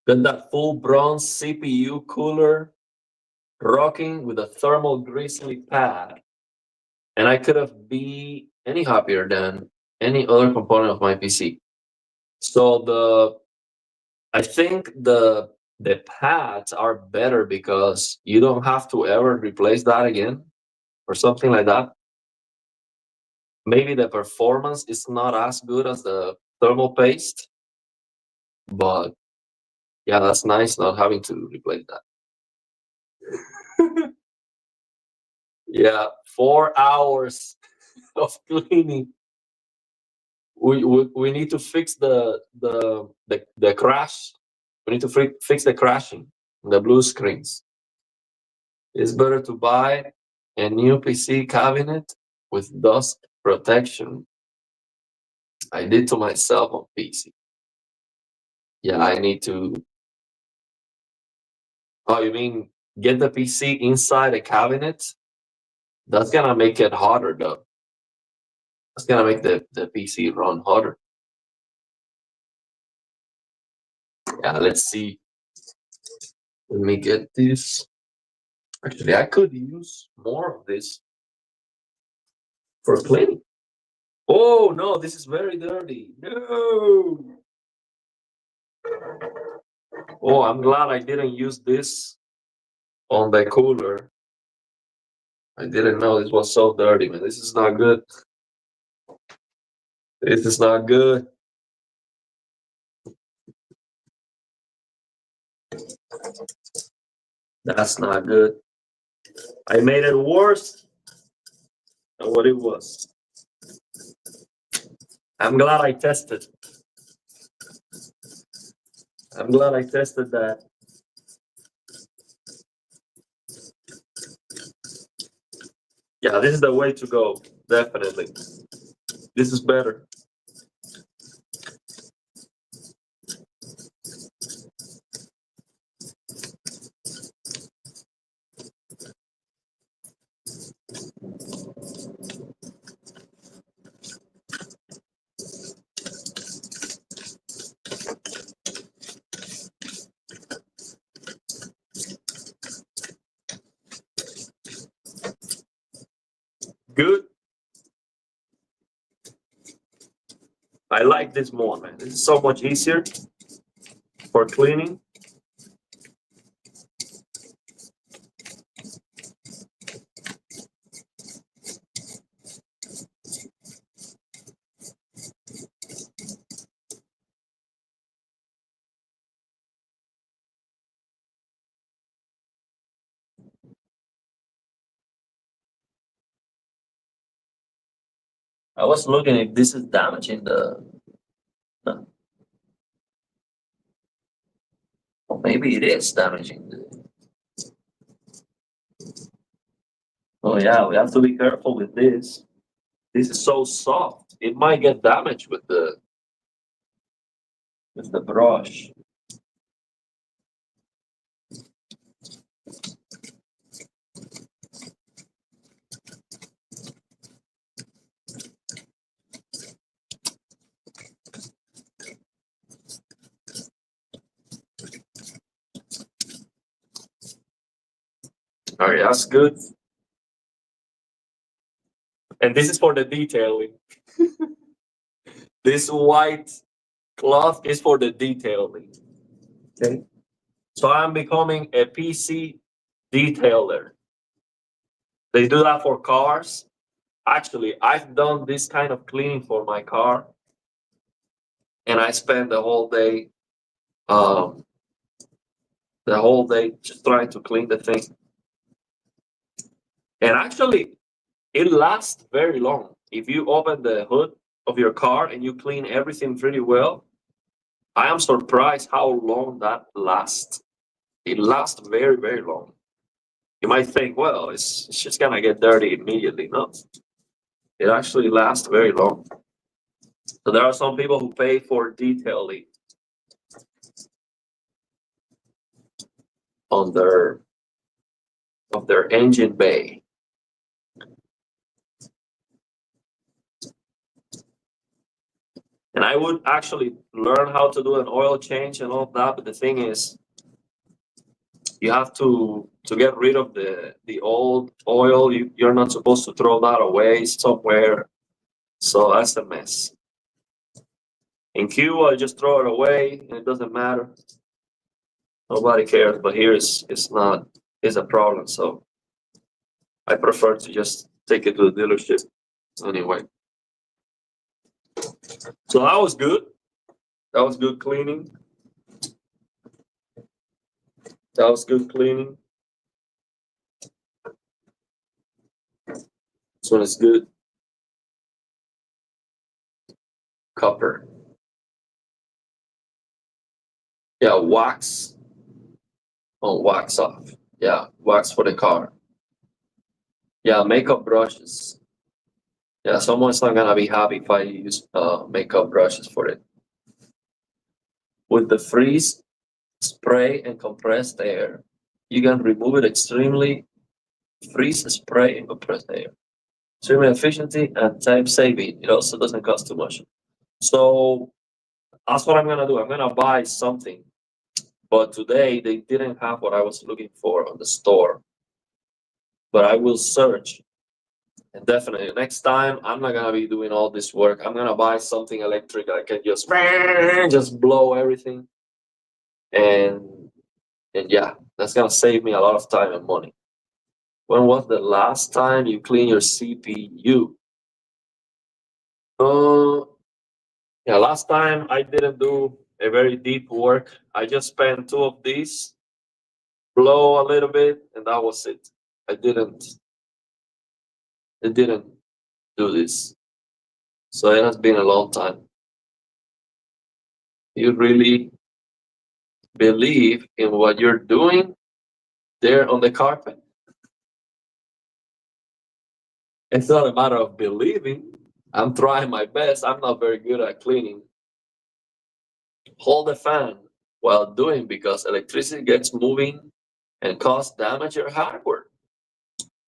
[SPEAKER 1] Got that full bronze CPU cooler rocking with a thermal grizzly pad. And I could have be any happier than any other component of my PC. So I think the pads are better because you don't have to ever replace that again or something like that. Maybe the performance is not as good as the thermal paste, but yeah, that's nice not having to replace that. Yeah, 4 hours of cleaning. We need to fix the crash. We need to fix the crashing, the blue screens. It's better to buy a new PC cabinet with dust protection. I did to myself on PC. Yeah, I need to. Oh, you mean get the PC inside a cabinet? That's gonna make it harder though. That's gonna make the PC run harder. Yeah, let's see. Let me get this. Actually, I could use more of this for cleaning. Oh no, this is very dirty. No. Oh, I'm glad I didn't use this on the cooler. I didn't know this was so dirty, man. This is not good. This is not good. That's not good. I made it worse than what it was. I'm glad I tested. I'm glad I tested that. Yeah, this is the way to go. Definitely. This is better. Good. I like this more, man. This is so much easier for cleaning. I was looking if this is damaging the. No. Or maybe it is damaging the. Oh yeah, we have to be careful with this. This is so soft. It might get damaged with the brush. All right, that's good. And this is for the detailing. This white cloth is for the detailing. Okay. So I'm becoming a PC detailer. They do that for cars. Actually, I've done this kind of cleaning for my car, and I spend um, the whole day just trying to clean the thing. And actually, it lasts very long. If you open the hood of your car and you clean everything pretty well, I am surprised how long that lasts. It lasts very, very long. You might think, well, it's just gonna get dirty immediately. No, it actually lasts very long. So there are some people who pay for detailing on their engine bay. And I would actually learn how to do an oil change and all that, but the thing is, you have to get rid of the old oil. You're not supposed to throw that away somewhere. So that's a mess. In Cuba, I just throw it away and it doesn't matter. Nobody cares. But here it's not it's a problem. So I prefer to just take it to the dealership anyway. So that was good. That was good cleaning. That was good cleaning. This one is good. Copper. Yeah, wax. Oh, wax off. Yeah, wax for the car. Yeah, makeup brushes. Yeah, someone's not gonna be happy if I use makeup brushes for it. with the freeze, spray, and compressed air. You can remove it extremely freeze, spray, and compressed air. Extremely efficiency and time saving. It also doesn't cost too much. So that's what I'm gonna do. I'm gonna buy something. But today they didn't have what I was looking for on the store. But I will search. And definitely next time I'm not gonna be doing all this work. I'm gonna buy something electric that can just blow everything. And yeah, that's gonna save me a lot of time and money. When was the last time you cleaned your CPU? Uh, yeah, last time I didn't do a very deep work. I just spent two of these, blow a little bit, and that was it. I didn't. It didn't do this. So it has been a long time. You really believe in what you're doing there on the carpet? It's not a matter of believing. I'm trying my best. I'm not very good at cleaning. Hold the fan while doing because electricity gets moving and cause damage your hardware.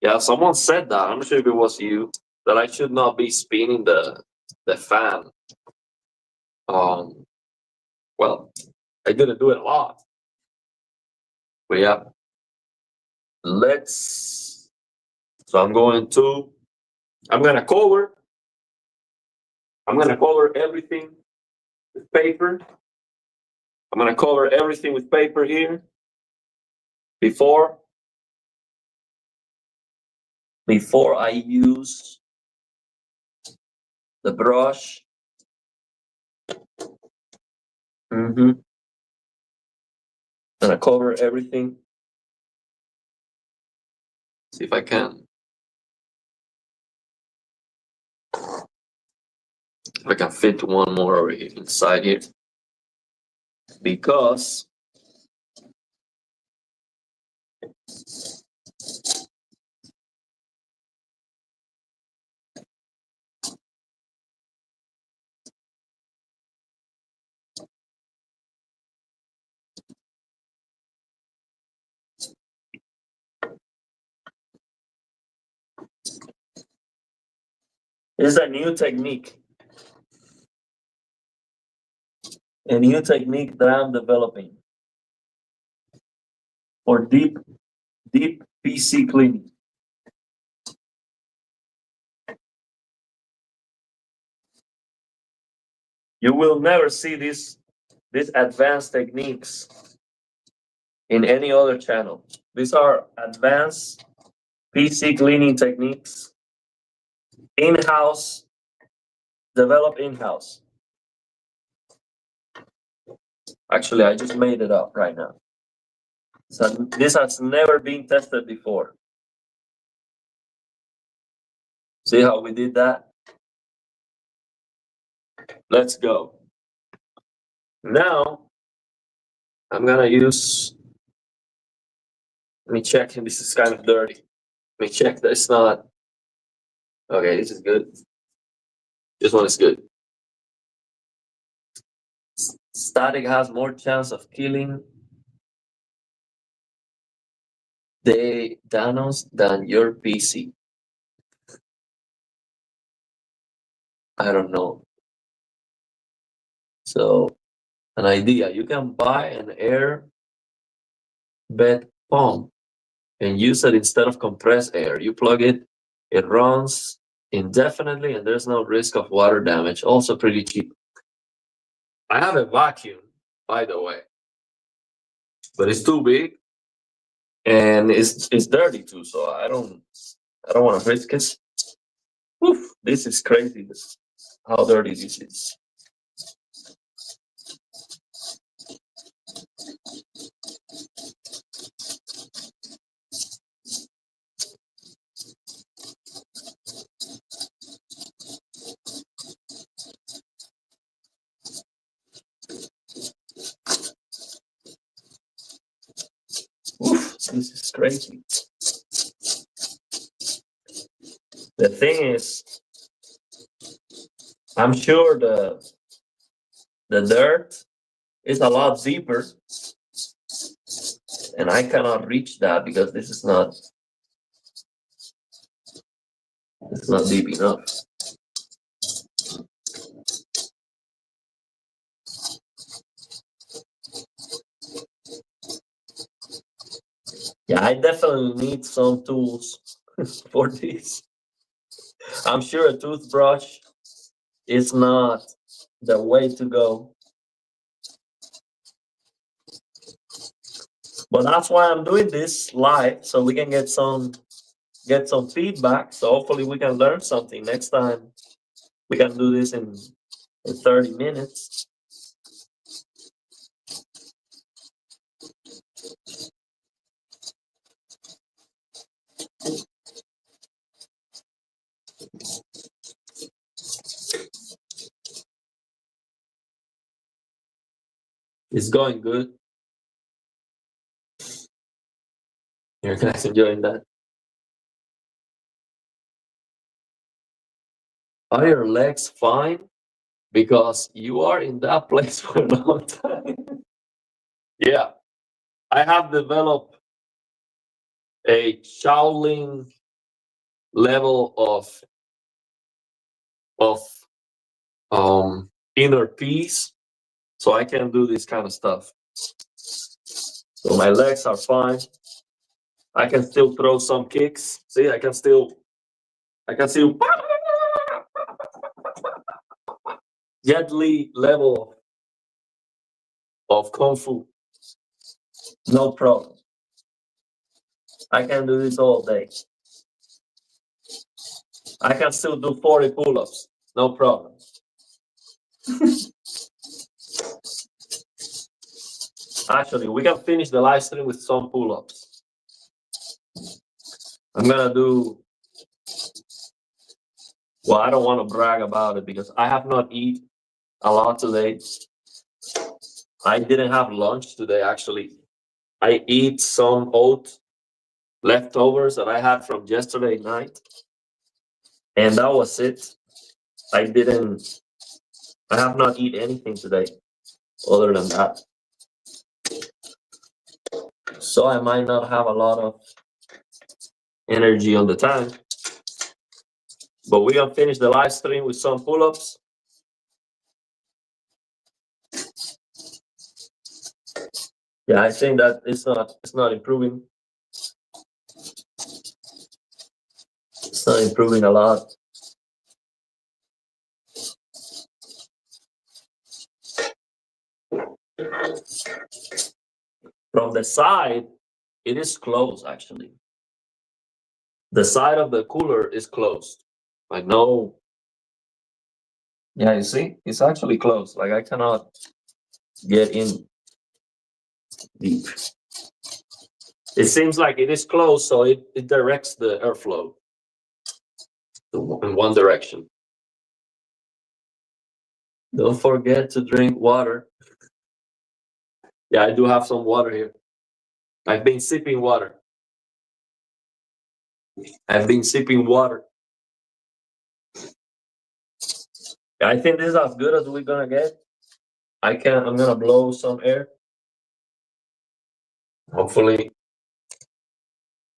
[SPEAKER 1] Yeah, someone said that. I'm not sure if it was you that I should not be spinning the fan. Um, well, I didn't do it a lot, but yeah. Let's. So I'm gonna cover. I'm gonna cover everything with paper. I'm gonna cover everything with paper here before I use the brush. I'm gonna cover everything. See if I can. If I can fit one more over here inside here. Because this is a new technique. A new technique that I'm developing for deep PC cleaning. You will never see these advanced techniques in any other channel. These are advanced PC cleaning techniques, in-house, developed in-house. Actually, I just made it up right now. So this has never been tested before. See how we did that? Let's go. Now, I'm gonna use, let me check, this is kind of dirty. Let me check that it's not, okay, this is good. This one is good. Static has more chance of killing the Thanos than your PC. I don't know. So, an idea, you can buy an air bed pump and use it instead of compressed air. You plug it, it runs indefinitely, and there's no risk of water damage. Also pretty cheap. I have a vacuum, by the way, but it's too big and it's dirty too, so I don't want to risk it. Oof, this is crazy. How dirty this is. Oof, this is crazy. The thing is, I'm sure the dirt is a lot deeper, and I cannot reach that because this is not deep enough. Yeah, I definitely need some tools for this. I'm sure a toothbrush is not the way to go. But that's why I'm doing this live, so we can get some feedback. So hopefully we can learn something next time. We can do this in 30 minutes. It's going good. You're guys enjoying that? Are your legs fine? Because you are in that place for a long time. Yeah, I have developed a Shaolin level of inner peace, so I can do this kind of stuff. So my legs are fine. I can still throw some kicks. See, I can still Jet level of Kung Fu. No problem. I can do this all day. I can still do 40 pull-ups. No problem. Actually, we can finish the live stream with some pull-ups. I'm gonna do, well, I don't want to brag about it because I have not eaten a lot today. I didn't have lunch today, actually. I eat some oat leftovers that I had from yesterday night. And that was it. I have not eaten anything today other than that. So I might not have a lot of energy on the time. But we're gonna finish the live stream with some pull-ups. Yeah, I think that it's not improving. It's not improving a lot. From the side, it is closed actually. The side of the cooler is closed. Like no. Yeah, you see, it's actually closed. Like I cannot get in deep. It seems like it is closed, so it directs the airflow in one direction. Don't forget to drink water. Yeah, I do have some water here. I've been sipping water. I think this is as good as we're gonna get. I'm gonna blow some air. Hopefully,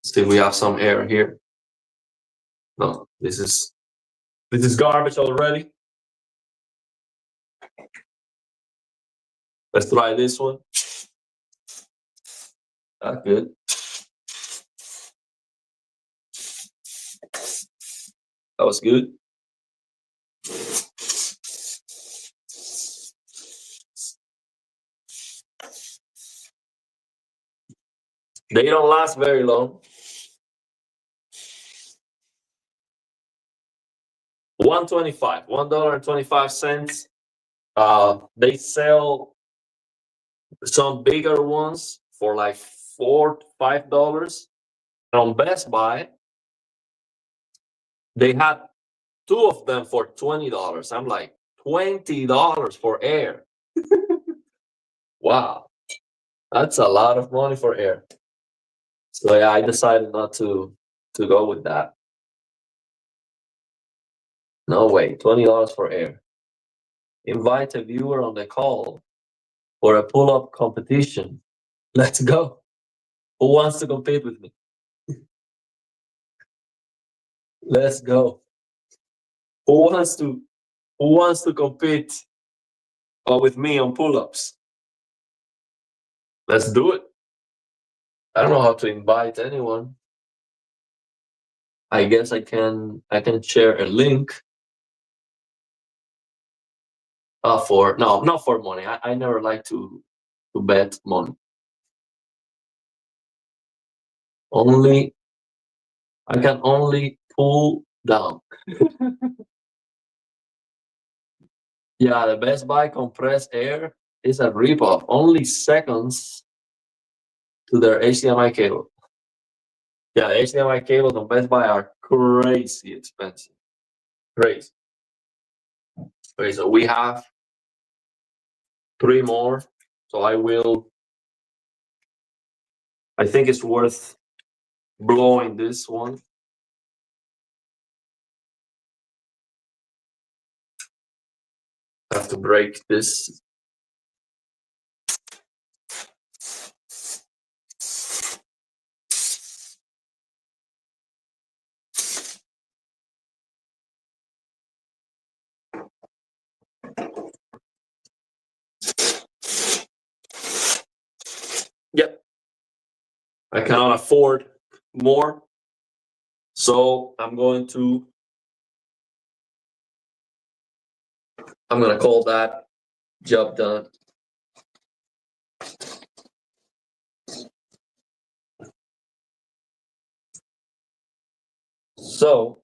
[SPEAKER 1] see we have some air here. No, this is garbage already. Let's try this one. That's good. That was good. They don't last very long. $1.25. They sell some bigger ones for like $4 to $5. And on Best Buy, they had 2 of them for $20. I'm like, $20 for air. Wow, that's a lot of money for air. So yeah, I decided not to go with that. No way, $20 for air. Invite a viewer on the call. for a pull-up competition. Let's go. Who wants to compete with me? Let's go. Who wants to compete with me on pull-ups? Let's do it. I don't know how to invite anyone. I guess I can share a link. For no, not for money. I never like to bet money. Only I can only pull down. Yeah, the Best Buy compressed air is a ripoff. Only seconds to their HDMI cable. Yeah, HDMI cables on Best Buy are crazy expensive. Crazy. Okay, so we have 3 more. So I think it's worth blowing this one. I have to break this. Yep. I cannot afford more. So I'm going to call that job done. So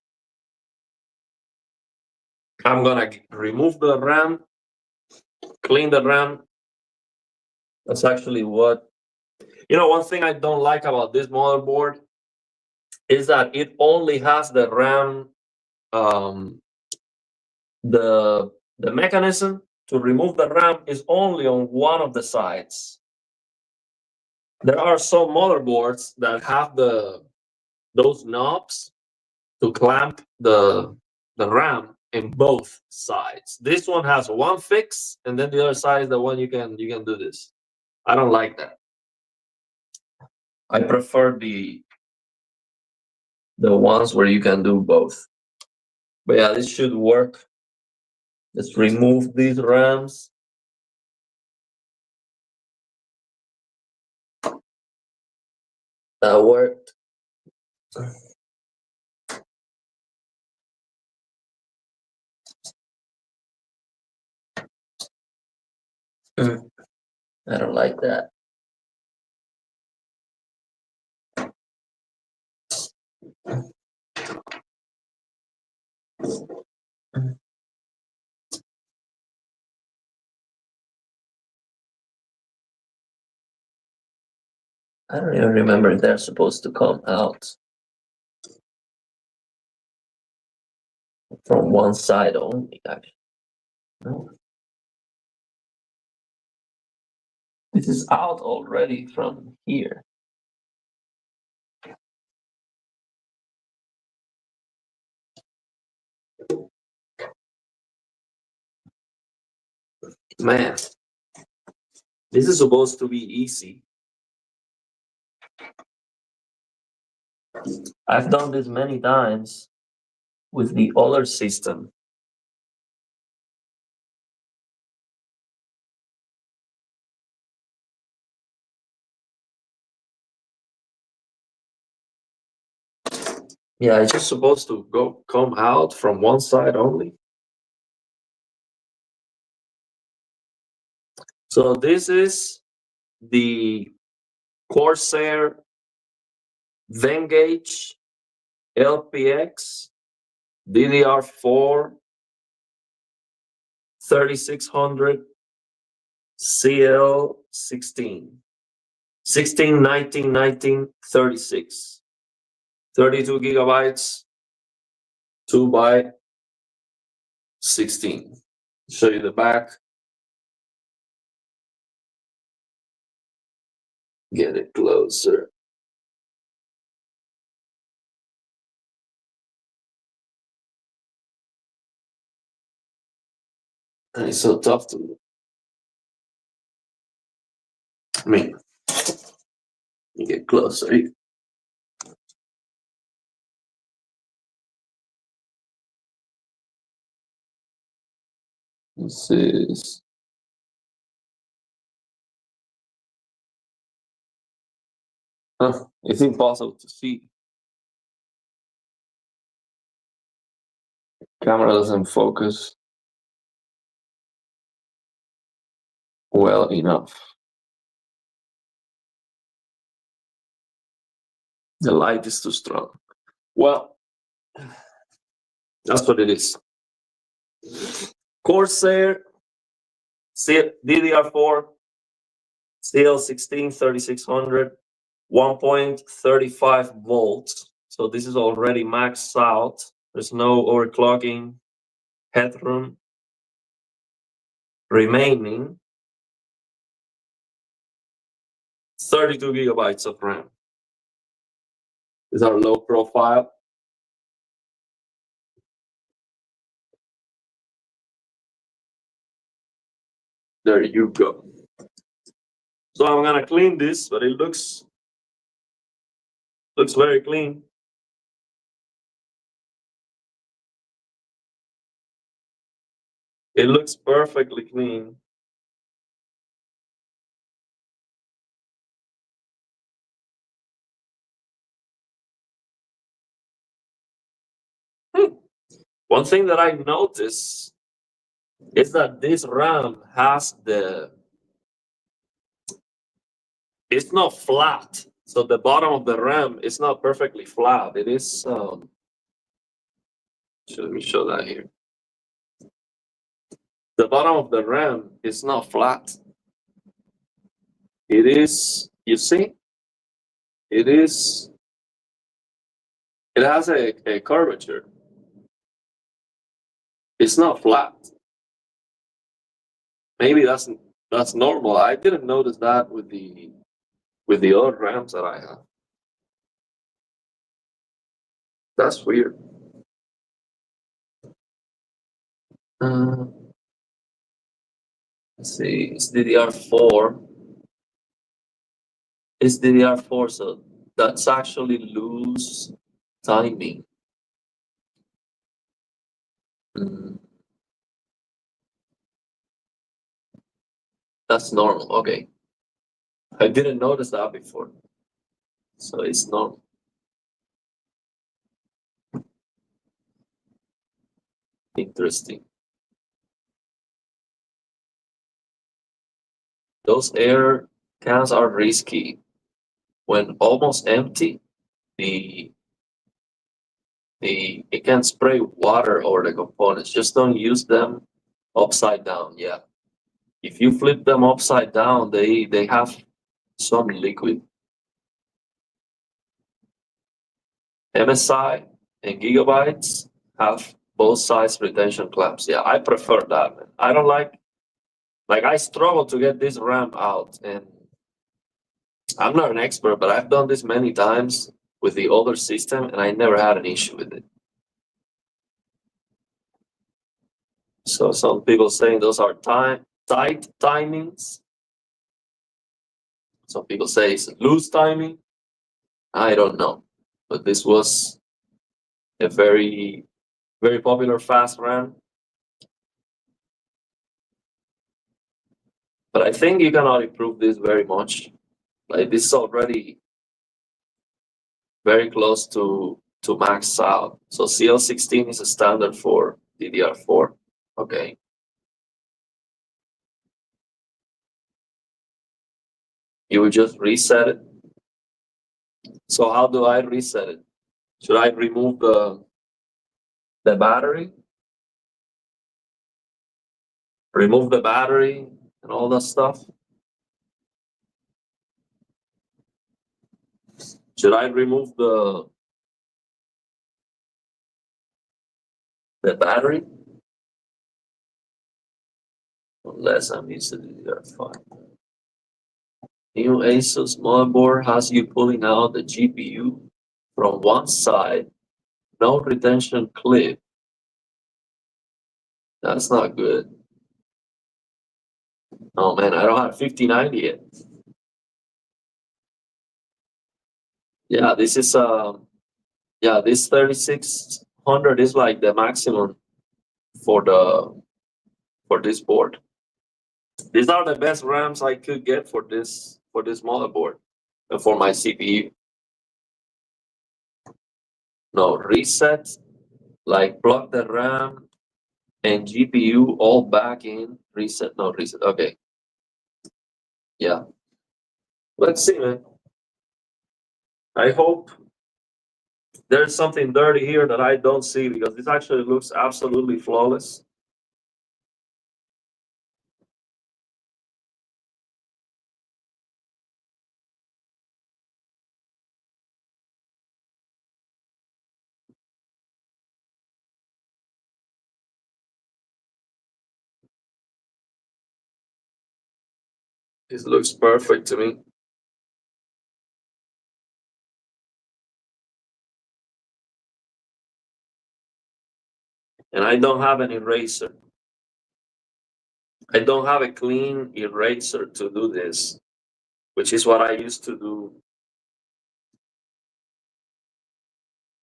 [SPEAKER 1] I'm gonna remove the RAM, clean the RAM. That's actually what, one thing I don't like about this motherboard is that it only has the RAM, the mechanism to remove the RAM is only on one of the sides. There are some motherboards that have those knobs to clamp the RAM in both sides. This one has one fix, and then the other side is the one you can do this. I don't like that. I prefer the ones where you can do both. But yeah, this should work. Let's remove these RAMs. That worked. I don't like that. I don't even remember if they're supposed to come out from one side only, actually. No. This is out already from here. Man, this is supposed to be easy. I've done this many times with the other system. Yeah, it's just supposed to come out from one side only. So this is the Corsair Vengeance LPX DDR4 3600 CL16 16 19 19 36 32 gigabytes 2 by 16. Show you the back. Get it closer. And it's so tough to Let me get closer. This is it's impossible to see. Camera doesn't focus well enough. The light is too strong. Well, that's what it is. Corsair DDR4 CL16 3600 1.35 volts. So this is already maxed out. There's no overclocking headroom remaining. 32 gigabytes of RAM. These are low profile. There you go. So I'm gonna clean this, but it looks very clean. It looks perfectly clean. One thing that I noticed is that this RAM has it's not flat. So the bottom of the RAM is not perfectly flat. It is, so let me show that here. The bottom of the RAM is not flat. It is, you see, it has a curvature. It's not flat. Maybe that's normal. I didn't notice that with the other RAMs that I have. That's weird. Let's see, it's DDR4. It's DDR4, so that's actually loose timing. That's normal. Okay. I didn't notice that before. So it's normal. Interesting. Those air cans are risky. When almost empty, it can spray water over the components. Just don't use them upside down. Yeah. If you flip them upside down, they have some liquid. MSI and Gigabytes have both sides retention clamps. Yeah, I prefer that. Man. I don't like I struggle to get this RAM out, and I'm not an expert, but I've done this many times with the older system, and I never had an issue with it. So some people saying those are tight timings. Some people say it's loose timing. I don't know, but this was a very, very popular fast RAM. But I think you cannot improve this very much. Like this is already very close to max out. So CL16 is a standard for DDR4. Okay. You would just reset it. So how do I reset it? Should I remove the battery? Remove the battery and all that stuff? Should I remove the battery? Unless I'm using DDR5. New ASUS motherboard has you pulling out the GPU from one side, no retention clip. That's not good. Oh man, I don't have 5090 yet. Yeah, this is yeah, this 3600 is like the maximum for the for this board. These are the best RAMs I could get for this motherboard and for my CPU. No reset, like plug the RAM and GPU all back in. Reset, no reset. Okay, yeah. Let's see, man. I hope there's something dirty here that I don't see because this actually looks absolutely flawless. This looks perfect to me. And I don't have an eraser. I don't have a clean eraser to do this, which is what I used to do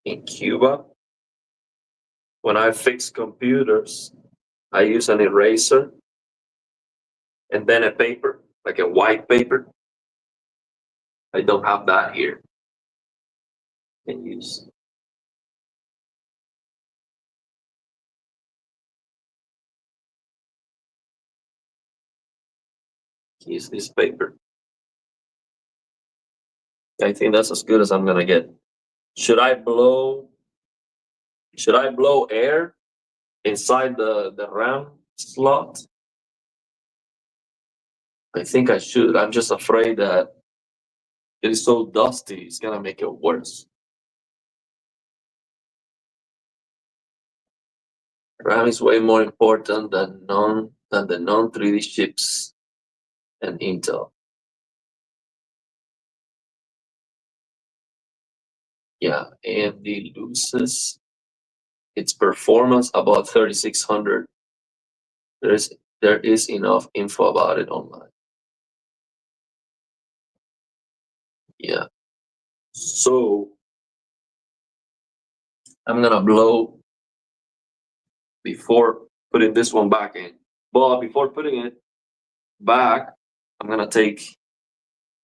[SPEAKER 1] in Cuba. When I fix computers, I use an eraser and then a paper, like a white paper. I don't have that here. Can use. Use this paper. I think that's as good as I'm gonna get. Should I blow? Should I blow air inside the RAM slot? I think I should. I'm just afraid that it is so dusty. It's gonna make it worse. RAM is way more important than the non 3D chips and Intel. Yeah, AMD loses its performance about 3600. There is enough info about it online. Yeah. So I'm gonna blow before putting this one back in. But before putting it back, I'm gonna take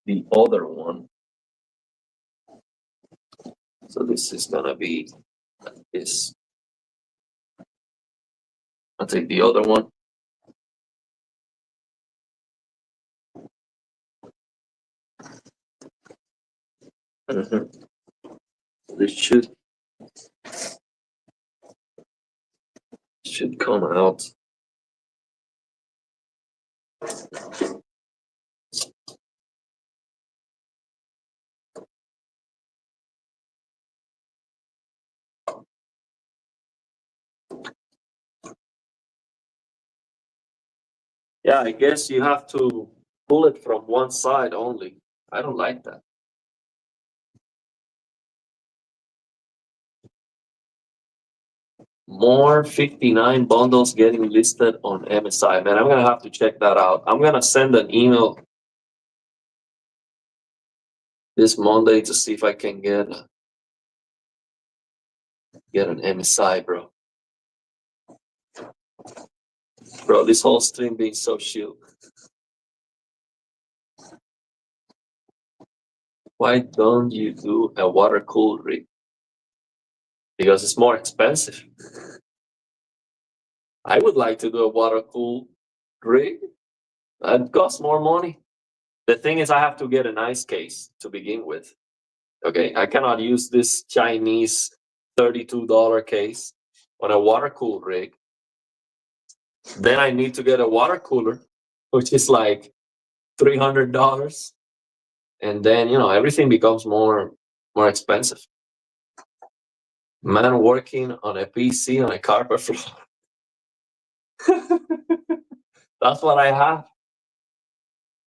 [SPEAKER 1] the other one. So this is gonna be like this. I'll take the other one. This should come out. Yeah, I guess you have to pull it from one side only. I don't like that. More 59 bundles getting listed on MSI. Man, I'm gonna have to check that out. I'm gonna send an email this Monday to see if I can get an MSI, bro. Bro, this whole stream being so chill. Why don't you do a water cooled rig? Because it's more expensive. I would like to do a water cooled rig. That costs more money. The thing is, I have to get an ice case to begin with. Okay, I cannot use this Chinese $32 case on a water cooled rig. Then I need to get a water cooler, which is like $300. And then, everything becomes more expensive. Man working on a PC on a carpet floor. That's what I have.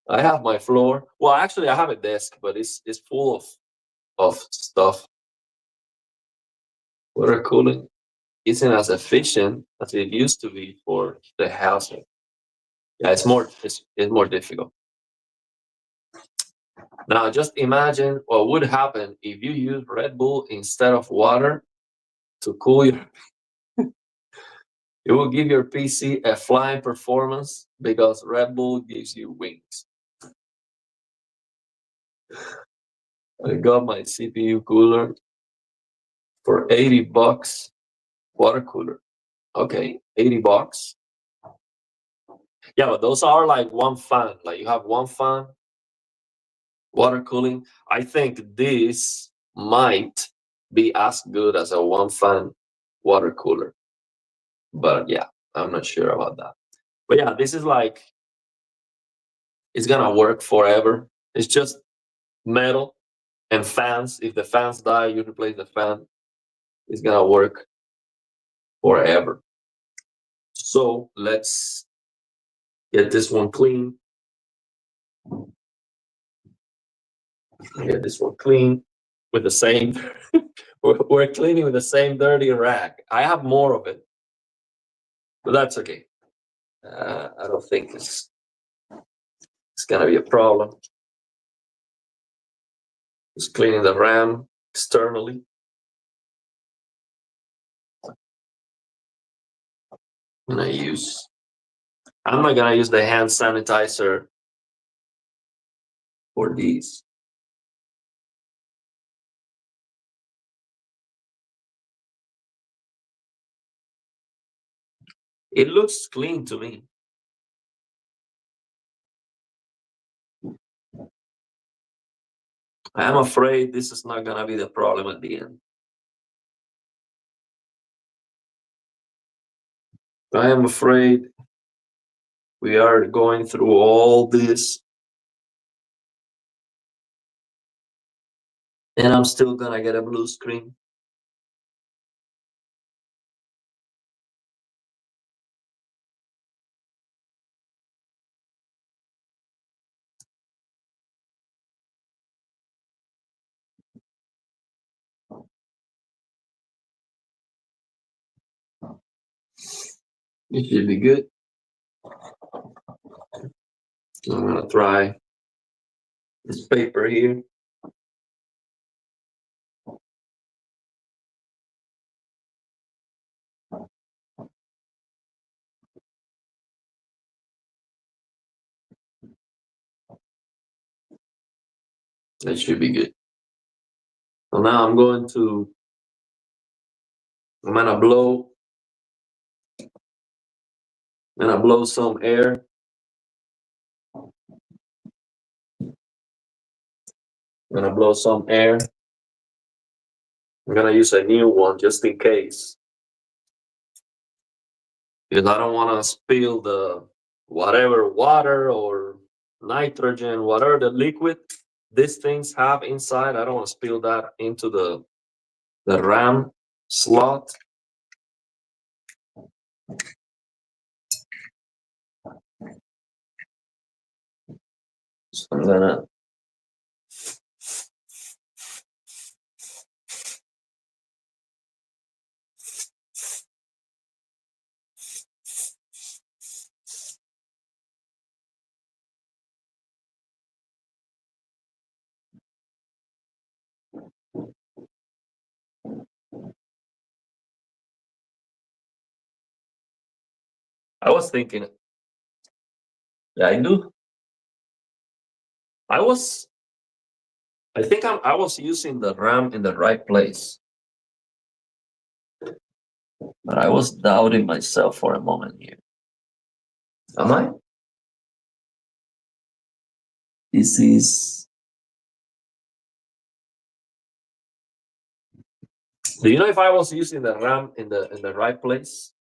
[SPEAKER 1] I have my floor. Well, actually, I have a desk, but it's full of stuff. Water cooling isn't as efficient as it used to be for the housing. Yeah, it's more difficult. Now, just imagine what would happen if you use Red Bull instead of water to cool your. It will give your PC a flying performance because Red Bull gives you wings. I got my CPU cooler for $80. Water cooler. Okay, $80. Yeah, but those are like one fan. Like you have one fan, water cooling. I think this might be as good as a one fan water cooler. But yeah, I'm not sure about that. But yeah, this is like, it's gonna work forever. It's just metal and fans. If the fans die, you replace the fan. It's gonna work forever. So let's get this one clean. Get this one clean with the same. we're cleaning with the same dirty rag. I have more of it, but that's okay. I don't think it's gonna be a problem. Just cleaning the RAM externally. I'm not gonna use the hand sanitizer for these. It looks clean to me. I am afraid this is not gonna be the problem at the end. I am afraid we are going through all this and I'm still gonna get a blue screen. It should be good. I'm gonna try this paper here. That should be good. So now I'm gonna blow some air. I'm gonna blow some air. I'm gonna use a new one just in case. Because I don't wanna spill the whatever water or nitrogen, whatever the liquid these things have inside. I don't wanna spill that into the RAM slot. So I'm gonna I was thinking, yeah, I do. I think I was using the RAM in the right place. But I was doubting myself for a moment here. Am I? This is. Do you know if I was using the RAM in the right place?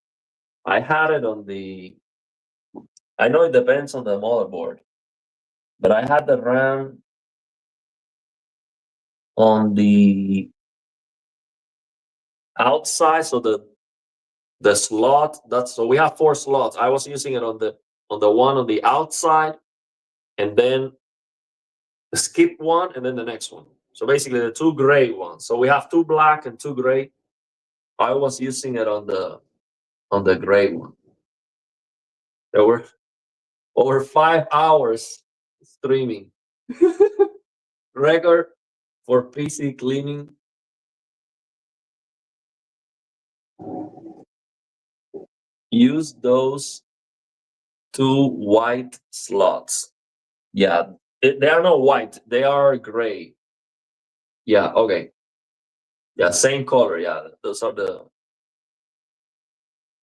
[SPEAKER 1] I had it on the. I know it depends on the motherboard, but I had the RAM on the outside, so the slot. So we have 4 slots. I was using it on the one on the outside, and then skip one, and then the next one. So basically, the 2 gray ones. So we have 2 black and 2 gray. I was using it on the gray one. There were over 5 hours streaming. record for PC cleaning. Use those two white slots. Yeah, they are not white. They are gray. Yeah. Okay. Yeah. Same color. Yeah. Those are the.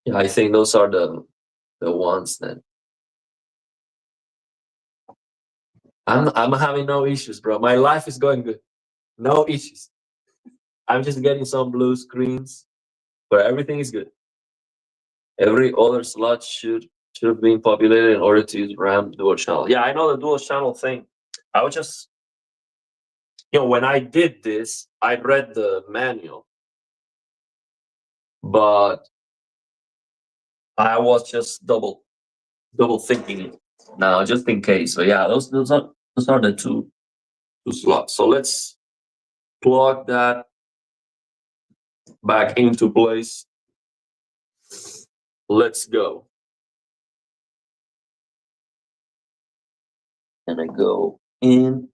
[SPEAKER 1] Yeah, I think those are the ones that I'm having no issues, bro. My life is going good. No issues. I'm just getting some blue screens, but everything is good. Every other slot should have been populated in order to use RAM dual channel. Yeah, I know the dual channel thing. I was just, when I did this, I read the manual, but I was just double thinking it now, just in case. So yeah, those are the two slots. So let's plug that back into place. Let's go. And I go in.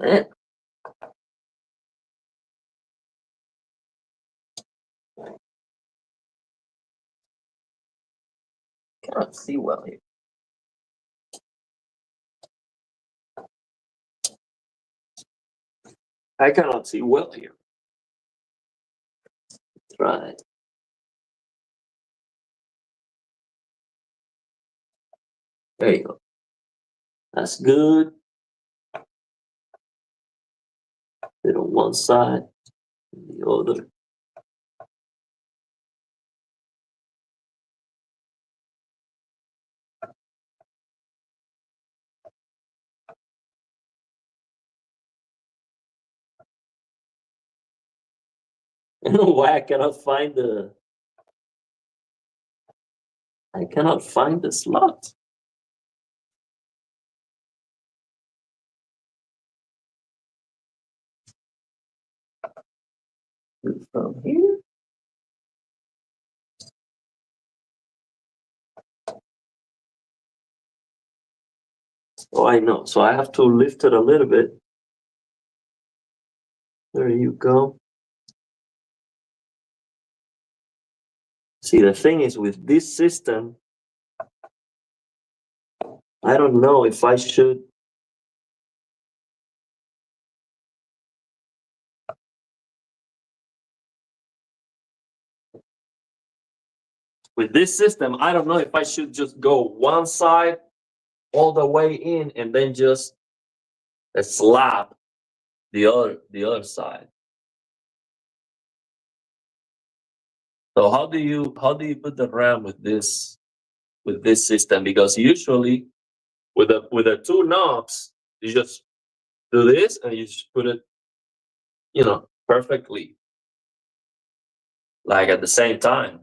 [SPEAKER 1] Eh, cannot see well here. I cannot see well here. Try it. There you go. That's good. Bit on one side, and the other. I don't know why I cannot find the. I cannot find the slot. From here. Oh, I know. So I have to lift it a little bit. There you go. See, the thing is with this system, I don't know if I should. With this system, I don't know if I should just go one side all the way in and then just slap the other side. So how do you put the RAM with this system? Because usually with the two knobs, you just do this and you just put it, perfectly, like at the same time.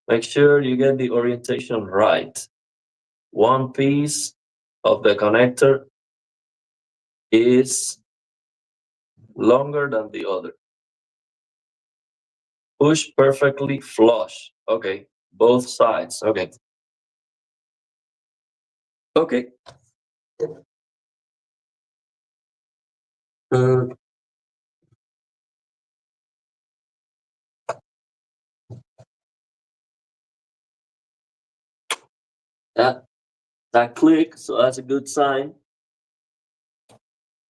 [SPEAKER 1] Make sure you get the orientation right. One piece of the connector is longer than the other. Push perfectly flush. Okay, both sides. Okay. Okay. Uh, that click, so that's a good sign.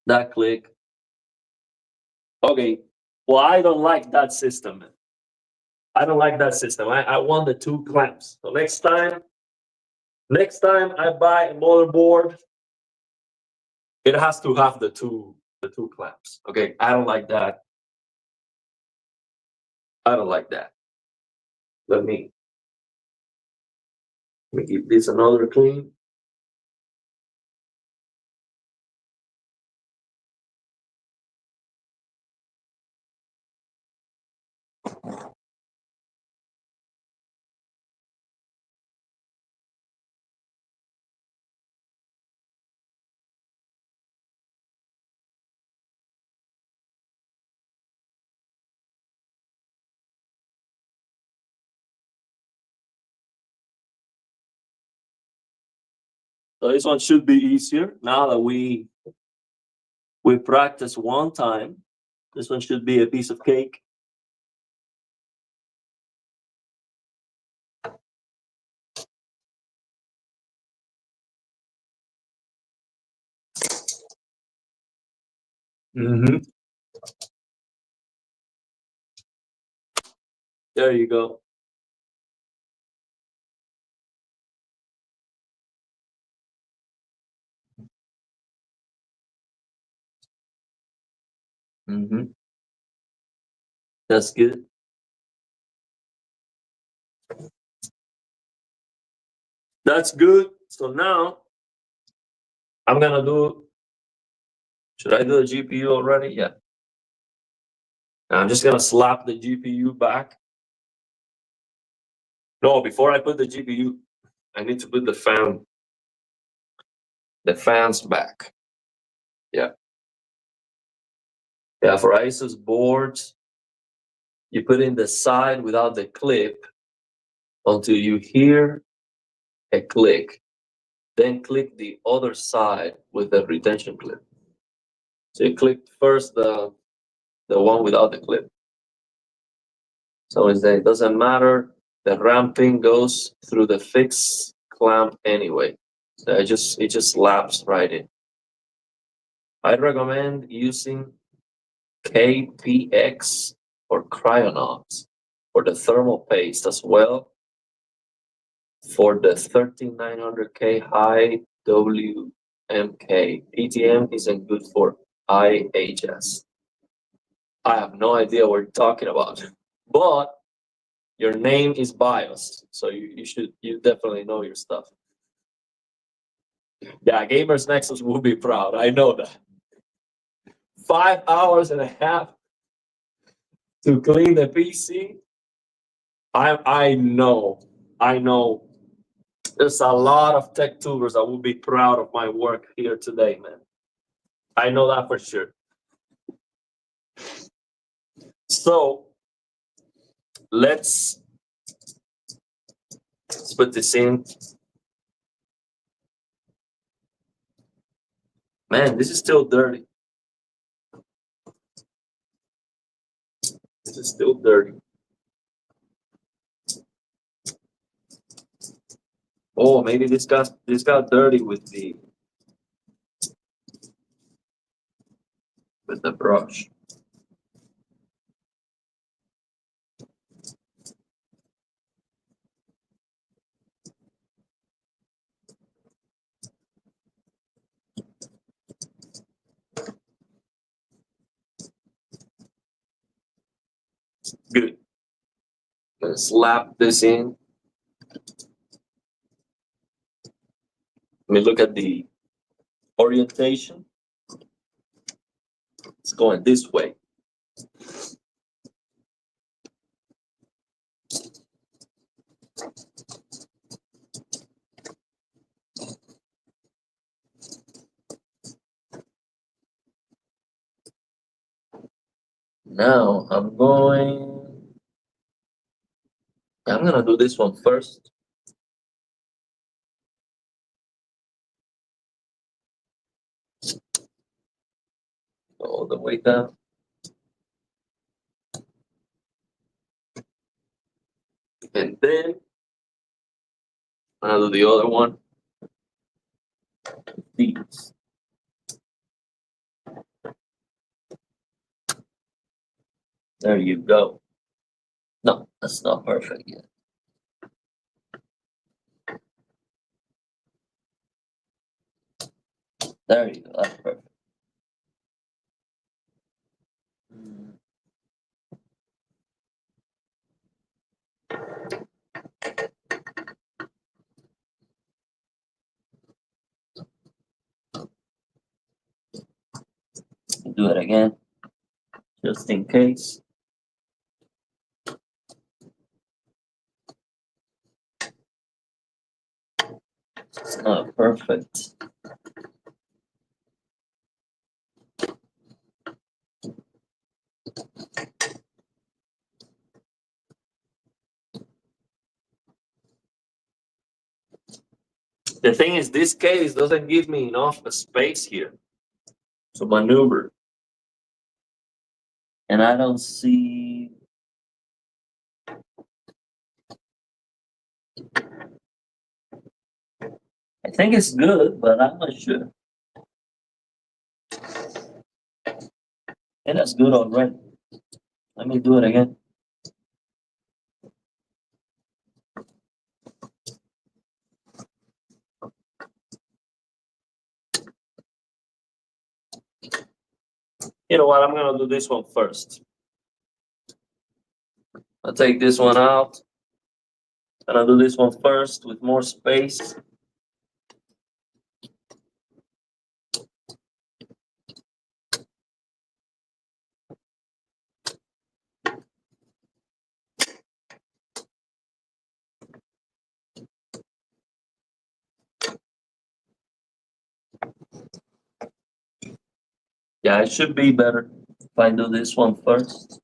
[SPEAKER 1] That click. Okay. Well, I don't like that system. I don't like that system. I want the two clamps. So next time I buy a motherboard, it has to have the two clamps. Okay. I don't like that. I don't like that. Let me give this another clean. So this one should be easier now that we practice one time. This one should be a piece of cake. Mm-hmm. There you go. Mm-hmm. That's good. That's good. So now I'm gonna do. Should I do the GPU already? Yeah. I'm just gonna slap the GPU back. No, before I put the GPU, I need to put the fans back. Yeah. Yeah, for Asus boards, you put in the side without the clip until you hear a click. Then click the other side with the retention clip. So you click first the one without the clip. So it doesn't matter. The RAM pin goes through the fixed clamp anyway. So it just slaps right in. I'd recommend using KPX or Cryonauts for the thermal paste as well. For the 13900K high WMK, PTM isn't good for IHS. I have no idea what you're talking about, but your name is BIOS, so you definitely know your stuff. Yeah, Gamers Nexus will be proud. I know that. 5 hours and a half to clean the PC. I know. There's a lot of tech tubers that will be proud of my work here today, man. I know that for sure. So let's put this in. Man, this is still dirty. This is still dirty. Oh, maybe this got dirty with the brush. Good. Gonna slap this in. Let me look at the orientation. It's going this way. Now I'm gonna do this one first. All the way down. And then I'm gonna do the other one. These. There you go. No, that's not perfect yet. There you go. That's perfect. Do it again, just in case. It's not perfect. The thing is, this case doesn't give me enough space here to maneuver. And I don't see. I think it's good, but I'm not sure. And that's good already. Let me do it again. You know what? I'm gonna do this one first. I'll take this one out. And I'll do this one first with more space. Yeah, it should be better if I do this one first.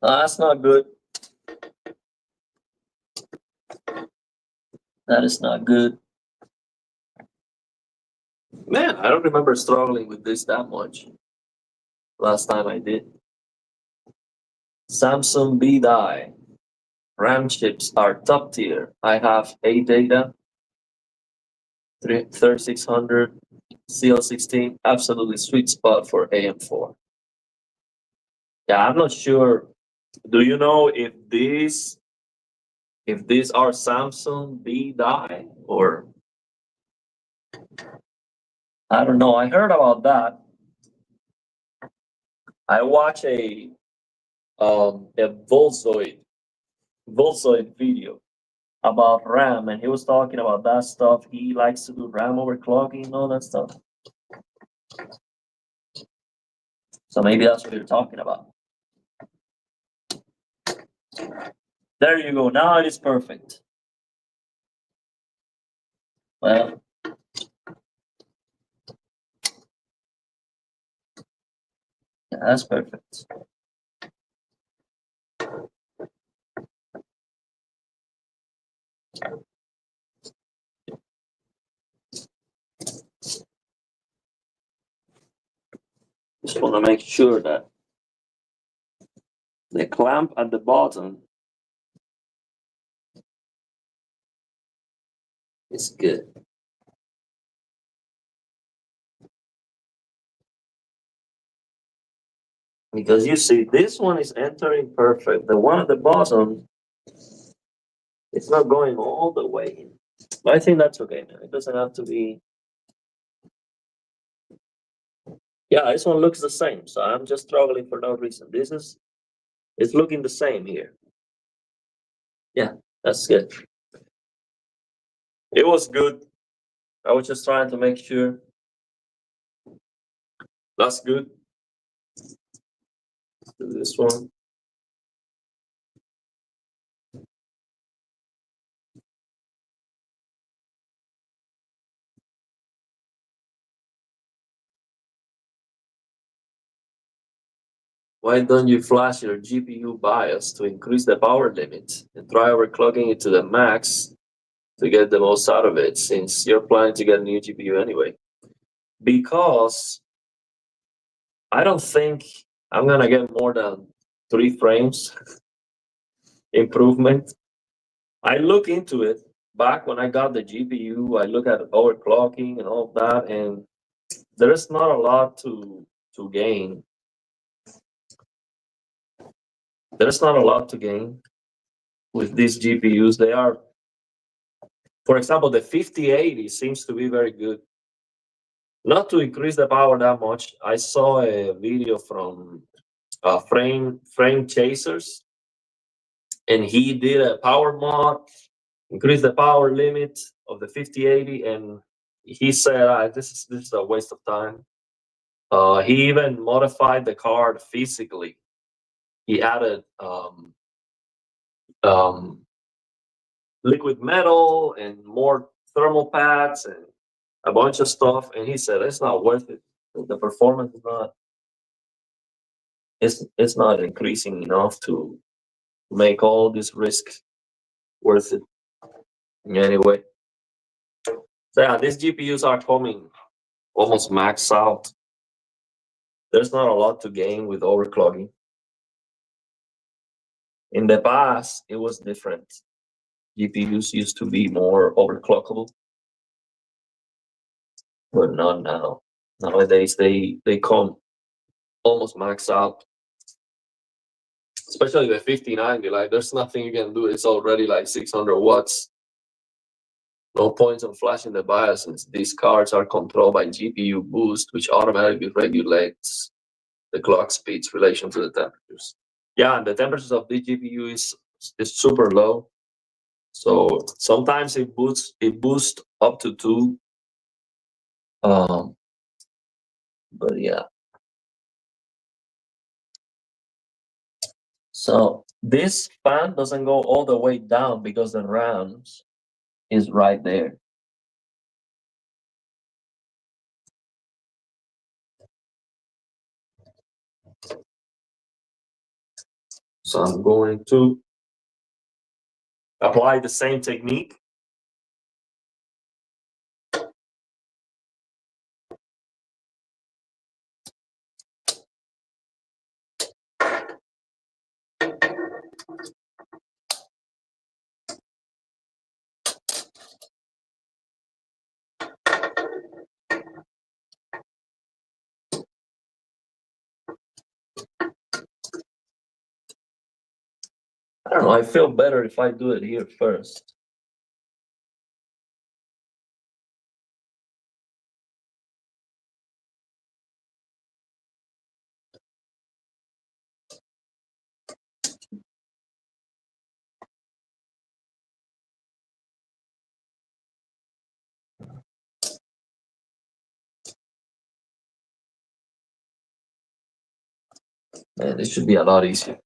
[SPEAKER 1] That's not good. That is not good. Man, I don't remember struggling with this that much. Last time I did. Samsung B-Die. RAM chips are top tier. I have ADATA 3600 CL16. Absolutely sweet spot for AM4. Yeah, I'm not sure. Do you know if these are Samsung B-Die or I don't know. I heard about that. I watched a Volzoid video about RAM, and he was talking about that stuff. He likes to do RAM overclocking and all that stuff. So maybe that's what you're talking about. There you go. Now it is perfect. Well, yeah, that's perfect. Just want to make sure that the clamp at the bottom is good. Because you see, this one is entering perfect. The one at the bottom, it's not going all the way in. But I think that's okay, man. It doesn't have to be. Yeah, this one looks the same. So I'm just struggling for no reason. It's looking the same here. Yeah, that's good. It was good. I was just trying to make sure. That's good. Do this one. Why don't you flash your GPU BIOS to increase the power limit and try overclocking it to the max to get the most out of it, since you're planning to get a new GPU anyway? Because I don't think I'm gonna get more than 3 frames improvement. I look into it back when I got the GPU. I look at overclocking and all of that, and there's not a lot to gain. There's not a lot to gain with these GPUs. They are, for example, the 5080 seems to be very good. Not to increase the power that much. I saw a video from Frame Chasers, and he did a power mod, increased the power limit of the 5080, and he said, this is a waste of time. He even modified the card physically. He added um, liquid metal and more thermal pads and a bunch of stuff. And he said it's not worth it. The performance is not it's not increasing enough to make all these risks worth it anyway. So yeah, these GPUs are coming almost maxed out. There's not a lot to gain with overclocking. In the past, it was different. GPUs used to be more overclockable, but not now. Nowadays, they come almost maxed out. Especially the 5090, like there's nothing you can do. It's already like 600 watts. No points on flashing the BIOS since these cards are controlled by GPU boost, which automatically regulates the clock speeds relation to the temperatures. Yeah, and the temperatures of the GPU is super low. So sometimes it boosts up to 2. But yeah. So this fan doesn't go all the way down because the RAMs is right there. So I'm going to apply the same technique. I don't know, I feel better if I do it here first. Man, this should be a lot easier.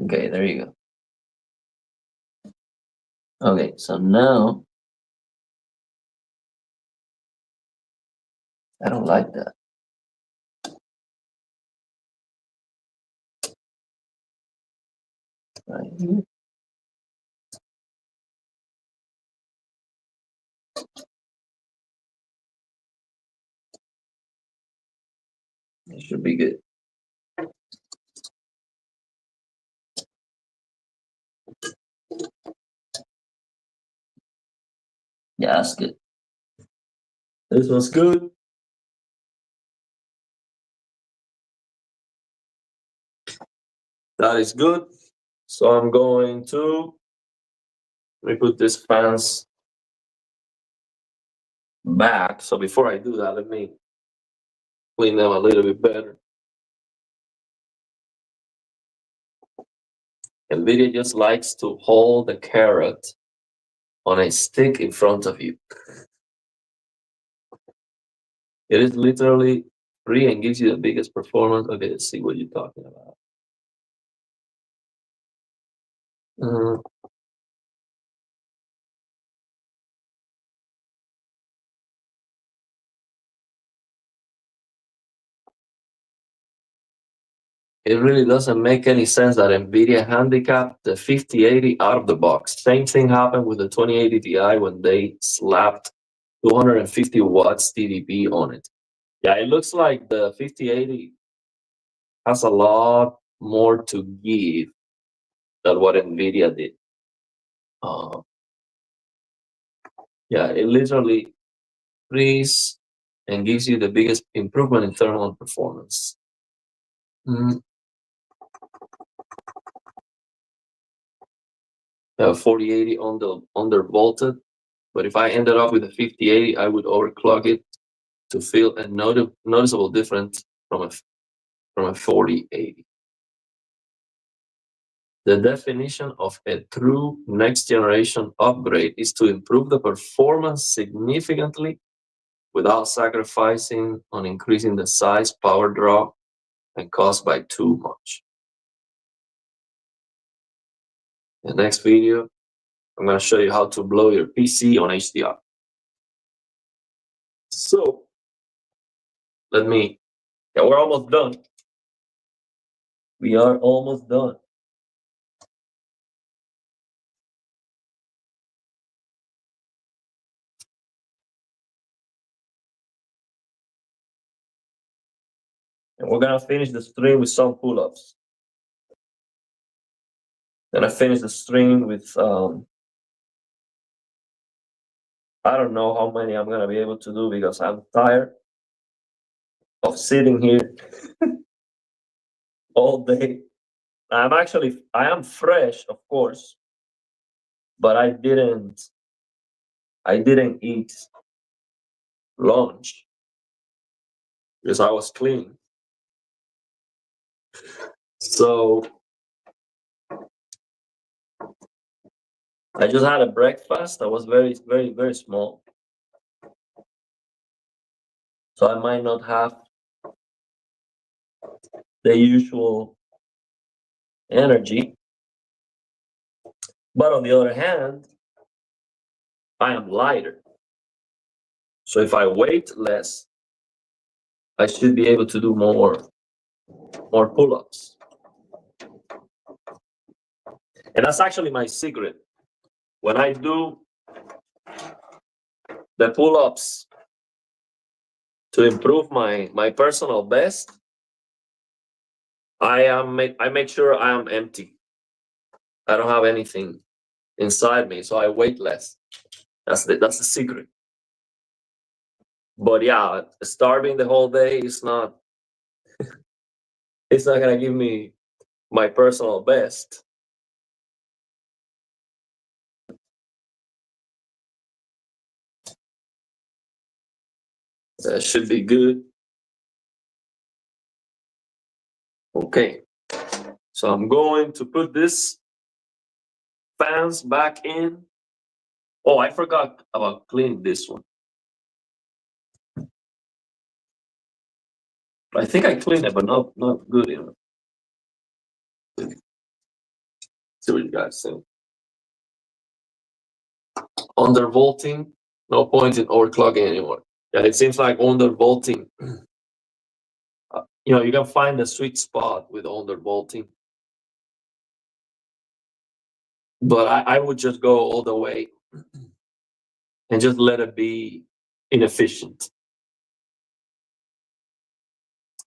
[SPEAKER 1] Okay, there you go. Okay, so now I don't like that. Right here. It should be good. Yeah, that's good. This one's good. That is good. So I'm going to let me put this fans back. So before I do that, let me clean them a little bit better. NVIDIA just likes to hold the carrot on a stick in front of you. It is literally free and gives you the biggest performance. Okay, let's see what you're talking about. It really doesn't make any sense that NVIDIA handicapped the 5080 out of the box. Same thing happened with the 2080 Ti when they slapped 250 watts TDP on it. Yeah, it looks like the 5080 has a lot more to give than what NVIDIA did. Yeah, it literally frees and gives you the biggest improvement in thermal performance. 4080 undervolted, but if I ended up with a 5080, I would overclock it to feel a noticeable difference from a 4080. The definition of a true next generation upgrade is to improve the performance significantly without sacrificing on increasing the size, power draw, and cost by too much. In the next video, I'm going to show you how to blow your PC on HDR. So, yeah, we're almost done. We are almost done. And we're going to finish the stream with some pull-ups. Then I finish the stream with, I don't know how many I'm going to be able to do because I'm tired of sitting here all day. I am fresh, of course, but I didn't eat lunch because I was clean. So I just had a breakfast that was very, very, very small. So I might not have the usual energy. But on the other hand, I am lighter. So if I weight less, I should be able to do more pull-ups. And that's actually my secret. When I do the pull-ups to improve my personal best, I make sure I am empty. I don't have anything inside me, so I weight less. That's the secret. But yeah, starving the whole day is not it's not gonna give me my personal best. That should be good. Okay, so I'm going to put this fans back in. Oh, I forgot about cleaning this one. I think I cleaned it, but not good enough. See what you guys think. Undervolting, no point in overclocking anymore. Yeah, it seems like undervolting. You can find the sweet spot with undervolting. But I would just go all the way and just let it be inefficient.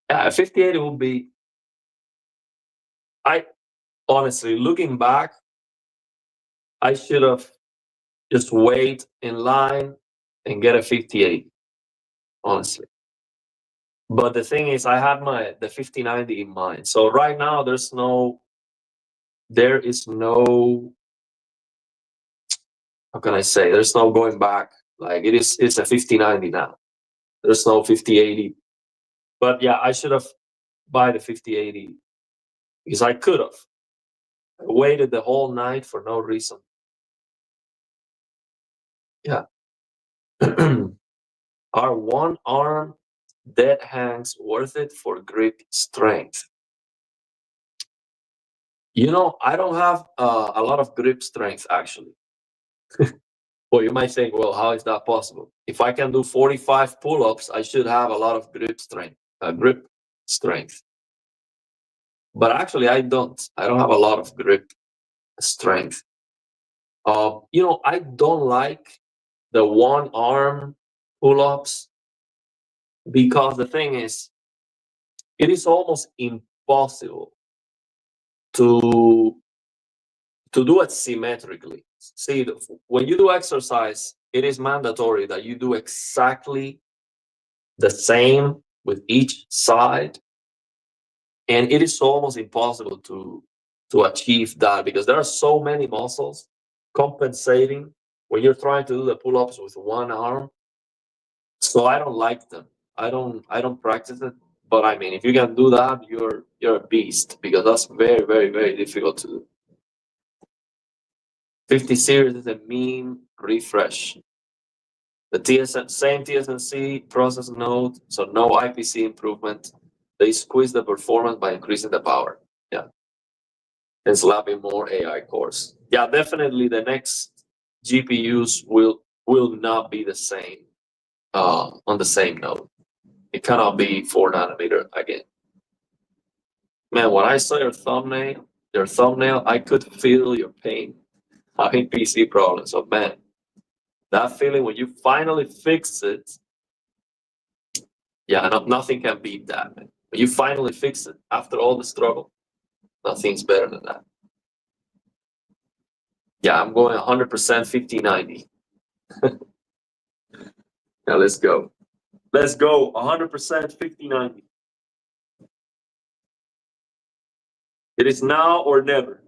[SPEAKER 1] 5080 will be, honestly, looking back, I should have just wait in line and get a 5080, honestly. But the thing is, I had the 5090 in mind. So right now, there is no, how can I say? There's no going back. Like it's a 5090 now. There's no 5080. But yeah, I should have buy the 5080 because I could have. I waited the whole night for no reason. Yeah. Are one arm dead hangs worth it for grip strength? I don't have a lot of grip strength actually. Well, you might think, well, how is that possible? If I can do 45 pull-ups, I should have a lot of grip strength. But actually, I don't. I don't have a lot of grip strength. I don't like the one arm pull-ups because the thing is, it is almost impossible to do it symmetrically. See, when you do exercise, it is mandatory that you do exactly the same with each side, and it is almost impossible to achieve that because there are so many muscles compensating when you're trying to do the pull-ups with one arm. So I don't like them. I don't practice it. But I mean, if you can do that, you're a beast because that's very, very, very difficult to do. 50 series is a mean refresh. The same TSMC process node, so no IPC improvement. They squeeze the performance by increasing the power. Yeah. And slapping more AI cores. Yeah, definitely the next GPUs will not be the same on the same node. It cannot be 4 nanometer again. Man, when I saw your thumbnail, I could feel your pain having PC problems. So man, that feeling when you finally fix it, yeah, nothing can beat that, man. When you finally fix it after all the struggle, nothing's better than that. Yeah, I'm going 100% 5090. Now let's go. Let's go 100% 5090. It is now or never.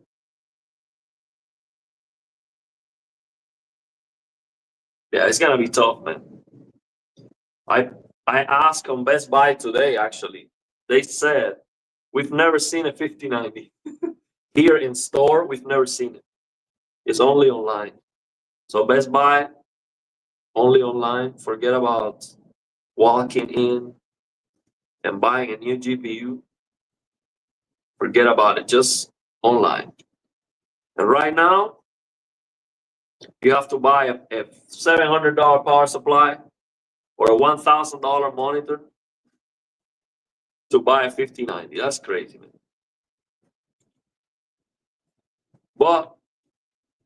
[SPEAKER 1] Yeah, it's gonna be tough, man. I asked on Best Buy today, actually. They said, we've never seen a 5090. Here in store, we've never seen it. It's only online. So Best Buy, only online. Forget about walking in and buying a new GPU. Forget about it, just online. And right now, you have to buy a $700 power supply or a $1,000 monitor to buy a 5090. That's crazy, man. But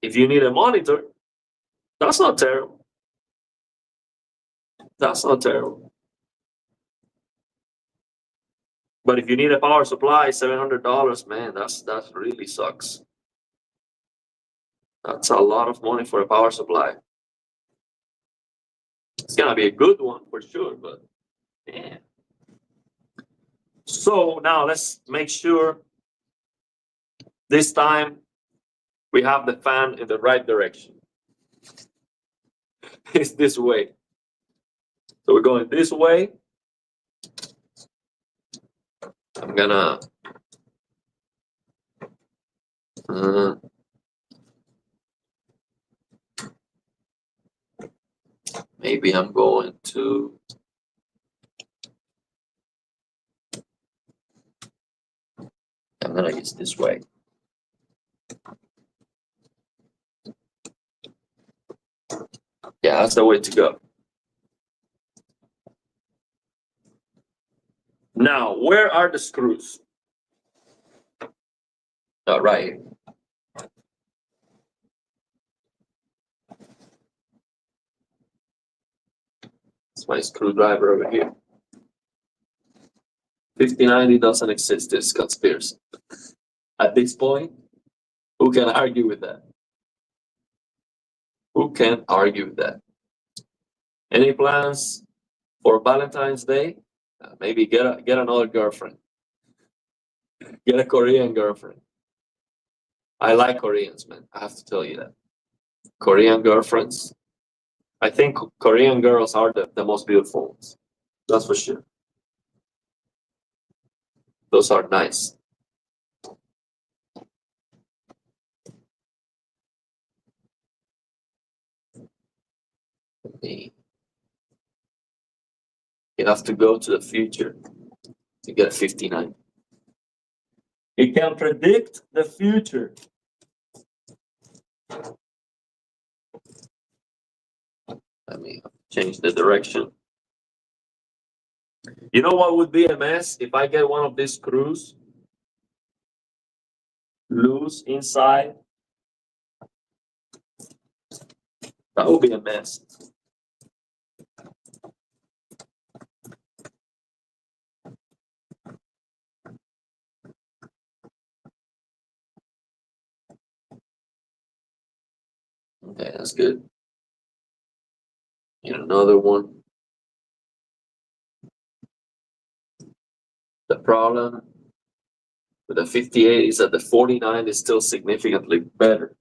[SPEAKER 1] if you need a monitor, that's not terrible. That's not terrible. But if you need a power supply, $700, man, that really sucks. That's a lot of money for a power supply. It's gonna be a good one for sure, but man. So now let's make sure this time we have the fan in the right direction. It's this way. So we're going this way. I'm gonna maybe I'm going to I'm gonna use this way. Yeah, that's the way to go. Now, where are the screws? Oh, right here. It's my screwdriver over here. 5090 doesn't exist. It's conspiracy. At this point, who can argue with that? Who can argue with that? Any plans for Valentine's Day? Maybe get another girlfriend. Get a Korean girlfriend. I like Koreans, man. I have to tell you that. Korean girlfriends. I think Korean girls are the most beautiful ones. That's for sure. Those are nice. You have to go to the future to get a 59. You can predict the future. Let me change the direction. You know what would be a mess if I get one of these screws loose inside? That would be a mess. Okay, that's good. And another one. The problem with the 58 is that the 49 is still significantly better.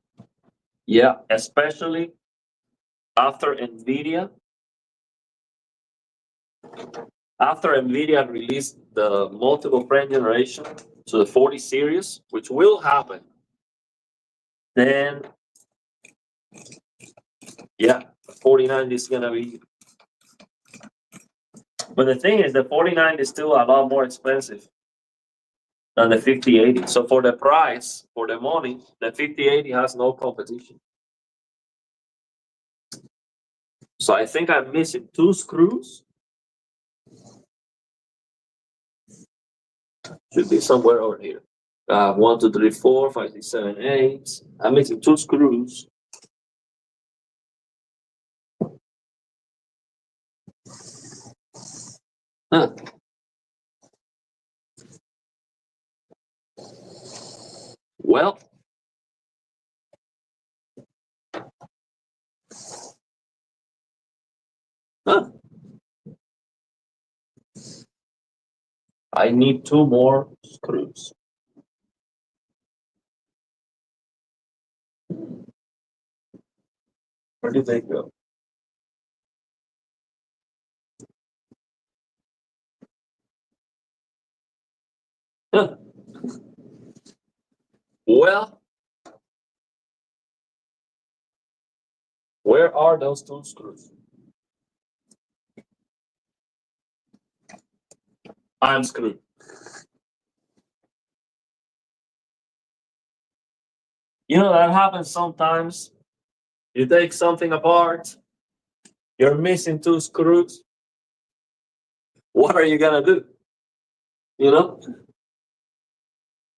[SPEAKER 1] Yeah, especially after NVIDIA. After NVIDIA released the multiple frame generation to the 40 series, which will happen, then yeah, 49 is gonna be But the thing is, the 4090 is still a lot more expensive than the 5080. So for the price, for the money, the 5080 has no competition. So I think I'm missing 2 screws. Should be somewhere over here. 1, 2, 3, 4, 5, 6, 7, 8. I'm missing 2 screws. Huh. Well, huh. I need 2 more screws. Where did they go? Huh. Well, where are those 2 screws? I'm screwed. You know, that happens sometimes. You take something apart, you're missing 2 screws. What are you gonna do? You know?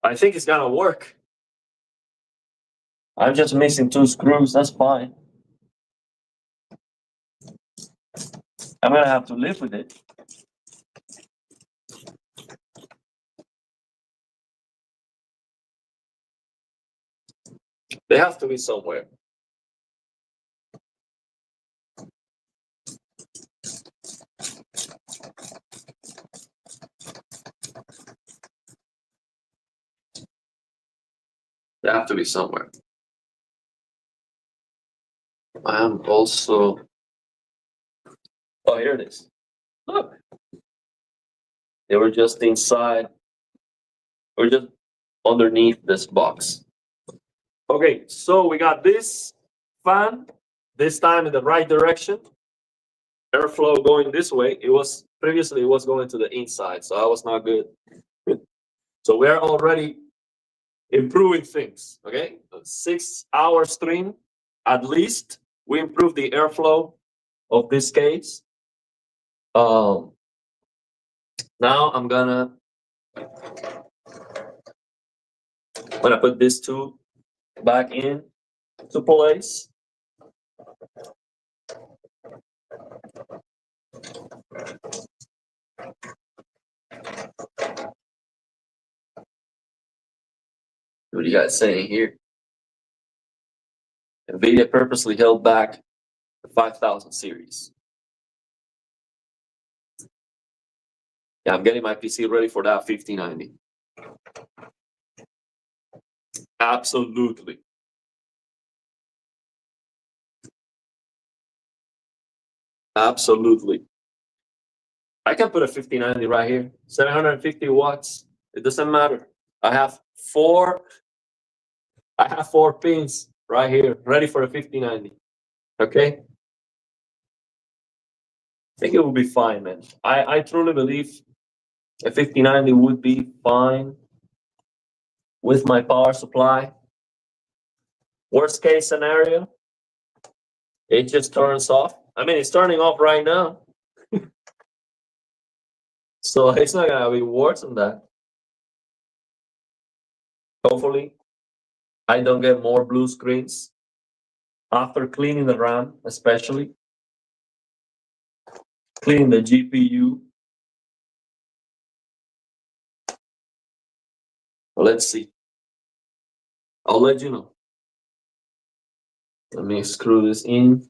[SPEAKER 1] I think it's gonna work. I'm just missing 2 screws, that's fine. I'm gonna have to live with it. They have to be somewhere. They have to be somewhere. I am also. Oh, here it is. Look. They were just inside, or just underneath this box. Okay, so we got this fan, this time in the right direction. Airflow going this way. It was previously it was going to the inside, so that was not good. So we are already improving things. Okay, a 6-hour stream at least. We improved the airflow of this case. Now I'm gonna put this two back in to place. What are you guys saying here? NVIDIA purposely held back the 5000 series. Yeah, I'm getting my PC ready for that 5090. Absolutely. Absolutely. I can put a 5090 right here, 750 watts. It doesn't matter. I have four pins right here, ready for a 5090. Okay? I think it will be fine, man. I truly believe a 5090 would be fine with my power supply. Worst case scenario, it just turns off. I mean, it's turning off right now. So it's not gonna be worse than that. Hopefully, I don't get more blue screens after cleaning the RAM, especially cleaning the GPU. Let's see. I'll let you know. Let me screw this in.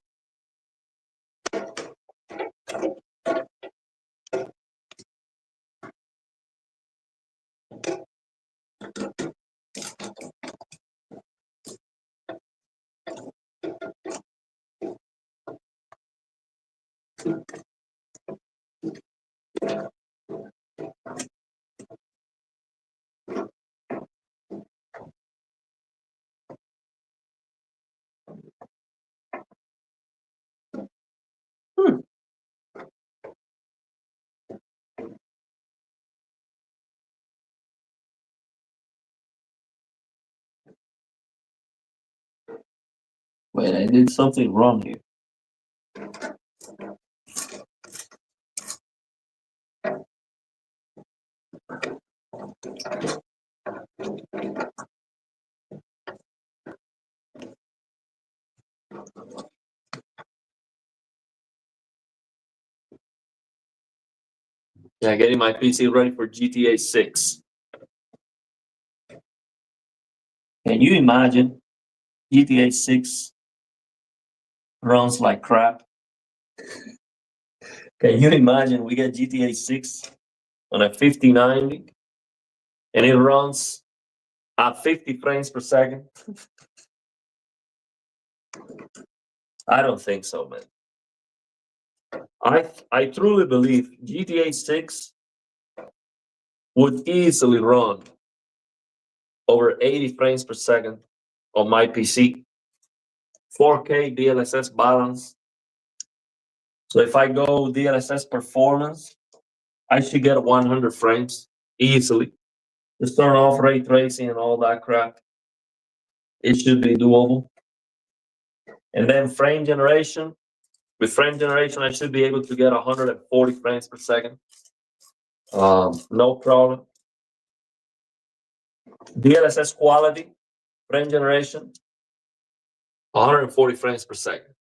[SPEAKER 1] Wait, I did something wrong here. Yeah, getting my PC ready for GTA 6. Can you imagine GTA 6 runs like crap? Can you imagine we get GTA 6 on a 5090 and it runs at 50 frames per second? I don't think so, man. I truly believe GTA 6 would easily run over 80 frames per second on my PC. 4K DLSS balance. So if I go DLSS performance, I should get 100 frames easily. Just turn off ray tracing and all that crap. It should be doable. And then frame generation. With frame generation, I should be able to get 140 frames per second. No problem. DLSS quality, frame generation, 140 frames per second.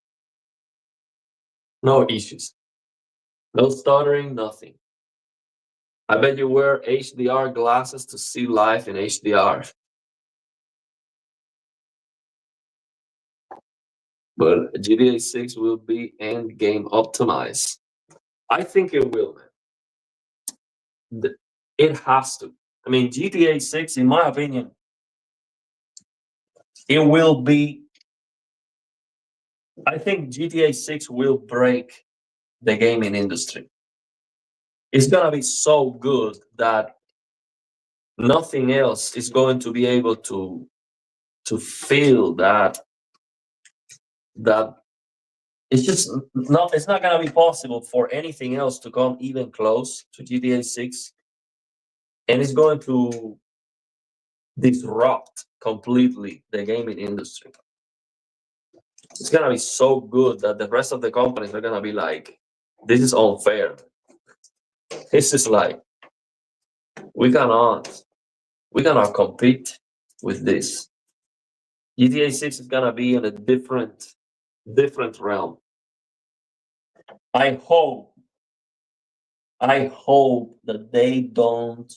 [SPEAKER 1] No issues. No stuttering, nothing. I bet you wear HDR glasses to see life in HDR. But GTA 6 will be end game optimized. I think it will, man. It has to. I mean, GTA 6, in my opinion, it will be. I think GTA 6 will break the gaming industry. It's gonna be so good that nothing else is going to be able to feel that it's just not. It's not gonna be possible for anything else to come even close to GTA 6, and it's going to disrupt completely the gaming industry. It's gonna be so good that the rest of the companies are gonna be like, "This is unfair. This is like we cannot compete with this." GTA 6 is gonna be in a different realm. I hope that they don't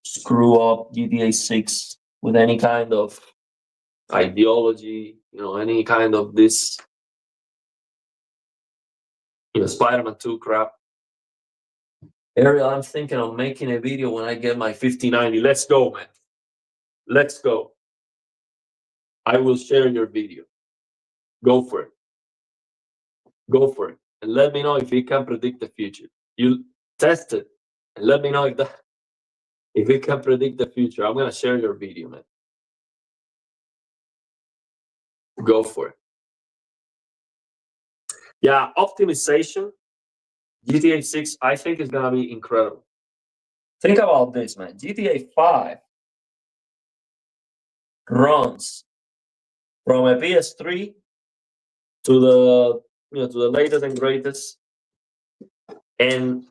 [SPEAKER 1] screw up GTA 6 with any kind of ideology, any kind of this, Spider-Man 2 crap. Ariel, I'm thinking of making a video when I get my 5090. Let's go, man. Let's go. I will share your video. Go for it. Go for it. And let me know if you can predict the future. You test it and let me know if you can predict the future. I'm gonna share your video, man. Go for it. Yeah, optimization. GTA 6, I think, is gonna be incredible. Think about this, man. GTA 5 runs from a PS3 to the latest and greatest, and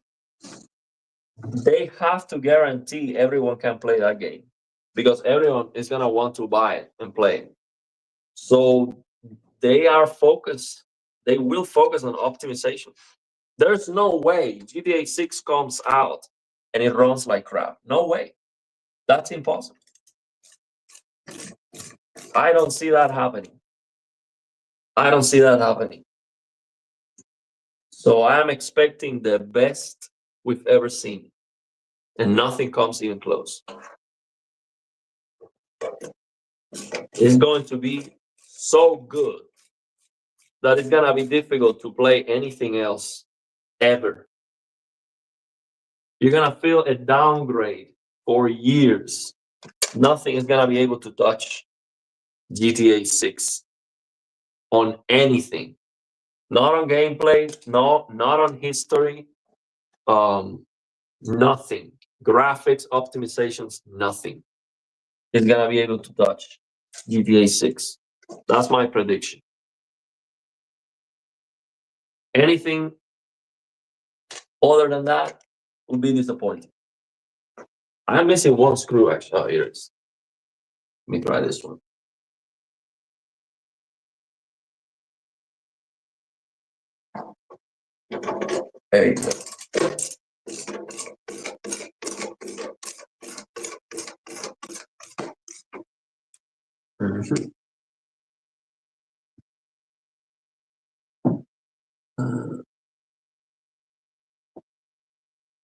[SPEAKER 1] they have to guarantee everyone can play that game because everyone is gonna want to buy it and play it. So they are focused. They will focus on optimization. There's no way GTA 6 comes out and it runs like crap. No way. That's impossible. I don't see that happening. I don't see that happening. So I'm expecting the best we've ever seen, and nothing comes even close. It's going to be so good that it's gonna be difficult to play anything else ever. You're gonna feel a downgrade for years. Nothing is gonna be able to touch GTA 6 on anything. Not on gameplay, no, not on history, nothing. Graphics, optimizations, nothing is gonna be able to touch GTA 6. That's my prediction. Anything other than that will be disappointing. I'm missing one screw actually. Oh, here it is. Let me try this one. There you go. Mhm.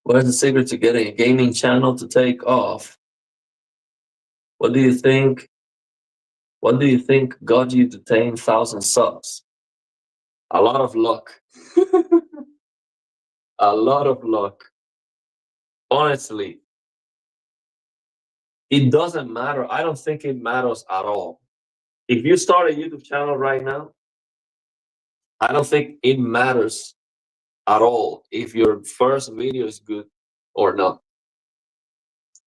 [SPEAKER 1] What is the secret to getting a gaming channel to take off? What do you think? What do you think got you to 10,000 subs? A lot of luck. A lot of luck. Honestly, it doesn't matter. I don't think it matters at all. If you start a YouTube channel right now, I don't think it matters at all if your first video is good or not.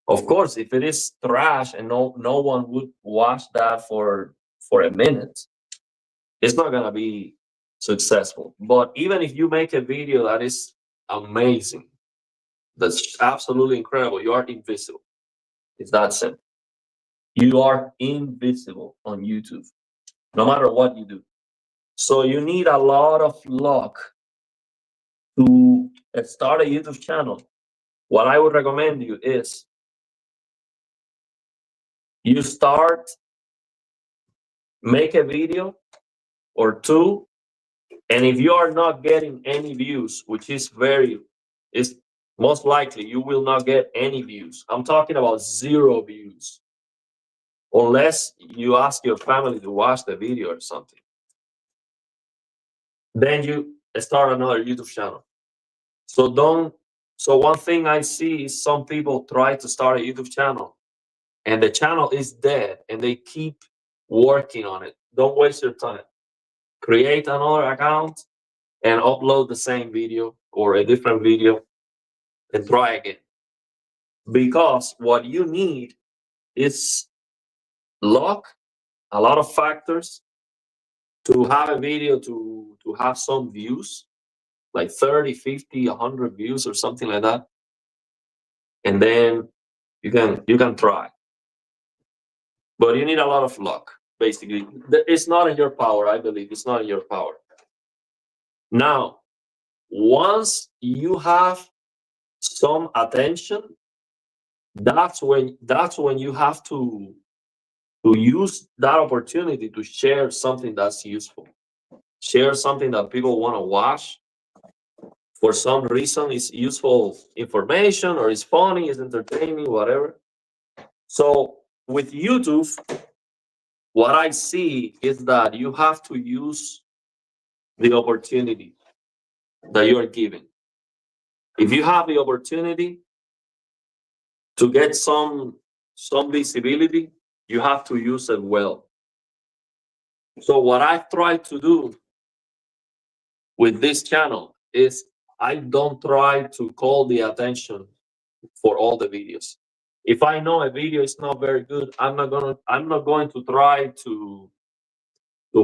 [SPEAKER 1] Of course, if it is trash and no one would watch that for a minute, it's not gonna be successful. But even if you make a video that is amazing, that's absolutely incredible, you are invisible. It's that simple. You are invisible on YouTube, no matter what you do. So you need a lot of luck to start a YouTube channel. What I would recommend you is you start, make a video or two, and if you are not getting any views, which is most likely you will not get any views. I'm talking about 0 views, unless you ask your family to watch the video or something. Then you start another YouTube channel. So one thing I see is some people try to start a YouTube channel and the channel is dead and they keep working on it. Don't waste your time. Create another account and upload the same video or a different video and try again. Because what you need is luck, a lot of factors to have a video to have some views, like 30, 50, 100 views or something like that. And then you can try. But you need a lot of luck, basically. It's not in your power, I believe. It's not in your power. Now, once you have some attention, that's when you have to use that opportunity to share something that's useful. Share something that people want to watch. For some reason, it's useful information or it's funny, it's entertaining, whatever. So with YouTube, what I see is that you have to use the opportunity that you are given. If you have the opportunity to get some visibility, you have to use it well. So what I've tried to do with this channel is I don't try to call the attention for all the videos. If I know a video is not very good, I'm not going to try to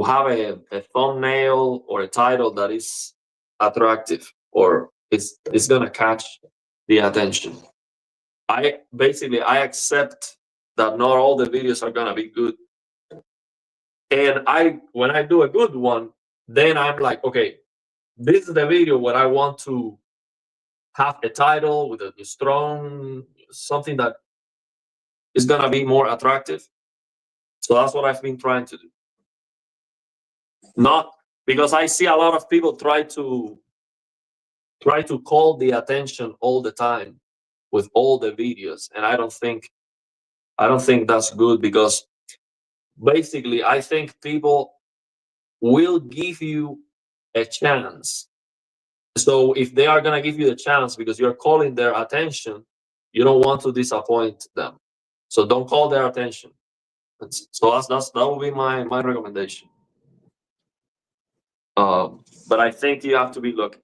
[SPEAKER 1] have a thumbnail or a title that is attractive or it's gonna catch the attention. I accept that not all the videos are gonna be good. And when I do a good one, then I'm like, okay, this is the video where I want to have a title with a strong something that is gonna be more attractive. So that's what I've been trying to do. Not because I see a lot of people try to call the attention all the time with all the videos, and I don't think that's good, because basically I think people will give you a chance. So if they are going to give you a chance because you're calling their attention, you don't want to disappoint them. So don't call their attention. So that would be my recommendation. But I think you have to be lucky.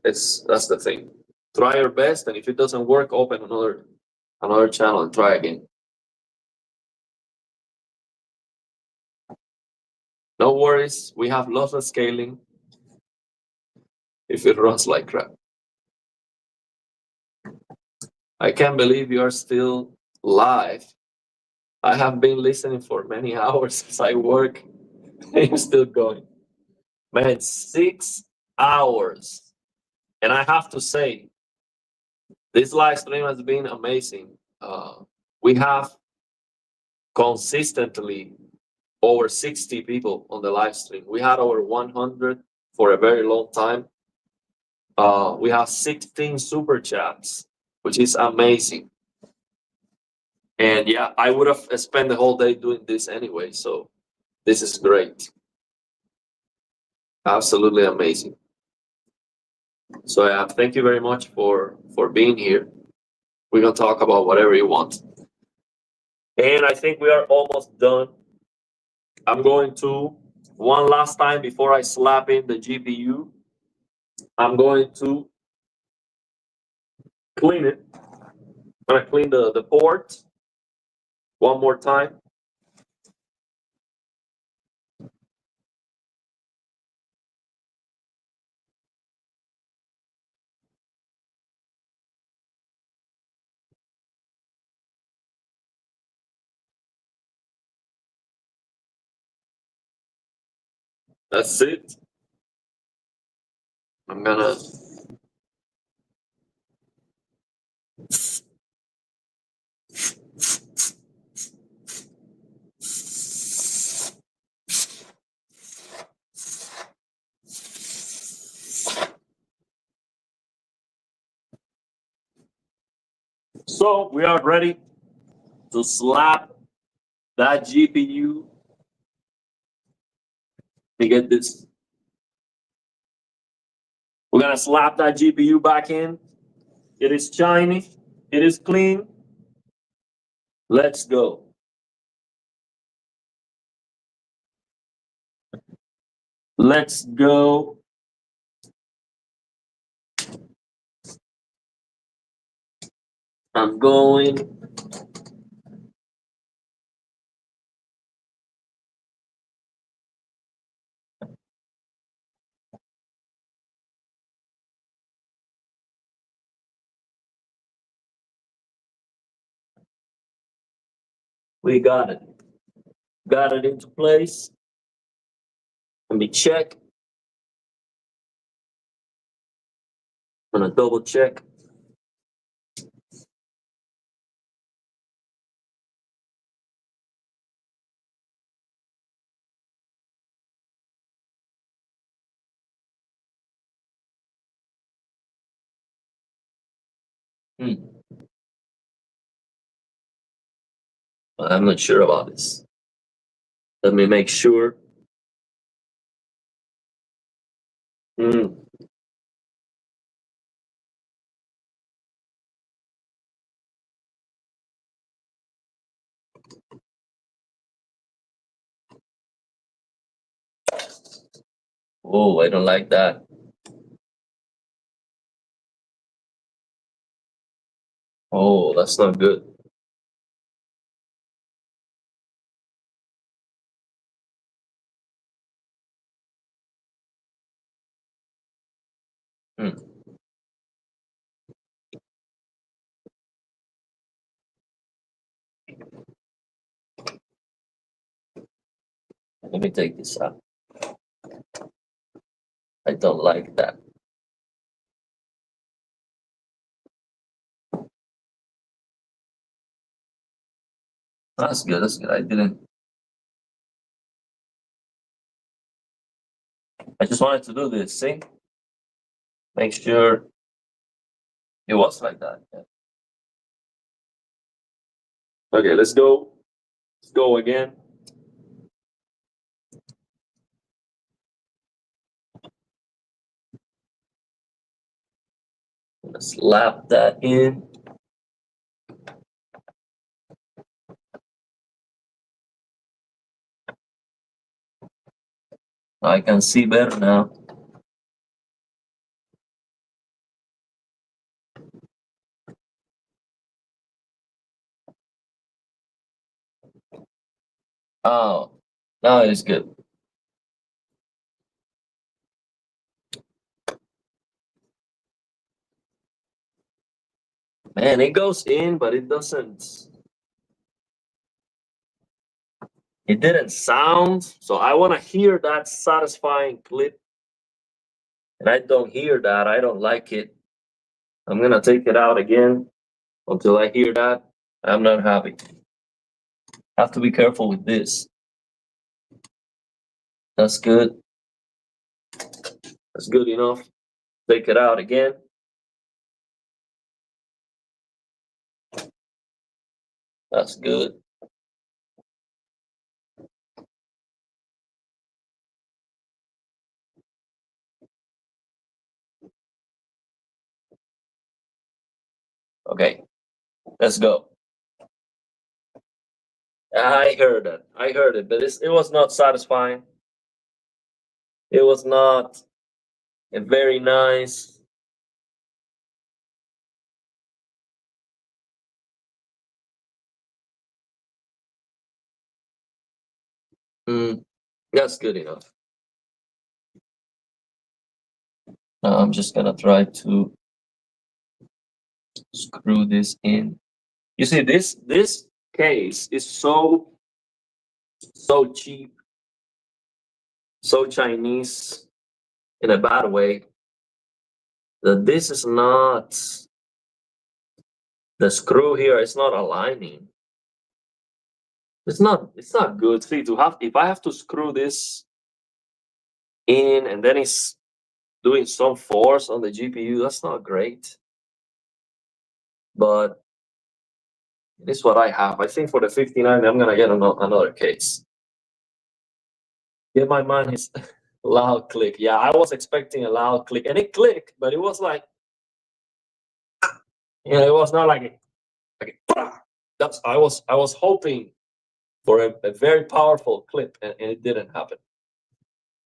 [SPEAKER 1] That's the thing. Try your best, and if it doesn't work, open another channel and try again. No worries, we have lossless scaling if it runs like crap. I can't believe you are still live. I have been listening for many hours as I work. And you're still going. Man, 6 hours. And I have to say, this live stream has been amazing. We have consistently over 60 people on the live stream. We had over 100 for a very long time. We have 16 super chats, which is amazing. And yeah, I would have spent the whole day doing this anyway. So this is great. Absolutely amazing. So yeah, thank you very much for being here. We're gonna talk about whatever you want. And I think we are almost done. I'm going to one last time before I slap in the GPU. I'm going to clean it. I'm gonna clean the port one more time. That's it. I'm gonna so we are ready to slap that GPU. Let me get this. We're gonna slap that GPU back in. It is shiny. It is clean. Let's go. Let's go. I'm going. We got it. Got it into place. Let me check. I'm gonna double check. I'm not sure about this. Let me make sure. Hmm. Oh, I don't like that. Oh, that's not good. Hmm. Let me take this out. I don't like that. That's good. That's good. I didn't. I just wanted to do this. See? Make sure it was like that. Yeah. Okay, let's go. Let's go again. Let's slap that in. I can see better now. Oh, now it's good. Man, it goes in, but it doesn't. It didn't sound. So I want to hear that satisfying clip. And I don't hear that. I don't like it. I'm going to take it out again until I hear that. I'm not happy. Have to be careful with this. That's good. That's good enough. Take it out again. That's good. Okay, let's go. I heard it. I heard it, but it was not satisfying. It was not very nice. That's good enough. Now I'm just gonna try to screw this in. You see, this case is so cheap, so Chinese in a bad way, that this is not the screw here. It's not aligning. It's not good. See, to have if I have to screw this in and then it's doing some force on the GPU, that's not great. But this is what I have. I think for the 59, I'm gonna get another case. Yeah, my mind is loud click. Yeah, I was expecting a loud click, and it clicked, but it was like, it was not like that's. I was hoping for a very powerful clip, and it didn't happen.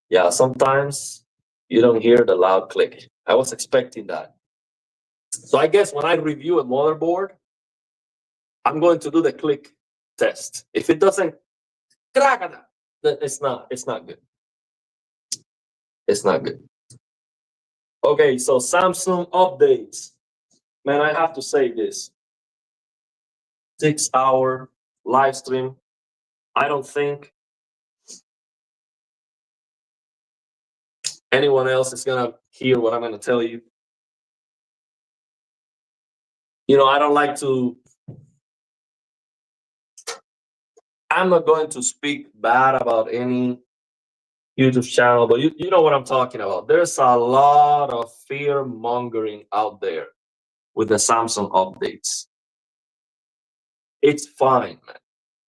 [SPEAKER 1] Yeah, sometimes you don't hear the loud click. I was expecting that. So I guess when I review a motherboard, I'm going to do the click test. If it doesn't crack, then it's not good. It's not good. Okay, so Samsung updates. Man, I have to say this. 6-hour live stream. I don't think anyone else is gonna hear what I'm gonna tell you. I don't like to. I'm not going to speak bad about any YouTube channel, but you know what I'm talking about. There's a lot of fear mongering out there with the Samsung updates. It's fine, man.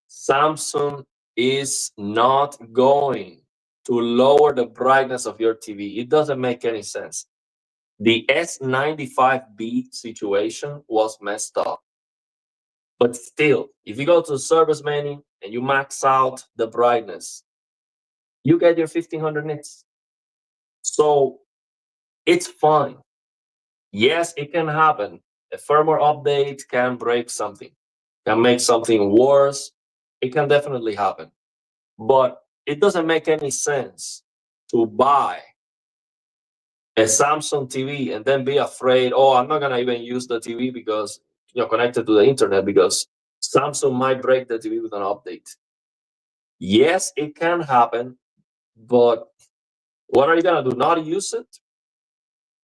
[SPEAKER 1] Samsung is not going to lower the brightness of your TV. It doesn't make any sense. The S95B situation was messed up. But still, if you go to the service menu and you max out the brightness, you get your 1500 nits. So it's fine. Yes, it can happen. A firmware update can break something, can make something worse. It can definitely happen. But it doesn't make any sense to buy a Samsung TV and then be afraid, oh, I'm not gonna even use the TV because connected to the internet because Samsung might break the TV with an update. Yes, it can happen, but what are you gonna do? Not use it?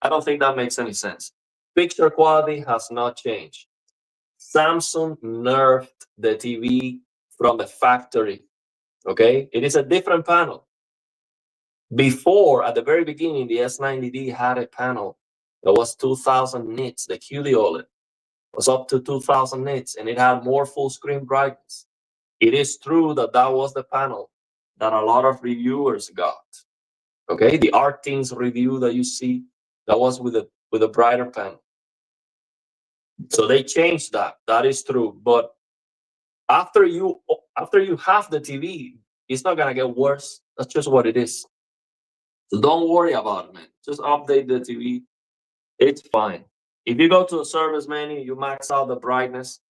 [SPEAKER 1] I don't think that makes any sense. Picture quality has not changed. Samsung nerfed the TV from the factory. Okay, it is a different panel. Before, at the very beginning, the S90D had a panel that was 2000 nits. The QD OLED was up to 2000 nits, and it had more full screen brightness. It is true that that was the panel that a lot of reviewers got. Okay, the Artings review that you see, that was with a brighter panel. So they changed that. That is true. But after you have the TV, it's not gonna get worse. That's just what it is. So don't worry about it, man. Just update the TV. It's fine. If you go to the service menu, you max out the brightness,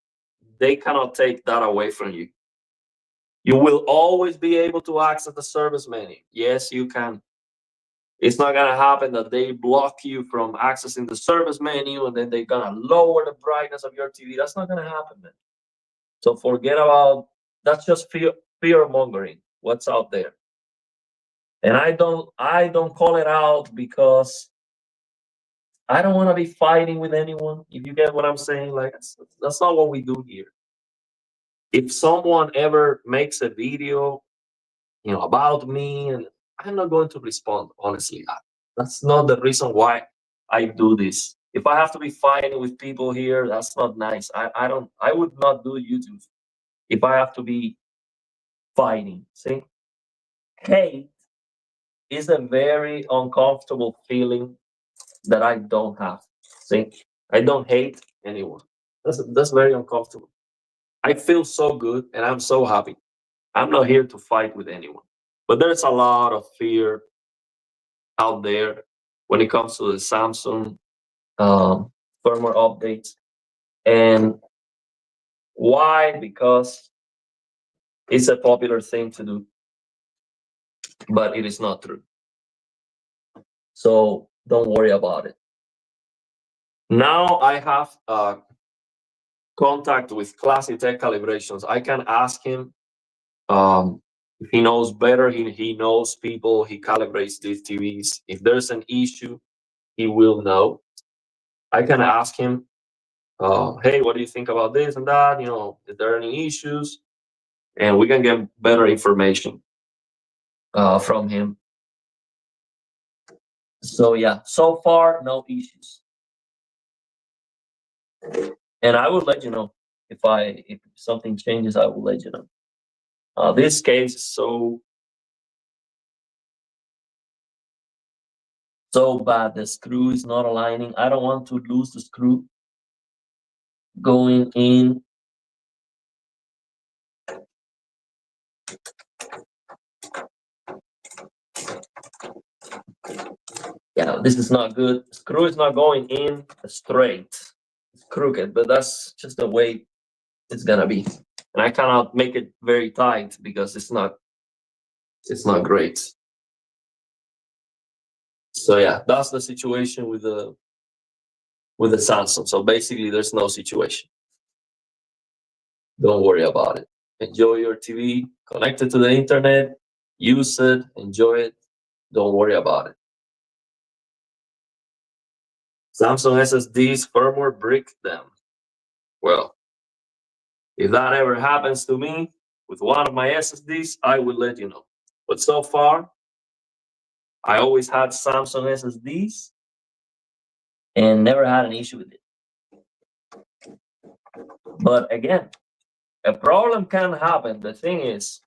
[SPEAKER 1] they cannot take that away from you. You will always be able to access the service menu. Yes, you can. It's not gonna happen that they block you from accessing the service menu and then they're gonna lower the brightness of your TV. That's not gonna happen, man. So forget about that's just fear mongering. What's out there, and I don't call it out because I don't want to be fighting with anyone. If you get what I'm saying, like that's not what we do here. If someone ever makes a video, about me, and I'm not going to respond. Honestly, that's not the reason why I do this. If I have to be fighting with people here, that's not nice. I don't. I would not do YouTube if I have to be fighting. See, hate is a very uncomfortable feeling that I don't have. See, I don't hate anyone. That's very uncomfortable. I feel so good and I'm so happy. I'm not here to fight with anyone. But there's a lot of fear out there when it comes to the Samsung um, firmware updates. And why? Because it's a popular thing to do, but it is not true. So don't worry about it. Now I have contact with Classy Tech Calibrations. I can ask him if he knows better. He knows people. He calibrates these TVs. If there's an issue, he will know. I can ask him, hey, what do you think about this and that? Is there any issues? And we can get better information from him. So yeah, so far no issues. And I will let you know if something changes. I will let you know. This case is so bad. The screw is not aligning. I don't want to lose the screw going in. Yeah, this is not good. Screw is not going in straight. It's crooked, but that's just the way it's gonna be. And I cannot make it very tight because it's not great. So yeah, that's the situation with the Samsung. So basically there's no situation. Don't worry about it. Enjoy your TV, connect it to the internet, use it, enjoy it. Don't worry about it. Samsung SSDs firmware brick them. Well, if that ever happens to me with one of my SSDs, I will let you know. But so far, I always had Samsung SSDs and never had an issue with it. But again, a problem can happen. The thing is,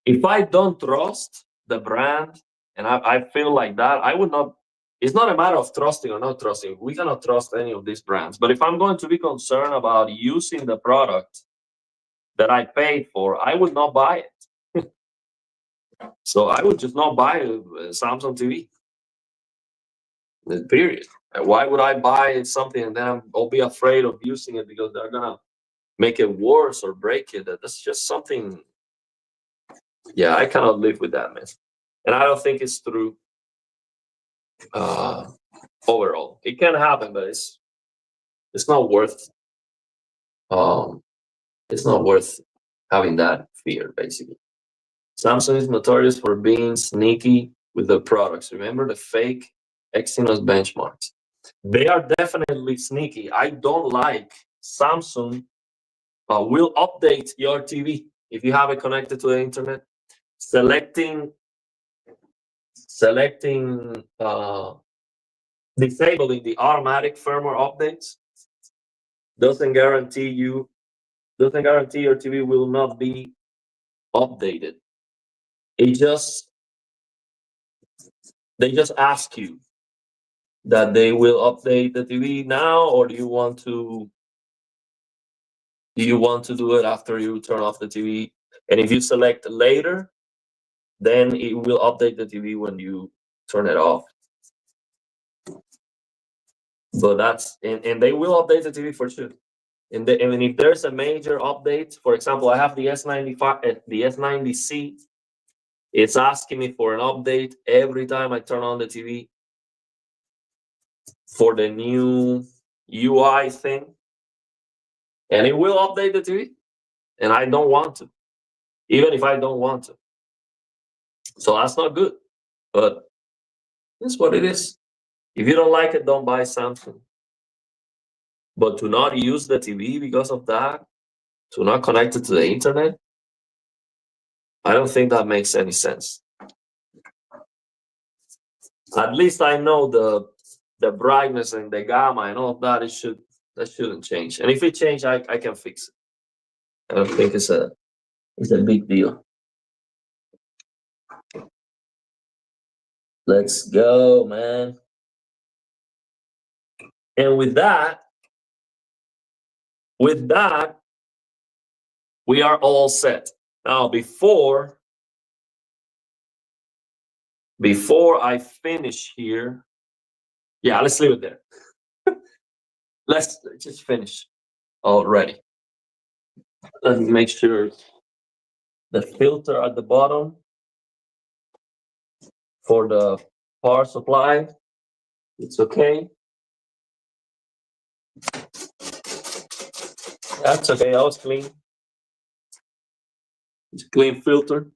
[SPEAKER 1] if I don't trust the brand and I feel like that, I would not. It's not a matter of trusting or not trusting. We cannot trust any of these brands. But if I'm going to be concerned about using the product that I paid for, I would not buy it. So I would just not buy a Samsung TV. Period. Why would I buy something and then I'll be afraid of using it because they're gonna make it worse or break it? That's just something. Yeah, I cannot live with that, man. And I don't think it's true. Overall, it can happen, but it's not worth. It's not worth having that fear. Basically, Samsung is notorious for being sneaky with the products. Remember the fake Exynos benchmarks? They are definitely sneaky. I don't like Samsung will update your TV if you have it connected to the internet. Selecting disabling the automatic firmware updates doesn't guarantee your TV will not be updated. They just ask you that they will update the TV now, or do you want to do it after you turn off the TV? And if you select later, then it will update the TV when you turn it off. But that's and they will update the TV for sure. And if there's a major update, for example, I have the S95, the S90C It's asking me for an update every time I turn on the TV for the new UI thing. And it will update the TV. And I don't want to, even if I don't want to. So that's not good. But that's what it is. If you don't like it, don't buy Samsung. But to not use the TV because of that, to not connect it to the internet, I don't think that makes any sense. At least I know the brightness and the gamma and all of that. That shouldn't change. And if it change, I can fix it. I don't think it's a big deal. Let's go, man. And with that, we are all set. Now, before I finish here, yeah, let's leave it there. Let's just finish already. Let's make sure the filter at the bottom for the power supply, it's okay. That's okay, that was clean. It's a clean filter.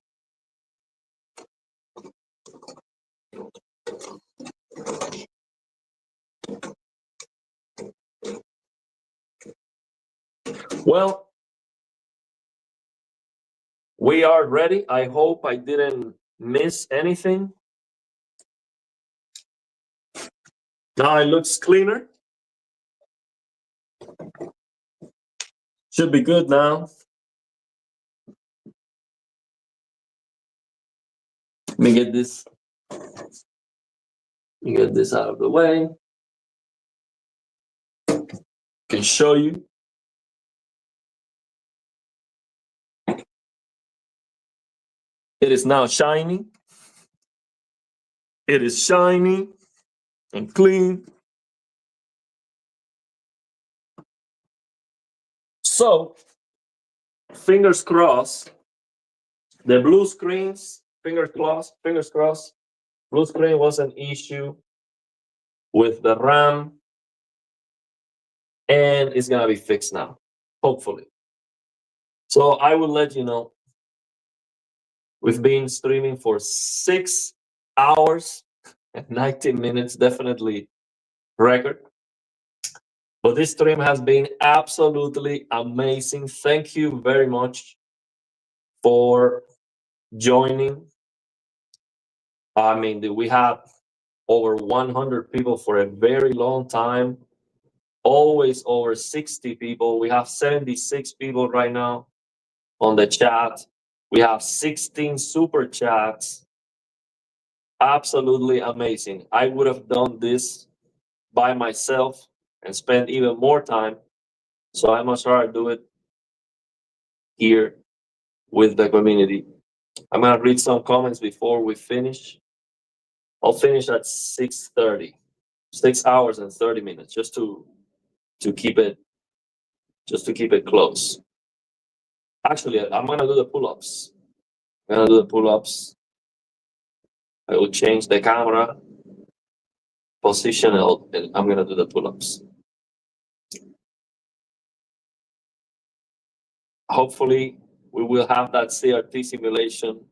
[SPEAKER 1] Well, we are ready. I hope I didn't miss anything. Now it looks cleaner. Should be good now. Let me get this out of the way. Can show you. It is now shiny. It is shiny and clean. So, fingers crossed. The blue screens, fingers crossed. Blue screen was an issue with the RAM, and it's gonna be fixed now, hopefully. So I will let you know. We've been streaming for 6 hours and 19 minutes, definitely record. But this stream has been absolutely amazing. Thank you very much for joining. I mean, we had over 100 people for a very long time. Always over 60 people. We have 76 people right now on the chat. We have 16 super chats. Absolutely amazing. I would have done this by myself and spent even more time. So I must try to do it here with the community. I'm gonna read some comments before we finish. I'll finish at 6:30, 6 hours and 30 minutes, just to keep it close. Actually, I'm gonna do the pull-ups. I will change the camera position and I'm gonna do the pull-ups. Hopefully, we will have that CRT simulation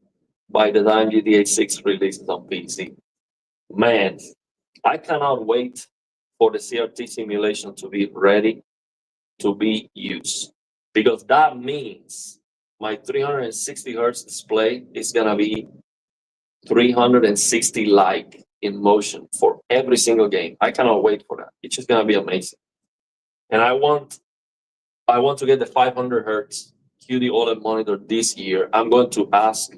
[SPEAKER 1] by the time GTA 6 releases on PC. Man, I cannot wait for the CRT simulation to be ready to be used, because that means my 360 hertz display is gonna be 360 like in motion for every single game. I cannot wait for that. It's just gonna be amazing. And I want to get the 500 hertz QD OLED monitor this year. I'm going to ask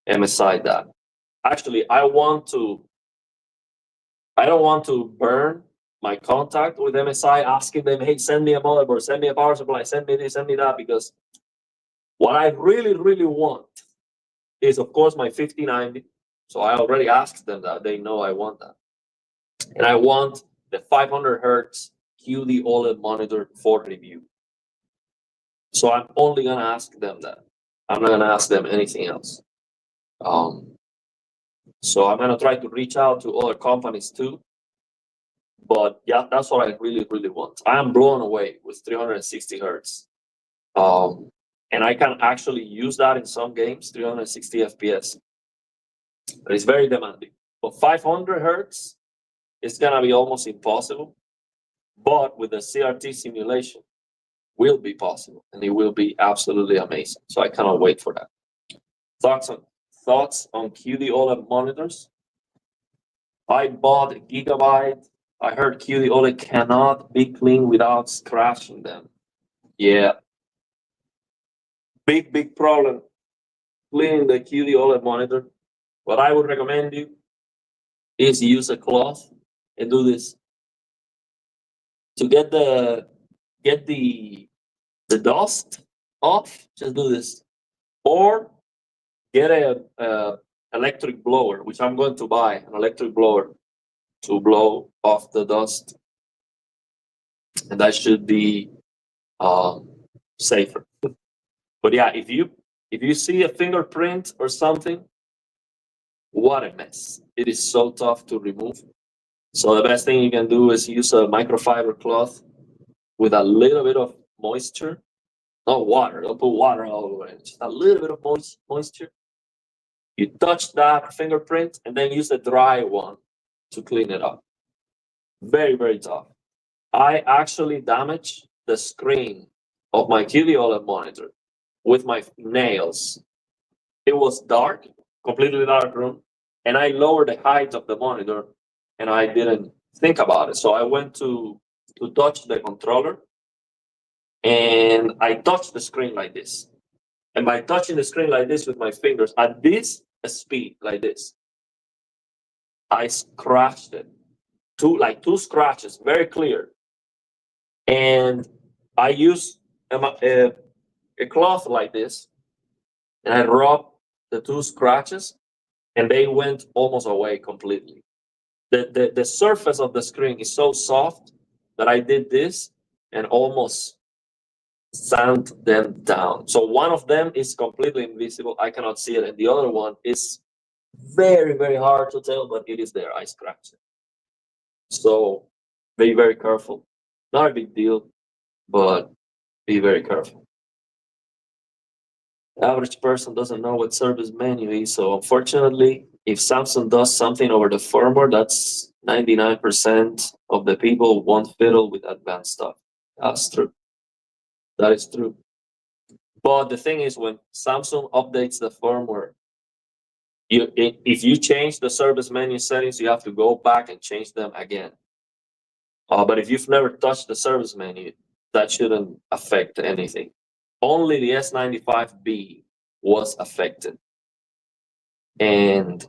[SPEAKER 1] MSI that. Actually, I don't want to burn my contact with MSI, asking them, hey, send me a motherboard, send me a power supply, send me this, send me that, because what I really, really want is, of course, my 5090. So I already asked them that. They know I want that. And I want the 500 hertz QD OLED monitor for review. So I'm only going to ask them that. I'm not going to ask them anything else. So I'm gonna try to reach out to other companies too. But yeah, that's what I really, really want. I am blown away with 360 hertz. And I can actually use that in some games, 360 FPS. But it's very demanding. But 500 hertz is gonna be almost impossible. But with the CRT simulation, will be possible, and it will be absolutely amazing. So I cannot wait for that. Thoughts on QD OLED monitors? I bought a Gigabyte. I heard QD OLED cannot be cleaned without scratching them. Yeah, big problem cleaning the QD OLED monitor. What I would recommend you is use a cloth and do this to get the dust off. Just do this, or get a electric blower, which I'm going to buy an electric blower to blow off the dust, and that should be safer. But yeah, if you see a fingerprint or something, what a mess! It is so tough to remove. So the best thing you can do is use a microfiber cloth with a little bit of moisture, not water. Don't put water all over it. Just a little bit of moisture. You touch that fingerprint and then use the dry one to clean it up. Very tough. I actually damaged the screen of my QD OLED monitor with my nails. It was dark, completely dark room, and I lowered the height of the monitor, and I didn't think about it. So I went to touch the controller, and I touched the screen like this. And by touching the screen like this with my fingers at this speed, like this, I scratched it. Two scratches, very clear. And I used a cloth like this, and I rubbed the two scratches, and they went almost away completely. The surface of the screen is so soft that I did this and almost sand them down. So one of them is completely invisible. I cannot see it. And the other one is very hard to tell, but it is there. I scratched it. So be very careful. Not a big deal, but be very careful. The average person doesn't know what service menu is. So unfortunately, if Samsung does something over the firmware, that's 99% of the people won't fiddle with advanced stuff. That's true. That is true. But the thing is, when Samsung updates the firmware, if you change the service menu settings, you have to go back and change them again. But if you've never touched the service menu, that shouldn't affect anything. Only the S95B was affected. And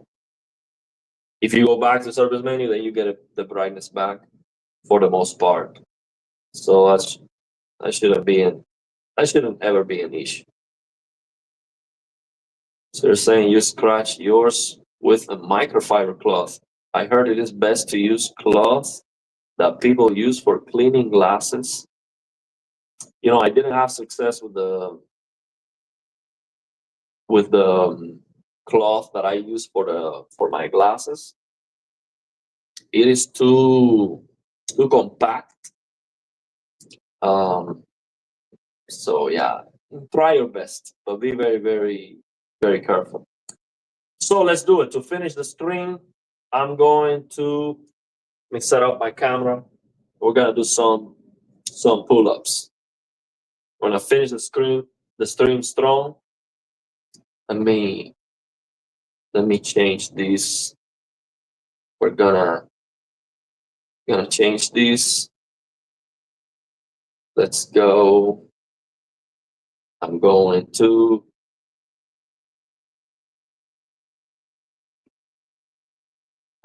[SPEAKER 1] if you go back to the service menu, then you get the brightness back for the most part. So that shouldn't ever be an issue. So they're saying you scratch yours with a microfiber cloth. I heard it is best to use cloth that people use for cleaning glasses. You know, I didn't have success with the cloth that I use for my glasses. It is too compact. So yeah, try your best, but be very careful. So let's do it. To finish the stream, I'm going to set up my camera. We're gonna do some pull-ups. When I finish the stream strong, let me change this. We're gonna change this. Let's go. I'm going to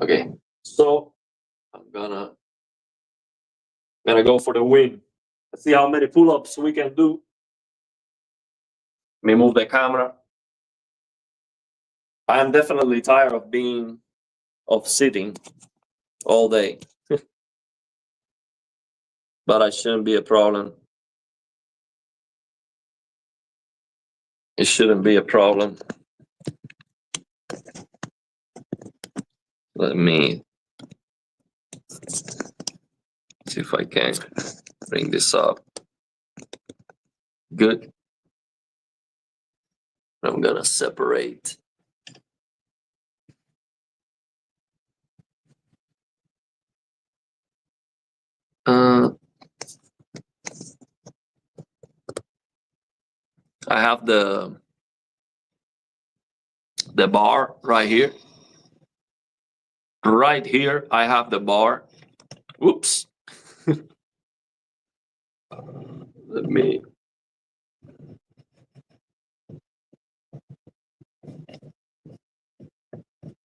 [SPEAKER 1] okay. So I'm gonna go for the win. Let's see how many pull-ups we can do. Let me move the camera. I am definitely tired of sitting all day. But it shouldn't be a problem. It shouldn't be a problem. Let me see if I can bring this up. Good. I'm gonna separate. I have the bar right here. Right here, I have the bar. Whoops. Let me.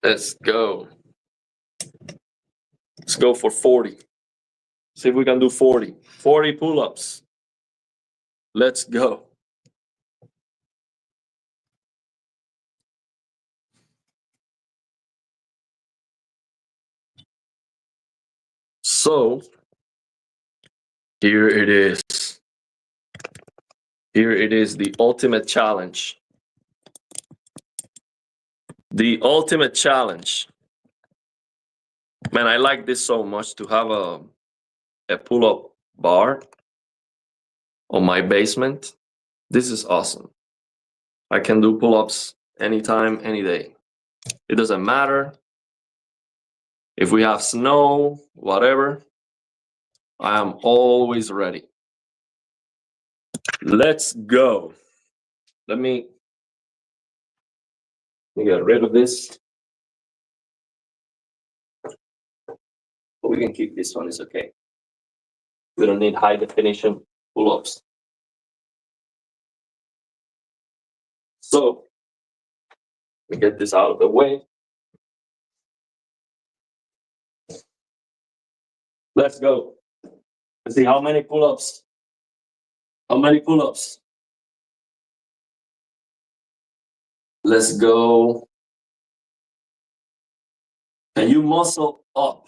[SPEAKER 1] Let's go. Let's go for 40. See if we can do 40. 40 pull-ups. Let's go. So here it is. Here it is, the ultimate challenge. The ultimate challenge. Man, I like this so much to have a pull-up bar on my basement. This is awesome. I can do pull-ups anytime, any day. It doesn't matter if we have snow, whatever. I am always ready. Let's go. Let me get rid of this. But we can keep this one, it's okay. We don't need high definition pull-ups. So, we get this out of the way. Let's go. Let's see how many pull-ups. How many pull-ups? Let's go. Can you muscle up?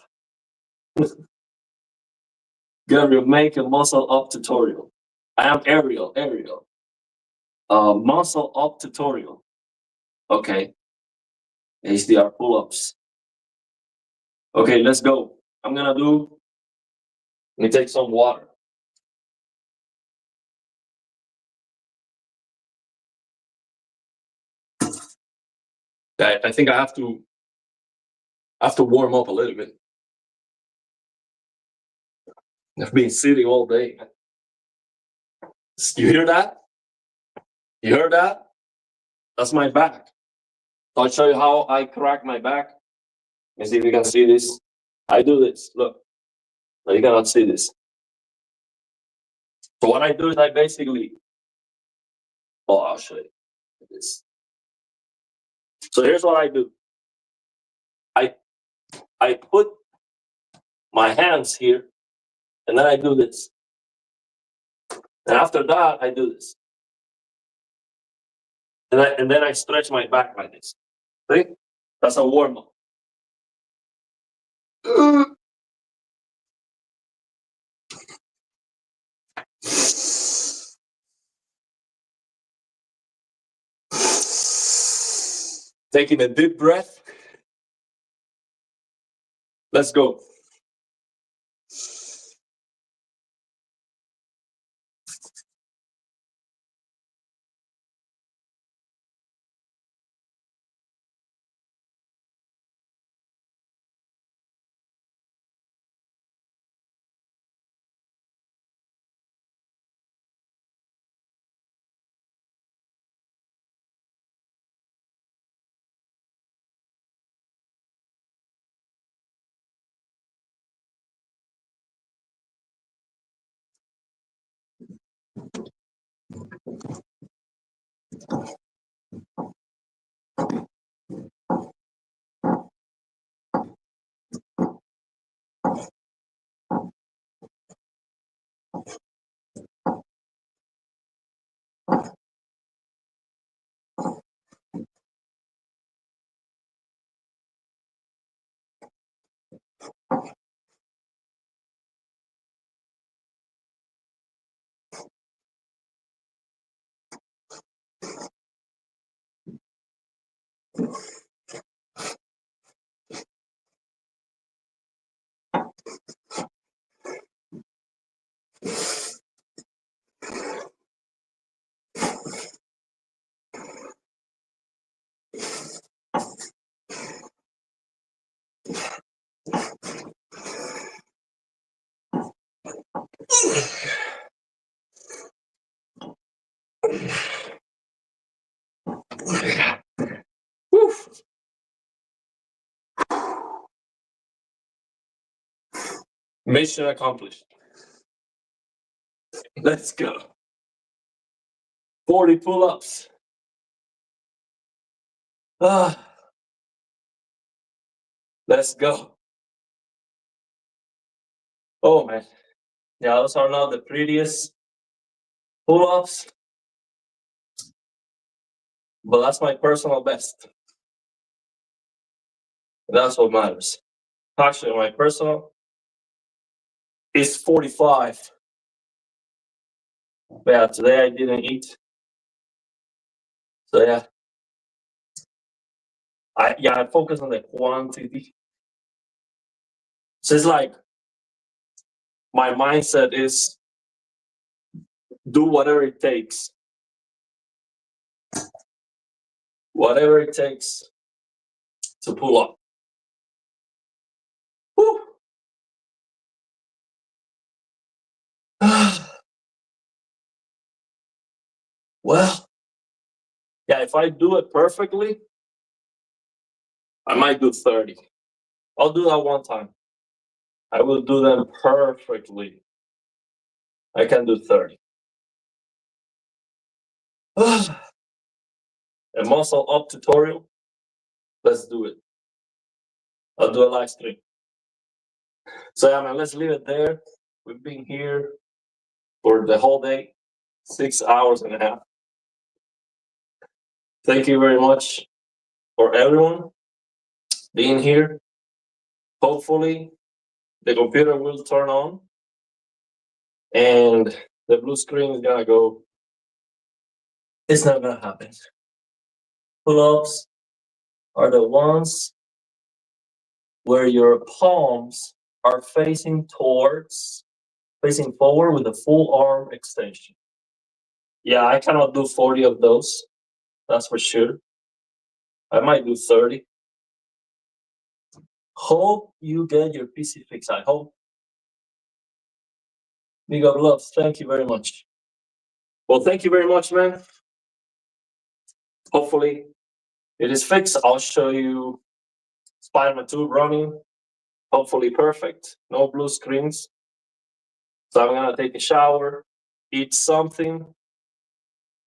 [SPEAKER 1] Gonna make a muscle up tutorial. I am Ariel. Muscle up tutorial. Okay. HDR pull-ups. Okay, let's go. I'm gonna do. Let me take some water. I think I have to warm up a little bit. I've been sitting all day. You hear that? You heard that? That's my back. So I'll show you how I crack my back. Let me see if you can see this. I do this. Look. No, you cannot see this. So what I do is I basically. Oh, I'll show you this. So here's what I do. I put my hands here, and then I do this. And after that, I do this. And then I stretch my back like this. See? That's a warm up. Taking a deep breath. Let's go. Mission accomplished. Let's go. 40 pull-ups. Let's go. Oh man. Yeah, those are not the prettiest pull-ups, but that's my personal best. That's what matters. Actually, my personal is 45. But yeah, today I didn't eat. So yeah. I focus on the quantity. So it's like my mindset is do whatever it takes. Whatever it takes to pull up. Woo. Well, yeah, if I do it perfectly, I might do 30. I'll do that one time. I will do them perfectly. I can do 30. A muscle up tutorial. Let's do it. I'll do a live stream. So yeah, man, let's leave it there. We've been here for the whole day, 6 hours and a half. Thank you very much for everyone being here. Hopefully, the computer will turn on and the blue screen is gonna go. It's not gonna happen. Pull-ups are the ones where your palms are facing forward with a full arm extension. Yeah, I cannot do 40 of those. That's for sure. I might do 30. Hope you get your PC fix. I hope. Big up love. Thank you very much. Well, thank you very much, man. Hopefully it is fixed. I'll show you Spider-Man 2 running. Hopefully perfect. No blue screens. So I'm gonna take a shower, eat something.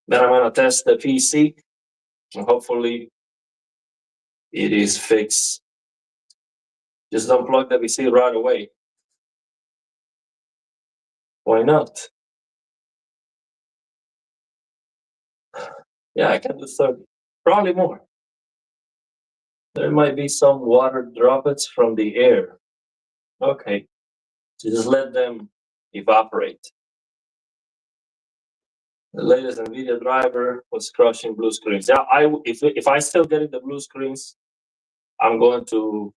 [SPEAKER 1] Then I'm gonna test the PC. And hopefully it is fixed. Just don't plug the PC right away. Why not? Yeah, I can do 30. Probably more. There might be some water droplets from the air. Okay. So just let them evaporate. The latest NVIDIA driver was crushing blue screens. Yeah, if I still get the blue screens, I'm going to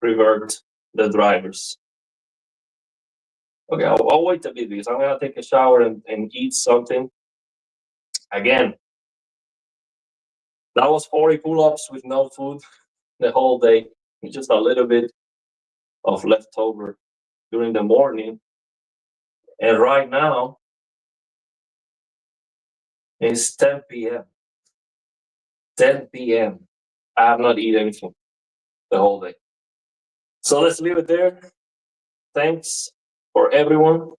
[SPEAKER 1] revert the drivers. Okay, I'll wait a bit because I'm gonna take a shower and eat something. Again, that was 40 pull-ups with no food the whole day, just a little bit of leftover during the morning. And right now, it's 10 p.m. 10 p.m. I have not eaten anything the whole day. So let's leave it there. Thanks for everyone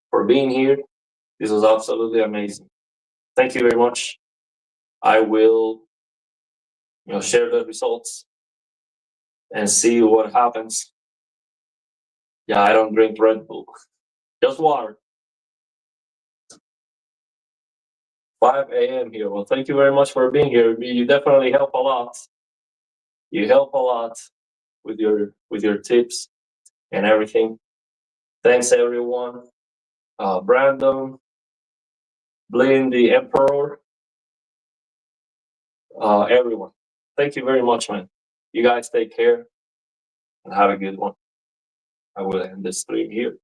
[SPEAKER 1] for being here. This was absolutely amazing. Thank you very much. I will, share the results and see what happens. Yeah, I don't drink Red Bull, just water. 5 a.m. here. Well, thank you very much for being here. You definitely help a lot. You help a lot with your tips and everything. Thanks everyone. Brandon, Blaine the Emperor, everyone. Thank you very much, man. You guys take care and have a good one. I will end this stream here.